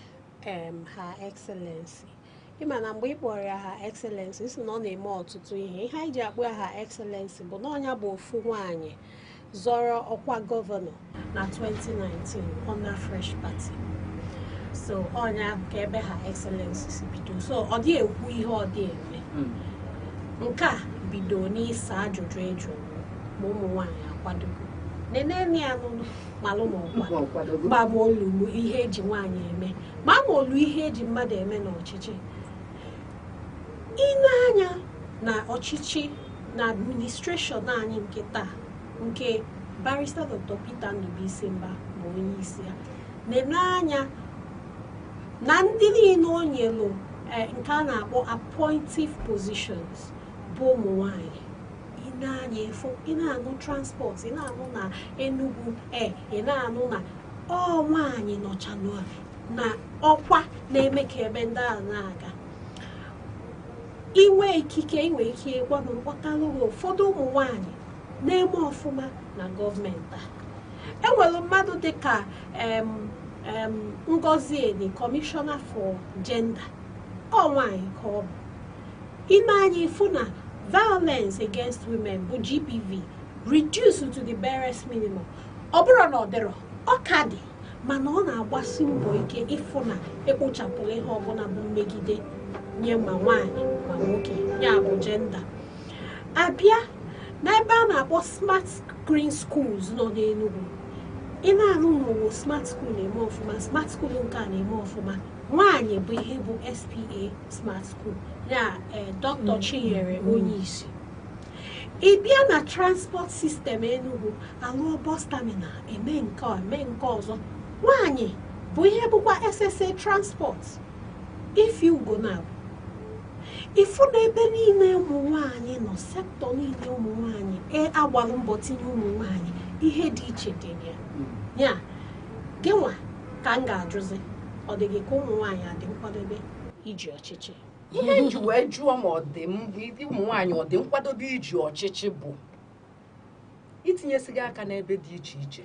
ha excellency ịma na mgbe ị kpọrọ ya ha excellency isi na ọ na-eme ọtụtụ ihe anyị ji akpọ ya ha excellency bụ na ọnya bụ ofu nwaanyị zọrọ ọkwa gọvanọ na 2019 under Fresh Party so ọnya ka ebe ha excellency si bido so ọ dị ekwu ihe ọ dị eme nke a bido n'ịsa ajụjụ ejụrụ ma ụmụ nwaanyị akwadogo nenene ya nụnụ malụ ma ọkwa gbama olu ihe eji nwaanyị eme ma ma olu ihe eji mmadụ eme n'ọchịchị ịna-anya na ọchịchị na administreshọn anyị nke taa nke barrister Dr. Peter Ndubuisemba bụ onye isi ya na-anya na ndị niile o nyelu nke a na-akpọ appointive positions bụ ụmụ nwanyị ịna-anya efo ị na-anụ transport ị na-anụ na Enugu ị na-anụ na ọ nwaanyị nọchanụ na ọkwa na-eme ka ebe ndị a na-aga inwe ikike inwe ike ịgwa na mkpọtalụrụ ụfọdụ ụmụ nwanyị na-eme ọfụma na gọọmenti a enwere mmadụ dịka Ngozi Eni Commissioner for Gender ọ nwaanyị ka ọ bụ ime anyị ịfụ na violence against women bụ GBV reduce to the barest minimum ọ bụrụ na ọ dịrọ ọ ka dị mana ọ na-agbasi mbọ ike ịfụ na ekpochapụrụ ihe ọbụla bụ mmegide nye ma nwaanyị ma nwoke ya bụ gender abịa n'ebe a na-akpọ smart green schools nọ n'Enugu ị na-arụ n'ụwa smart school na-eme ọfụma smart school nke a na-eme ọfụma nwaanyị bụ ihe bụ SPA smart school ya Dr. Chinyere onye isi ị bịa na transport system Enugu alụọ bus terminal eme nke a eme nke ọzọ nwaanyị bụ ihe bụkwa SSA transport ifi ugo na ifu na ebe niile ụmụ nwaanyị nọ sektọ niile ụmụ nwaanyị agbalụ mbọ tinye ụmụ nwaanyị ihe dị iche dị ya gịnwa ka m ga-ajụzi ọ dịghị ka ụmụ nwaanyị adị nkwadobe iji ọchịchị ihe nji wee jụọ ma ọ dị ụmụ nwaanyị ọ dị nkwadobe iji ọchịchị bụ itinyesighị aka n'ebe dị iche iche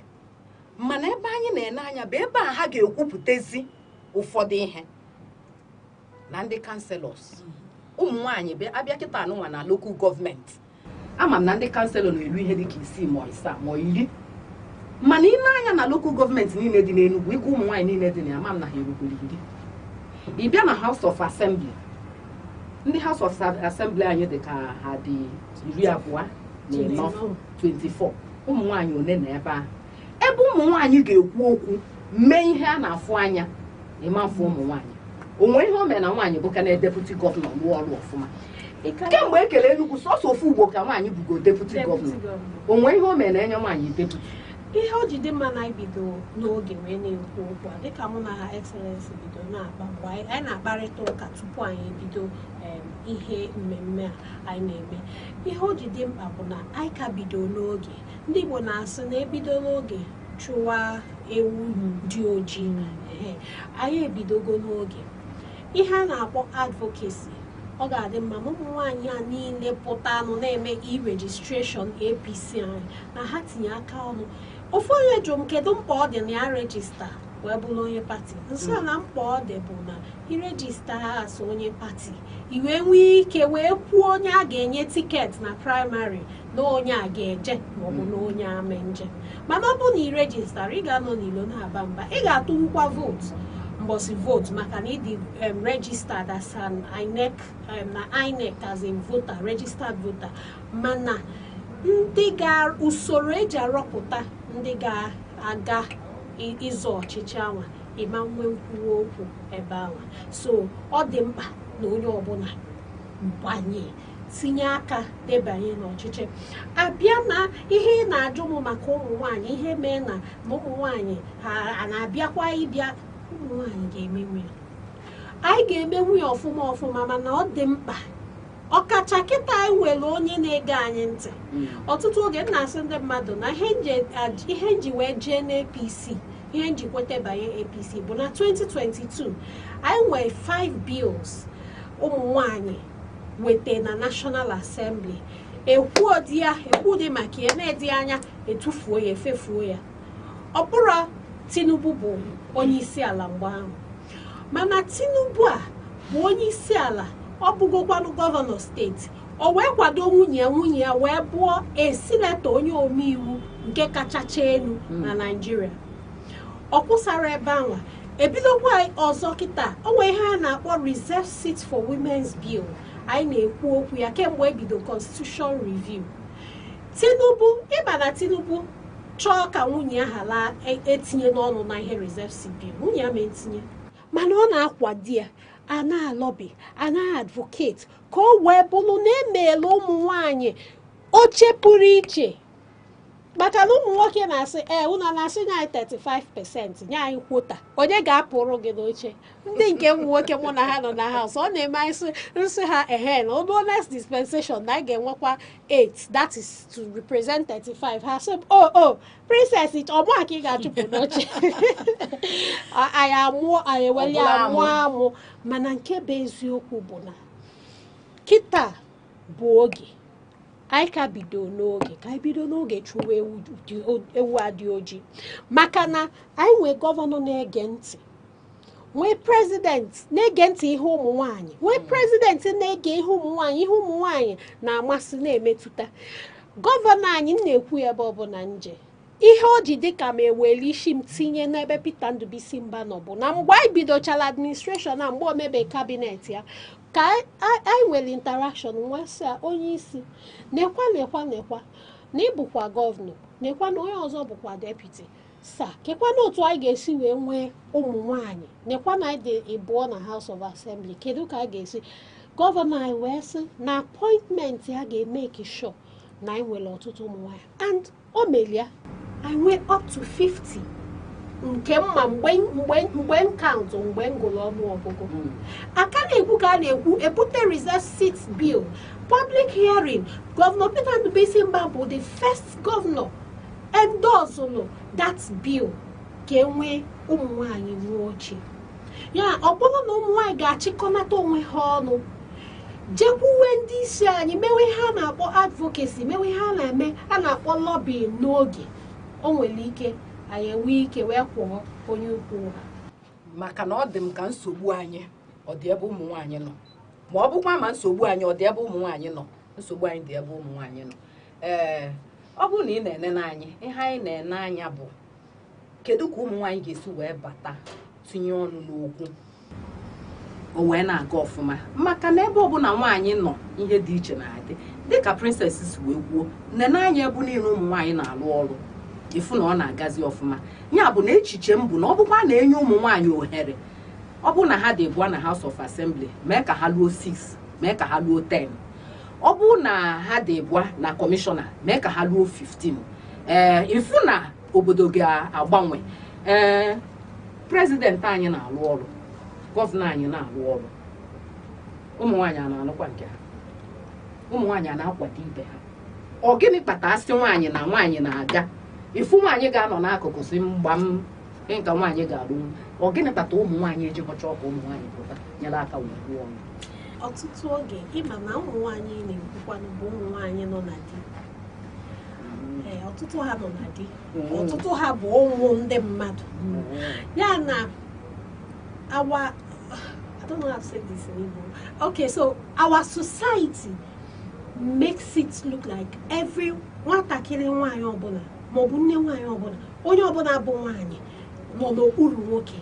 mana ebe anyị na-ene anya bụ ebe a ha ga-ekwupụtazi ụfọdụ ihe na ndị kanselọs ụmụ nwaanyị bụ abịa kịta anụnwa na lokal gọọmenti ama m na ndị kanselọ na-eru ihe dị ka 6 ma 7 ma 10 mana ị na-anya na lokal gọọmenti niile dị n'Enugu ịgụ ụmụ nwaanyị niile dị na ama m na ha erukwere 10 ị bịa na House of Assembly ndị House of Assembly anyị dị ka ha dị 24 ụmụ nwaanyị one na ebe ahụ ebe ụmụ nwaanyị ga-ekwu okwu mee ihe a na-afụ anya ịma mfụ ụmụ nwaanyị onwe ihe o mere na nwaanyị bụ ka na deputy gọvanọ rụọ ọrụ ọfụma kemgbe ekele Enugu sọsọ ofu ugbo ka nwaanyị bụgo deputy gọvanọ onwe ihe o mere na enye nwaanyị deputy ihe o ji dị mma na ibido n'oge wee na-ekwu okwu a dịka mụ na ha excellency bido na-akpa mgbe anyị na-akparịta ụka tupu anyị ebido ihe mmemme a anyị na-eme ihe o ji dị mkpa bụ na anyị ka bido n'oge ndị Igbo na-asị na ebido n'oge chụwa ewu dị ojii anyị ebidogo n'oge ihe a na-akpọ advocacy ọ ga-adị mma ma ụmụ nwaanyị a niile pụta anụ na-eme e-registration APC anyị na ha tinye aka ọnụ ofu onye jụrụ m kedu mkpa ọ dị na ya rejista wee bụrụ onye pati nsị na mkpa ọ dị bụ na irejista ha asụ onye pati iwee nwee ike wee kwuo onye a ga-enye tiketi na praịmarị na onye a ga-eje maọbụ na onye ame nje mana ọ bụ na irejistara ị ga-anọ n'ilo na-aba mba ị ga-atụwukwa vootu mbosi vote maka na ịdị registered as an INEC na INEC as a voter, registered voter, mana ndị ga usoro eji arọpụta ndị ga-aga ịzọ ọchịchị anwa ịma nwe nkwuwa okwu ebe anwa. So ọ dị mkpa na onye ọbụla gbanye tinye aka debanye n'ọchịchị. Abịa na ihe na-ajụ m maka ụmụ nwaanyị, ihe mee na ụmụ nwaanyị ha na-abịakwa ịbịa, ụmụ nwaanyị ga-emenwu ya, anyị ga-emenwu ya ọfụma mana ọ dị mkpa ọkacha kịta anyị nwere onye na-ege anyị ntị. Ọtụtụ oge m na-asị ndị mmadụ na ihe nji wee jee n'APC, ihe nji kwete banye APC bụ na 2022 anyị nwere 5 bills ụmụ nwaanyị wete na National Assembly. Ekwu dị maka ya na-edi anya etufuo ya, efefuo ya. Ọ bụrụ Tinubu bụ onye isi ala mgbe ahụ, mana Tinubu a bụ onye isi ala, ọ bụgokwanụ gọvanọ steeti, o wee kwado nwunye ya wee bụọ esinetọ onye omeiwu nke kachacha elu na Naịjirịa. Ọ kwụsara ebe ahụ, ebidokwa ọzọ kịta onwe ihe a na-akpọ Reserve Seat for Women's Bill. Anyị na-ekwu okwu ya kemgbe ebido Constitution Review. Tinubu, ịba na Tinubu chọọ ka nwunye ya hala etinye n'ọnụ na ihe Reserve Seat Bill, nwunye ya ma etinye, mana ọ na-akwado ya, a na-alọbi, a na-advocate ka o wee bụrụ na emeela ụmụ nwaanyị oche pụrụ iche. Maka na ụmụ nwoke na-asị unu na-asị nye anyị 35% nye anyị kwota, onye ga-apụrụ gị n'oche? Ndị nke ụmụ nwoke mụ na ha nọ na house, ọ na-eme anyị nsị ha na obo next dispensation na a ga-enwekwa 8, that is to represent 35. Ha sị princess ọmụ aka ị ga-achụpụ n'oche. Anyị amụọ, anyị eweli amụ. Mana nke bụ eziokwu bụ na kịta bụ oge anyị ka bido n'oge chụwa ewu adị ojii, maka na anyị nwee gọvanọ na-ege ntị, nwee prezidenti na-ege ntị ihe ụmụ nwaanyị, nwee prezidenti na-ege ihe ụmụ nwaanyị na-amasị na-emetụta. Gọvanọ anyị na-ekwu ebe ọbụla nje, ihe o ji dịka ma eweli isi m tinye n'ebe Peter Ndubisi Mba nọ bụ na mgbe anyị bidochara administration na mgbe omebe kabinet ya ka anyị nwere interaction nwesịa onye isi nekwa na ịbụkwa gọvanọ, nekwa na onye ọzọ bụkwa deputy kekwa na otu anyị ga-esi wee nwee ụmụ nwaanyị, nekwa na anyị dị ịbụọ na House of Assembly, kedu ka a ga-esi gọvanọ anyị wee sị na appointment ya ga-emeki sure na anyị nwere ọtụtụ ụmụ nwaanyị, and o melia anyị nwee up to 50 nke mma mgbe nkaụntụ mgbe ngụlụ ọnụọgụgụ. Aka na-ekwu ka a na-ekwu ebute Reserve Seat Bill, public hearing. Gọvanọ Peter Ndubisi Mba bụ the first governor endorsed that bill ka enwee ụmụ nwaanyị nwee oche. Ya ọ bụrụ na ụmụ nwaanyị ga-achịkọnata onwe ha ọnụ, jekwuwe ndị isi anyị, mewe ha na-akpọ advocacy, mewe ha na-eme a na-akpọ lobbying n'oge, o nwere ike anyị enwee ike wee kwụọ onye ukwu ha. Maka na ọ dị m ka nsogbu anyị ọ dị ebe ụmụ nwaanyị nọ, ma ọ bụkwa ma nsogbu anyị ọ dị ebe ụmụ nwaanyị nọ, nsogbu anyị dị ebe ụmụ nwaanyị nọ. Ọ bụrụ na ị na-ene n'anya, ihe anyị na-ene anya bụ kedu ka ụmụ nwaanyị ga-esi wee bata tinye ọnụ n'okwu o wee na-aga ọfụma. Maka na ebe ọbụla nwaanyị nọ ihe dị iche na-adị, dịka princess si wee kwuo, nene anya ebe niile ụmụ nwaanyị na-alụ ọrụ ifu na ọ na-agazi ọfụma. Ya bụ na echiche m bụ na ọ bụkwa na-enye ụmụ nwaanyị ohere, ọ bụ na ha dị bụa na House of Assembly, mee ka ha luo 6, mee ka ha luo 10. Ọ bụ na ha dị bụa na kọmishọna, mee ka ha luo 15. Ifu na obodo ga-agbanwe. Prezidenti anyị na-alụ ọrụ, gọvanọ anyị na-alụ ọrụ, ụmụ nwaanyị a na-alụkwa nke ha, ụmụ nwaanyị a na-akwado ibe ha. Ọ gịnị kpata asị nwaanyị na nwaanyị na-aga, ifu nwaanyị ga-anọ n'akụkụ si mgba m nka nwaanyị ga-alụ, ọ gịnị kpata ụmụ nwaanyị ejikọcha ọkụ ụmụ nwaanyị pụta nyere aka wee gbuo ọnụ? Ọtụtụ oge ịma na ụmụ nwaanyị na-ekwukwanụ bụ ụmụ nwaanyị nọ na di. Ọtụtụ ha nọ na di, ọtụtụ ha bụ ụmụ ndị mmadụ. Ya na I don't know how to say this in Igbo. Okay, so our society makes it look like every nwatakịrị nwaanyị ọbụla maọbụ nne nwaanyị ọbụla, onye ọbụla bụ nwaanyị nọ n'okpuru nwoke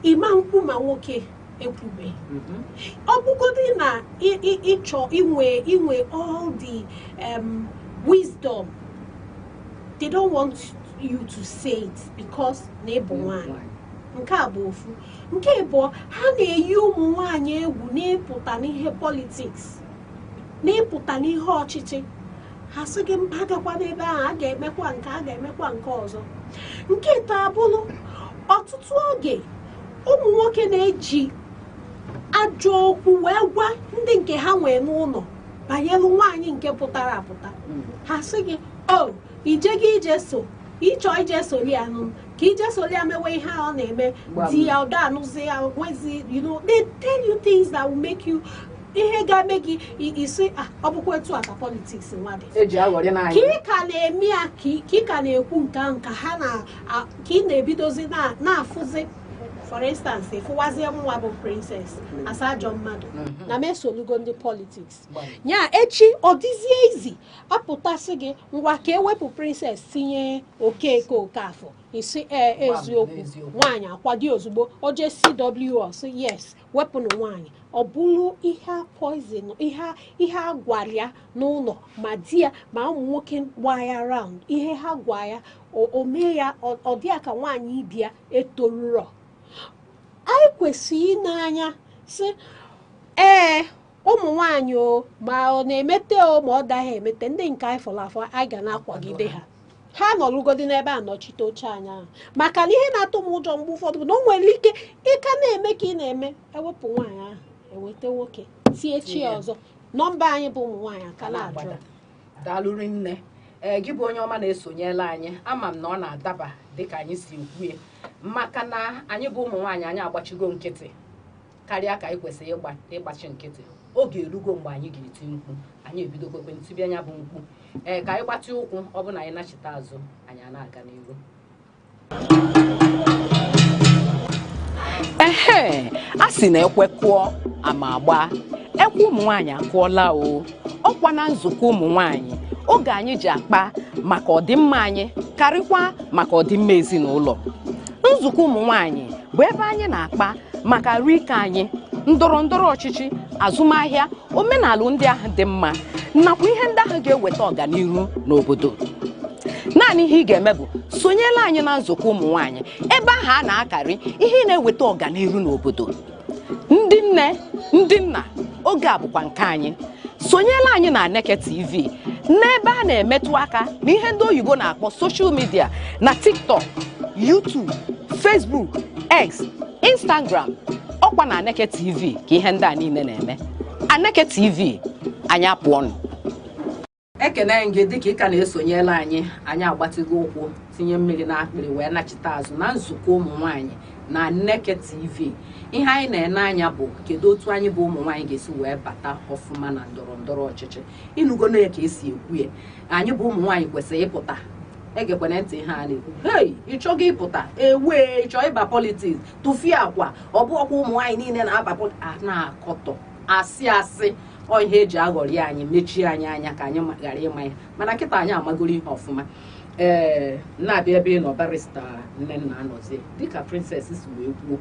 ịma nkwu ma nwoke ekwube ọ bụgodị na ịchọ inwe all the wisdom, they don't want you to say it because na ịbụ nwanyị. Nke a bụ ofu. Nke abụọ, ha na-eyi ụmụ nwanyị egwu n'ịpụta n'ihe politics, n'ịpụta n'ihe ọchịchị. Ha sị gị mba gakwa n'ebe ahụ, a ga-emekwa nke, a ga-emekwa nke ọzọ. Nke ịtọ abụrụ, ọtụtụ oge ụmụ nwoke na-eji ajọ okwu wee gwa ndị nke ha nwee n'ụlọ banyere nwaanyị nke pụtara apụta. Ha sị gị, oh, ije gị ije so, ịchọ ije soli ya nụ ka ije soli ya mewe ihe ọ na-eme di ya ụda anụzi ya nwezi, you know, they tell you things that will make you ihe ga-eme gị isi ọ bụkwa etu aka politics nwadị ka ị ka na-eme ya ka ị ka na-ekwu nke ahụ ka ha na ka ị na-ebidozi na-afụzi. For instance, ịfụwazie nwa bụ princess asa ajọ mmadụ na mesolugo ndị politics nya echi ọ dịzie izi apụtasị gị ngwa ka ewepụ princess tinye Okeke Okafọ isi eziokwu nwaanyị akwado ozugbo oje CW sị yes wepụnụ nwaanyị. Ọ bụrụ ihe poison, ihe a gwara ya n'ụlọ ma di ya ma ụmụ nwoke gba ya round, ihe ha gwa ya o mee ya ọ dị ya ka nwaanyị ibia etoruro. Anyị kwesịrị ịnanya sị ụmụ nwaanyị o ma ọ na-emete o ma ọ daghị emete, ndị nke anyị fọrọ afọ anyị ga na-akwagide ha. Ha nọrụgodi n'ebe a nọchite oche anya ahụ maka na ihe na-atụ m ụjọ mgbe ụfọdụ bụ na o nwere ike ịka na-eme ka ị na-eme ewepụ nwaanyị ahụ eweta nwoke tie chi ọzọ. Nọmba anyị bụ ụmụ nwaanyị aka na-ajụ. Daalụrị nne. Gị bụ onye ọma na-esonyela anyị, ama m na ọ na-adaba dịka anyị si ekwu maka na anyị bụ ụmụ nwaanyị anyị agbachigo nkịtị karịa ka anyị kwesịrị ịgbachi nkịtị. Oge erugo mgbe anyị ga-eti mkpu, anyị ebidogokwe ntibi anya bụ mkpu. Ka anyị gbatị ụkwụ, ọ bụ na anyị nachite azụ anyị na-aga n'ihu. A sị na ekwe kụọ ama agba, ekwe ụmụ nwaanyị akụọla o. Ọkwa na nzukọ ụmụ nwaanyị oge anyị ji akpa maka ọdịmma anyị karịkwa maka ọdịmma ezinụlọ. Nzukọ ụmụ nwaanyị bụ ebe anyị na-akpa maka nri ike anyị, ndọrọ ndọrọ ọchịchị, azụmahịa, omenala ndị ahụ dị mma nakwa ihe ndị ahụ ga-eweta ọganihu n'obodo. Naanị ihe ị ga-eme bụ sonyela anyị na nzukọ ụmụ nwaanyị, ebe ahụ a na-akarị ihe na-eweta ọganihu n'obodo. Ndị nne, ndị nna, oge a bụkwa nke anyị. Sonyela anyị na Aneke TV n'ebe a na-emetụ aka n'ihe ndị oyibo na-akpọ social media na TikTok, YouTube, Facebook, X, Instagram. Ọkwa na Aneke TV ka ihe ndị a niile na-eme. Aneke TV, anyị apụọnụ. Ekene gị dịka ị ka na-esonyela anyị agbatigo ụkwụ tinye mmiri n'akpịrị wee nachite azụ na nzukọ ụmụ nwaanyị na Aneke TV. Ihe anyị na-ene anya bụ kedu otu anyị bụ ụmụ nwaanyị ga-esi wee bata ọfụma na ndọrọ ndọrọ ọchịchị. Ịnụgo na ya ka esi ekwu ya, anyị bụ ụmụ nwaanyị kwesịrị ịpụta. Egekwana ntị ha na-ekwu, hei ịchọghị ịpụta ewe ịchọ ịba politiks tụfie akwa, ọ bụ ọkwa ụmụ nwaanyị niile na-aba na-akọtọ asị ọ ihe eji aghọrị anyị, mechie anyị anya ka anyị ghara ịma ya, mana nkịta anyị amagoro ihe ọfụma. Na-abịa ebe ị nọ barista Nnenna anọzie dịka princess si wee kwuo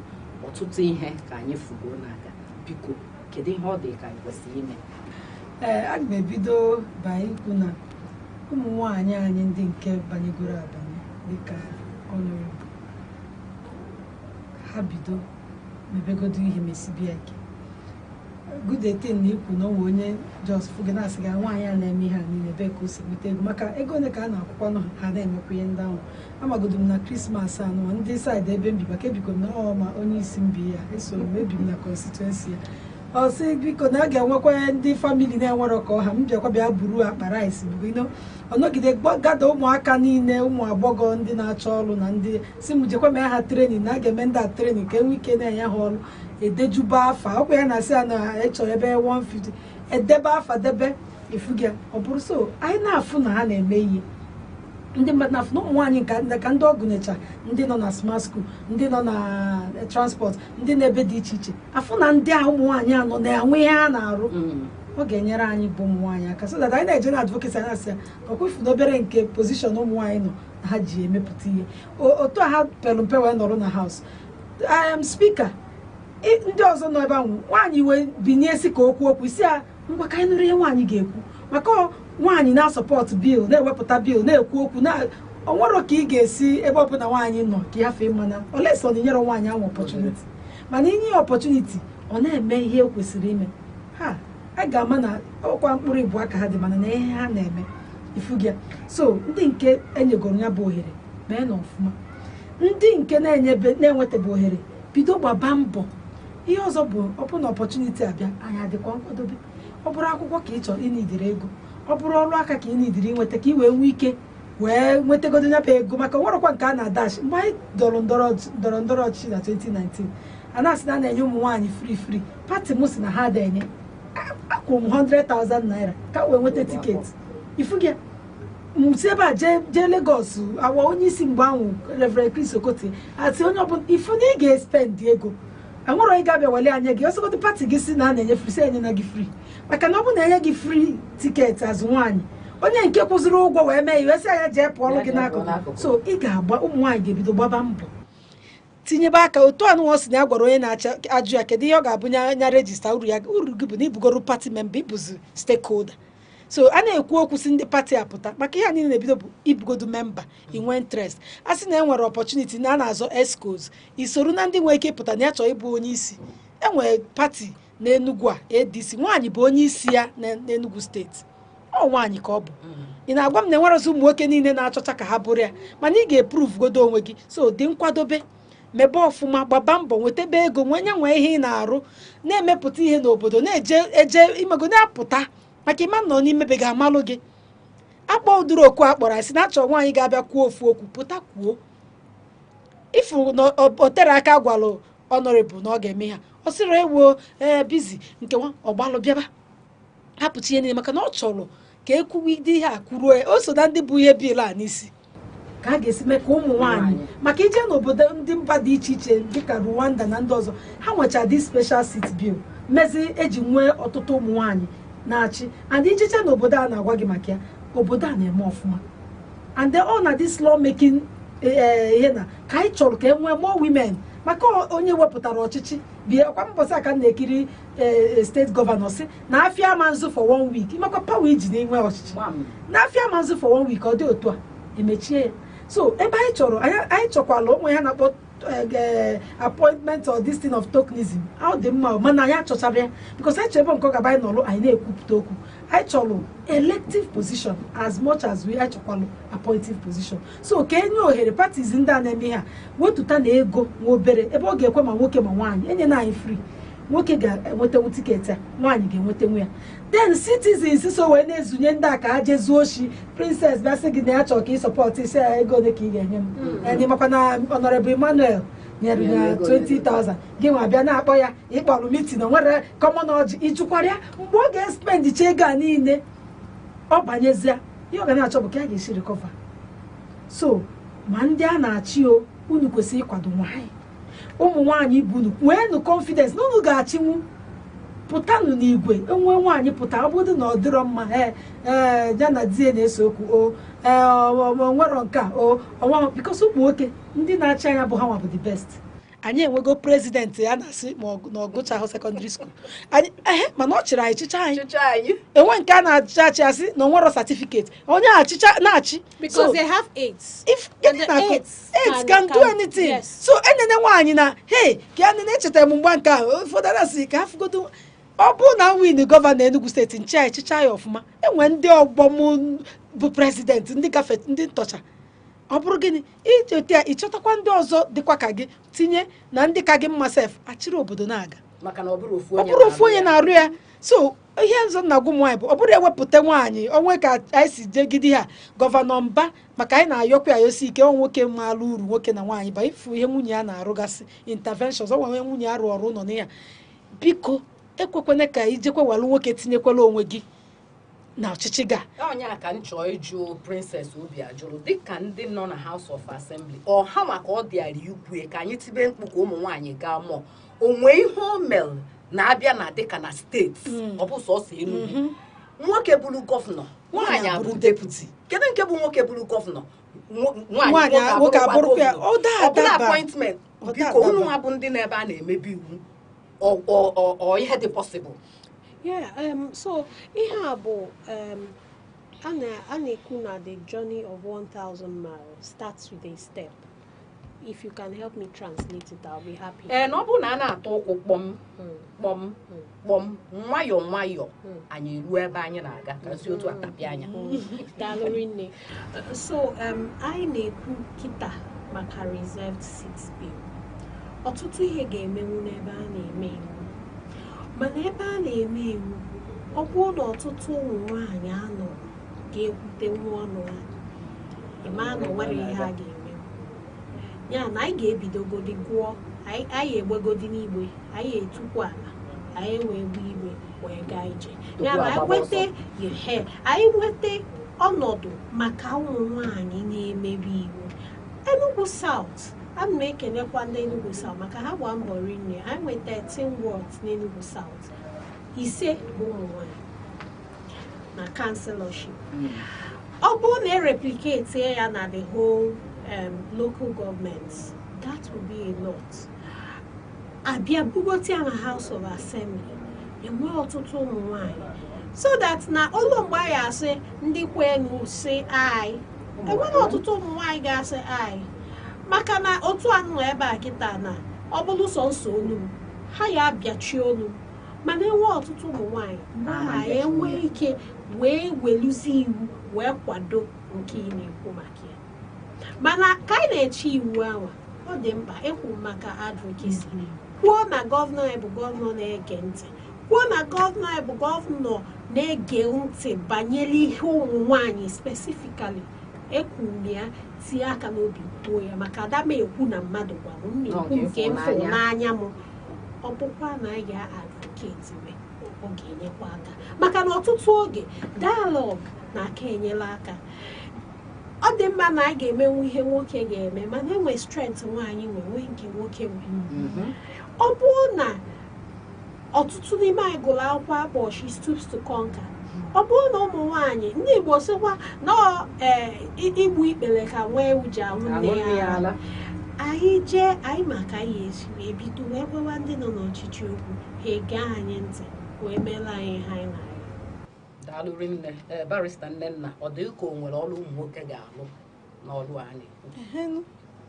ọtụtụ ihe ka anyị fugo n'aka. Biko kedu ihe ọ dị ka anyị kwesịrị ime? Aga m ebido ba ikwu na ụmụ nwaanyị anyị ndị nke banyegoro abanye dịka ọnọrọbụ ha bido mebegodo ihe mesibia ike gudetin na ikwu na onwe onye jos fuge na-asị ga nwaanyị a na-eme ihe a niile ebe ka o si nweta ego maka ego ole ka a na-akwụkwa ha na-emekwa ihe ndị ahụ. Amagodo m na krismas anụ ndị saịdị ebe mbi maka ebiko na ma onye isi mbi ya eso m ebighị na konstituensi ya ọ sị biko na a ga-enwekwa ndị famili na-enwere ka ọha m bịakwa bịa buru akpa rice bụ ọnọgide gada ụmụaka niile, ụmụ agbọghọ ndị na-achọ ọrụ na ndị si m jekwa mee ha trenin na a ga-eme ndị a trenin ka enwe ike na-enye ha ọrụ edejuba afa ọkwa ya na-asị ya na ịchọ ebe 150 edebe afa debe efugia ọ bụrụ so anyị na-afụ na ha na-eme ihe ndị mmadụ na-afụ na ụmụ nwaanyị ka ndị ọgụnyecha ndị nọ na smart school, ndị nọ na transport, ndị na-ebe dị iche iche afụ na ndị a ụmụ nwaanyị anọ na-enwe ihe ha na-arụ. Ọ ga-enyere anyị bụ ụmụ nwaanyị aka so that anyị na-eje na advocate anyị asị ya ọkwefu na obere nke pozishọn ụmụ nwaanyị nọ na ha ji emepụta ihe otu a ha pere mpe wee nọrọ na haus I am speaker ndị ọzọ nọ ebe ahụ nwaanyị wee binye si ka okwu isi ya ngwa ka anyị nụrụ ihe nwaanyị ga-ekwu maka nwaanyị na-asọpọtụ bil na-ewepụta bil na-ekwu okwu na o nwere ka ị ga-esi ebe ọbụla nwaanyị nọ ka ya fee mana olesa ọ na-enyere nwaanyị ahụ opọchuniti mana inye ya opọchuniti ọ na-eme ihe o kwesịrị ime ha a ga-ama na ọkwa mkpụrụ ịbụ aka ha dị mana na ihe ha na-eme ifugia so ndị nke enyegoro ya bụ ohere mee na ọfụma ndị nke na-enwetabe ohere bido gbaba mbọ ihe ọzọ bụ ọbụna opọchuniti abịa anyị adịkwa nkwadobe ọ bụrụ akwụkwọ ka ị chọrọ ịnidiri ego ọ bụrụ ọrụ aka ka ị nidiri inweta ka ị wee nwee ike wee nwetagodo nyapa ego maka nwerọkwa nke a na-adash mgbe anyị ndọrọ ndọrọ ọchịchị na 2019 a na-asị na a na-enye ụmụ nwaanyị free pati m si na ha da-enye akwụrụ m 100,000 naira ka wee nweta tiketi ifugia si ebe a jee Lagos awa onye isi mgbe ahụ Reverend Chris Okotie asị onye ọbụla ifu na ị ga-espend ego enwere onye ga-abịa wele anya gị ọsọgodo pati gị si na a na-enye free si enye na gị free maka na ọ bụ na enye gị free tiketi azụ nwaanyị onye nke kwụziri ụgwọ wee mee iwe si anya jee pụọlụ gị n'akụkụ so ị ga-agba ụmụ nwaanyị ga-ebido gbaba mbọ tinyebe aka otu anụnwọ si na ya gwara onye na-acha ajụ ya kedu ihe ọ ga-abụ nya rejista uru gị bụ na ibugoro pati memba ibuzi stakeholder so a na-ekwu okwu si ndị pati apụta maka ihe a niile na-ebido bụ ibugodo memba inwe interest a sị na e nwere opportunity na a na-azọ escos isoro na ndị nwere ike ịpụta na ya chọọ ịbụ onye isi enwere pati n'Enugu a ADC nwaanyị bụ onye isi ya n'Enugu steeti ọ nwaanyị ka ọ bụ ị na-agwa m na enwere ụmụ nwoke niile na-achọcha ka ha bụrụ ya mana ị ga-eprove godo onwe gị so dị nkwadobe mebe ọfụma gbaba mbọ nwetebe ego nwee ihe ị na-arụ na-emepụta ihe n'obodo na-eje imego na-apụta maka ịma nọ n'imebe ga-amalụ gị akpọ ụdịrị oku akpọrọ asị na achọ nwaanyị ga-abịa kwuo ofu okwu pụta kwuo ifu na o tere aka gwalụ ọnọrịbụ na ọ ga-eme ha ọ sịrị ewo bizi nke nwa ọgbalụ bịaba hapụta ihe niile maka na ọ chọrọ ka ekwugide ihe a kwuruo o so na ndị bụ ihe bil a n'isi ka a ga-esi mee ka ụmụ nwaanyị maka ije n'obodo ndị mba dị iche iche dịka Rwanda na ndị ọzọ ha nwecha dị special seat bill mezi eji nwee ọtụtụ ụmụ nwaanyị na-achị and ijecha n'obodo a na-agwa gị maka ya obodo a na-eme ọfụma and all na this law making ihe na ka anyị chọrọ ka e nwee more women maka onye wepụtara ọchịchị bie kwa mbọsị aka na-ekiri steeti gọvanọ si na afịa ama nzu for 1 week makwa pawa iji na-enwe ọchịchị na afịa ama nzu for 1 week ọ dị otu a emechie ya so ebe anyị chọrọ anyị chọkwala onwe ya na-akpọ appointment or this thing of tokenism ọ dị mma mana anyị achọchara ya because anyị chọrọ ebe nke ọ gaba anyị nọrọ anyị na-ekwupụta okwu anyị chọrọ elective position as much as we anyị chọkwalụ appointive position so ka enye ohere parties ndị a na-eme ha wetụta na ego nwa obere ebe ọ ga-ekwe ma nwoke ma nwaanyị enye na anyị free nwoke ga-enwetenwu tiketi a nwaanyị ga-enwetenwu ya then citizens so wee na-ezunye ndị a ka ha jezuo oshi princess bịa sị gị na ya chọrọ ka ị sọpọtụ isi ya ego ole ka ị ga-enye m enyi makwa na Honorable Emmanuel nyere ya 20,000 gị nwa bịa na-akpọ ya ịkpọrọ mitin nwere common ọjị ijụkwara ya mgbe ọ ga-espendicha ego a niile ọ banyezie ihe ọ ga na-achọ bụ ka a ga-esi recover so ma ndị a na-achị o unu kwesịrị ịkwado nwaanyị ụmụ nwaanyị bunu nweenụ confidence na unu ga-achịnwu pụtanụ n'igwe enwe nwaanyị pụta ọ bụrụ na ọ dịrọ mma ya na di ya na-ese okwu nwere nke ọnwa because ụmụ nwoke ndị na-achị anya bụ ha nwa bụ the best anyị enwego prezidenti ya na-asị na ọgụchahụ sekọndịrị skuul mana ọ chịrị anyị chịcha anyị enwe nke a na-achị achị asị na onwero satifiketi onye achịcha na-achị because they have AIDS AIDS can do anything so enene nwaanyị na hey ka ya nene echetara m mgba nke ahụ ụfọdụ na-asị ka ha fụgodo ọ bụrụ na win gọvanọ Enugu steeti nchi anyị chịcha ya ọfụma enwe ndị ọgbọ m bụ prezidenti ndị gafe ndị ntọcha ọ bụrụ gịnị iji otu ya ịchọtakwa ndị ọzọ dịkwa ka gị tinye na ndị ka gị mma sef achịrị obodo na-aga maka na ọ bụrụ ofu onye na-arụ ya so ihe nzọ na agwụ nwaanyị bụ ọ bụrụ ewepụta nwaanyị onwe ka anyị si jegide ha gọvanọ Mba maka anyị na-ayọkwa ayosi ike nwoke mmalụ uru nwoke na nwaanyị ba ifu ihe nwunye ya na-arụgasị interventions ọ nwere nwunye ya arụ ọrụ nọ na ya biko ekwekwana ka ijekwe walụ nwoke tinyekwala onwe gị na ọchịchị ga onye aka m chọọ ịjụ Princess Obi ajụrụ dịka ndị nọ na House of Assembly ọha maka ọ dịara ikwu ka anyị tibe mkpu ka ụmụ nwaanyị gaa mụọ onwe ihe o mere na-abịa na dịka na steeti ọ bụ sọsọ Enugu nwoke bụrụ gọvanọ nwaanyị abụrụ deputi kedu nke bụ nwoke bụrụ gọvanọ nwoke abụrụ appointment biko unu nwa bụ ndị na-ebe a na-emebi iwu or ihe dị possible. Yeah, so ihe a bụ a na-ekwu na the journey of 1,000 miles starts with a step. If you can help me translate it, I'll be happy. Na ọ bụ na a na-atụ ụkwụ kpọm nwayọọ anyị ruo ebe anyị na-aga ka si otu atapịa anya. Dalorinne. So anyị na-ekwu kịta maka reserved seats bill. Ọtụtụ ihe ga-emenwu n'ebe a na-eme iwu. Mana ebe a na-eme iwu, ọ bụrụ na ọtụtụ ụmụ nwaanyị anọ ga-ekwute nwa ọnụ ha, ịma na nwere ihe a ga-eme. Ya na anyị ga-ebidogodi gụọ, anyị egbegodi n'igwe, anyị etukwu ala, anyị wee gbuo igwe wee gaa ije. Ya na anyị nweta ọnọdụ maka ụmụ nwaanyị na-emebi iwu. Enugu South, ana m ekenekwa ndị Enugu South maka ha gba mbọ rinne. Anyị nweta 13 wards n'Enugu South, 5 bụ ụmụ nwaanyị na councilorship. Ọ bụrụ na replicate ya na the whole local governments, that will be a lot. Abia Bugoti and House of Assembly, enwe ọtụtụ ụmụ nwaanyị, so that na ụlọ mgbe anyị asị ndị kwenu say I, enwe na ọtụtụ ụmụ nwaanyị ga-asị I, maka na otu anụ ebe a kịta na ọ bụrụ sọnsọ olu ha ya abịachi olu, mana enwe ọtụtụ ụmụ nwaanyị mgbe ha enwe ike wee weluzi iwu wee kwado nke ị na-ekwu maka ya. Mana ka anyị na-eche iwu ahụ, ọ dị mkpa ekwu maka advocacy. Kwuo na gọvanọ anyị bụ gọvanọ na-ege ntị, kwuo na gọvanọ anyị bụ gọvanọ na-ege ntị banyere ihe ụmụ nwaanyị specifically. Ekwuru ya tie aka n'obi kwuo ya, maka ada m ekwu na mmadụ gwara m na-ekwu nke m fụrụ n'anya m. Ọ bụkwa na anyị ga-advocate ọ ga-enyekwa aka, maka na ọtụtụ oge dialogue na-aka enyela aka. Ọ dị mma na anyị ga-emenwu ihe nwoke ga-eme, mana enwe strength nwaanyị nwee nke nwoke nwee. Ọ bụrụ na ọtụtụ n'ime anyị gụrụ akwụkwọ akpọ She Stoops to Conquer, ọ bụrụ na ụmụ nwaanyị ndị Igbo sịkwa na igbu ikpere ka nwee uji ahụ nne ya, anyị jee anyị maka anyị esi wee bido wee gwawa ndị nọ n'ọchịchị okwu, ha ege anyị ntị wee meela anyị ha anyị na Daalụ rinne. Barrister Nnenna, ọ dị ka o nwere ọrụ ụmụ nwoke ga-alụ n'ọrụ anyị?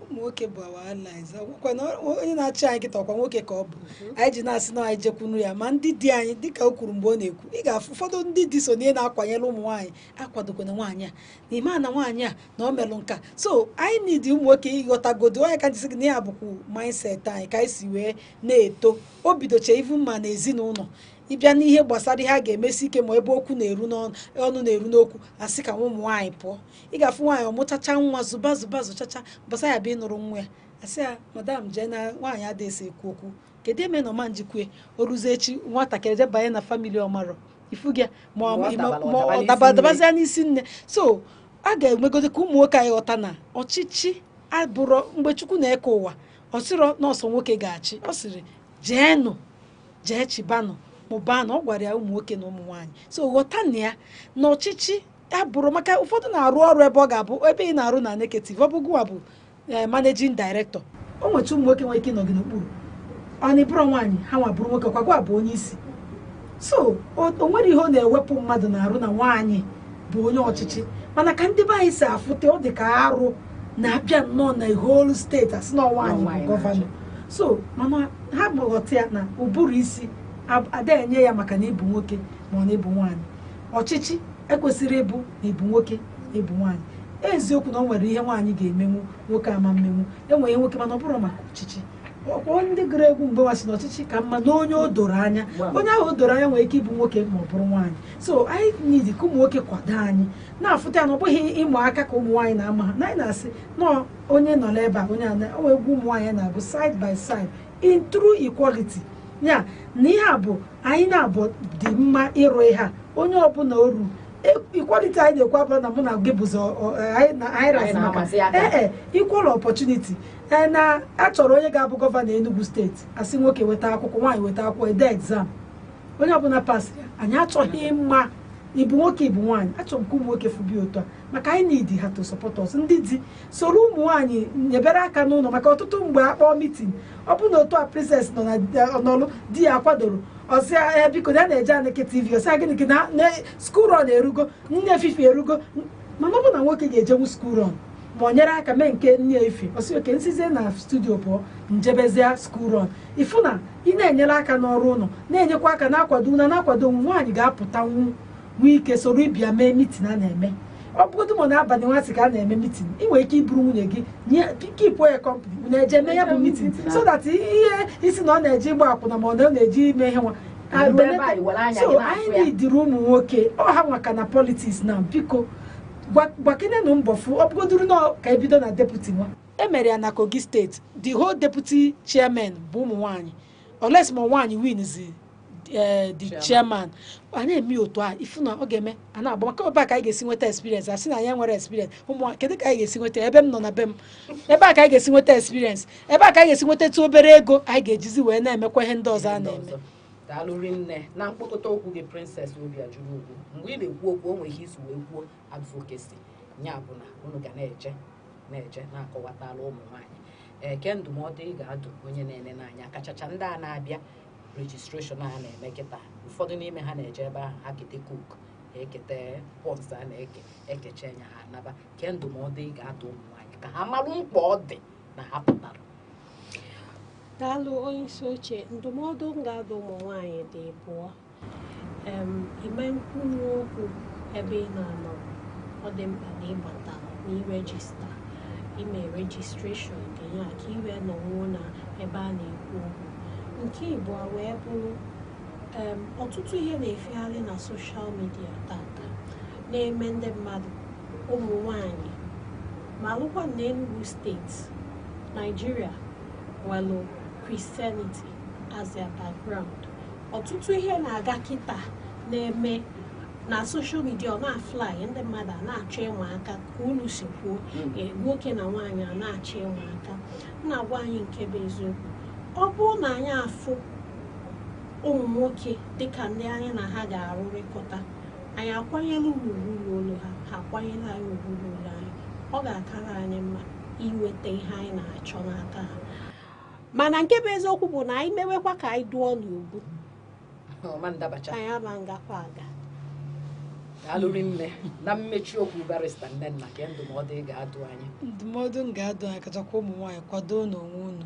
Ụmụ nwoke bụ allies. Akwụkwọ na onye na-achị anyị kịta ọkwa nwoke ka ọ bụ. Anyị ji na-asị na anyị jekwunu ya, ma ndị di anyị dịka o kwuru mgbe ọ na-ekwu, ị ga-afụ ụfọdụ ndị di so na na-akwanyere ụmụ nwaanyị akwadokwana nwaanyị a n'ime na nwaanyị a na o melụ nka. So anyị need ụmụ nwoke ịghọtagodo onye ka ntị gị na ya bụkwa mindset anyị ka anyị si wee na-eto. O bidocha ivu mma na ezinụlọ, ịbịa n'ihe gbasara ihe a ga-emesi ike ma ebe okwu na-eru n'ọnụ na-eru n'okwu, asị ka ụmụ nwaanyị pụọ. Ị ga-afụ nwaanyị ọmụchacha nwa zụba zụchacha gbasa ya bụ ịnụrụ nwa ya, asị ya madam jee na nwaanyị adịghị ekwu okwu, kedu eme na ọma njikwe o ruzie echi nwatakịrị je banye na famili ọmarọ ifu gị ma ọ dabazia n'isi nne. So a ga-enwegodo ka ụmụ nwoke anyị ghọta na ọchịchị abụrụ mgbe Chukwu na-eke ụwa, ọ sịrọ nọọsụ nwoke ga-achị, ọ sịrị jeenụ jee chibanụ mụbaa na ọ gwara ya ụmụ nwoke na ụmụ nwaanyị. So ghọta na ya na ọchịchị abụrụ maka ụfọdụ na-arụ ọrụ ebe ọ ga-abụ ebe ị na-arụ na Aneke, ọ bụ gụwa bụ managing director, o nwecha ụmụ nwoke nwere ike ịnọ gị n'okpuru, ọ na ịbụrụ nwaanyị ha nwa bụrụ nwoke kwa gwa bụ onye isi. So o nwere ihe ọ na-ewepụ mmadụ na-arụ na nwaanyị bụ onye ọchịchị, mana ka ndị be anyị si afụte ọ dị ka arụ na-abịa nnọọ na whole steeti asị na nwaanyị bụ gọvanọ. So mana ha gbọghọta ya na ụbụrụ isi ada enye ya maka na ịbụ nwoke ma ọ na-ebu nwaanyị. Ọchịchị ekwesịrị ịbụ na ịbụ nwoke na ịbụ nwaanyị. Eziokwu na ọ nwere ihe nwaanyị ga-emenwu nwoke ama mmenwu, enwere nwoke mana ọ bụrụ maka ọchịchị. Ọkwa ndị gụrụ egwu mgbe nwasị na ọchịchị ka mma na onye o doro anya, onye ahụ o doro anya nwere ike ịbụ nwoke ma ọ bụrụ nwaanyị. So anyị need ka ụmụ nwoke kwado anyị na-afụta ya na ọ bụghị ịmụ aka ka ụmụ nwaanyị na-ama ha, na anyị na-asị na onye nọ n'ebe a onye o egwu ụmụ nwaanyị na-abụ side by side in true equality. Ya na ihe a bụ anyị na-abụ dị mma ịrụ ihe a onye ọbụla oru equality anyị na-ekwu abụrụ na mụ na gị bụzi anyị razi maka equal opportunity. Na achọrọ onye ga-abụ gọvanọ Enugu steeti asị nwoke weta akwụkwọ nwaanyị weta akwụkwọ ede exam onye ọbụla pasị ya. Anyị achọghị mma ibu nwoke ibu nwaanyị achọrọ m ka ụmụ nwoke fụbi otu a maka anyị need ha to support us ndị di soro ụmụ nwaanyị nyebere aka n'ụlọ maka ọtụtụ mgbe akpọọ meeting ọ bụ na otu a princess nọ na ọnọlụ di ya kwadoro ọsịa biko ya na-eje Aneke TV ọsịa gịnị gị na school run erugo nne efife erugo mana ọ bụ na nwoke ga-ejenwu school run ma ọ nyere aka mee nke nne efi ọsị oke nsizie na studio pụọ njebezie school run ifu na ị na-enyere aka n'ọrụ ụlọ na-enyekwa aka na-akwado na na-akwado onwe nwaanyị ga-apụta nwee ike soro ịbịa mee mitin a na-eme ọ bụgodị ma n'abalị nwasị ka a na-eme mitin ị nwere ike iburu nwunye gị kipụ ya kọmpanị na-eje mee ya bụ mitin so that ihe isi na ọ na-eji ịgba akwụna ma ọ na-eji ime ihe nwa so anyị dịrị ụmụ nwoke ọha nwaka na politiks na biko gbakenenụ mbọfụ ọ bụgoduru na ka ebido na deputy nwa emere ya na Kogi steeti the whole deputy chairman bụ ụmụ nwaanyị unless ma nwaanyị winzi the chairman anyị eme otu a ifu na ọ ga-eme a na-agba maka ebe a ka anyị ga-esi nweta experience asị na anyị nwere experience ụmụ kedu ka anyị ga-esi nweta ebe m nọ na be m ebe a ka anyị ga-esi nweta experience ebe a ka anyị ga-esi nweta tu obere ego anyị ga-ejizi wee na-emekwa ihe ndị ọzọ a na-eme daalụrị nne na mkpokọta okwu gị Princess Obiajuru Ugwu mgbe ị na-ekwu okwu o nwere ihe isi wee kwuo advocacy nya bụ na unu ga na-eje na-akọwatala ụmụ nwaanyị ke ndụmọdụ ị ga-adụ onye na-ene n'anya kachacha ndị a na-abịa registration a na-eme kịta ụfọdụ n'ime ha na-eje ebe ahụ ha kete cook ekete pọts a na-ekecha nya ha naba ke ndụmọdụ ị ga-adụ ụmụ nwaanyị ka ha marụ mkpa ọ dị na ha pụtara. Daalụ onye isi oche, ndụmọdụ m ga-adụ ụmụ nwaanyị dị abụọ. Ime nkwunye okwu ebe ị na-anọ ọ dị mkpa na ịbata na irejista ime rejistreshọn ga-enye aka iwe nọnwuo na ebe a na-ekwu okwu. Nke ịbụọ wee bụrụ ọtụtụ ihe na-efegharị na soshal midia tata na-eme ndị mmadụ ụmụ nwaanyị ma alụkwa na Enugu steeti Nigeria nwelụ Christianity as their background. Ọtụtụ ihe na-aga kịta na-eme na social media ọ na-afly ndị mmadụ a na-achọ ịma aka ka unu si kwuo nwoke na nwaanyị a na-achọ ịma aka. Na-agwa anyị nke bụ eziokwu, ọ bụrụ na anyị afụ ụmụ nwoke dịka ndị anyị na ha ga-arụrịkọta, anyị akwanyela ugwu n'ụlọ ha akwanyela anyị ugwu n'ụlọ anyị, ọ ga-akara anyị mma iweta ihe anyị na-achọ n'aka ha. Mana nke bụ eziokwu bụ na anyị mewekwa ka anyị dụọ n'ugwu anyị aba ngakwa aga. Daalụrị nne na mmechi okwu barista Nnenna ka ndụmọdụ ị ga-adụ anyị. Ndụmọdụ m ga-adụ anyị kachakwa ụmụ nwaanyị kwado n'onwe unu,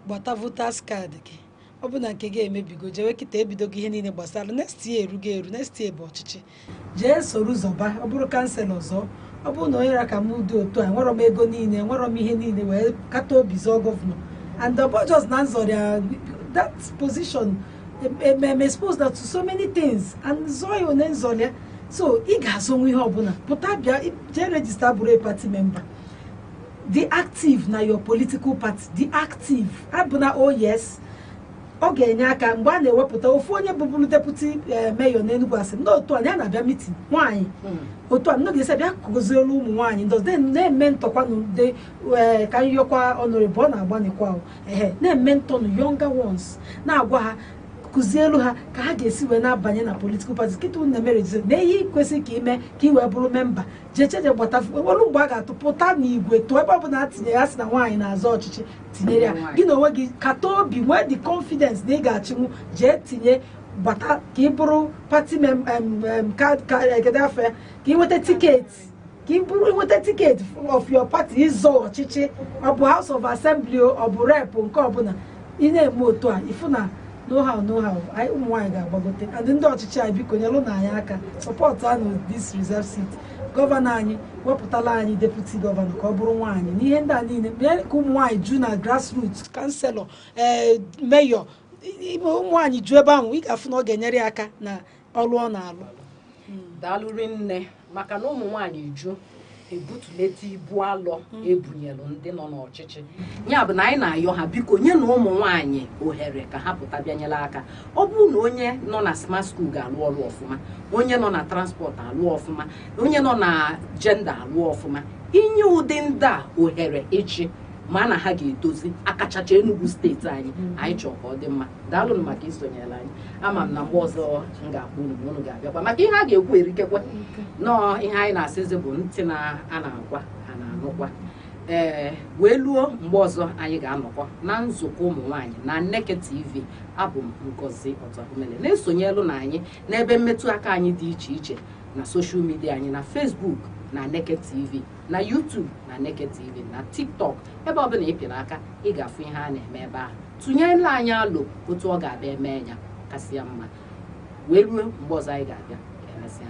gbata votas kaadị gị. Ọ bụ na nke gị emebigo jewe kịta ebidogo ihe niile gbasara next year erugo eru, next year bụ ọchịchị, jee soro zọba. Ọ bụrụ kansel ọzọ, ọ bụrụ na onye ra ka m dị otu a enwerọ m ego niile enwerọ m ihe niile wee kata obi zọọ gọvanọ and the budget na nzọrịa that position I'm exposed to so many things and zọọ ya one nzọrịa. So ị ga-azọnwu ihe ọbụla pụta bịa jee register bụrụ a party member. Dị active na your political party, dị active abụna oh yes. Ọ ga-enye aka mgbe a na-ewepụta ofu onye bụbụrụ deputy mayor n'Enugu asị n'otu a ya na-abịa meeting nwaanyị otu a n'oge ise bịa kụzielu ụmụ nwaanyị ndị na-eme ntọkwa n'ụdị ka nyọkwa honorable ọ na-agbanikwa na-eme ntọnụ younger ones na-agwa ha kụzielu ha ka ha ga-esi wee na-abanye na political party kịta unu na-emere jize na ihe kwesịrị ka ime ka ị wee bụrụ memba jecheje gbata olu mgbe a ga-atụ pụta n'igwe tụọ ebe ọ bụla a tinye ya sị na nwaanyị na-azọ ọchịchị tinyere ya gị na onwe gị kata obi nwee the confidence na ị ga-achịnwu jee tinye gbata ka ị bụrụ pati kaadị afọ ya ka ị nweta tiketi ka ị bụrụ nweta tiketi of your party ịzọ ọchịchị ọ bụ House of Assembly ọ bụ rep nke ọbụla ị na-eme otu a ifu na no how anyị ụmụ nwaanyị ga-agbagote and ndị ọchịchị anyị biko nyelụ na anyị aka sọpọtụ anụ this reserve seat. Gọvanọ anyị wepụtala anyị deputy gọvanọ ka ọ bụrụ nwaanyị n'ihe ndị a niile mee ka ụmụ nwaanyị ju na grassroots kanselọ mayor ụmụ nwaanyị ju ebe ahụ ị ga-afụ na ọ ga-enyere ya aka na ọrụ ọ na-alụ. Daalụrị nne maka na ụmụ nwaanyị ju ebutuleta ibu alọ ebunyelu ndị nọ n'ọchịchị. Ya bụ na anyị na-ayọ ha biko nye na ụmụ nwaanyị ohere ka ha pụta bịanyela aka. Ọ bụrụ na onye nọ na smart school ga-alụ ọrụ ọfụma, onye nọ na transport alụ ọfụma, onye nọ na jenda alụ ọfụma, inye ụdị ndị a ohere ịchị ma na ha ga-edozi akachacha Enugu steeti anyị chọọ ka ọ dị mma. Daalụnụ maka isonyere anyị. Ama m na mgbe ọzọ m ga-akpọ unu ma unu ga-abịakwa maka ihe a ga-ekwu erikekwe nọọ ihe anyị na-asịzi bụ ntị a na-agwa a na-anụkwa. Wee luo mgbe ọzọ anyị ga-anọkọ na nzukọ ụmụ nwaanyị na Aneke TV. Abụ m Ngozi Ọtọhumele. Na-esonyelu na anyị n'ebe mmetụ aka anyị dị iche iche na soshal midia anyị na Facebook na Aneke TV, na YouTube na Aneke TV, na TikTok. Ebe ọ bụla ị pịara aka ị ga-afụ ihe a na-eme ebe ahụ. Tụnyela anyị alụ otu ọ ga-abịa eme ya kasịa mma. Wee ruo mgbe ọzọ anyị ga-abịa emesịa.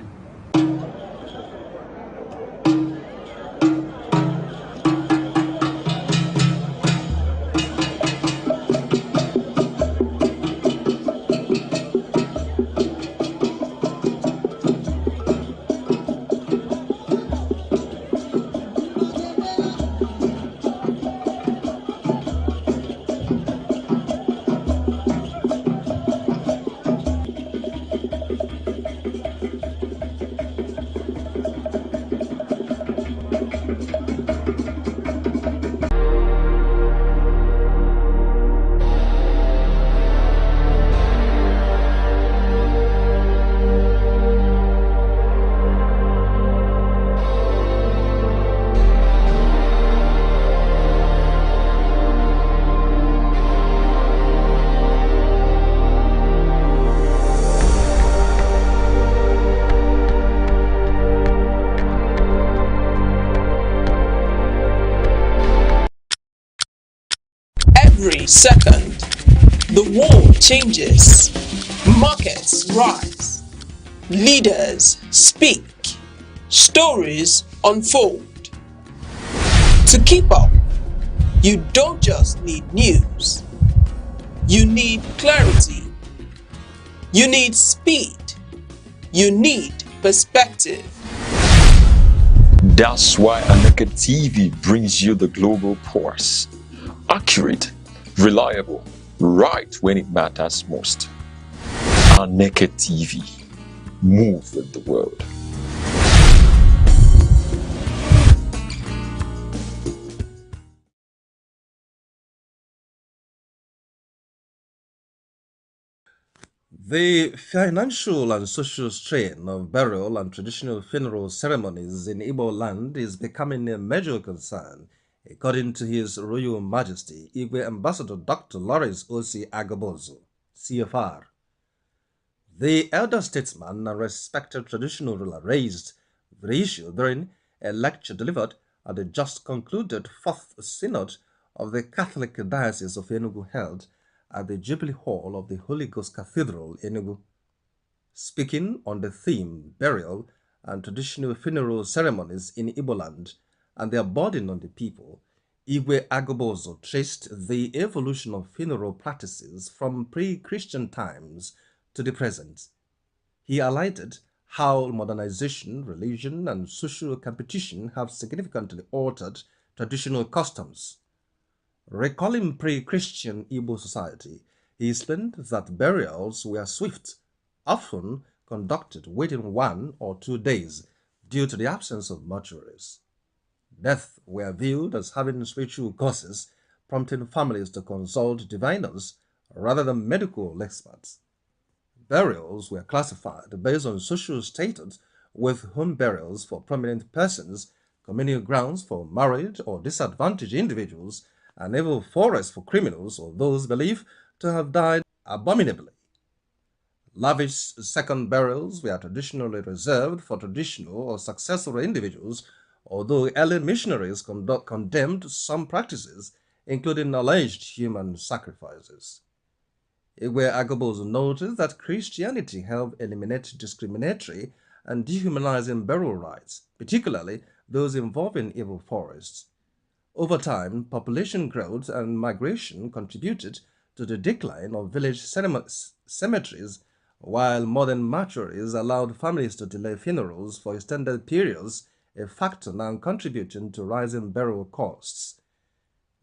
Every second, the world changes, markets rise, leaders speak, stories unfold. To keep up, you don't just need news, you need clarity, you need speed, you need perspective. That's why Aneke TV brings you the global pulse. Accurate, reliable, right when it matters most. Aneke TV. Move with the world. The financial and social strain of burial and traditional funeral ceremonies in Igbo land is becoming a major concern, according to His Royal Majesty Igwe Ambassador Dr. Lawrence O.C. Agabozo, CFR. The elder statesman and respected traditional ruler raised the issue during a lecture delivered at the just concluded Fourth Synod of the Catholic Diocese of Enugu held at the Jubilee Hall of the Holy Ghost Cathedral, Enugu. Speaking on the theme Burial and Traditional Funeral Ceremonies in Igbo land and their burden on the people, Igwe Agobozo traced the evolution of funeral practices from pre-Christian times to the present. He highlighted how modernization, religion, and social competition have significantly altered traditional customs. Recalling pre-Christian Igbo society, he explained that burials were swift, often conducted within 1 or 2 days due to the absence of mortuaries. Deaths were viewed as having spiritual causes, prompting families to consult diviners rather than medical experts. Burials were classified based on social status, with home burials for prominent persons, communal grounds for married or disadvantaged individuals, and even forests for criminals or those believed to have died abominably. Lavish second burials were traditionally reserved for traditional or successful individuals, although early missionaries condemned some practices, including alleged human sacrifices. Igwe Agobos noted that Christianity helped eliminate discriminatory and dehumanizing burial rites, particularly those involving evil forests. Over time, population growth and migration contributed to the decline of village cemeteries, while modern mortuaries allowed families to delay funerals for extended periods, a factor now contributing to rising burial costs.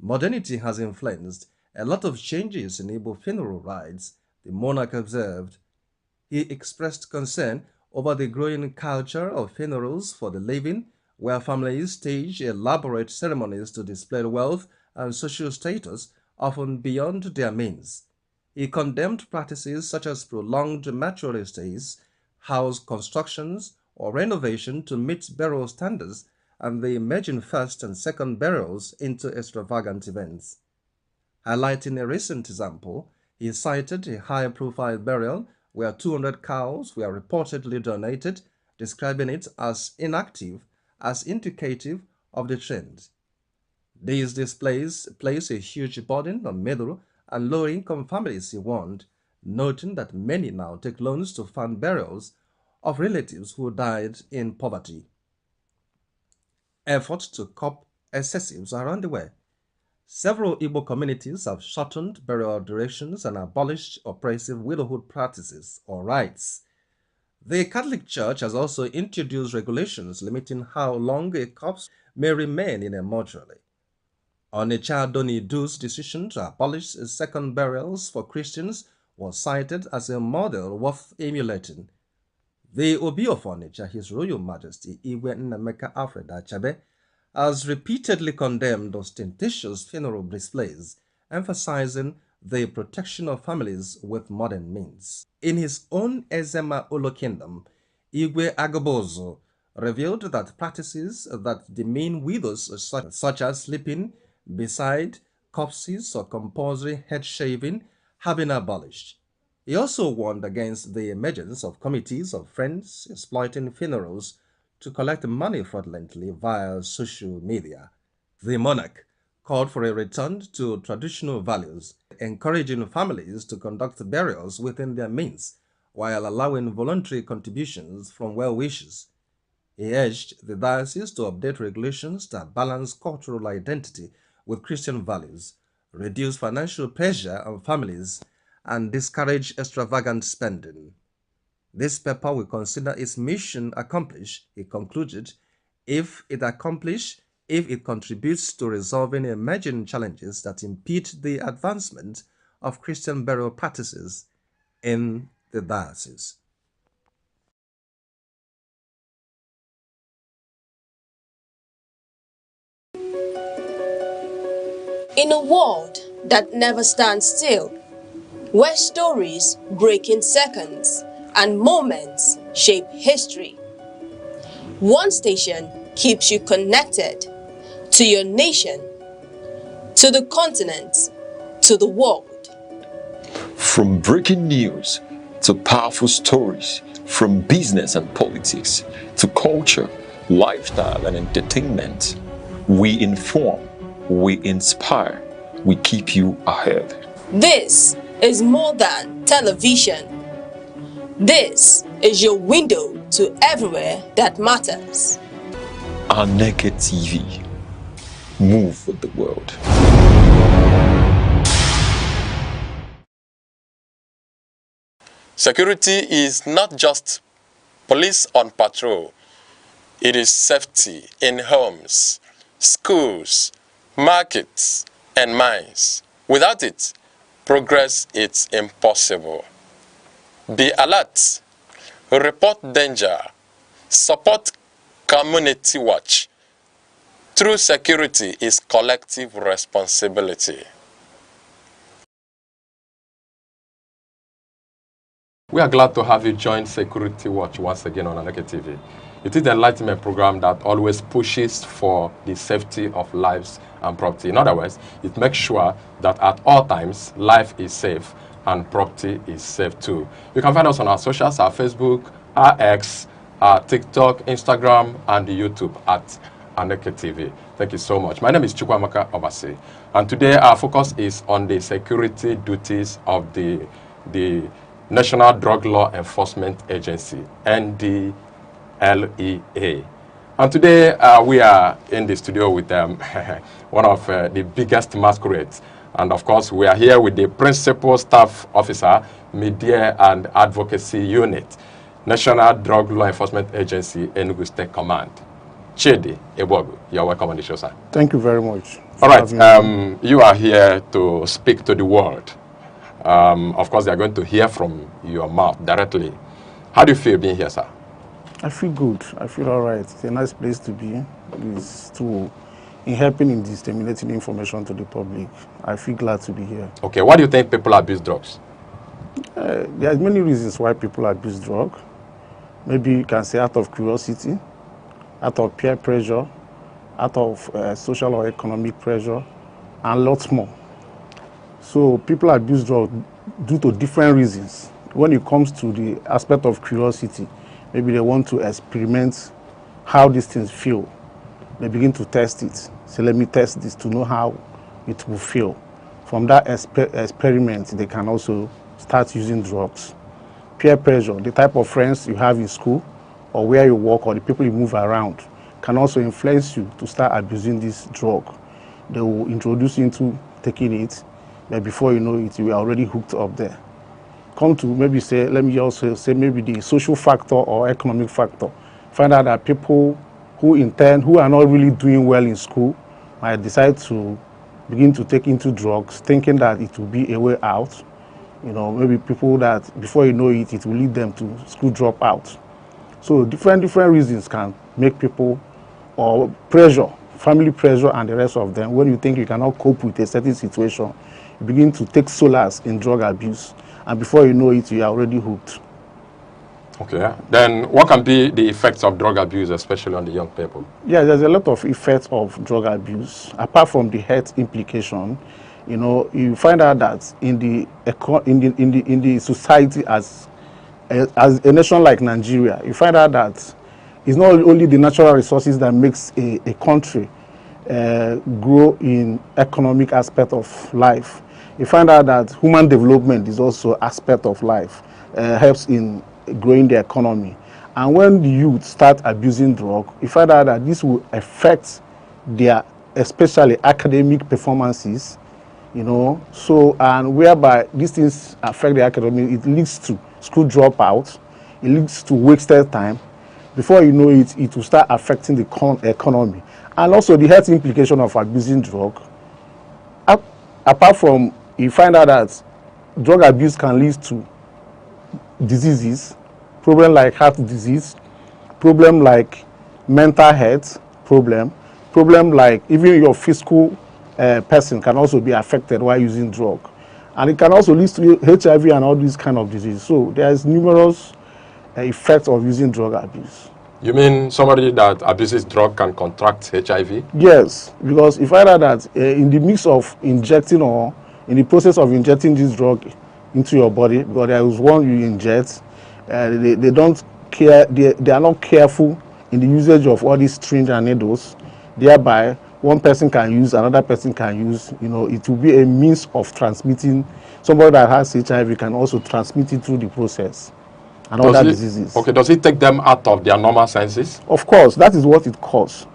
Modernity has influenced a lot of changes in Igbo funeral rites, the monarch observed. He expressed concern over the growing culture of funerals for the living, where families stage elaborate ceremonies to display wealth and social status, often beyond their means. He condemned practices such as prolonged mortuary stays, house constructions, or renovation to meet burial standards, and the emerging first and second burials into extravagant events. Highlighting a recent example, he cited a high-profile burial where 200 cows were reportedly donated, describing it as inactive, as indicative of the trend. These displays place a huge burden on middle and low-income families, he warned, noting that many now take loans to fund burials of relatives who died in poverty. Efforts to curb excessives are underway. Several Igbo communities have shortened burial durations and abolished oppressive widowhood practices or rites. The Catholic Church has also introduced regulations limiting how long a corpse may remain in a mortuary. Onitsha Donidu's decision to abolish second burials for Christians was cited as a model worth emulating. The Obi of Onitsha, His Royal Majesty Igwe Nnameka Alfred Achabe, has repeatedly condemned ostentatious funeral displays, emphasizing the protection of families with modern means. In his own Ezema Olo Kingdom, Igwe Agobozo revealed that practices that demean widows such as sleeping beside corpses or compulsory head shaving have been abolished. He also warned against the emergence of committees of friends exploiting funerals to collect money fraudulently via social media. The monarch called for a return to traditional values, encouraging families to conduct burials within their means while allowing voluntary contributions from well-wishers. He urged the diocese to update regulations that balance cultural identity with Christian values, reduce financial pressure on families, and discourage extravagant spending. This paper will consider its mission accomplished, he concluded, if it contributes to resolving emerging challenges that impede the advancement of Christian burial practices in the diocese. In a world that never stands still, where stories break in seconds and moments shape history, one station keeps you connected to your nation, to the continent, to the world. From breaking news to powerful stories, from business and politics to culture, lifestyle and entertainment, we inform, we inspire, we keep you ahead. This is more than television. This is your window to everywhere that matters. Aneke TV. Move with the world. Security is not just police on patrol. It is safety in homes, schools, markets, and mines. Without it, progress is impossible. Be alert, report danger, support community watch. True security is collective responsibility. We are glad to have you join Security Watch once again on Aneke TV. It is the enlightenment program that always pushes for the safety of lives and property. In other words, it makes sure that at all times, life is safe and property is safe too. You can find us on our socials, our Facebook, our X, our TikTok, Instagram, and YouTube at Aneke TV. Thank you so much. My name is Chukwamaka Obasi, and today our focus is on the security duties of the National Drug Law Enforcement Agency, NDLEA. And today we are in the studio with one of the biggest masquerades. And of course, we are here with the Principal Staff Officer, Media and Advocacy Unit, National Drug Law Enforcement Agency, Enugu State Command. Chidi Ebogu, you're welcome on the show, sir. Thank you very much. All right, you are here to speak to the world. Of course, they are going to hear from your mouth directly. How do you feel being here, sir? I feel good. I feel all right. It's a nice place to be. It's to in helping in disseminating information to the public. I feel glad to be here. Okay, why do you think people abuse drugs? There are many reasons why people abuse drugs. Maybe you can say out of curiosity, out of peer pressure, out of social or economic pressure, and lots more. So people abuse drugs due to different reasons. When it comes to the aspect of curiosity, maybe they want to experiment how these things feel. They begin to test it. So let me test this to know how it will feel. From that experiment, they can also start using drugs. Peer pressure, the type of friends you have in school or where you work or the people you move around can also influence you to start abusing this drug. They will introduce you into taking it, but before you know it, you are already hooked up there. Come to maybe say, let me also say maybe the social factor or economic factor. Find out that people who are not really doing well in school might decide to begin to take into drugs, thinking that it will be a way out. You know, maybe people that before you know it, it will lead them to school dropout. So different reasons can make people, or pressure, family pressure and the rest of them. When you think you cannot cope with a certain situation, you begin to take solace in drug abuse. And before you know it, you are already hooked. Okay, then what can be the effects of drug abuse, especially on the young people? Yeah, there's a lot of effects of drug abuse. Apart from the health implication, you know, you find out that in the society as a nation like Nigeria, you find out that it's not only the natural resources that makes a country grow in economic aspect of life. You find out that human development is also aspect of life, helps in growing the economy. And when the youth start abusing drugs, you find out that this will affect their especially academic performances, you know. So, and whereby these things affect the academic, it leads to school dropouts, it leads to wasted time. Before you know it, it will start affecting the economy. And also the health implication of abusing drug. Apart from, you find out that drug abuse can lead to diseases, problem like heart disease, problem like mental health problem like even your physical person can also be affected while using drug. And it can also lead to HIV and all these kind of diseases. So there's numerous effects of using drug abuse. You mean somebody that abuses drug can contract HIV? Yes, because if I know that in the mix of injecting or in the process of injecting this drug into your body, because there is one you inject, they don't care, they are not careful in the usage of all these syringe and needles. Thereby, one person can use, another person can use. You know, it will be a means of transmitting. Somebody that has HIV can also transmit it through the process and other diseases. Okay, does it take them out of their normal senses? Of course, that is what it causes.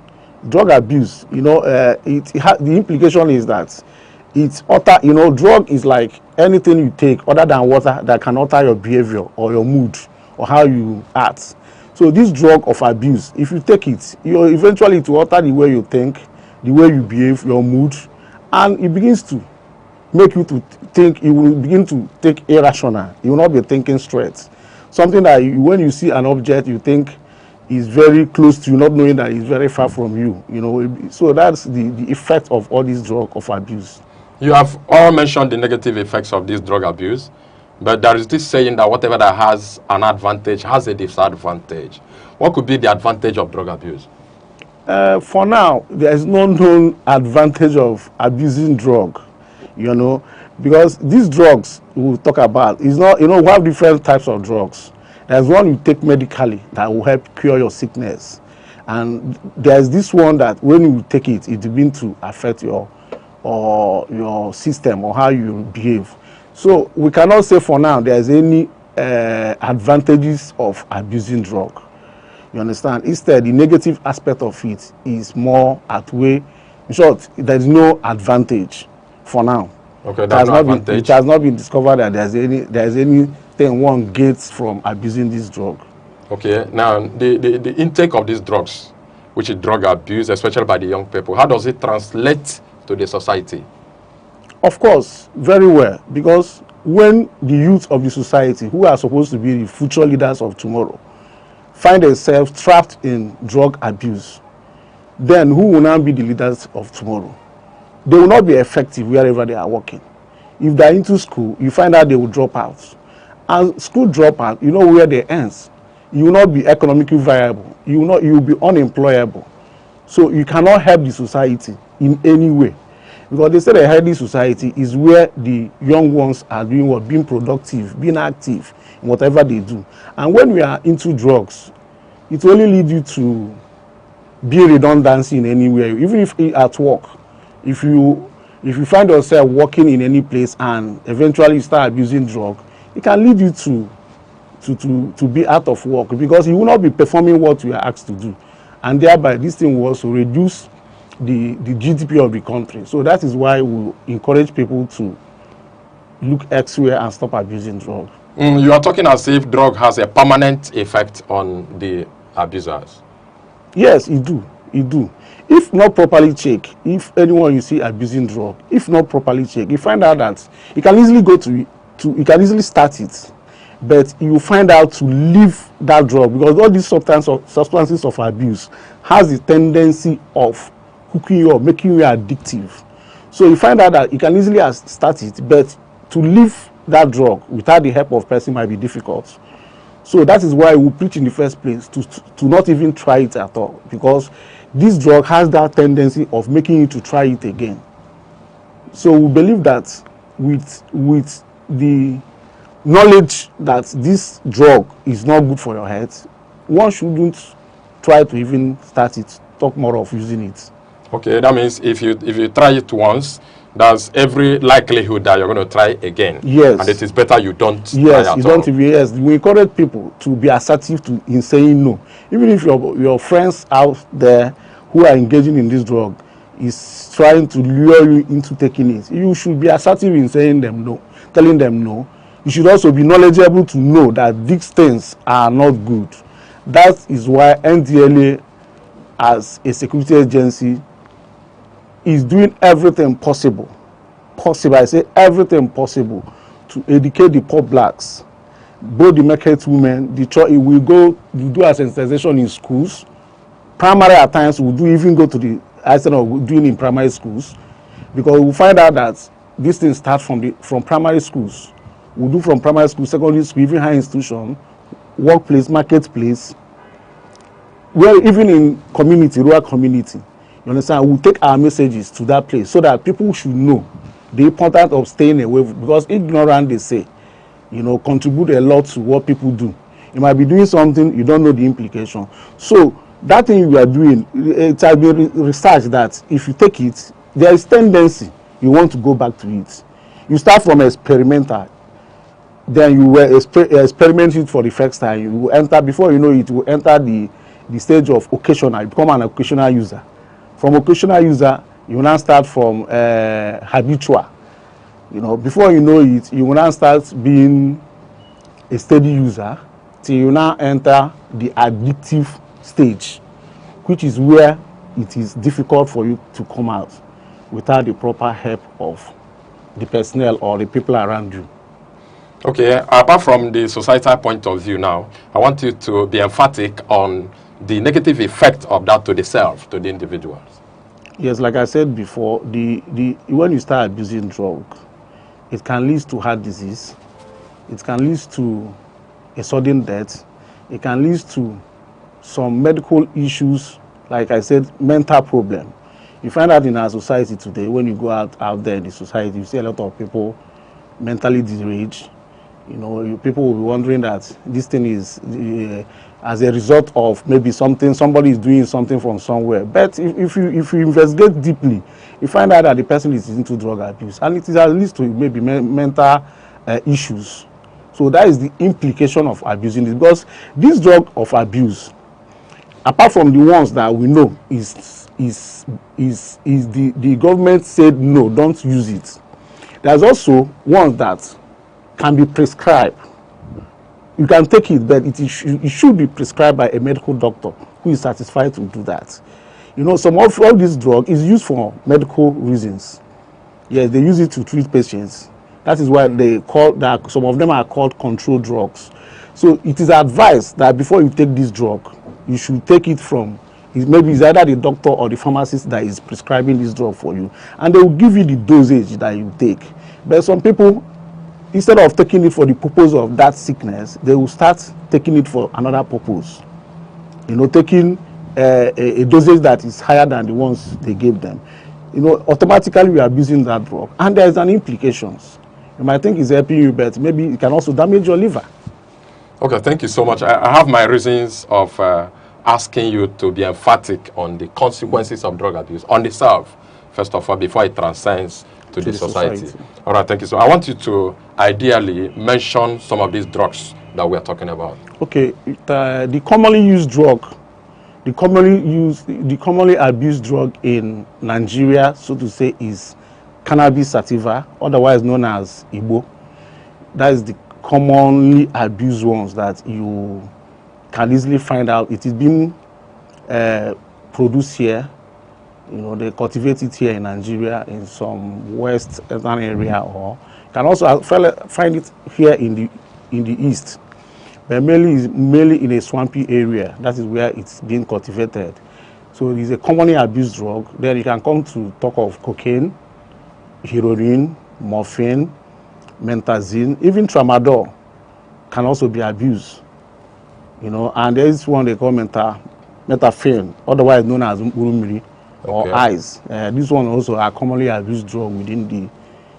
Drug abuse, you know, the implication is that it's utter, you know, drug is like anything you take other than water that can alter your behavior or your mood or how you act. So this drug of abuse, if you take it, you eventually to alter the way you think, the way you behave, your mood, and it begins to make you to think. You will begin to think irrational. You will not be thinking straight. Something that when you see an object, you think is very close to you, not knowing that it's very far from you. You know, so that's the effect of all this drug of abuse. You have all mentioned the negative effects of this drug abuse, but there is this saying that whatever that has an advantage has a disadvantage. What could be the advantage of drug abuse? For now, there is no known advantage of abusing drug, you know, because these drugs we'll talk about is not, you know, we have different types of drugs. There's one you take medically that will help cure your sickness, and there's this one that when you take it, it begins to affect your system or how you behave. So we cannot say for now there's any advantages of abusing drug. You understand? Instead, the negative aspect of it is more outweigh. In short, there is no advantage for now. Okay, that's no advantage. It has not been discovered that there's anything one gets from abusing this drug. Okay, now the intake of these drugs, which is drug abuse, especially by the young people, how does it translate to the society? Of course, very well, because when the youth of the society, who are supposed to be the future leaders of tomorrow, find themselves trapped in drug abuse, then who will now be the leaders of tomorrow? They will not be effective wherever they are working. If they are into school, you find out they will drop out. And school dropout, you know where they ends. You will not be economically viable. You will be unemployable. So you cannot help the society in any way. Because they say a healthy society is where the young ones are doing what? Being productive, being active in whatever they do. And when we are into drugs, it will only lead you to be redundancy in anywhere. Even if at work, if you find yourself working in any place and eventually you start abusing drug, it can lead you to be out of work, because you will not be performing what you are asked to do, and thereby this thing will also reduce the GDP of the country. So that is why we encourage people to look elsewhere and stop abusing drugs. You are talking as if drug has a permanent effect on the abusers. Yes, it do. If not properly checked, if anyone you see abusing drug, if not properly checked, you find out that you can easily you can easily start it, but you find out to leave that drug, because all these substances of abuse has the tendency of hooking you up, making you addictive. So you find out that you can easily start it, but to leave that drug without the help of person might be difficult. So that is why we preach in the first place to not even try it at all, because this drug has that tendency of making you to try it again. So we believe that with the knowledge that this drug is not good for your health, one shouldn't try to even start it, talk more of using it. Okay, that means if you try it once, there's every likelihood that you're going to try again. Yes. And it is better you don't try Yes, at you all. don't even, yes. We encourage people to be assertive in saying no. Even if your friends out there who are engaging in this drug is trying to lure you into taking it, you should be assertive in saying them no, telling them no. You should also be knowledgeable to know that these things are not good. That is why NDLA, as a security agency, is doing everything possible. I say everything possible to educate the poor blacks, both the market women. We do a sensitization in schools. Primary at times we do even go to the instead of doing in primary schools, because we find out that this thing starts from primary schools. We do from primary school, secondary school, even high institution, workplace, marketplace, well, even in community, rural community. You understand? We take our messages to that place so that people should know the importance of staying away, because ignorance, they say, contribute a lot to what people do. You might be doing something, you don't know the implication. So that thing you are doing, it has been researched that if you take it, there is tendency you want to go back to it. You start from experimental, then you will experiment it for the first time. You will enter, before you know it, you will enter the stage of occasional. You become an occasional user. From occasional user, you will now start from habitual. Before you know it, you will now start being a steady user till you now enter the addictive stage, which is where it is difficult for you to come out without the proper help of the personnel or the people around you. Okay, apart from the societal point of view now, I want you to be emphatic on the negative effect of that to the self, to the individuals. Yes, like I said before, when you start abusing drug, it can lead to heart disease, it can lead to a sudden death, it can lead to some medical issues, like I said, mental problem. You find out in our society today, when you go out there in the society, you see a lot of people mentally deranged. People will be wondering that this thing is as a result of maybe somebody is doing something from somewhere. But if you investigate deeply, you find out that the person is into drug abuse, and it is at least to maybe mental issues. So that is the implication of abusing it, because this drug of abuse, apart from the ones that we know is the government said no, don't use it. There's also ones that can be prescribed. You can take it, but it should be prescribed by a medical doctor who is satisfied to do that. Some of all this drug is used for medical reasons. Yes, they use it to treat patients. That is why some of them are called controlled drugs. So it is advised that before you take this drug, you should take it from Maybe it's either the doctor or the pharmacist that is prescribing this drug for you, and they will give you the dosage that you take. But some people, instead of taking it for the purpose of that sickness, they will start taking it for another purpose. Taking a dosage that is higher than the ones they gave them. Automatically we are abusing that drug, and there is an implications. You might think it's helping you, but maybe it can also damage your liver. Okay, thank you so much. I have my reasons of asking you to be emphatic on the consequences of drug abuse on the self, first of all, before it transcends to the society. All right, thank you. So I want you to ideally mention some of these drugs that we are talking about. Okay, the commonly used drug, the commonly abused drug in Nigeria, so to say, is cannabis sativa, otherwise known as Igbo. That is the commonly abused ones that you can easily find out. It is being produced here. They cultivate it here in Nigeria in some western area, or you can also find it here in the east, but mainly in a swampy area. That is where it's being cultivated. So it is a commonly abused drug. Then you can come to talk of cocaine, heroin, morphine, mentazine, even tramadol can also be abused. And there is one they call methamphetamine, otherwise known as urumiri or ice. This one also are commonly abused drug within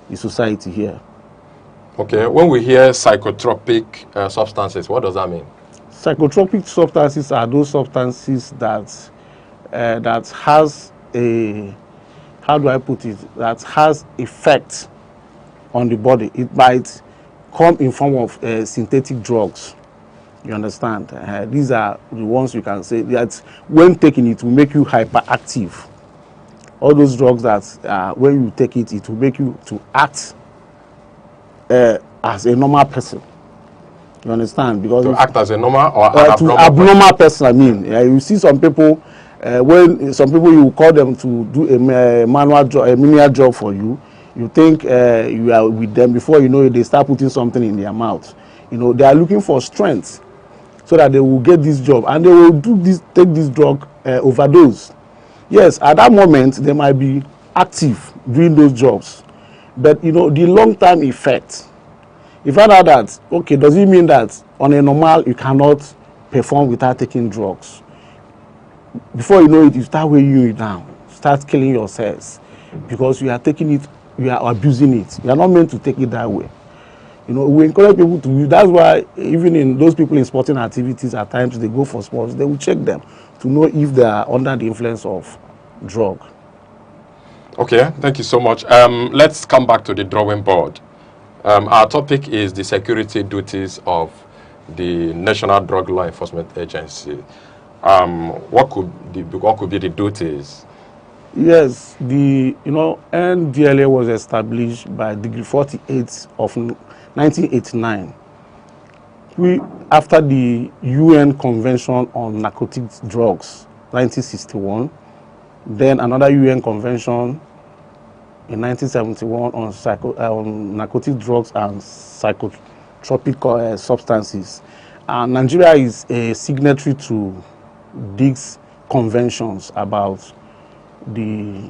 the society here. Okay, when we hear psychotropic substances, what does that mean? Psychotropic substances are those substances that has a, how do I put it, that has effect on the body. It might come in form of synthetic drugs. You understand? These are the ones you can say that when taking it will make you hyperactive. All those drugs that when you take it, it will make you to act as a normal person. You understand? Because to act as a normal or an abnormal person. I mean, you see some people when some people you call them to do a manual job, a menial job for you. You think you are with them, before you know it, they start putting something in their mouth. They are looking for strength so that they will get this job, and they will take this drug overdose. Yes, at that moment they might be active doing those jobs, but the long-term effect. You find out that, okay, does it mean that on a normal you cannot perform without taking drugs? Before you know it, you start weighing you down, start killing yourselves, because you are taking it, you are abusing it. You are not meant to take it that way. We encourage people to use. That's why even in those people in sporting activities, at times they go for sports, they will check them to know if they are under the influence of drug. Okay, thank you so much. Let's come back to the drawing board. Our topic is the security duties of the National Drug Law Enforcement Agency. What could be the duties? Yes, the NDLA was established by Decree 48 of 1989. After the UN Convention on Narcotic Drugs, 1961, then another UN Convention in 1971 on narcotic drugs and psychotropic substances. Nigeria is a signatory to these conventions about the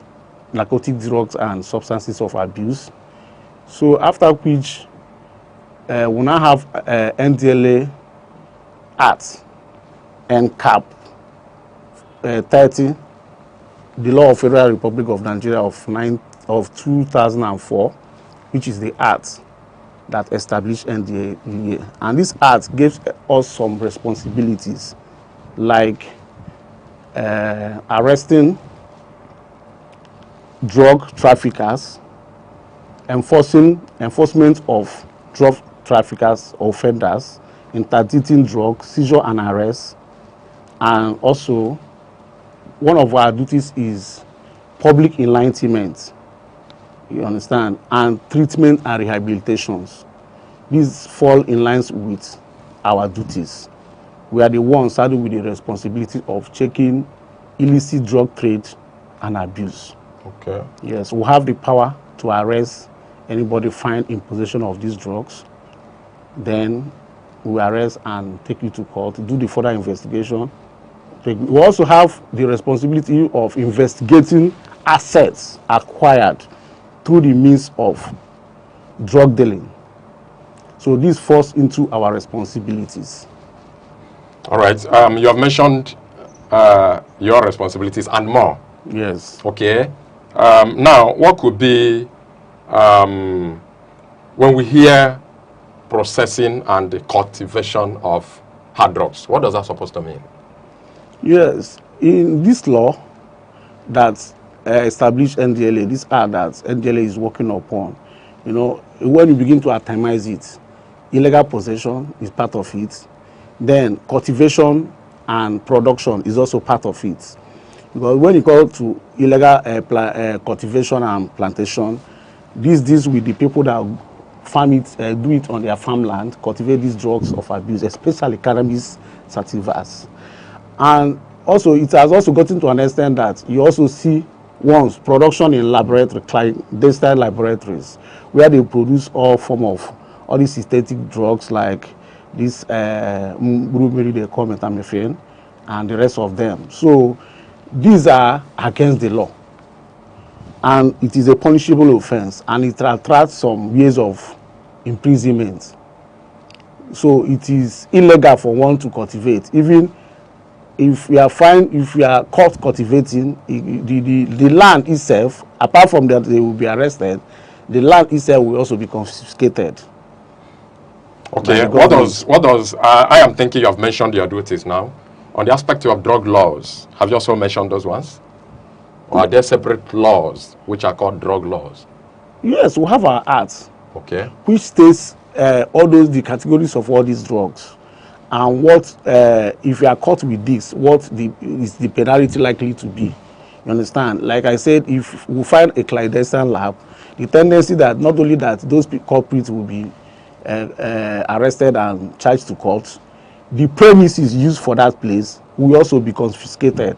narcotic drugs and substances of abuse. So after which we now have NDLA Act and CAP 30, the Law of Federal Republic of Nigeria of 2004, which is the act that established NDLA. And this act gives us some responsibilities, like arresting drug traffickers, enforcement of drug traffickers or offenders, interdicting drugs, seizure and arrest, and also one of our duties is public enlightenment, you understand, and treatment and rehabilitations. These fall in line with our duties. We are the ones saddled with the responsibility of checking illicit drug trade and abuse. Okay. Yes, we have the power to arrest anybody found in possession of these drugs. Then we arrest and take you to court, do the further investigation, We also have the responsibility of investigating assets acquired through the means of drug dealing. So this falls into our responsibilities. All right. You have mentioned your responsibilities and more. Yes. Okay. Now, what could be when we hear processing and the cultivation of hard drugs? What does that supposed to mean? Yes. In this law that established NDLA, this act that NDLA is working upon, you know, when you begin to itemize it, illegal possession is part of it. Then cultivation and production is also part of it. Because when you go to illegal cultivation and plantation, this deals with the people that farm it, do it on their farmland, cultivate these drugs of abuse, especially cannabis sativas. And also, it has also gotten to an extent that you also see once production in laboratory, clandestine laboratories, where they produce all form of all these synthetic drugs like this they call methamphetamine and the rest of them. So these are against the law, and it is a punishable offense, and it attracts some years of imprisonment. So it is illegal for one to cultivate. Even if we are caught cultivating, the land itself, apart from that they will be arrested, the land itself will also be confiscated. Okay, what does I am thinking you have mentioned your duties now. On the aspect of drug laws, have you also mentioned those ones? Or are there separate laws which are called drug laws? Yes, we have our acts. Okay. Which states all the categories of all these drugs, and what if you are caught with this, what is the penalty likely to be? You understand? Like I said, if we find a clandestine lab, the tendency that not only that those culprits will be arrested and charged to court, the premises used for that place will also be confiscated.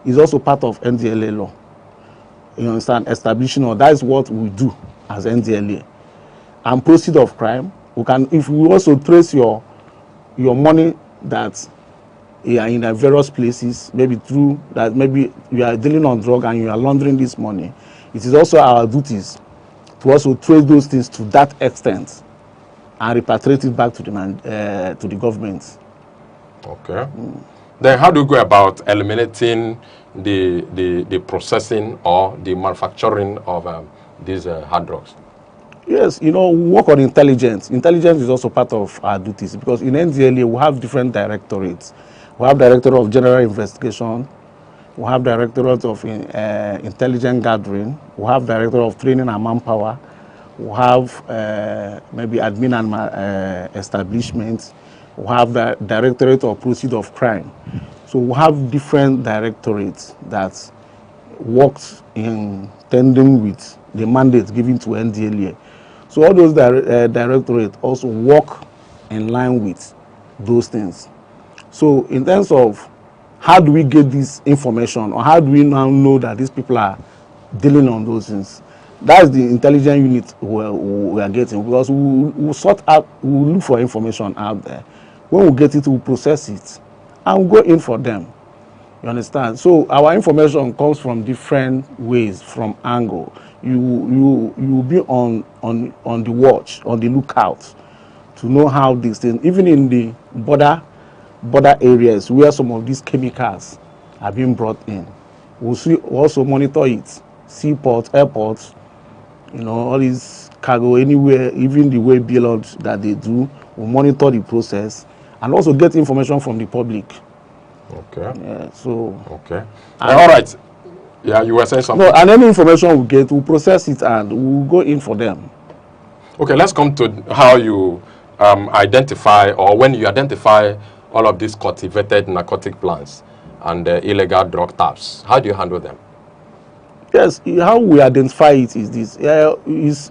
It's also part of NDLA law. You understand? Establishing, or that is what we do as NDLA. And proceed of crime, we can, if we also trace your money that you are in various places, maybe through that, maybe you are dealing on drug and you are laundering this money, it is also our duties to also trace those things to that extent and repatriate it back to the government. Okay. Then how do you go about eliminating the processing or the manufacturing of these hard drugs? Yes, you know, we work on intelligence. Intelligence is also part of our duties, because in NDLA we have different directorates. We have Directorate of General Investigation, we have Directorate of Intelligence Gathering, we have Directorate of Training and Manpower, we have maybe Admin and Establishment, we have the Directorate of Proceed of Crime. So we have different directorates that works in tandem with the mandate given to NDLA. So all those directorates also work in line with those things. So in terms of how do we get this information, or how do we now know that these people are dealing on those things? That's the intelligence unit we are getting, because we sort out, we look for information out there. When we get it, we process it and we go in for them. You understand? So our information comes from different ways, from angle. You will be on the watch, on the lookout, to know how these things, even in the border areas where some of these chemicals are being brought in, we'll also monitor it. Seaports, airports, you know, all these cargo anywhere, even the way beyond that they do, we'll monitor the process and also get information from the public. Okay. Yeah, so. Okay. All right. Yeah, you were saying something. No, and any information we get, we'll process it and we'll go in for them. Okay, let's come to how you identify, or when you identify all of these cultivated narcotic plants and illegal drug taps. How do you handle them? Yes, how we identify it is this.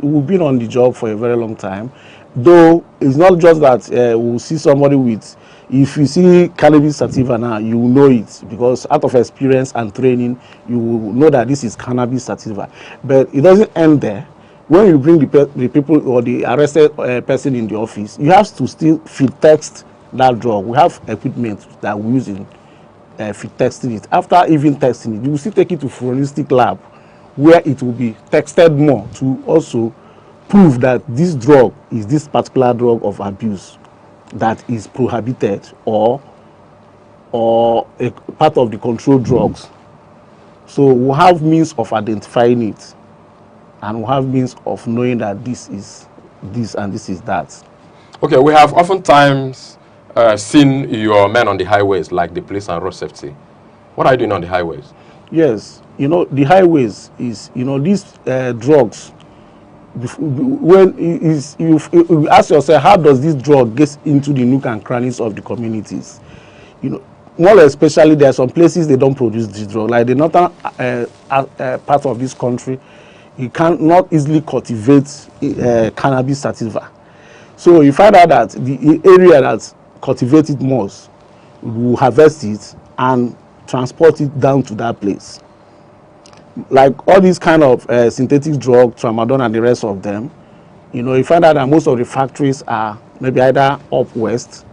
We've been on the job for a very long time. Though it's not just that we'll see somebody with, if you see cannabis sativa now, you will know it, because out of experience and training, you will know that this is cannabis sativa. But it doesn't end there. When you bring the people or the arrested person in the office, you have to still field test that drug. We have equipment that we use in testing it. After even testing it, you will still take it to forensic lab where it will be tested more to also prove that this drug is this particular drug of abuse that is prohibited or a part of the controlled drugs. So we'll have means of identifying it, and we'll have means of knowing that this is this and this is that. Okay, we have oftentimes seen your men on the highways, like the police and road safety. What are you doing on the highways? Yes, you know, the highways is, you know, these drugs, when you ask yourself, how does this drug get into the nook and crannies of the communities? You know, more especially there are some places they don't produce this drug, like the northern part of this country, you cannot easily cultivate cannabis sativa. So you find out that the area that cultivates it most will harvest it and transport it down to that place. Like all these kind of synthetic drugs, tramadol and the rest of them, you know, you find out that most of the factories are maybe either up west,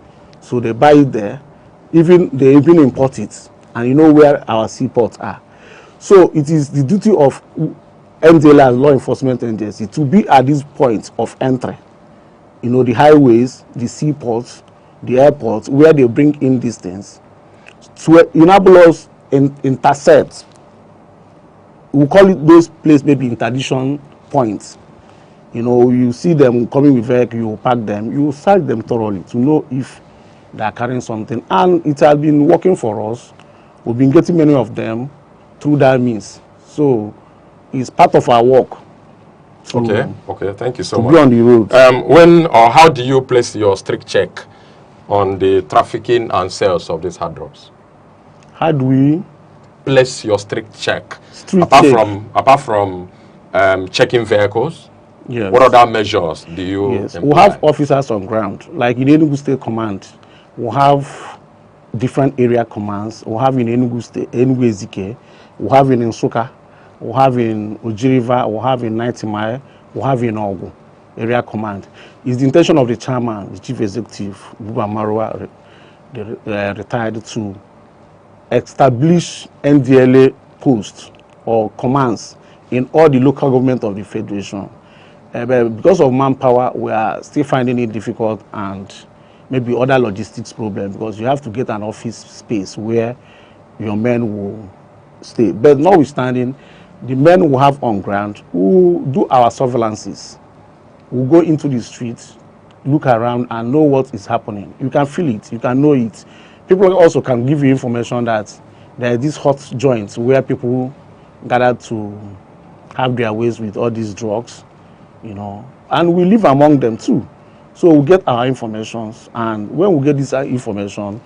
so they buy it there, they even import it, and you know where our seaports are. So it is the duty of MDLA, law enforcement agency, to be at this point of entry. You know, the highways, the seaports, the airports, where they bring in these things, to enable us intercept. We call it those places maybe interdiction points. You know, you see them coming with vehicle, you pack them, you search them thoroughly to know if they are carrying something. And it has been working for us. We've been getting many of them through that means. So it's part of our work. Okay, thank you so to much. Be on the road. When or how do you place your strict check on the trafficking and sales of these hard drugs? How do we place your strict check? Apart from checking vehicles, yes. What other measures do you Yes, employ? we have officers on ground, like in Enugu State Command. We have different area commands. We have in Enugu State, Enugu Ezike. We have in Nsukka. We have in Ojiriva. We have in 90 Mile. We have in Ogu area command. It's the intention of the chairman, the chief executive, Buba Marwa, retired, to establish NDLA posts or commands in all the local government of the federation. But because of manpower, we are still finding it difficult, and maybe other logistics problems, because you have to get an office space where your men will stay. But notwithstanding, the men we have on ground who do our surveillances will go into the streets, look around and know what is happening. You can feel it, you can know it. People also can give you information that there are these hot joints where people gather to have their ways with all these drugs, you know, and we live among them too. So we get our information, and when we get this information,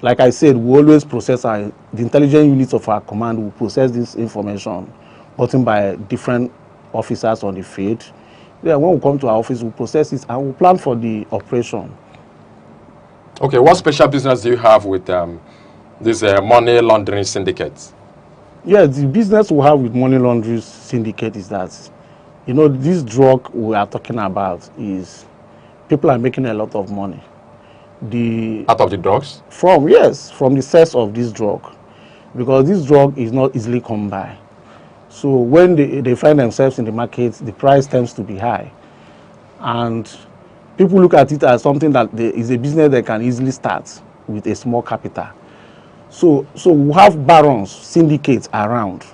like I said, we always process the intelligence units of our command will process this information gotten by different officers on the field. Then when we come to our office, we process it and we plan for the operation. Okay, what special business do you have with this money laundering syndicate? Yeah, the business we have with money laundering syndicate is that, you know, this drug we are talking about is people are making a lot of money. Out of the drugs? From the sales of this drug, because this drug is not easily come by. So when they find themselves in the market, the price tends to be high, and people look at it as something that is a business that can easily start with a small capital. So we have barons, syndicates around,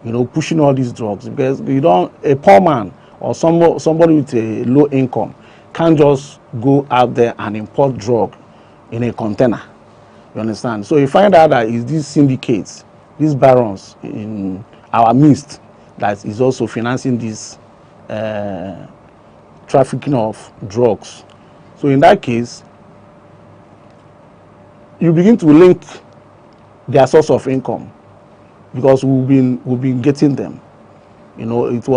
you know, pushing all these drugs, because a poor man or somebody with a low income can't just go out there and import drug in a container. You understand? So you find out that it's these syndicates, these barons in our midst, that is also financing this trafficking of drugs. So in that case, you begin to link their source of income, because we've been getting them. You know, it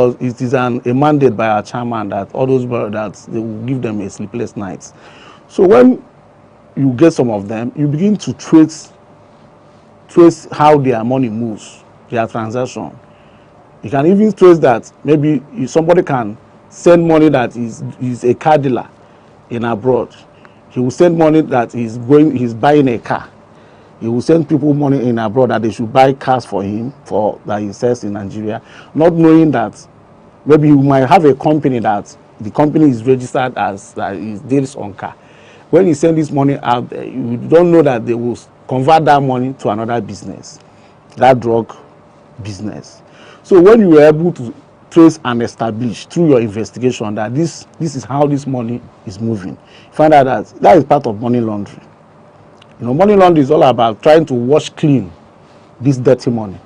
is a mandate by our chairman that all those that they will give them a sleepless night. So when you get some of them, you begin to trace how their money moves, their transaction. You can even trace that maybe somebody can send money that is a car dealer in abroad. He will send money that he's buying a car. He will send people money in abroad that they should buy cars for him for that he sells in Nigeria, not knowing that maybe you might have a company that the company is registered as that is deals on car. When you send this money out there, you don't know that they will convert that money to another business, that drug business. So when you were able to trace and establish through your investigation that this is how this money is moving, you find out that that is part of money laundering. You know, money laundering is all about trying to wash clean this dirty money.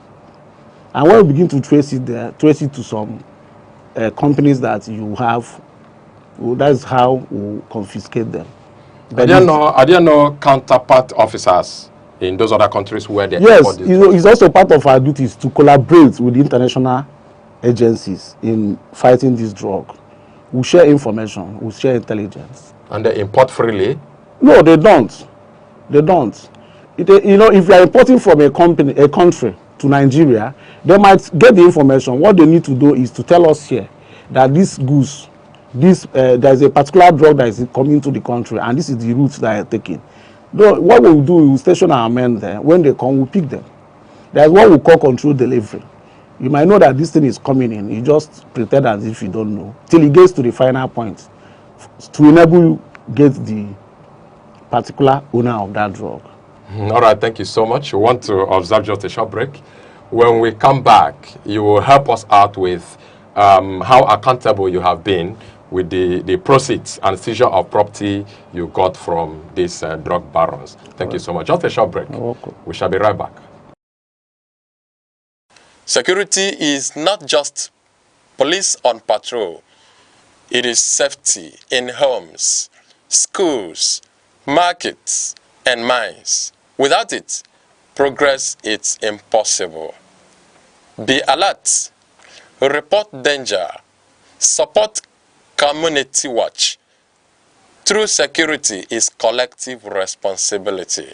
And when we begin to trace it to some companies that you have, well, that's how we confiscate them. Are there no counterpart officers in those other countries where they yes, it's also part of our duties to collaborate with the international agencies in fighting this drug. We share information, we share intelligence. And they import freely? No, they don't. They don't. You know, if you are importing from a country to Nigeria, they might get the information. What they need to do is to tell us here that this goods, there is a particular drug that is coming to the country, and this is the route that they are taking. Though, what we will do, we will station our men there. When they come, we pick them. There is what we call control delivery. You might know that this thing is coming in. You just pretend as if you don't know till it gets to the final point to enable you get the particular owner of that drug. All right, thank you so much. We want to observe just a short break. When we come back, you will help us out with how accountable you have been with the proceeds and seizure of property you got from these drug barons. Thank you so much. Just a short break. We shall be right back. Security is not just police on patrol. It is safety in homes, schools, markets, and mines. Without it, progress is impossible. Be alert, report danger, support community watch. True security is collective responsibility.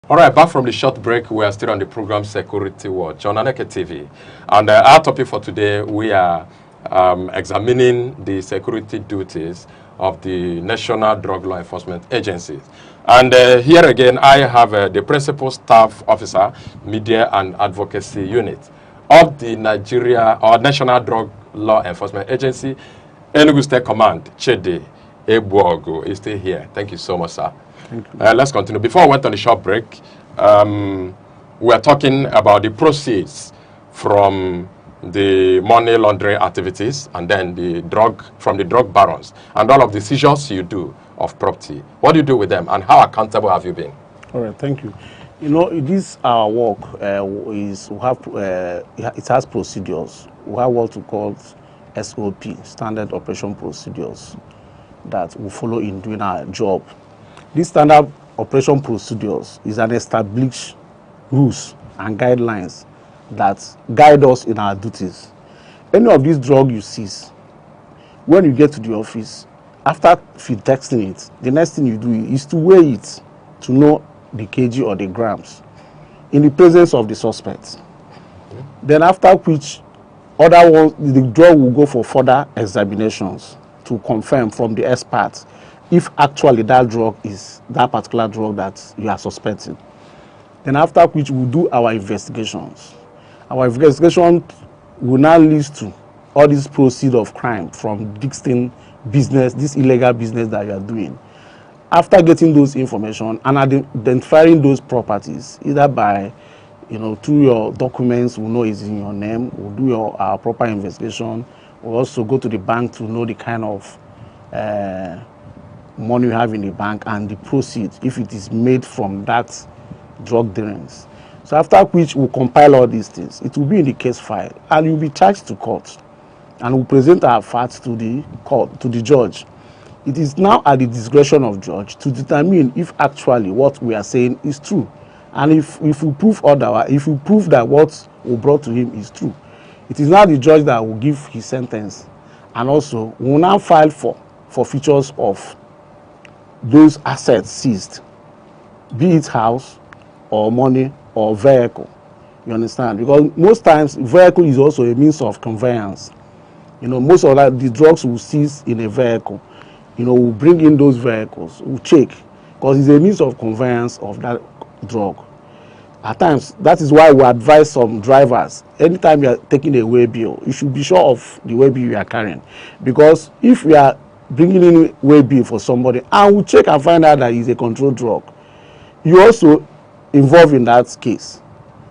All right, back from the short break, we are still on the program Security Watch on Aneke TV. And our topic for today, we are examining the security duties of the National Drug Law Enforcement Agencies. And here again, I have the Principal Staff Officer, Media and Advocacy Unit of the National Drug Law Enforcement Agency, Enugu State Command, Chede Ebuogu, is still here. Thank you so much, sir. Let's continue. Before I went on the short break, we are talking about the proceeds from the money laundering activities and then the drug barons and all of the seizures you do of property. What do you do with them and how accountable have you been? All right, thank you. You know, this our work it has procedures. We have what we call SOP, Standard Operation Procedures, that we follow in doing our job. These standard operation procedures is an established rules and guidelines that guide us in our duties. Any of these drugs you seize, when you get to the office, after field testing it, the next thing you do is to weigh it to know the kg or the grams in the presence of the suspect. Then after which, other ones, the drug will go for further examinations to confirm from the experts if actually that drug is that particular drug that you are suspecting. Then after which we'll do our investigations. Our investigation will now lead to all these proceeds of crime from this business, this illegal business that you are doing. After getting those information and identifying those properties, either by, you know, through your documents, we'll know it's in your name, we'll do our proper investigation. We'll also go to the bank to know the kind of money you have in the bank and the proceeds, if it is made from that drug dealings. So after which we'll compile all these things, it will be in the case file and you'll be charged to court and we'll present our facts to the court, to the judge. It is now at the discretion of judge to determine if actually what we are saying is true. And if we prove otherwise, if we prove that what we brought to him is true, it is now the judge that will give his sentence. And also we will now file for features of those assets seized, be it house or money or vehicle. You understand? Because most times vehicle is also a means of conveyance. You know, most of the drugs we seize in a vehicle, we'll bring in those vehicles, we'll check, because it's a means of conveyance of that drug. At times, that is why we advise some drivers, anytime you are taking a way bill, you should be sure of the way bill you are carrying. Because if we are bringing in way bill for somebody, and we check and find out that it's a controlled drug, you also involved in that case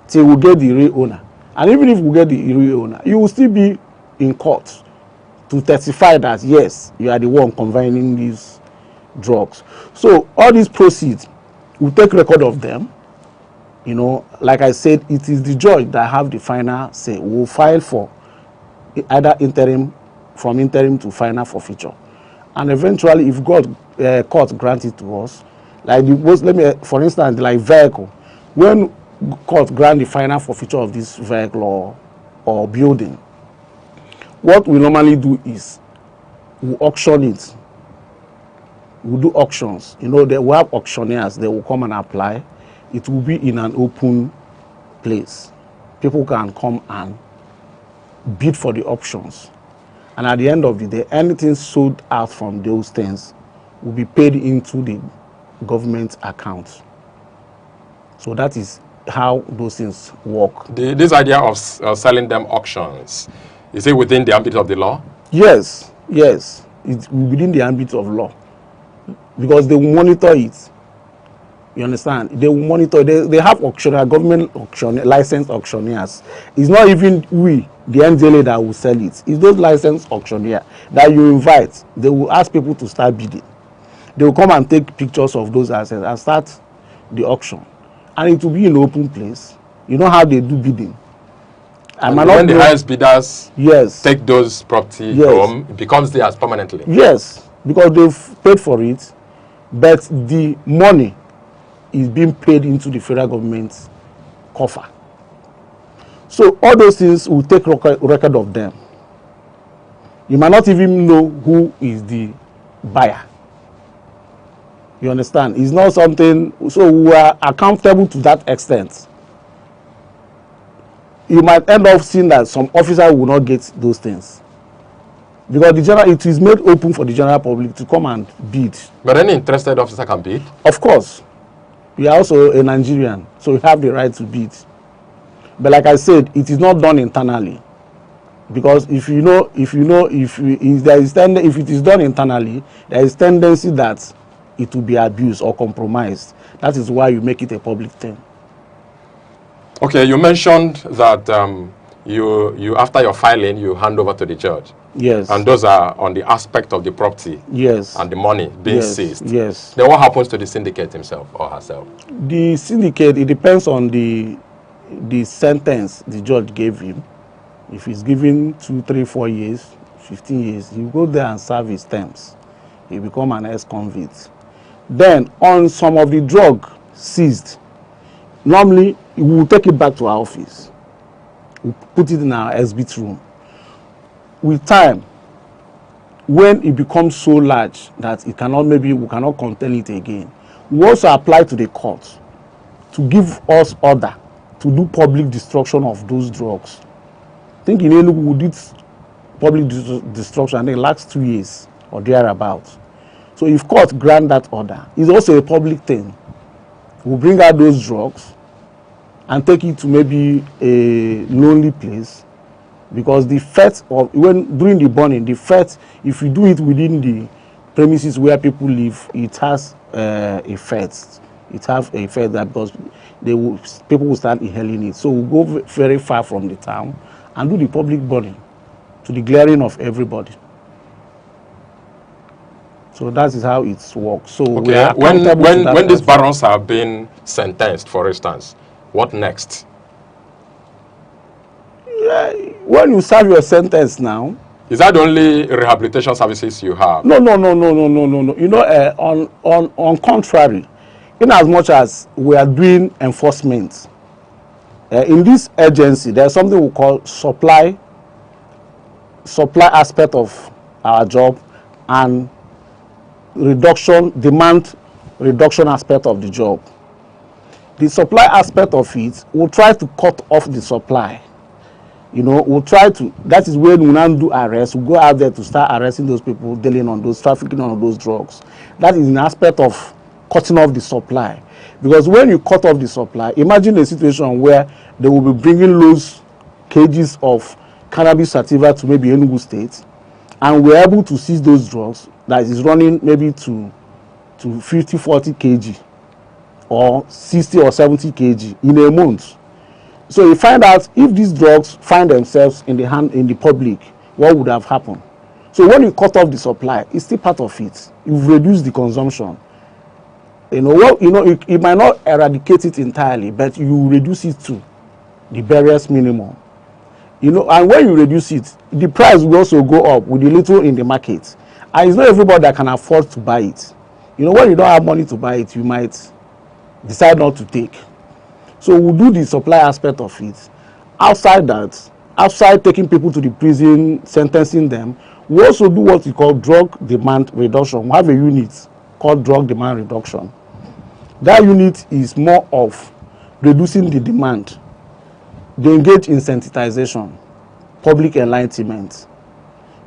till we get the real owner. And even if we get the real owner, you will still be in court to testify that yes, you are the one conveying these drugs. So all these proceeds, we take record of them. Like I said, it is the judge that have the final say. We'll file for either from interim to final forfeiture, and eventually, if court grants it to us, like for instance, like vehicle, when court grant the final forfeiture of this vehicle or building, what we normally do is we auction it. We do auctions. We have auctioneers. They will come and apply. It will be in an open place. People can come and bid for the options. And at the end of the day, anything sold out from those things will be paid into the government account. So that is how those things work. This idea of selling them auctions, is it within the ambit of the law? Yes. It's within the ambit of law. Because they will monitor it. You understand? They will monitor. They have government licensed auctioneers. It's not even we, the NDLA, that will sell it. It's those licensed auctioneers that you invite. They will ask people to start bidding. They will come and take pictures of those assets and start the auction. And it will be in an open place. You know how they do bidding. And when the highest bidders take those property home, it becomes theirs permanently. Yes, because they've paid for it, but the money is being paid into the federal government's coffer. So all those things will take record of them. You might not even know who is the buyer. You understand? It's not something, so we are accountable to that extent. You might end up seeing that some officer will not get those things. Because it is made open for the general public to come and bid. But any interested officer can bid? Of course. We are also a Nigerian, so we have the right to bid. But like I said, it is not done internally. Because if it is done internally, there is tendency that it will be abused or compromised. That is why you make it a public thing. Okay, you mentioned that you after your filing, you hand over to the judge. Yes. And those are on the aspect of the property. Yes. And the money being seized. Yes. Then what happens to the syndicate himself or herself? The syndicate, it depends on the sentence the judge gave him. If he's given 2, 3, 4 years, 15 years, he will go there and serve his terms. He become an ex-convict. Then, on some of the drug seized, normally we will take it back to our office. We put it in our exhibit room. With time, when it becomes so large that we cannot contain it again, we also apply to the court to give us order to do public destruction of those drugs. I think in Enugu we did public destruction in the last 2 years or thereabouts. So if court grant that order, it's also a public thing. We'll bring out those drugs and take it to maybe a lonely place, because the theft of during the burning, the theft, if you do it within the premises where people live, it has a theft. It has a theft that because people will start inhaling it. So we'll go very far from the town and do the public burning to the glaring of everybody. So that is how it works. So okay, when these barons are being sentenced, for instance, what next? Yeah, when you serve your sentence now. Is that the only rehabilitation services you have? No. You know, on contrary, in as much as we are doing enforcement, in this agency, there's something we call supply aspect of our job and demand reduction aspect of the job. The supply aspect of it will try to cut off the supply You know, we'll try to, that is when we now do arrest, we go out there to start arresting those people dealing on those, trafficking on those drugs. That is an aspect of cutting off the supply. Because when you cut off the supply, imagine a situation where they will be bringing loads, cages of cannabis sativa to maybe Enugu State, and we're able to seize those drugs that is running maybe to 50, 40 kg or 60 or 70 kg in a month. So you find out if these drugs find themselves in the public, what would have happened? So when you cut off the supply, it's still part of it. You've reduced the consumption. You know what? You know it might not eradicate it entirely, but you reduce it to the barest minimum. You know, and when you reduce it, the price will also go up with the little in the market. And it's not everybody that can afford to buy it. You know, when you don't have money to buy it, you might decide not to take. So we'll do the supply aspect of it. Outside that, outside taking people to the prison, sentencing them, we also do what we call drug demand reduction. We have a unit called drug demand reduction. That unit is more of reducing the demand. They engage in sensitization, public enlightenment.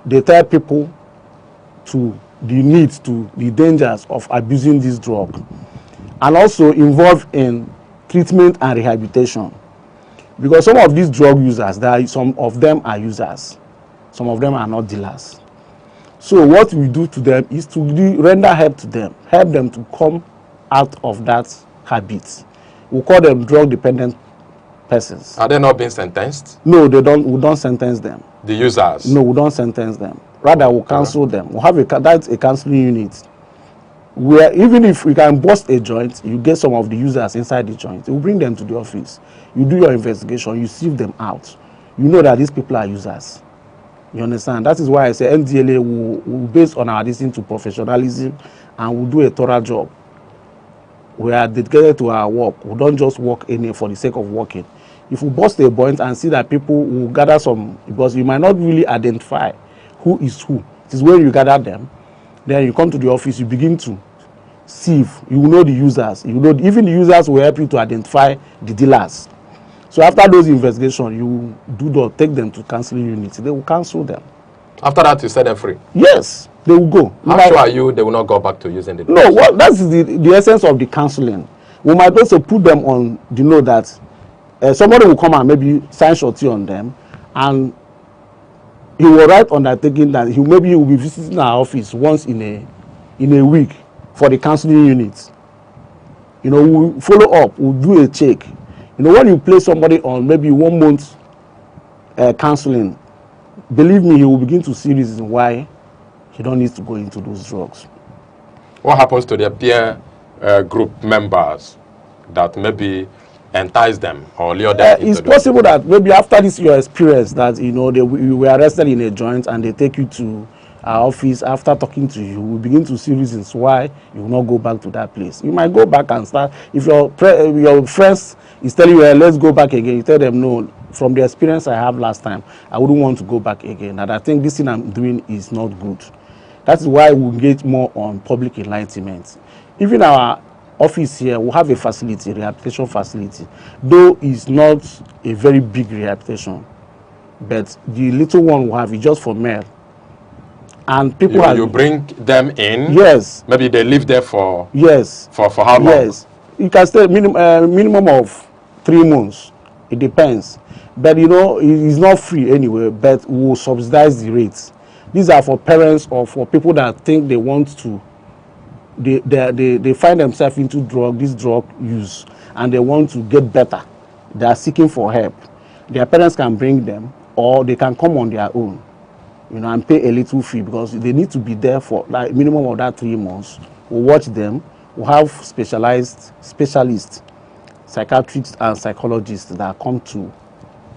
They tell people to the needs, to the dangers of abusing this drug, and also involved in treatment and rehabilitation. Because some of these drug users, some of them are users, some of them are not dealers. So what we do to them is to render help to them, help them to come out of that habit. We call them drug dependent persons. Are they not being sentenced? No, they don't. We don't sentence them. The users? No, we don't sentence them. Rather, we'll counsel them. We'll have that's a counseling unit where even if we can bust a joint, you get some of the users inside the joint. You bring them to the office. You do your investigation. You sieve them out. You know that these people are users. You understand? That is why I say NDLA will based on our listening to professionalism, and we'll do a thorough job. We are dedicated to our work. We don't just work any for the sake of working. If we bust a point and see that people will gather some, because you might not really identify who is who. It is when you gather them, then you come to the office, you begin to sieve. You will know the users. You know even the users will help you to identify the dealers. So after those investigations, you take them to counseling units. They will counsel them. After that, you set them free? Yes, they will go. How sure are you they will not go back to using the drugs? No, well, that's the essence of the counseling. We might also put them on the note that somebody will come and maybe sign shorty on them, and he will write undertaking that he will be visiting our office once in a week for the counseling unit. You know, we'll follow up, we'll do a check. You know, when you place somebody on maybe 1 month counseling, believe me, he will begin to see reasons why he don't need to go into those drugs. What happens to their peer group members that maybe entice them or lure them into it's possible that maybe after this your experience that you know you were arrested in a joint and they take you to our office. After talking to you, we begin to see reasons why you will not go back to that place. You might go back and start. If your friends is telling you, let's go back again, you tell them, no, from the experience I have last time, I wouldn't want to go back again, and I think this thing I'm doing is not good. That is why we engage more on public enlightenment. Even our office here, we have a facility, rehabilitation facility, though it's not a very big rehabilitation, but the little one we have is just for male. And people you bring them in. Yes. Maybe they live there for. Yes. For how long? Yes. You can stay minimum of 3 months. It depends. But you know, it's not free anyway. But we'll subsidize the rates. These are for parents or for people that think they want to. They find themselves into this drug use, and they want to get better. They are seeking for help. Their parents can bring them, or they can come on their own. You know, and pay a little fee because they need to be there for like minimum of that 3 months. We'll watch them. We'll have specialists, psychiatrists and psychologists that come to,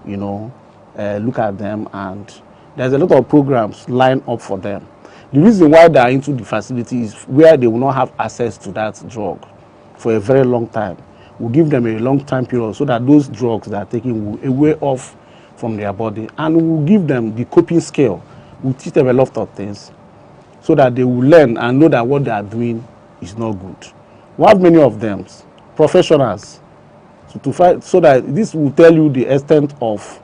you know, look at them, and there's a lot of programs lined up for them. The reason why they are into the facility is where they will not have access to that drug for a very long time. We'll give them a long time period so that those drugs they are taking will wear off from their body, and we'll give them the coping skill. We'll teach them a lot of things so that they will learn and know that what they are doing is not good. We have many of them, professionals, so that this will tell you the extent of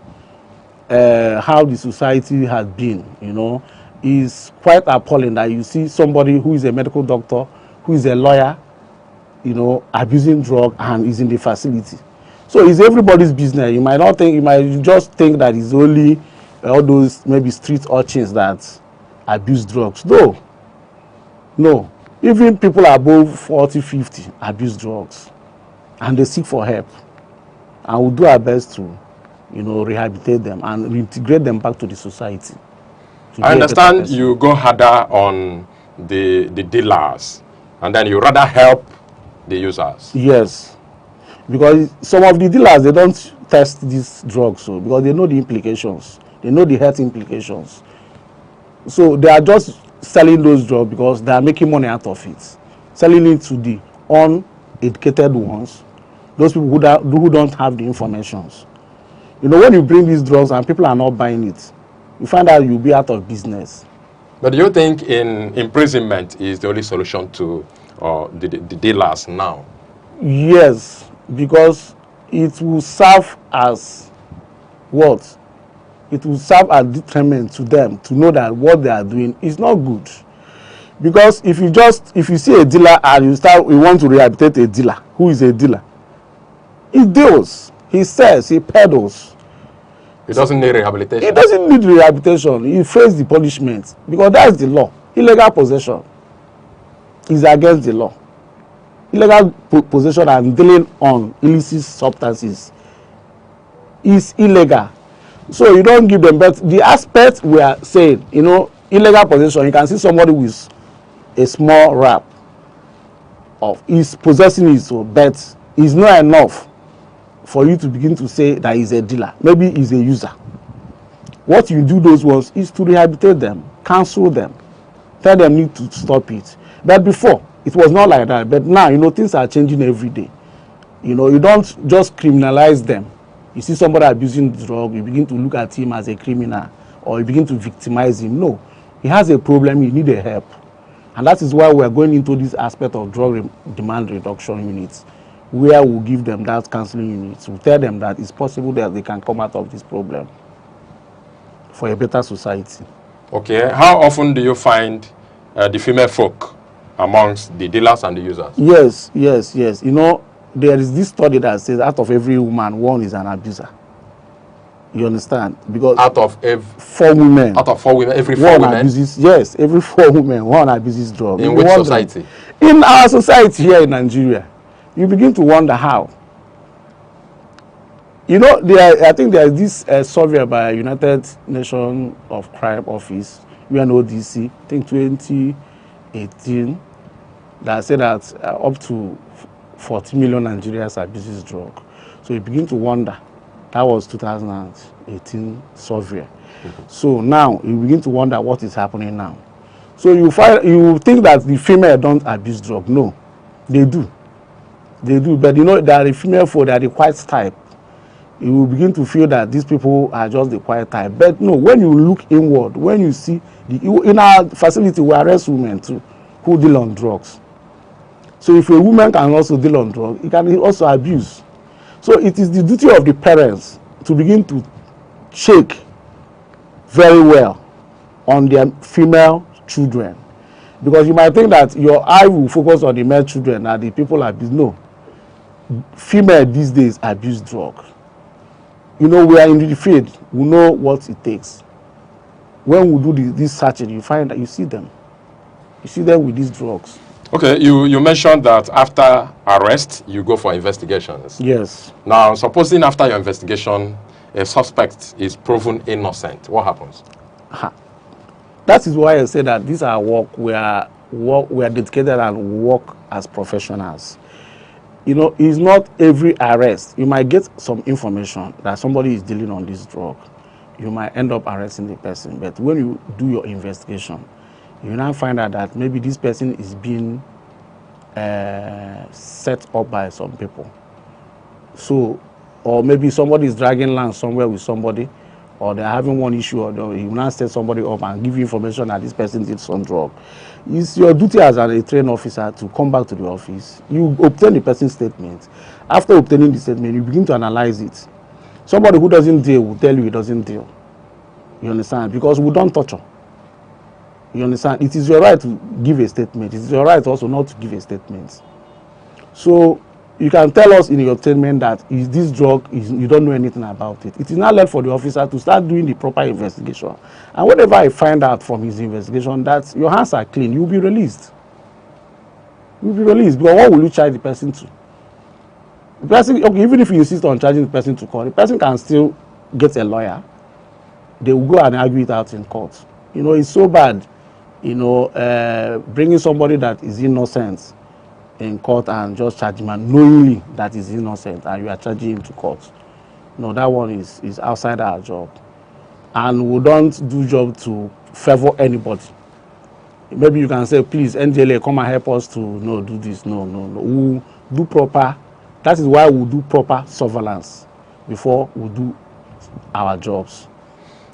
how the society has been, is quite appalling that you see somebody who is a medical doctor, who is a lawyer, abusing drug and is in the facility. So it's everybody's business. You might not think, you might just think that it's only all those maybe street urchins that abuse drugs. No. Even people above 40, 50 abuse drugs and they seek for help. And we'll do our best to, rehabilitate them and reintegrate them back to the society. I understand you go harder on the dealers and then you rather help the users. Yes. Because some of the dealers, they don't test these drugs, so because they know the implications. They know the health implications. So they are just selling those drugs because they are making money out of it. Selling it to the uneducated ones, those people who don't have the information. When you bring these drugs and people are not buying it, you find out you'll be out of business. But do you think imprisonment is the only solution to the dealers now? Yes, because it will serve as what? It will serve as deterrent to them to know that what they are doing is not good. Because if you see a dealer and you want to rehabilitate a dealer, who is a dealer? He deals, he sells, he peddles. He doesn't need rehabilitation. He doesn't need rehabilitation. He faces the punishment because that's the law. Illegal possession is against the law. Illegal possession and dealing on illicit substances is illegal. So you don't give them, but the aspect we are saying, illegal possession, you can see somebody with a small wrap of is possessing it, but it's not enough for you to begin to say that he's a dealer. Maybe he's a user. What you do those ones is to rehabilitate them, counsel them, tell them need to stop it. But before, it was not like that. But now, things are changing every day. You don't just criminalize them. You see somebody abusing the drug, you begin to look at him as a criminal, or you begin to victimize him. No, he has a problem, he needs help. And that is why we are going into this aspect of drug demand reduction units, where we'll give them that counseling units. We'll tell them that it's possible that they can come out of this problem for a better society. Okay, how often do you find the female folk amongst the dealers and the users? Yes. There is this study that says out of every woman, one is an abuser. You understand? Because out of every 4 women, every 4 women abuses. Yes, every 4 women, one abuses drugs. In which society? In our society here in Nigeria, you begin to wonder how. I think there is this survey by United Nations of Crime Office, UNODC, I think 2018, that said that up to 40 million Nigerians abuses drug. So you begin to wonder. That was 2018 survey. So now you begin to wonder what is happening now. So you think that the female don't abuse drug. No, they do. But they are the female folk, they are the quiet type. You will begin to feel that these people are just the quiet type. But no, when you look inward, when you see in our facility we arrest women too who deal on drugs. So if a woman can also deal on drugs, it can also abuse. So it is the duty of the parents to begin to check very well on their female children. Because you might think that your eye will focus on the male children and the people abuse. No. Female these days abuse drugs. We are in the field. We know what it takes. When we do this searching, you find that you see them. You see them with these drugs. Okay, you mentioned that after arrest, you go for investigations. Yes. Now, supposing after your investigation, a suspect is proven innocent, what happens? That is why I say that these are work. We are dedicated and work as professionals. It's not every arrest. You might get some information that somebody is dealing on this drug. You might end up arresting the person. But when you do your investigation, you now find out that maybe this person is being set up by some people. So, or maybe somebody is dragging land somewhere with somebody, or they're having one issue, or you now set somebody up and give you information that this person did some drug. It's your duty as a trained officer to come back to the office. You obtain the person's statement. After obtaining the statement, you begin to analyze it. Somebody who doesn't deal will tell you he doesn't deal. You understand? Because we don't torture. You understand? It is your right to give a statement. It is your right also not to give a statement. So you can tell us in your statement that is this drug is you don't know anything about it. It is now left for the officer to start doing the proper investigation. And whatever I find out from his investigation that your hands are clean, you'll be released. You'll be released. But what will you charge the person to? The person, okay, even if you insist on charging the person to court, the person can still get a lawyer. They will go and argue it out in court. You know, it's so bad, you know, bringing somebody that is innocent in court and just charge him and knowingly that is innocent and you are charging him to court. No, that one is outside our job. And we don't do job to favor anybody. Maybe you can say, please, NDLA, come and help us to do this. No. We do proper. That is why we do proper surveillance before we do our jobs.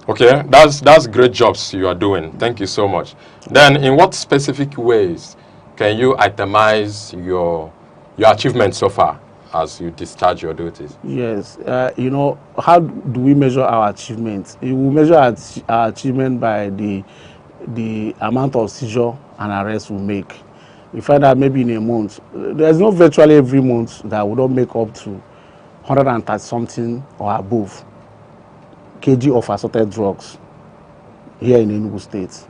Okay, that's great jobs you are doing. Thank you so much. Then, in what specific ways can you itemize your achievements so far as you discharge your duties? Yes, you know, how do we measure our achievements? We measure our achievement by the amount of seizure and arrest we make. We find that maybe in a month, there's not virtually every month that we don't make up to 130 something or above kg of assorted drugs here in Enugu State.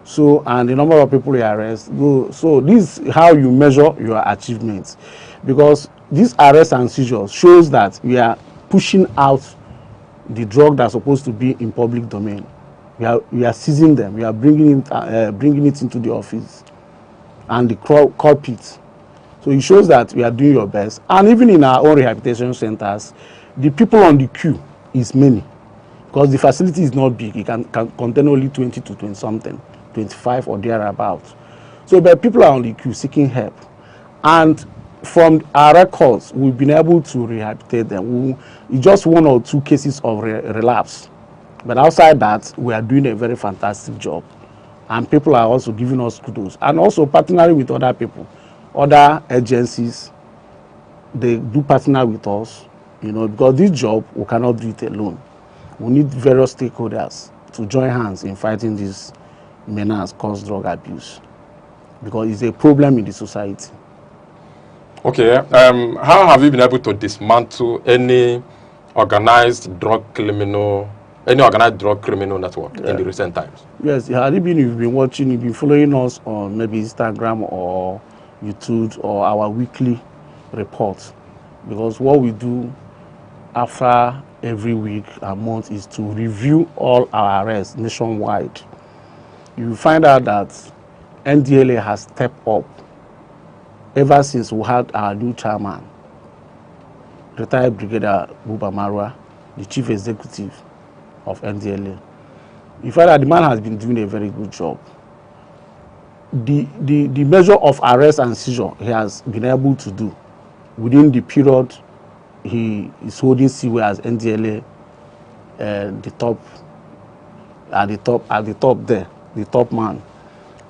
So, and the number of people we arrest go. So this is how you measure your achievements, because this arrest and seizure shows that we are pushing out the drug that's supposed to be in public domain. We are seizing them. We are bringing it into the office and the culprits. So it shows that we are doing your best. And even in our own rehabilitation centers, the people on the queue is many, because the facility is not big. It can contain only 20 to 20 something, 25 or thereabouts. So but people are on the queue seeking help. And from our records, we've been able to rehabilitate them. It's just one or two cases of relapse. But outside that, we are doing a very fantastic job. And people are also giving us kudos. And also partnering with other people, other agencies, they do partner with us, you know, because this job, we cannot do it alone. We need various stakeholders to join hands in fighting this menace caused drug abuse, because it's a problem in the society. Okay, how have you been able to dismantle any organized drug criminal network in the recent times? Yes, you've been watching, you've been following us on maybe Instagram or YouTube or our weekly reports, because what we do after every week and month is to review all our arrests nationwide. You find out that NDLA has stepped up ever since we had our new chairman, retired Brigadier Buba Marwa, the chief executive of NDLA. You find that the man has been doing a very good job. The measure of arrest and seizure he has been able to do within the period he is holding CWA as NDLA, the top man,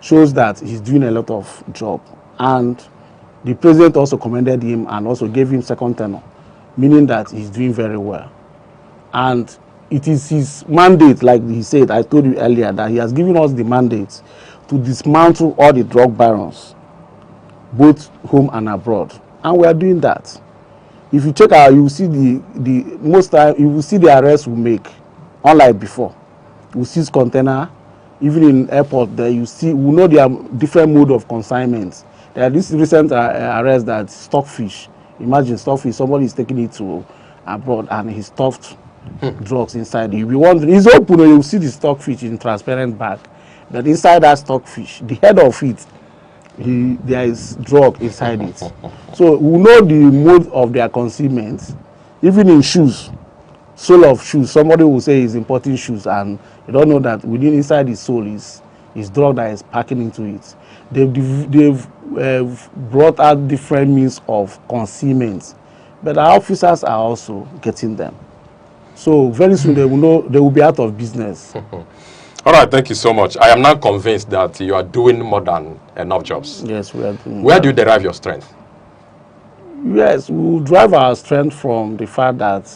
shows that he's doing a lot of job. And the president also commended him and also gave him second tenure, meaning that he's doing very well. And it is his mandate, like he said, I told you earlier, that he has given us the mandate to dismantle all the drug barons, both home and abroad. And we are doing that. If you check out, you will see most time you will see the arrests we make, unlike before. We seize container, even in airport there you see, we know there are different mode of consignment. There are this recent arrest that stockfish. Imagine stockfish, somebody is taking it to abroad and he stuffed drugs inside. You'll be wondering, it's open, you see the stockfish in transparent bag, but inside that stockfish, the head of it, there is drug inside it. So we know the mode of their concealment. Even in shoes, sole of shoes, somebody will say he's importing shoes and you don't know that within inside the sole is drug that is packing into it. They've brought out different means of concealment, but our officers are also getting them. So very soon they will know they will be out of business. All right, thank you so much. I am now convinced that you are doing more than enough jobs. Yes, we are doing. Where do you derive your strength? Yes, we derive our strength from the fact that,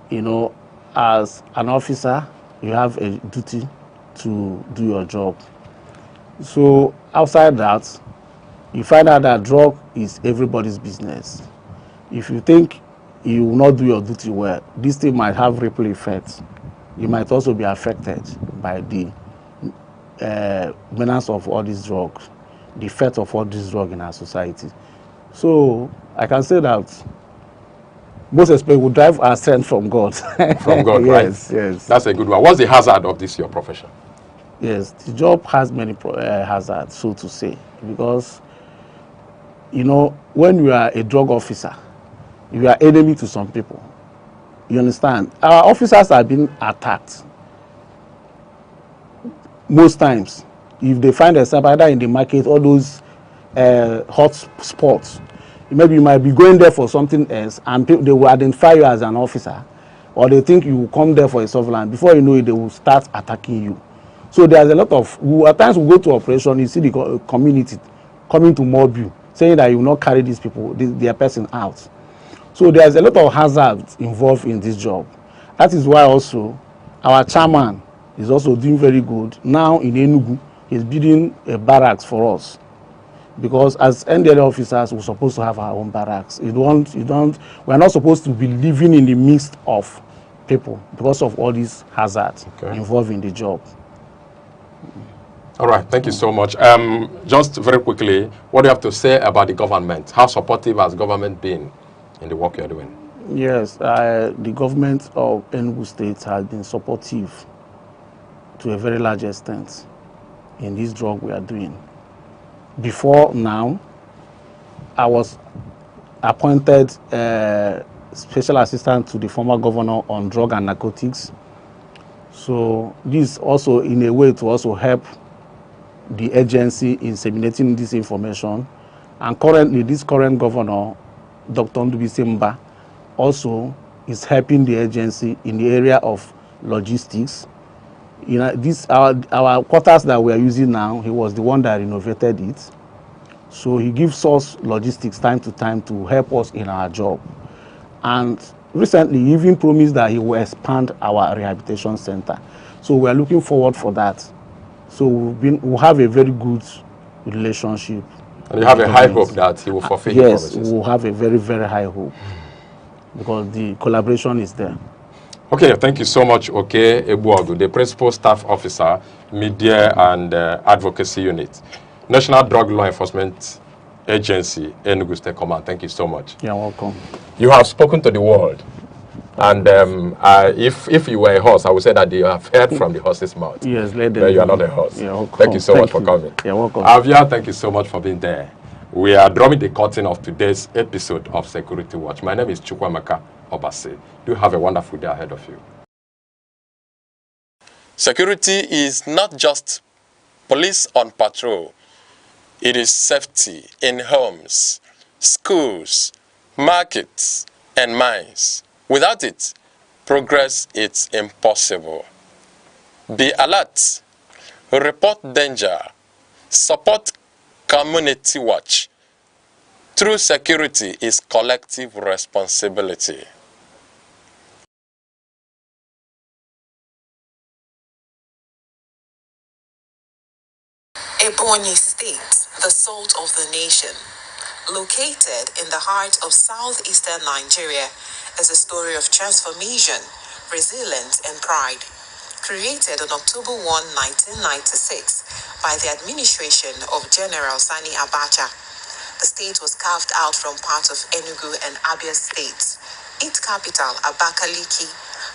you know, as an officer, you have a duty to do your job. So outside that, you find out that drug is everybody's business. If you think you will not do your duty well, this thing might have ripple effects. You might also be affected by the menace of all these drugs, the effect of all these drugs in our society. So I can say that most especially we drive our strength from God. From God, yes, right? Yes. That's a good one. What's the hazard of this your profession? Yes, the job has many hazards, so to say, because you know when you are a drug officer, you are enemy to some people. You understand? Our officers have been attacked most times. If they find themselves either in the market or those hot spots, maybe you might be going there for something else and they will identify you as an officer, or they think you will come there for a surveillance. Before you know it, they will start attacking you. So there's a lot of, at times we go to operation, you see the community coming to mob you, saying that you will not carry these people, their person out. So there's a lot of hazards involved in this job. That is why also our chairman is also doing very good. Now in Enugu, he's building a barracks for us. Because as NDL officers, we're supposed to have our own barracks. We're not supposed to be living in the midst of people because of all these hazards involved in the job. All right, thank you so much. Just very quickly, what do you have to say about the government? How supportive has government been in the work you're doing? Yes, the government of Enugu State has been supportive to a very large extent in this drug we are doing. Before now, I was appointed special assistant to the former governor on drug and narcotics. So this also in a way to also help the agency in disseminating this information. And currently, this current governor, Dr. Ndubisemba, also is helping the agency in the area of logistics. You know, our quarters that we are using now, he was the one that renovated it. So he gives us logistics time to time to help us in our job. And recently, he even promised that he will expand our rehabilitation center. So we are looking forward for that. So we'll have a very good relationship. And you have a high hope that he will fulfill his promises? Yes, we'll have a very, very high hope because the collaboration is there. Okay, thank you so much, Oke Ebuogu, the Principal Staff Officer, Media and Advocacy Unit, National Drug Law Enforcement Agency, Enugu State Command. Thank you so much. You're welcome. You have spoken to the world. And if you were a horse, I would say that you have heard from the horse's mouth. Yes, let them. But you are not a horse. You're welcome. Thank you so much for coming. You're welcome. Avia, thank you so much for being there. We are drawing the curtain of today's episode of Security Watch. My name is Chukwamaka Obase. Do have a wonderful day ahead of you. Security is not just police on patrol. It is safety in homes, schools, markets, and mines. Without it, progress is impossible. Be alert, report danger, support community watch. True security is collective responsibility. Ebonyi State, the salt of the nation. Located in the heart of southeastern Nigeria, is a story of transformation, resilience, and pride. Created on October 1, 1996, by the administration of General Sani Abacha, the state was carved out from parts of Enugu and Abia states. Its capital, Abakaliki,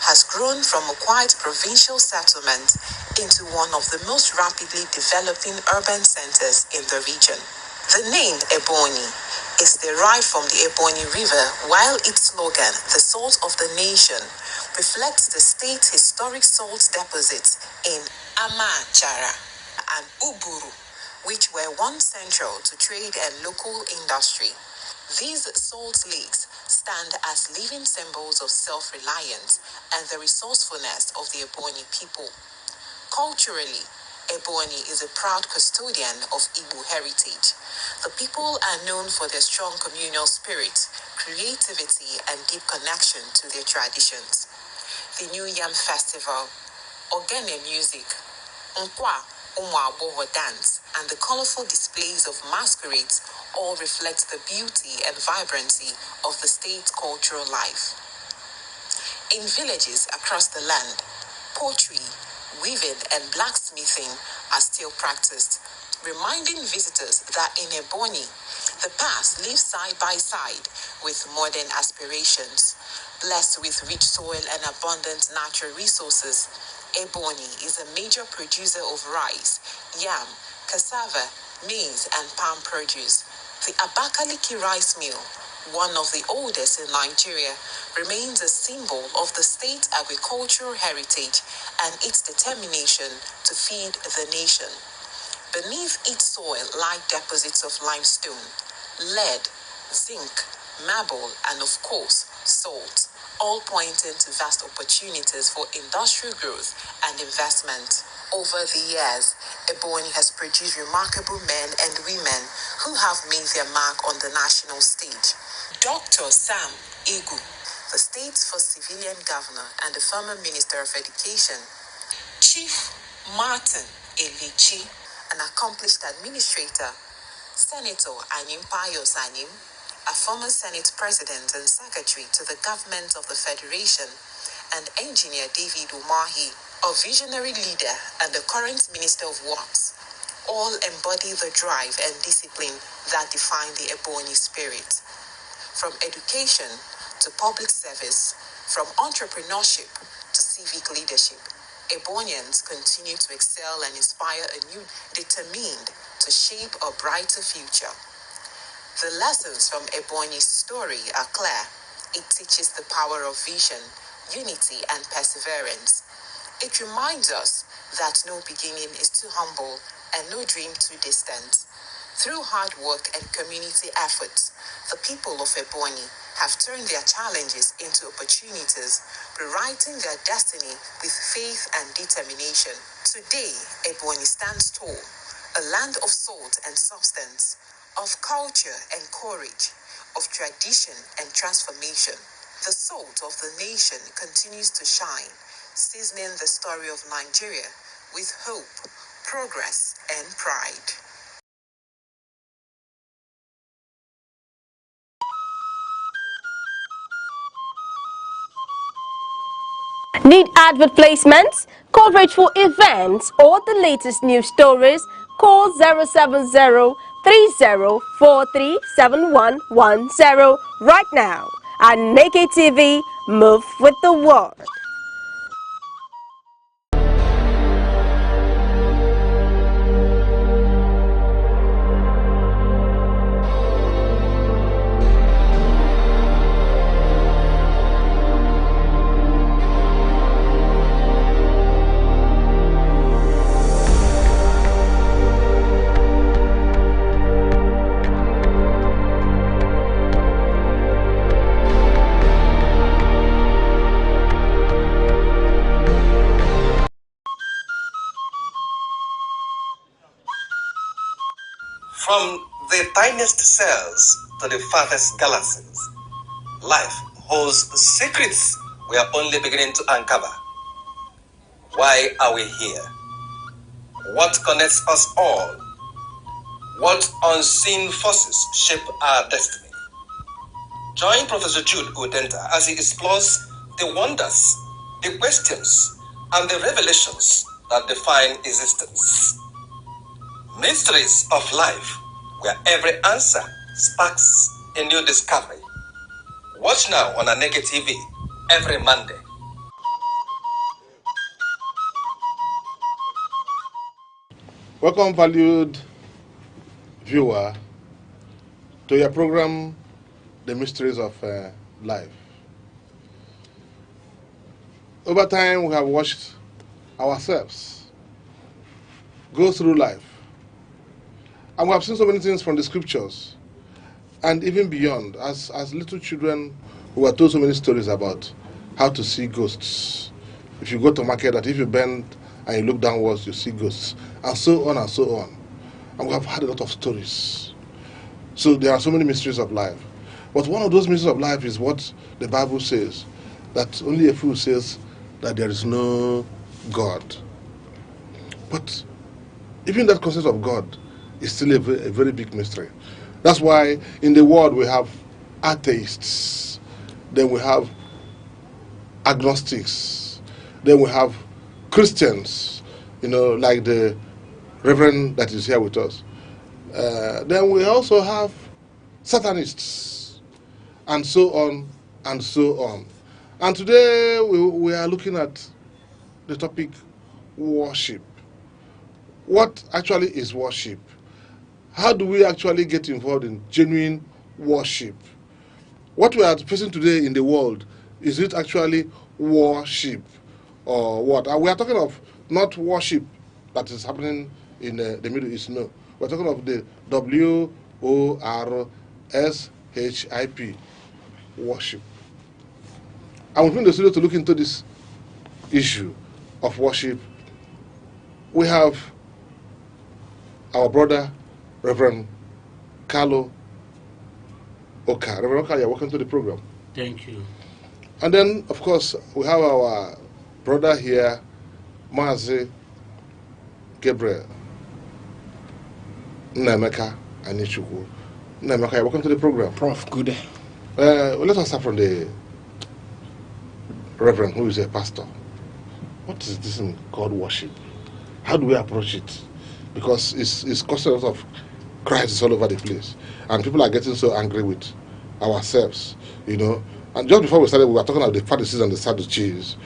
has grown from a quiet provincial settlement into one of the most rapidly developing urban centers in the region. The name Ebonyi is derived from the Ebonyi River, while its slogan, the salt of the nation, reflects the state's historic salt deposits in Amachara and Uburu, which were once central to trade and local industry. These salt lakes stand as living symbols of self-reliance and the resourcefulness of the Ebonyi people. Culturally, Ebonyi is a proud custodian of Igbo heritage. The people are known for their strong communal spirit, creativity, and deep connection to their traditions. The New Yam Festival, Ogene music, nkwa, umwaboho dance, and the colorful displays of masquerades all reflect the beauty and vibrancy of the state's cultural life. In villages across the land, pottery, weaving, and blacksmithing are still practiced, reminding visitors that in Ebonyi, the past lives side by side with modern aspirations. Blessed with rich soil and abundant natural resources, Ebonyi is a major producer of rice, yam, cassava, maize, and palm produce. The Abakaliki rice mill, one of the oldest in Nigeria, remains a symbol of the state's agricultural heritage and its determination to feed the nation. Beneath its soil lie deposits of limestone, lead, zinc, marble, and of course, salt, all pointing to vast opportunities for industrial growth and investment. Over the years, Ebonyi has produced remarkable men and women who have made their mark on the national stage. Dr. Sam Igu, the state's first civilian governor and the former Minister of Education. Chief Martin Elichi, an accomplished administrator. Senator Anyim Payo Sanim, a former Senate President and Secretary to the Government of the Federation, and Engineer David Umahi, a visionary leader and the current Minister of Works, all embody the drive and discipline that define the Ebonyi spirit. From education to public service, from entrepreneurship to civic leadership, Ebonians continue to excel and inspire a new determined to shape a brighter future. The lessons from Ebonyi's story are clear. It teaches the power of vision, unity, and perseverance. It reminds us that no beginning is too humble and no dream too distant. Through hard work and community efforts, the people of Ebonyi have turned their challenges into opportunities, rewriting their destiny with faith and determination. Today, Ebonyi stands tall, a land of salt and substance, of culture and courage, of tradition and transformation. The salt of the nation continues to shine, seasoning the story of Nigeria with hope, progress, and pride. Need advert placements, coverage for events, or the latest news stories? Call 070-3043-7110 right now. Aneke TV, move with the world. From the tiniest cells to the farthest galaxies, life holds secrets we are only beginning to uncover. Why are we here? What connects us all? What unseen forces shape our destiny? Join Professor Jude Udenta as he explores the wonders, the questions, and the revelations that define existence. Mysteries of life, where every answer sparks a new discovery. Watch now on Aneke TV every Monday. Welcome, valued viewer, to your program, The Mysteries of Life. Over time, we have watched ourselves go through life. And we have seen so many things from the scriptures and even beyond. As little children, we were told so many stories about how to see ghosts. If you go to market, that if you bend and you look downwards, you see ghosts, and so on and so on. And we have had a lot of stories. So there are so many mysteries of life. But one of those mysteries of life is what the Bible says, that only a fool says that there is no God. But even that concept of God is still a very big mystery. That's why in the world we have atheists, then we have agnostics, then we have Christians, like the Reverend that is here with us. Then we also have Satanists, and so on and so on. And today we are looking at the topic worship. What actually is worship? How do we actually get involved in genuine worship? What we are facing today in the world, is it actually worship or what? And we are talking of not worship that is happening in the Middle East, no. We're talking of the WORSHIP, worship. And within the studio to look into this issue of worship, we have our brother, Reverend Carlo Oka. Reverend Oka, you're welcome to the program. Thank you. And then, of course, we have our brother here, Mazi Gabriel Aneke Anichukwu. Aneke, you're welcome to the program. Prof, good day. Let us start from the Reverend, who is a pastor. What is this thing called worship? How do we approach it? Because it's causing a lot of crisis all over the place. And people are getting so angry with ourselves, And just before we started, we were talking about the Pharisees and the Sadducees,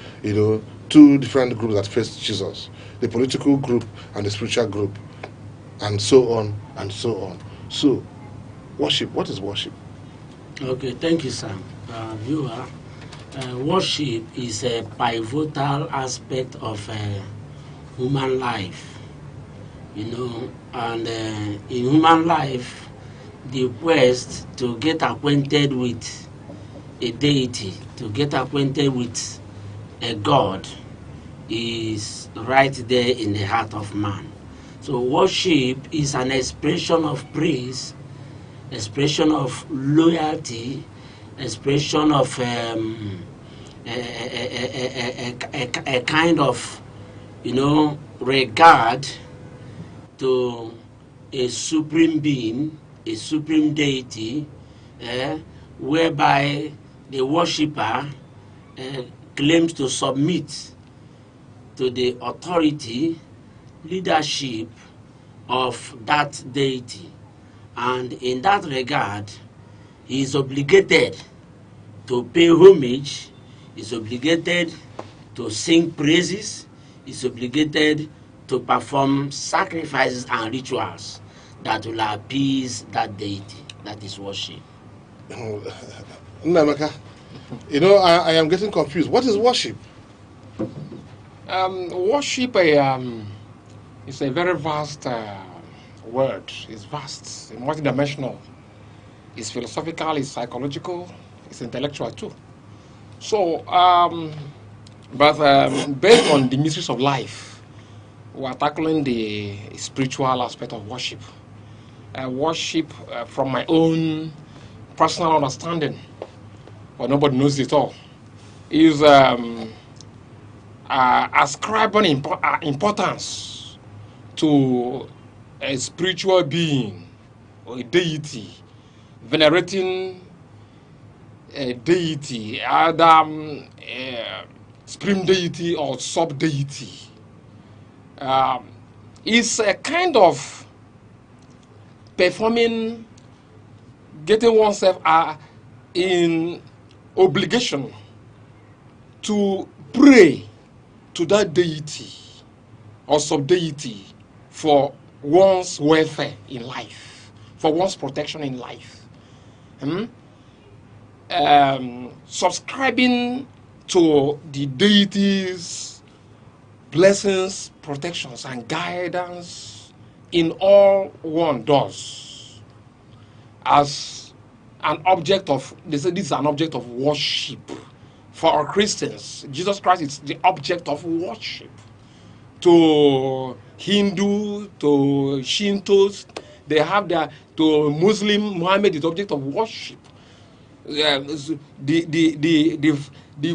two different groups that faced Jesus. The political group and the spiritual group, and so on and so on. So, worship, what is worship? Okay, thank you, Sam. Viewer, worship is a pivotal aspect of human life, and in human life, the quest to get acquainted with a deity, to get acquainted with a God, is right there in the heart of man. So worship is an expression of praise, expression of loyalty, expression of a kind of, regard to a supreme being, a supreme deity, whereby the worshipper claims to submit to the authority, leadership of that deity. And in that regard, he is obligated to pay homage, is obligated to sing praises, is obligated to perform sacrifices and rituals that will appease that deity. That is worship. Aneke, I am getting confused. What is worship? Worship is a very vast word. It's vast, it's multidimensional. It's philosophical, it's psychological, it's intellectual too. So, based on the mysteries of life, we are tackling the spiritual aspect of worship. Worship, from my own personal understanding, but nobody knows it all, is ascribing importance to a spiritual being or a deity, venerating a deity, either supreme deity or sub-deity. It's a kind of performing, getting oneself in obligation to pray to that deity or sub-deity for one's welfare in life, for one's protection in life. Subscribing to the deity's blessings, protections, and guidance in all one does as an object of, they say this is an object of worship. For our Christians, Jesus Christ is the object of worship. To Hindu, to Shintos, they have their, to Muslim, Muhammad is the object of worship. The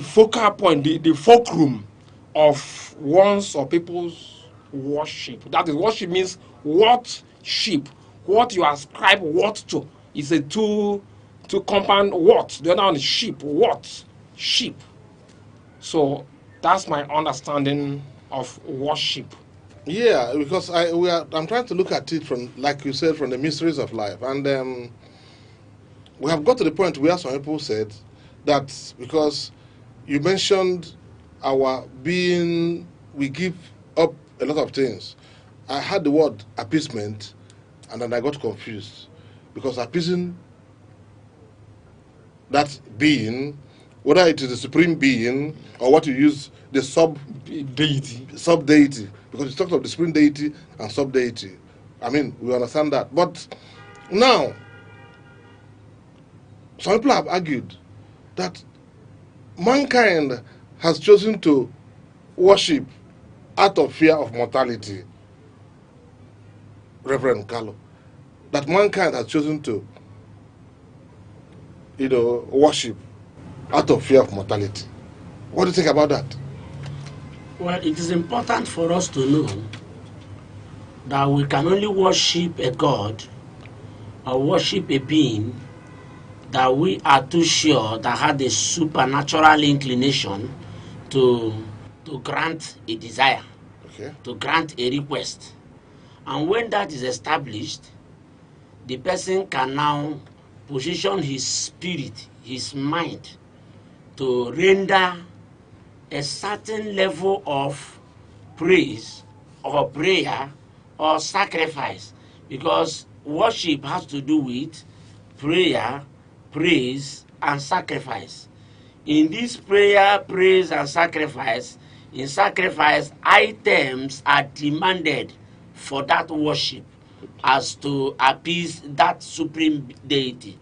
focal point, the fulcrum of one's or people's worship. That is, worship means what sheep, what you ascribe what to. It's a two compound what. The other one is sheep. What? Sheep. So that's my understanding of worship. Yeah, because I'm trying to look at it from, like you said, from the mysteries of life, and we have got to the point where some people said that because you mentioned our being, we give up a lot of things. I had the word appeasement, and then I got confused because appeasing that being, whether it is the supreme being or what you use, the sub deity, because you talked of the supreme deity and sub deity. I mean, we understand that, but now some people have argued that mankind has chosen to worship out of fear of mortality. Reverend Carlo, that mankind has chosen to, worship out of fear of mortality. What do you think about that? Well, it is important for us to know that we can only worship a God or worship a being that we are too sure that had a supernatural inclination to grant a desire, to grant a request. And when that is established, the person can now position his spirit, his mind, to render a certain level of praise or prayer or sacrifice, because worship has to do with prayer, praise, and sacrifice. In this prayer, praise, and sacrifice, in sacrifice, items are demanded for that worship as to appease that supreme deity.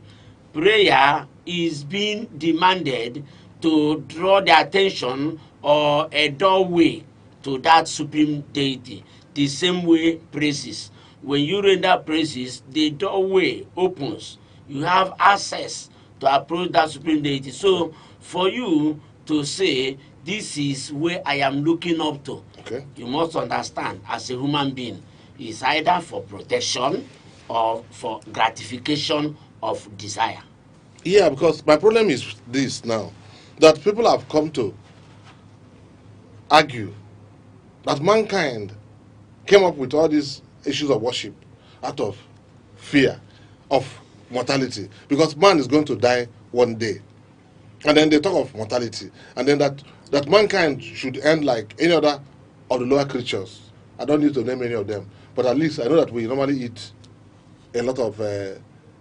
Prayer is being demanded to draw the attention or a doorway to that supreme deity. The same way praises. When you render praises, the doorway opens. You have access to approach that supreme deity. So for you to say, this is where I am looking up to, you must understand, as a human being, is either for protection or for gratification of desire. Yeah, because my problem is this now, that people have come to argue that mankind came up with all these issues of worship out of fear of mortality, because man is going to die one day, and then they talk of mortality, and then that mankind should end like any other of the lower creatures. I don't need to name any of them, but at least I know that we normally eat a lot of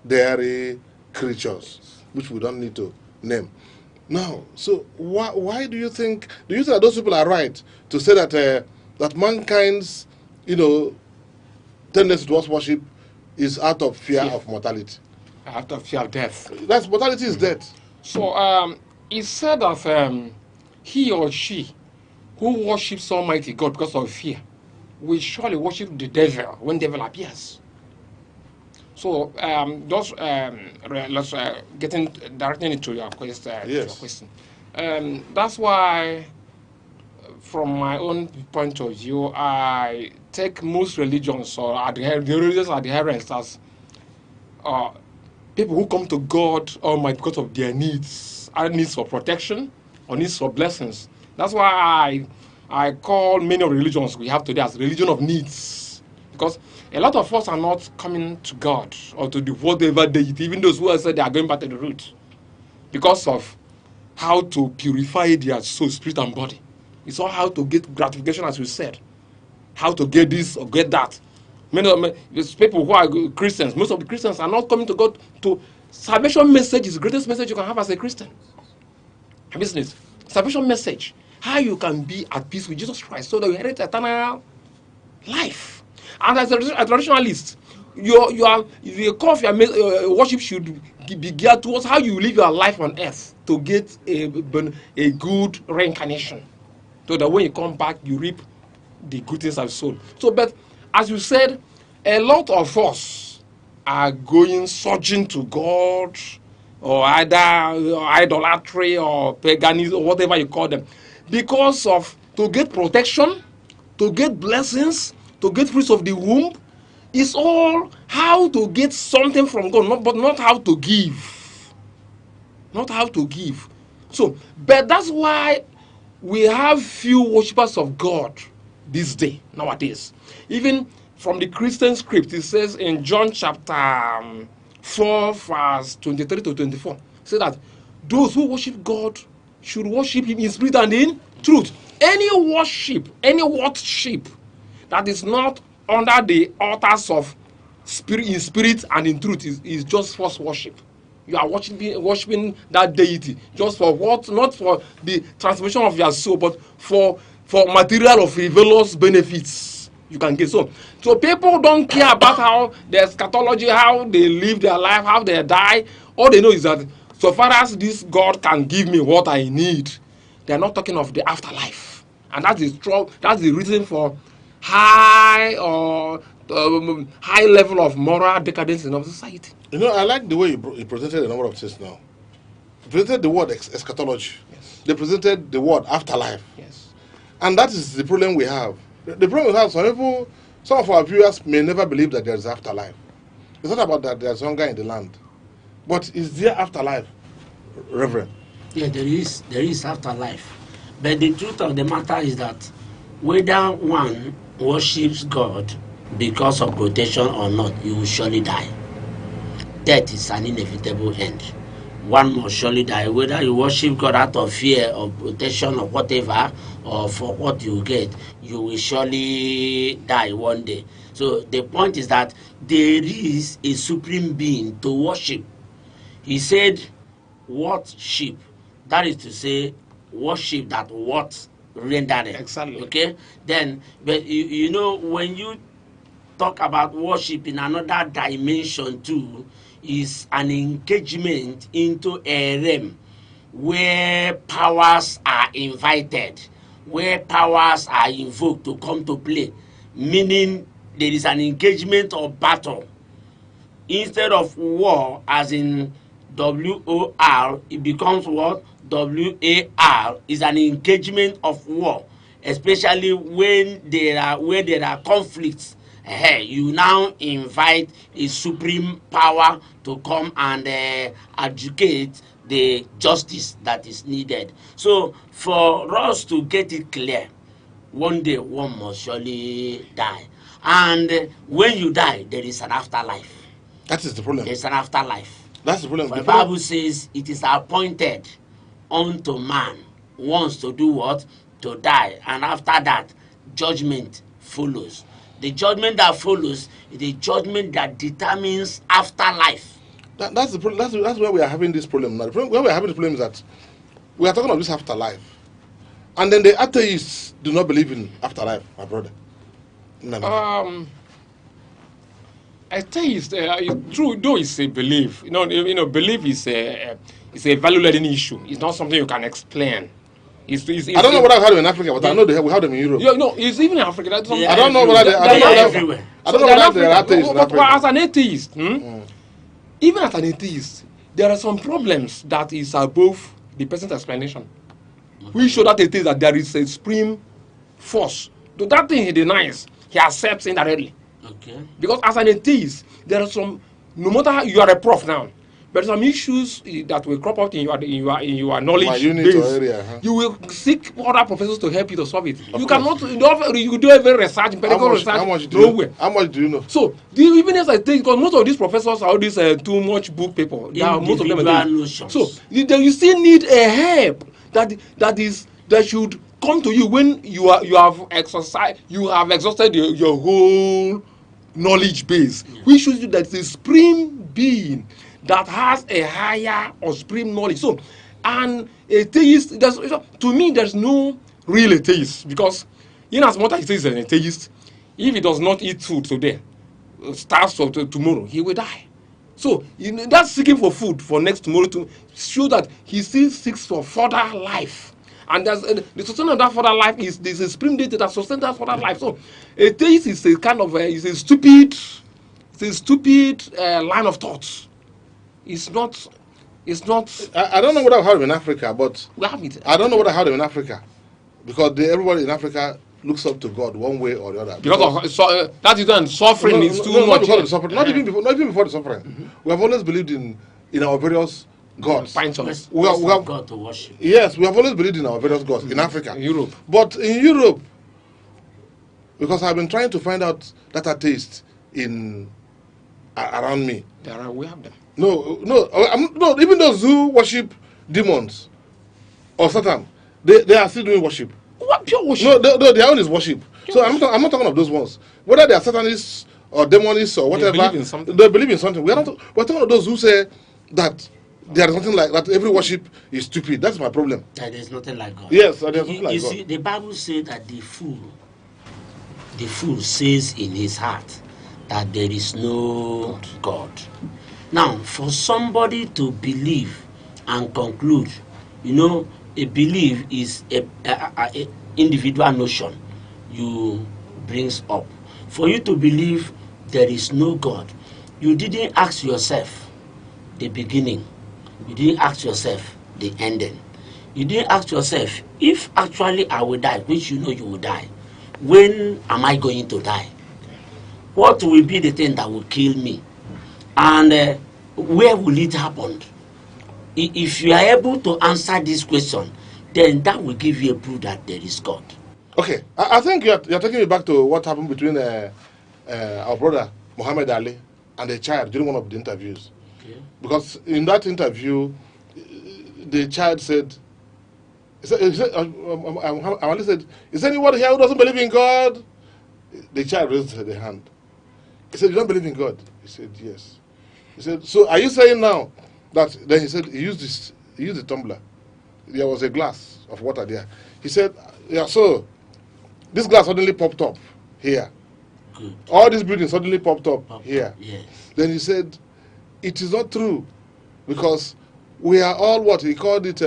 dairy creatures, which we don't need to name. Now, so why do you think that those people are right to say that that mankind's tendency towards worship is out of fear of mortality? Out of fear of death. That's mortality is death. So it's said that he or she who worships Almighty God because of fear will surely worship the devil when devil appears. So let's getting directly into your question. Yes. Your question. That's why, from my own point of view, I take most religions or the religious adherents as people who come to God Almighty because of their needs, either needs for protection or needs for blessings. That's why I call many of the religions we have today as religion of needs, because a lot of us are not coming to God or to the whatever deity, even those who have said they are going back to the root, because of how to purify their soul, spirit, and body. It's all how to get gratification, as we said, how to get this or get that. Many of these people who are Christians, most of the Christians are not coming to God to salvation message is the greatest message you can have as a Christian. Business. Salvation message. How you can be at peace with Jesus Christ so that you inherit eternal life. And as a traditionalist, the core of your worship should be geared towards how you live your life on earth to get a good reincarnation. So that when you come back, you reap the good things of soul. So, but as you said, a lot of us are going surging to God, or either idolatry or paganism or whatever you call them, because of to get protection, to get blessings, to get fruits of the womb. It's all how to get something from God, but not how to give. Not how to give. So, but that's why we have few worshippers of God this day, nowadays. Even from the Christian script, it says in John chapter 4, verse 23 to 24, say that those who worship God should worship him in spirit and in truth. Any worship that is not under the altars of spirit, in spirit and in truth is just false worship. You are worshiping that deity just for what? Not for the transformation of your soul, but for material of frivolous benefits you can get. So people don't care about how their eschatology, how they live their life, how they die. All they know is that so far as this God can give me what I need, they are not talking of the afterlife, and that's the reason for high level of moral decadence in our society. You know, I like the way he presented a number of things now. He presented the word eschatology. Yes. They presented the word afterlife. Yes. And that is the problem we have. The problem we have, some of our viewers may never believe that there is afterlife. It's not about that there's hunger in the land. But is there afterlife, Reverend? Yeah, there is afterlife. But the truth of the matter is that whether one worships God because of protection or not, you will surely die. Death is an inevitable end. One must surely die, whether you worship God out of fear or protection or whatever, or for what you get, you will surely die one day. So the point is that there is a supreme being to worship. He said, what sheep? That is to say, worship that what rendered it. Exactly. Okay? Then, but you know, when you talk about worship in another dimension too, is an engagement into a realm where powers are invited, where powers are invoked to come to play, meaning there is an engagement of battle instead of war, as in WOR, it becomes what? WAR is an engagement of war, especially when there are conflicts. You now invite a supreme power to come and adjudicate the justice that is needed. So for us to get it clear, one day one must surely die, and when you die, there is an afterlife. That is the problem. There's an afterlife. That's the problem. For the Bible says it is appointed unto man once to do what? To die. And after that, judgment follows. The judgment that follows is the judgment that determines afterlife. That's the problem. That's where we are having this problem now. Where we are having the problem is that we are talking about this afterlife. And then the atheists do not believe in afterlife, my brother. No. Atheist, true, though it's a belief. Belief is a value-laden issue. It's not something you can explain. It's I don't know what I've had in Africa, but I know we have them in Europe. Yeah, no, it's even in Africa. That's I don't know whether I don't know whether there are atheists in Africa. But as an atheist, even as an atheist, there are some problems that is above the person's explanation. We show that atheist that there is a supreme force. To that thing he denies, he accepts indirectly. Okay. Because as an atheist, there are some, no matter how you are a prof now, but some issues that will crop out in your knowledge base. Area, huh? You will seek other professors to help you to solve it. You cannot. You do every research, empirical research. How much do you know? So even as I think, because most of these professors are all these too much book people. Most of them are so you still need a help that should come to you when you have exhausted your whole knowledge base. We should do that the supreme being that has a higher or supreme knowledge. So, and atheist, to me, there's no real atheist, because in as much as he is an atheist, if he does not eat food today, starves for tomorrow, he will die. So that's seeking for food for next tomorrow to show that he still seeks for further life. And there's the sustainment of that further life is there's a supreme deity that sustains that further life. So atheist is a kind of is a stupid line of thought. It's not. I don't know what I've heard in Africa, but we have it. I don't know what I heard in Africa, because everybody in Africa looks up to God one way or the other. Because of that is when suffering is too much. Not because of the suffering. Not even before the suffering. We have always believed in our various gods. We have God to worship. Yes, we have always believed in our various gods in Africa. In Europe. But in Europe, because I've been trying to find out that taste in around me. We have them. No. Even those who worship demons or Satan, they are still doing worship. What pure worship? No, their own is worship. So I'm not talking of those ones. Whether they are Satanists or demonists or whatever, they believe in something. We're talking of those who say that there is nothing like that. Every worship is stupid. That's my problem. That there's nothing like God. Yes, there's nothing like you God. See, the Bible says that the fool says in his heart that there is no God. Now, for somebody to believe and conclude, a belief is a individual notion you brings up. For you to believe there is no God, you didn't ask yourself the beginning. You didn't ask yourself the ending. You didn't ask yourself, if actually I will die, which you will die, when am I going to die? What will be the thing that will kill me? And where will it happen? If you are able to answer this question, then that will give you a proof that there is God. Okay, I think you're taking me back to what happened between our brother Muhammad Ali and a child during one of the interviews. Okay. Because in that interview, the child said, Ali said, is anyone here who doesn't believe in God? The child raised the hand. He said, you don't believe in God? He said, yes. He said, so are you saying now that, then he said, he used the tumbler. There was a glass of water there. He said, yeah, so this glass suddenly popped up here. Good. All these buildings suddenly popped up here. Yes. Then he said, it is not true, because we are all what he called it.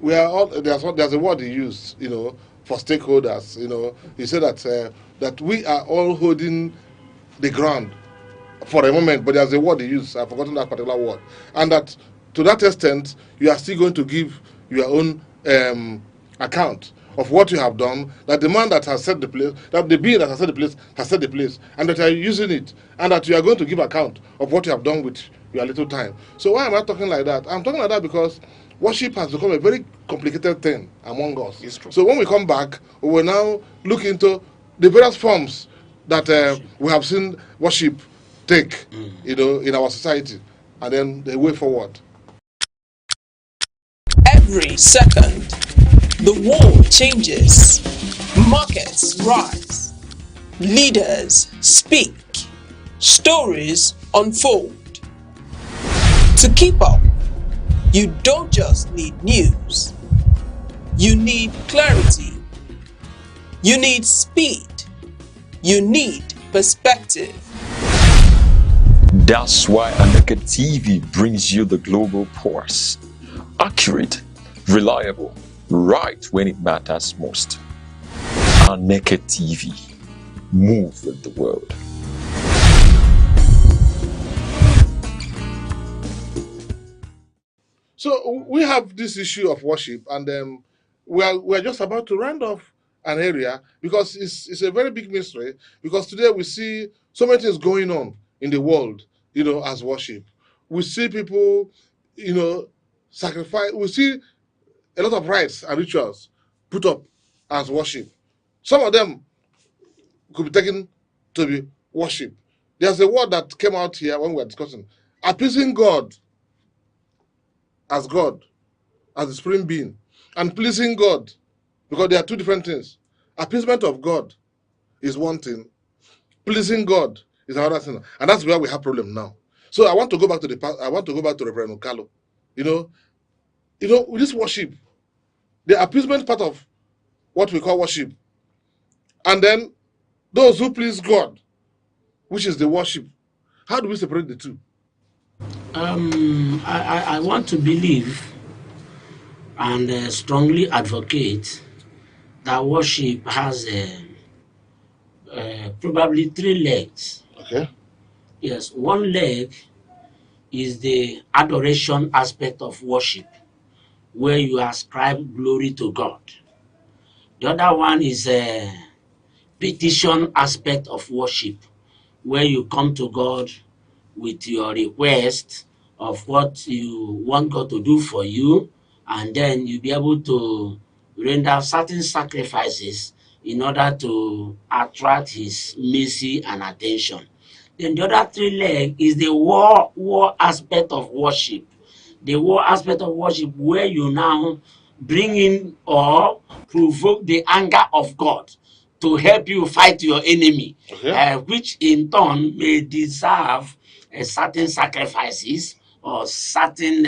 We are all there's a word he used, for stakeholders. He said that we are all holding the ground for a moment, but there's a word he used. I've forgotten that particular word, and that to that extent you are still going to give your own account of what you have done, that the man that has set the place, that the being that has set the place, and that you are using it, and that you are going to give account of what you have done with your little time. So why am I talking like that? I'm talking like that because worship has become a very complicated thing among us. It's true. So when we come back, we will now look into the various forms that we have seen worship take, in our society, and then the way forward. Every second, the world changes, markets rise, leaders speak, stories unfold. To keep up, you don't just need news, you need clarity, you need speed, you need perspective. That's why Aneke TV brings you the global pulse. Accurate, reliable, right when it matters most. Aneke TV. Move with the world. So we have this issue of worship, and we're just about to round off an area because it's a very big mystery. Because today we see so many things going on in the world, as worship. We see people, sacrifice. We see a lot of rites and rituals put up as worship. Some of them could be taken to be worship. There's a word that came out here when we were discussing, appeasing God, as the supreme being, and pleasing God, because there are two different things. Appeasement of God is one thing, pleasing God is another thing, and that's where we have problem now. So I want to go back to Reverend Okalo. With this worship, the appeasement part of what we call worship, and then those who please God, which is the worship. How do we separate the two? I want to believe and strongly advocate that worship has probably 3 legs. Okay. Yes, one leg is the adoration aspect of worship, where you ascribe glory to God. The other one is a petition aspect of worship, where you come to God with your request of what you want God to do for you, and then you'll be able to render certain sacrifices in order to attract his mercy and attention. Then the other three leg is the war aspect of worship. The war aspect of worship, where you now bring in or provoke the anger of God to help you fight your enemy, which in turn may deserve certain sacrifices or certain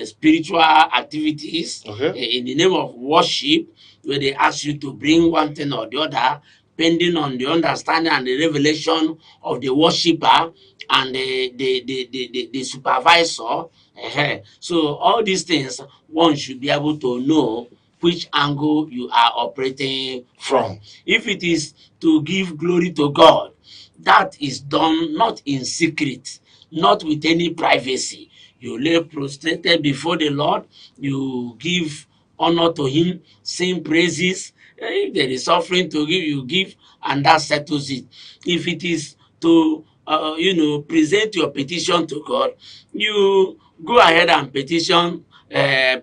spiritual activities in the name of worship, where they ask you to bring one thing or the other, depending on the understanding and the revelation of the worshipper and the supervisor. So all these things, one should be able to know which angle you are operating from. If it is to give glory to God, that is done not in secret, not with any privacy. You lay prostrated before the Lord, you give honor to him, sing praises. If there is offering to give, you give, and that settles it. If it is to present your petition to God, you go ahead and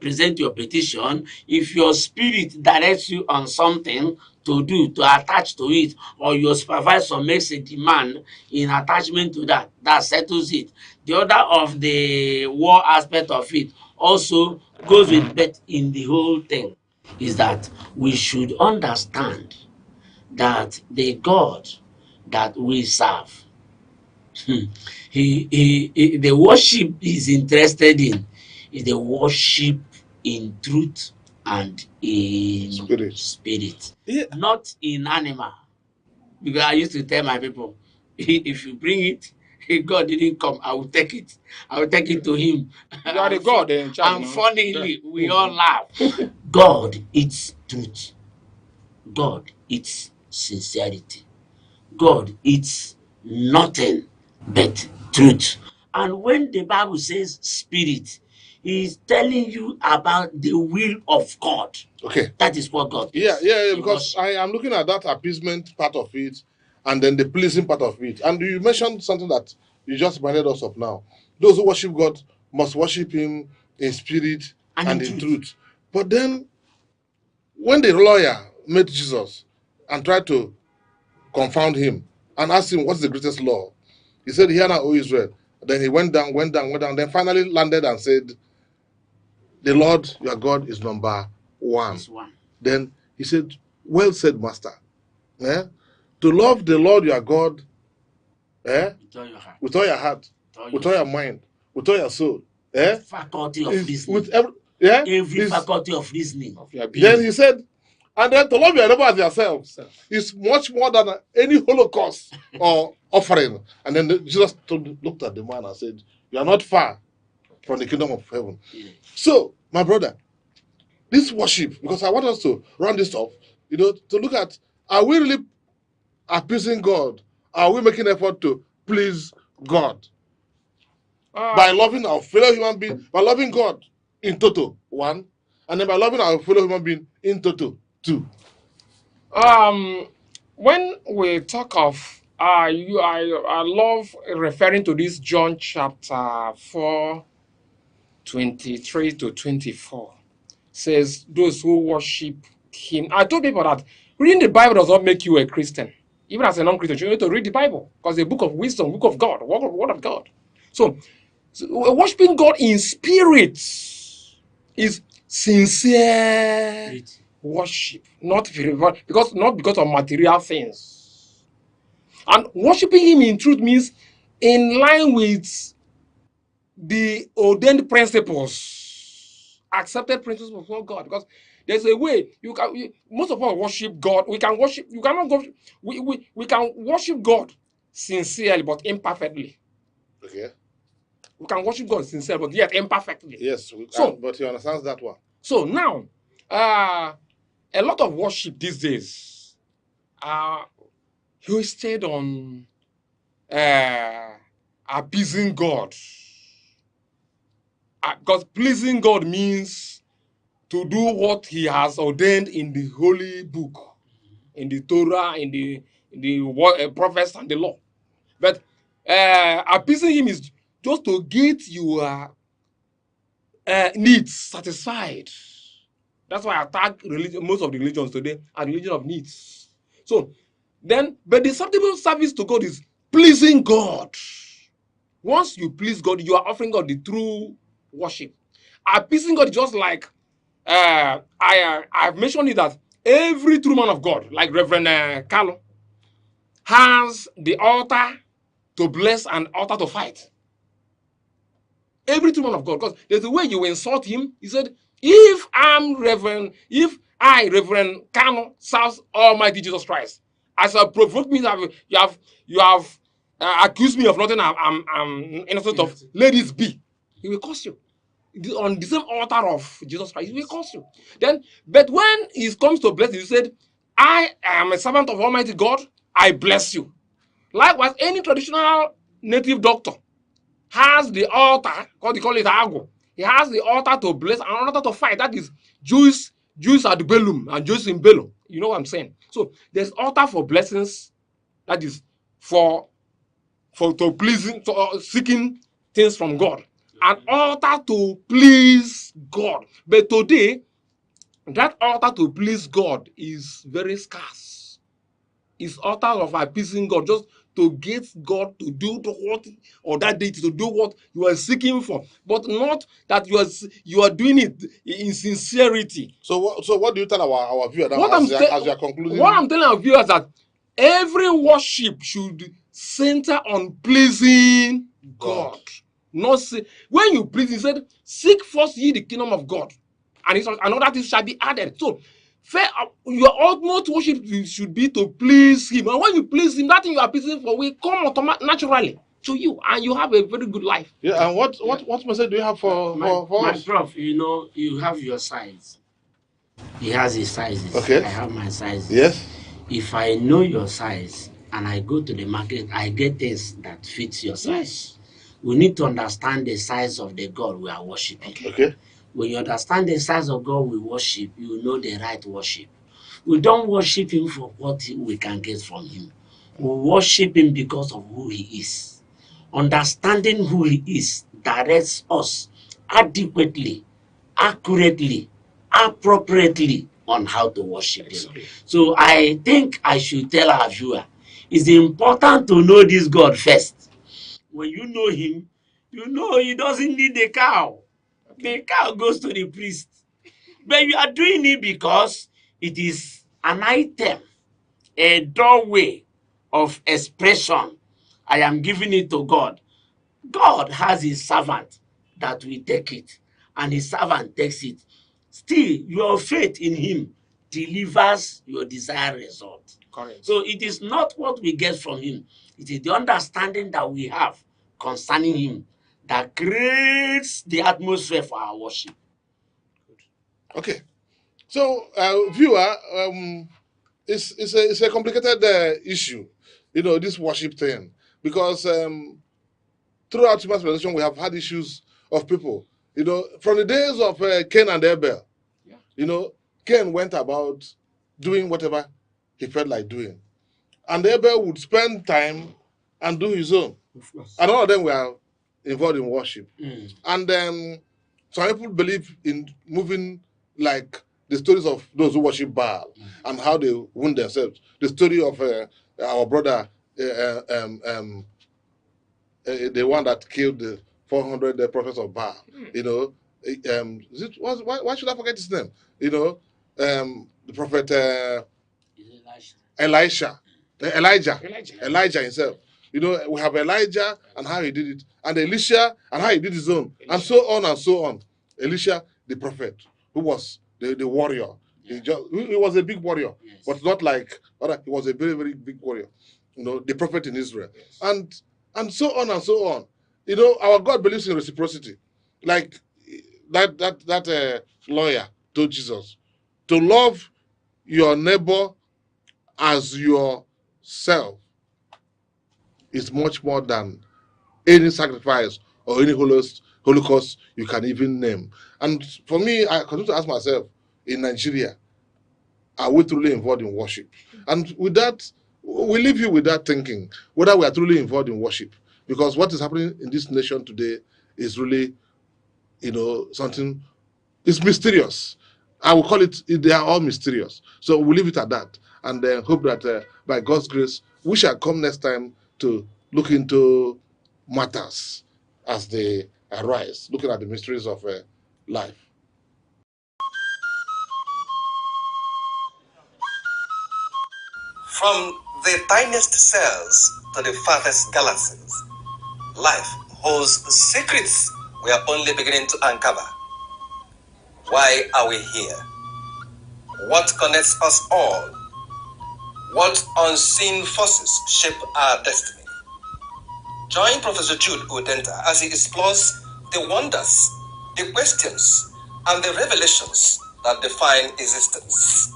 present your petition. If your spirit directs you on something to do, to attach to it, or your supervisor makes a demand in attachment to that, that settles it. The other of the war aspect of it also goes with, but in the whole thing is that we should understand that the God that we serve, the worship he's interested in is the worship in truth and in spirit. Not in animal. Because I used to tell my people, if you bring it, if God didn't come, I will take it. I will take it to him. You are the God in charge. And funnily, we all laugh. God eats truth. God eats sincerity. God eats nothing but truth. And when the Bible says spirit, he's telling you about the will of God. Okay. That is what God is. Yeah, because I am looking at that appeasement part of it and then the pleasing part of it. And you mentioned something that you just reminded us of now. Those who worship God must worship him in spirit and in truth. But then, when the lawyer met Jesus and tried to confound him and asked him, what's the greatest law? He said, hear now, O Israel. Then he went down, then finally landed and said, the Lord your God is number one. Then he said, well said, Master. To love the Lord your God with all your heart, with all your mind, with all your soul. Faculty of reasoning. With every faculty of reasoning. Then he said, and then to love your neighbor as yourself is much more than any holocaust or offering. And then Jesus looked at the man and said, you are not far from the kingdom of heaven. So, my brother, this worship, because I want us to round this off, to look at, are we really appeasing God? Are we making effort to please God? By loving our fellow human being, by loving God in total, one, and then by loving our fellow human being in total, two. When we talk of I love referring to this John chapter 4, 23 to 24. Says those who worship him. I told people that reading the Bible does not make you a Christian. Even as a non-Christian, you need to read the Bible because it's a book of wisdom, book of God, word of God. So worshiping God in spirit is sincere worship, not because of material things. And worshiping him in truth means in line with the ordained principles, accepted principles of God. Because there's a way most of us worship God. We can worship. You cannot go. We can worship God sincerely, but imperfectly. Okay. We can worship God sincerely, but yet imperfectly. Yes. But he understands that one. So now, a lot of worship these days are hosted on appeasing God. Because pleasing God means to do what he has ordained in the holy book, in the Torah, in the prophets and the law. But appeasing him is just to get your needs satisfied. That's why I tag religion, most of the religions today are religion of needs. So then, but the acceptable service to God is pleasing God. Once you please God, you are offering God the true worship. Appeasing God is just like I've mentioned it that every true man of God, like Reverend Carlo, has the altar to bless and altar to fight. Every true man of God, because there's a way you insult him. He said, if I, Reverend Carlo, serve Almighty Jesus Christ, as a provoke me that you have accused me of nothing I'm innocent of, let it be. He will curse you. On the same altar of Jesus Christ, he will curse you. Then, but when he comes to bless you, he said, I am a servant of Almighty God, I bless you. Likewise, any traditional native doctor has the altar, they call it Ago. He has the altar to bless and altar to fight. That is Jews at the Bellum and Jews in Bellum. You know what I'm saying? So there's altar for blessings, that is for to pleasing, to seeking things from God. An altar to please God. But today, that altar to please God is very scarce. It's altar of appeasing God, just to get God to do what, or that deity to do what you are seeking for, but not that you are doing it in sincerity. So what do you tell our viewer now as you are concluding? What I'm telling our viewers that every worship should center on pleasing God. Not say, when you please, he said, seek first ye the kingdom of God, and another thing shall be added. So your ultimate worship should be to please him, and when you please him, that thing you are pleasing for will come naturally to you, and you have a very good life. Yeah, and what message do you have for my us? prof, you have your size. He has his sizes. Okay. I have my sizes. Yes. If I know your size and I go to the market, I get things that fits your size. We need to understand the size of the God we are worshiping. Okay. When you understand the size of God we worship, you know the right worship. We don't worship him for what we can get from him. We worship him because of who he is. Understanding who he is directs us adequately, accurately, appropriately on how to worship him. So I think I should tell our viewer, it's important to know this God first. When you know him, you know he doesn't need a cow. The cow goes to the priest. But you are doing it because it is an item, a doorway of expression. I am giving it to God. God has his servant that will take it, and his servant takes it. Still, your faith in him delivers your desired result. Correct. So it is not what we get from him. It is the understanding that we have concerning him that creates the atmosphere for our worship. Okay. So, viewer, it's a complicated issue, this worship thing, because throughout human civilization we have had issues of people, from the days of Cain and Abel. Cain went about doing whatever he felt like doing, and Abel would spend time and do his own. And all of them were involved in worship. And some people believe in moving like the stories of those who worship Baal and how they wound themselves. The story of our brother, the one that killed the 400 prophets of Baal. Why should I forget his name? The prophet Elijah himself. We have Elijah and how he did it, and Elisha and how he did his own, and so on and so on. Elisha, the prophet, who was the warrior. He was a big warrior, but not like other. He was a very, very big warrior. The prophet in Israel, and so on and so on. Our God believes in reciprocity, like that lawyer told Jesus, to love your neighbor as yourself is much more than any sacrifice or any holocaust Holocaust you can even name. And for me, I continue to ask myself, in Nigeria, are we truly involved in worship? And with that, we leave you with that thinking, whether we are truly involved in worship. Because what is happening in this nation today is really, something, it's mysterious. I will call it, they are all mysterious. So we'll leave it at that. And hope that by God's grace, we shall come next time to look into matters as they arise, looking at the mysteries of life. From the tiniest cells to the farthest galaxies, life holds secrets we are only beginning to uncover. Why are we here? What connects us all? What unseen forces shape our destiny? Join Professor Jude Udenta as he explores the wonders, the questions, and the revelations that define existence.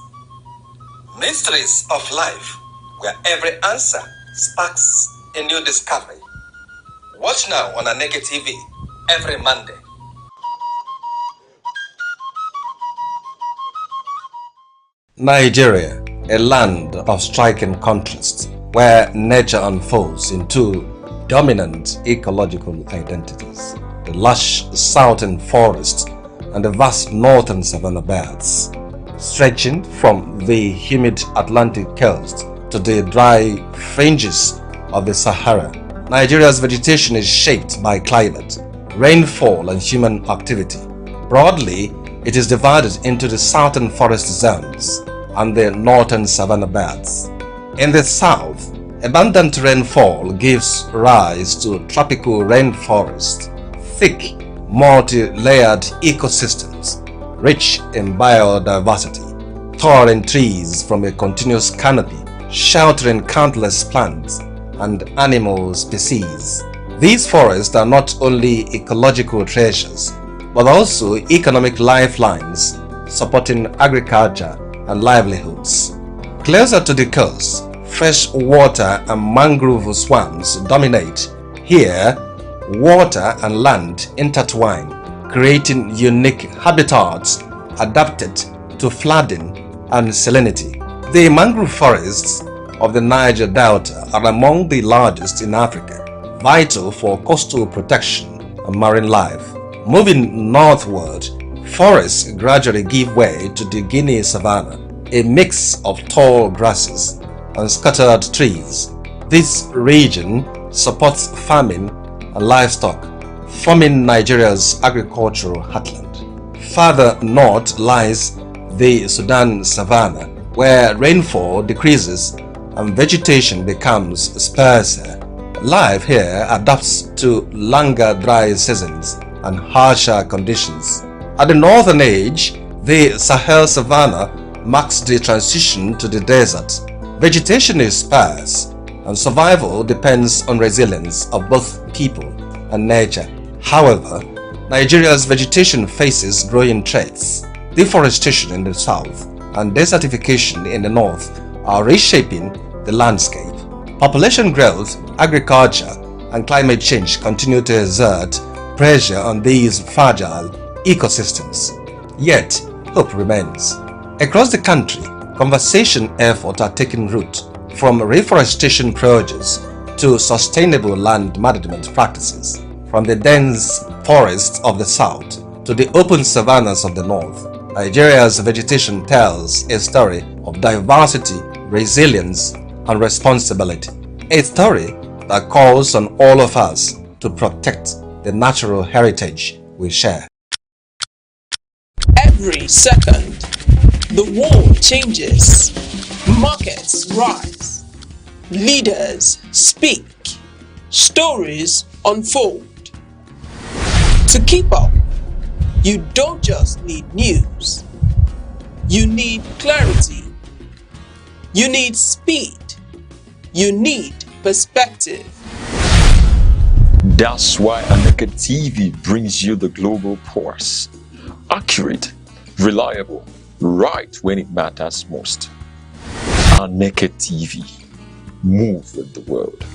Mysteries of life, where every answer sparks a new discovery. Watch now on Aneke TV every Monday. Nigeria, a land of striking contrasts, where nature unfolds into dominant ecological identities. The lush southern forests and the vast northern savanna belts, stretching from the humid Atlantic coast to the dry fringes of the Sahara. Nigeria's vegetation is shaped by climate, rainfall, and human activity. Broadly, it is divided into the southern forest zones and the northern savanna belts. In the south, abundant rainfall gives rise to tropical rainforest, thick, multi-layered ecosystems, rich in biodiversity, towering trees from a continuous canopy, sheltering countless plants and animal species. These forests are not only ecological treasures, but also economic lifelines supporting agriculture and livelihoods. Closer to the coast, fresh water and mangrove swamps dominate. Here, water and land intertwine, creating unique habitats adapted to flooding and salinity. The mangrove forests of the Niger Delta are among the largest in Africa, vital for coastal protection and marine life. Moving northward, forests gradually give way to the Guinea savanna, a mix of tall grasses and scattered trees. This region supports farming and livestock, forming Nigeria's agricultural heartland. Farther north lies the Sudan savanna, where rainfall decreases and vegetation becomes sparser. Life here adapts to longer dry seasons and harsher conditions. At the northern edge, the Sahel savanna marks the transition to the desert. Vegetation is sparse, and survival depends on resilience of both people and nature. However, Nigeria's vegetation faces growing threats. Deforestation in the south and desertification in the north are reshaping the landscape. Population growth, agriculture, and climate change continue to exert pressure on these fragile ecosystems. Yet, hope remains. Across the country, conservation efforts are taking root, from reforestation projects to sustainable land management practices, from the dense forests of the south to the open savannas of the north. Nigeria's vegetation tells a story of diversity, resilience, and responsibility. A story that calls on all of us to protect the natural heritage we share. Every second, the world changes, markets rise, leaders speak, stories unfold. To keep up, you don't just need news, you need clarity, you need speed, you need perspective. That's why Aneke TV brings you the global pulse. Accurate, reliable, right when it matters most. Aneke TV. Move with the world.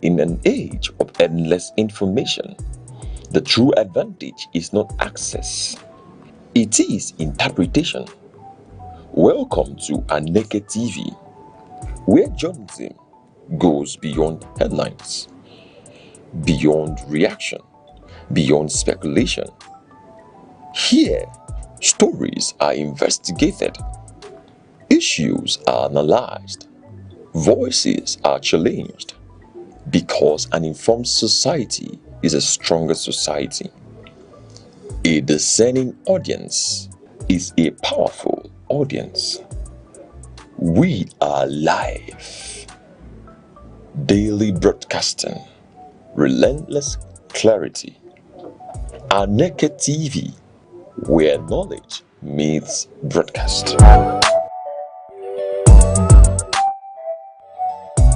In an age of endless information, the true advantage is not access, it is interpretation. Welcome to Aneke TV, where journalism goes beyond headlines, beyond reaction, beyond speculation. Here, stories are investigated, issues are analyzed, voices are challenged, because an informed society is a stronger society. A discerning audience is a powerful audience. We are live, daily broadcasting, relentless clarity. Aneke TV, where knowledge meets broadcast.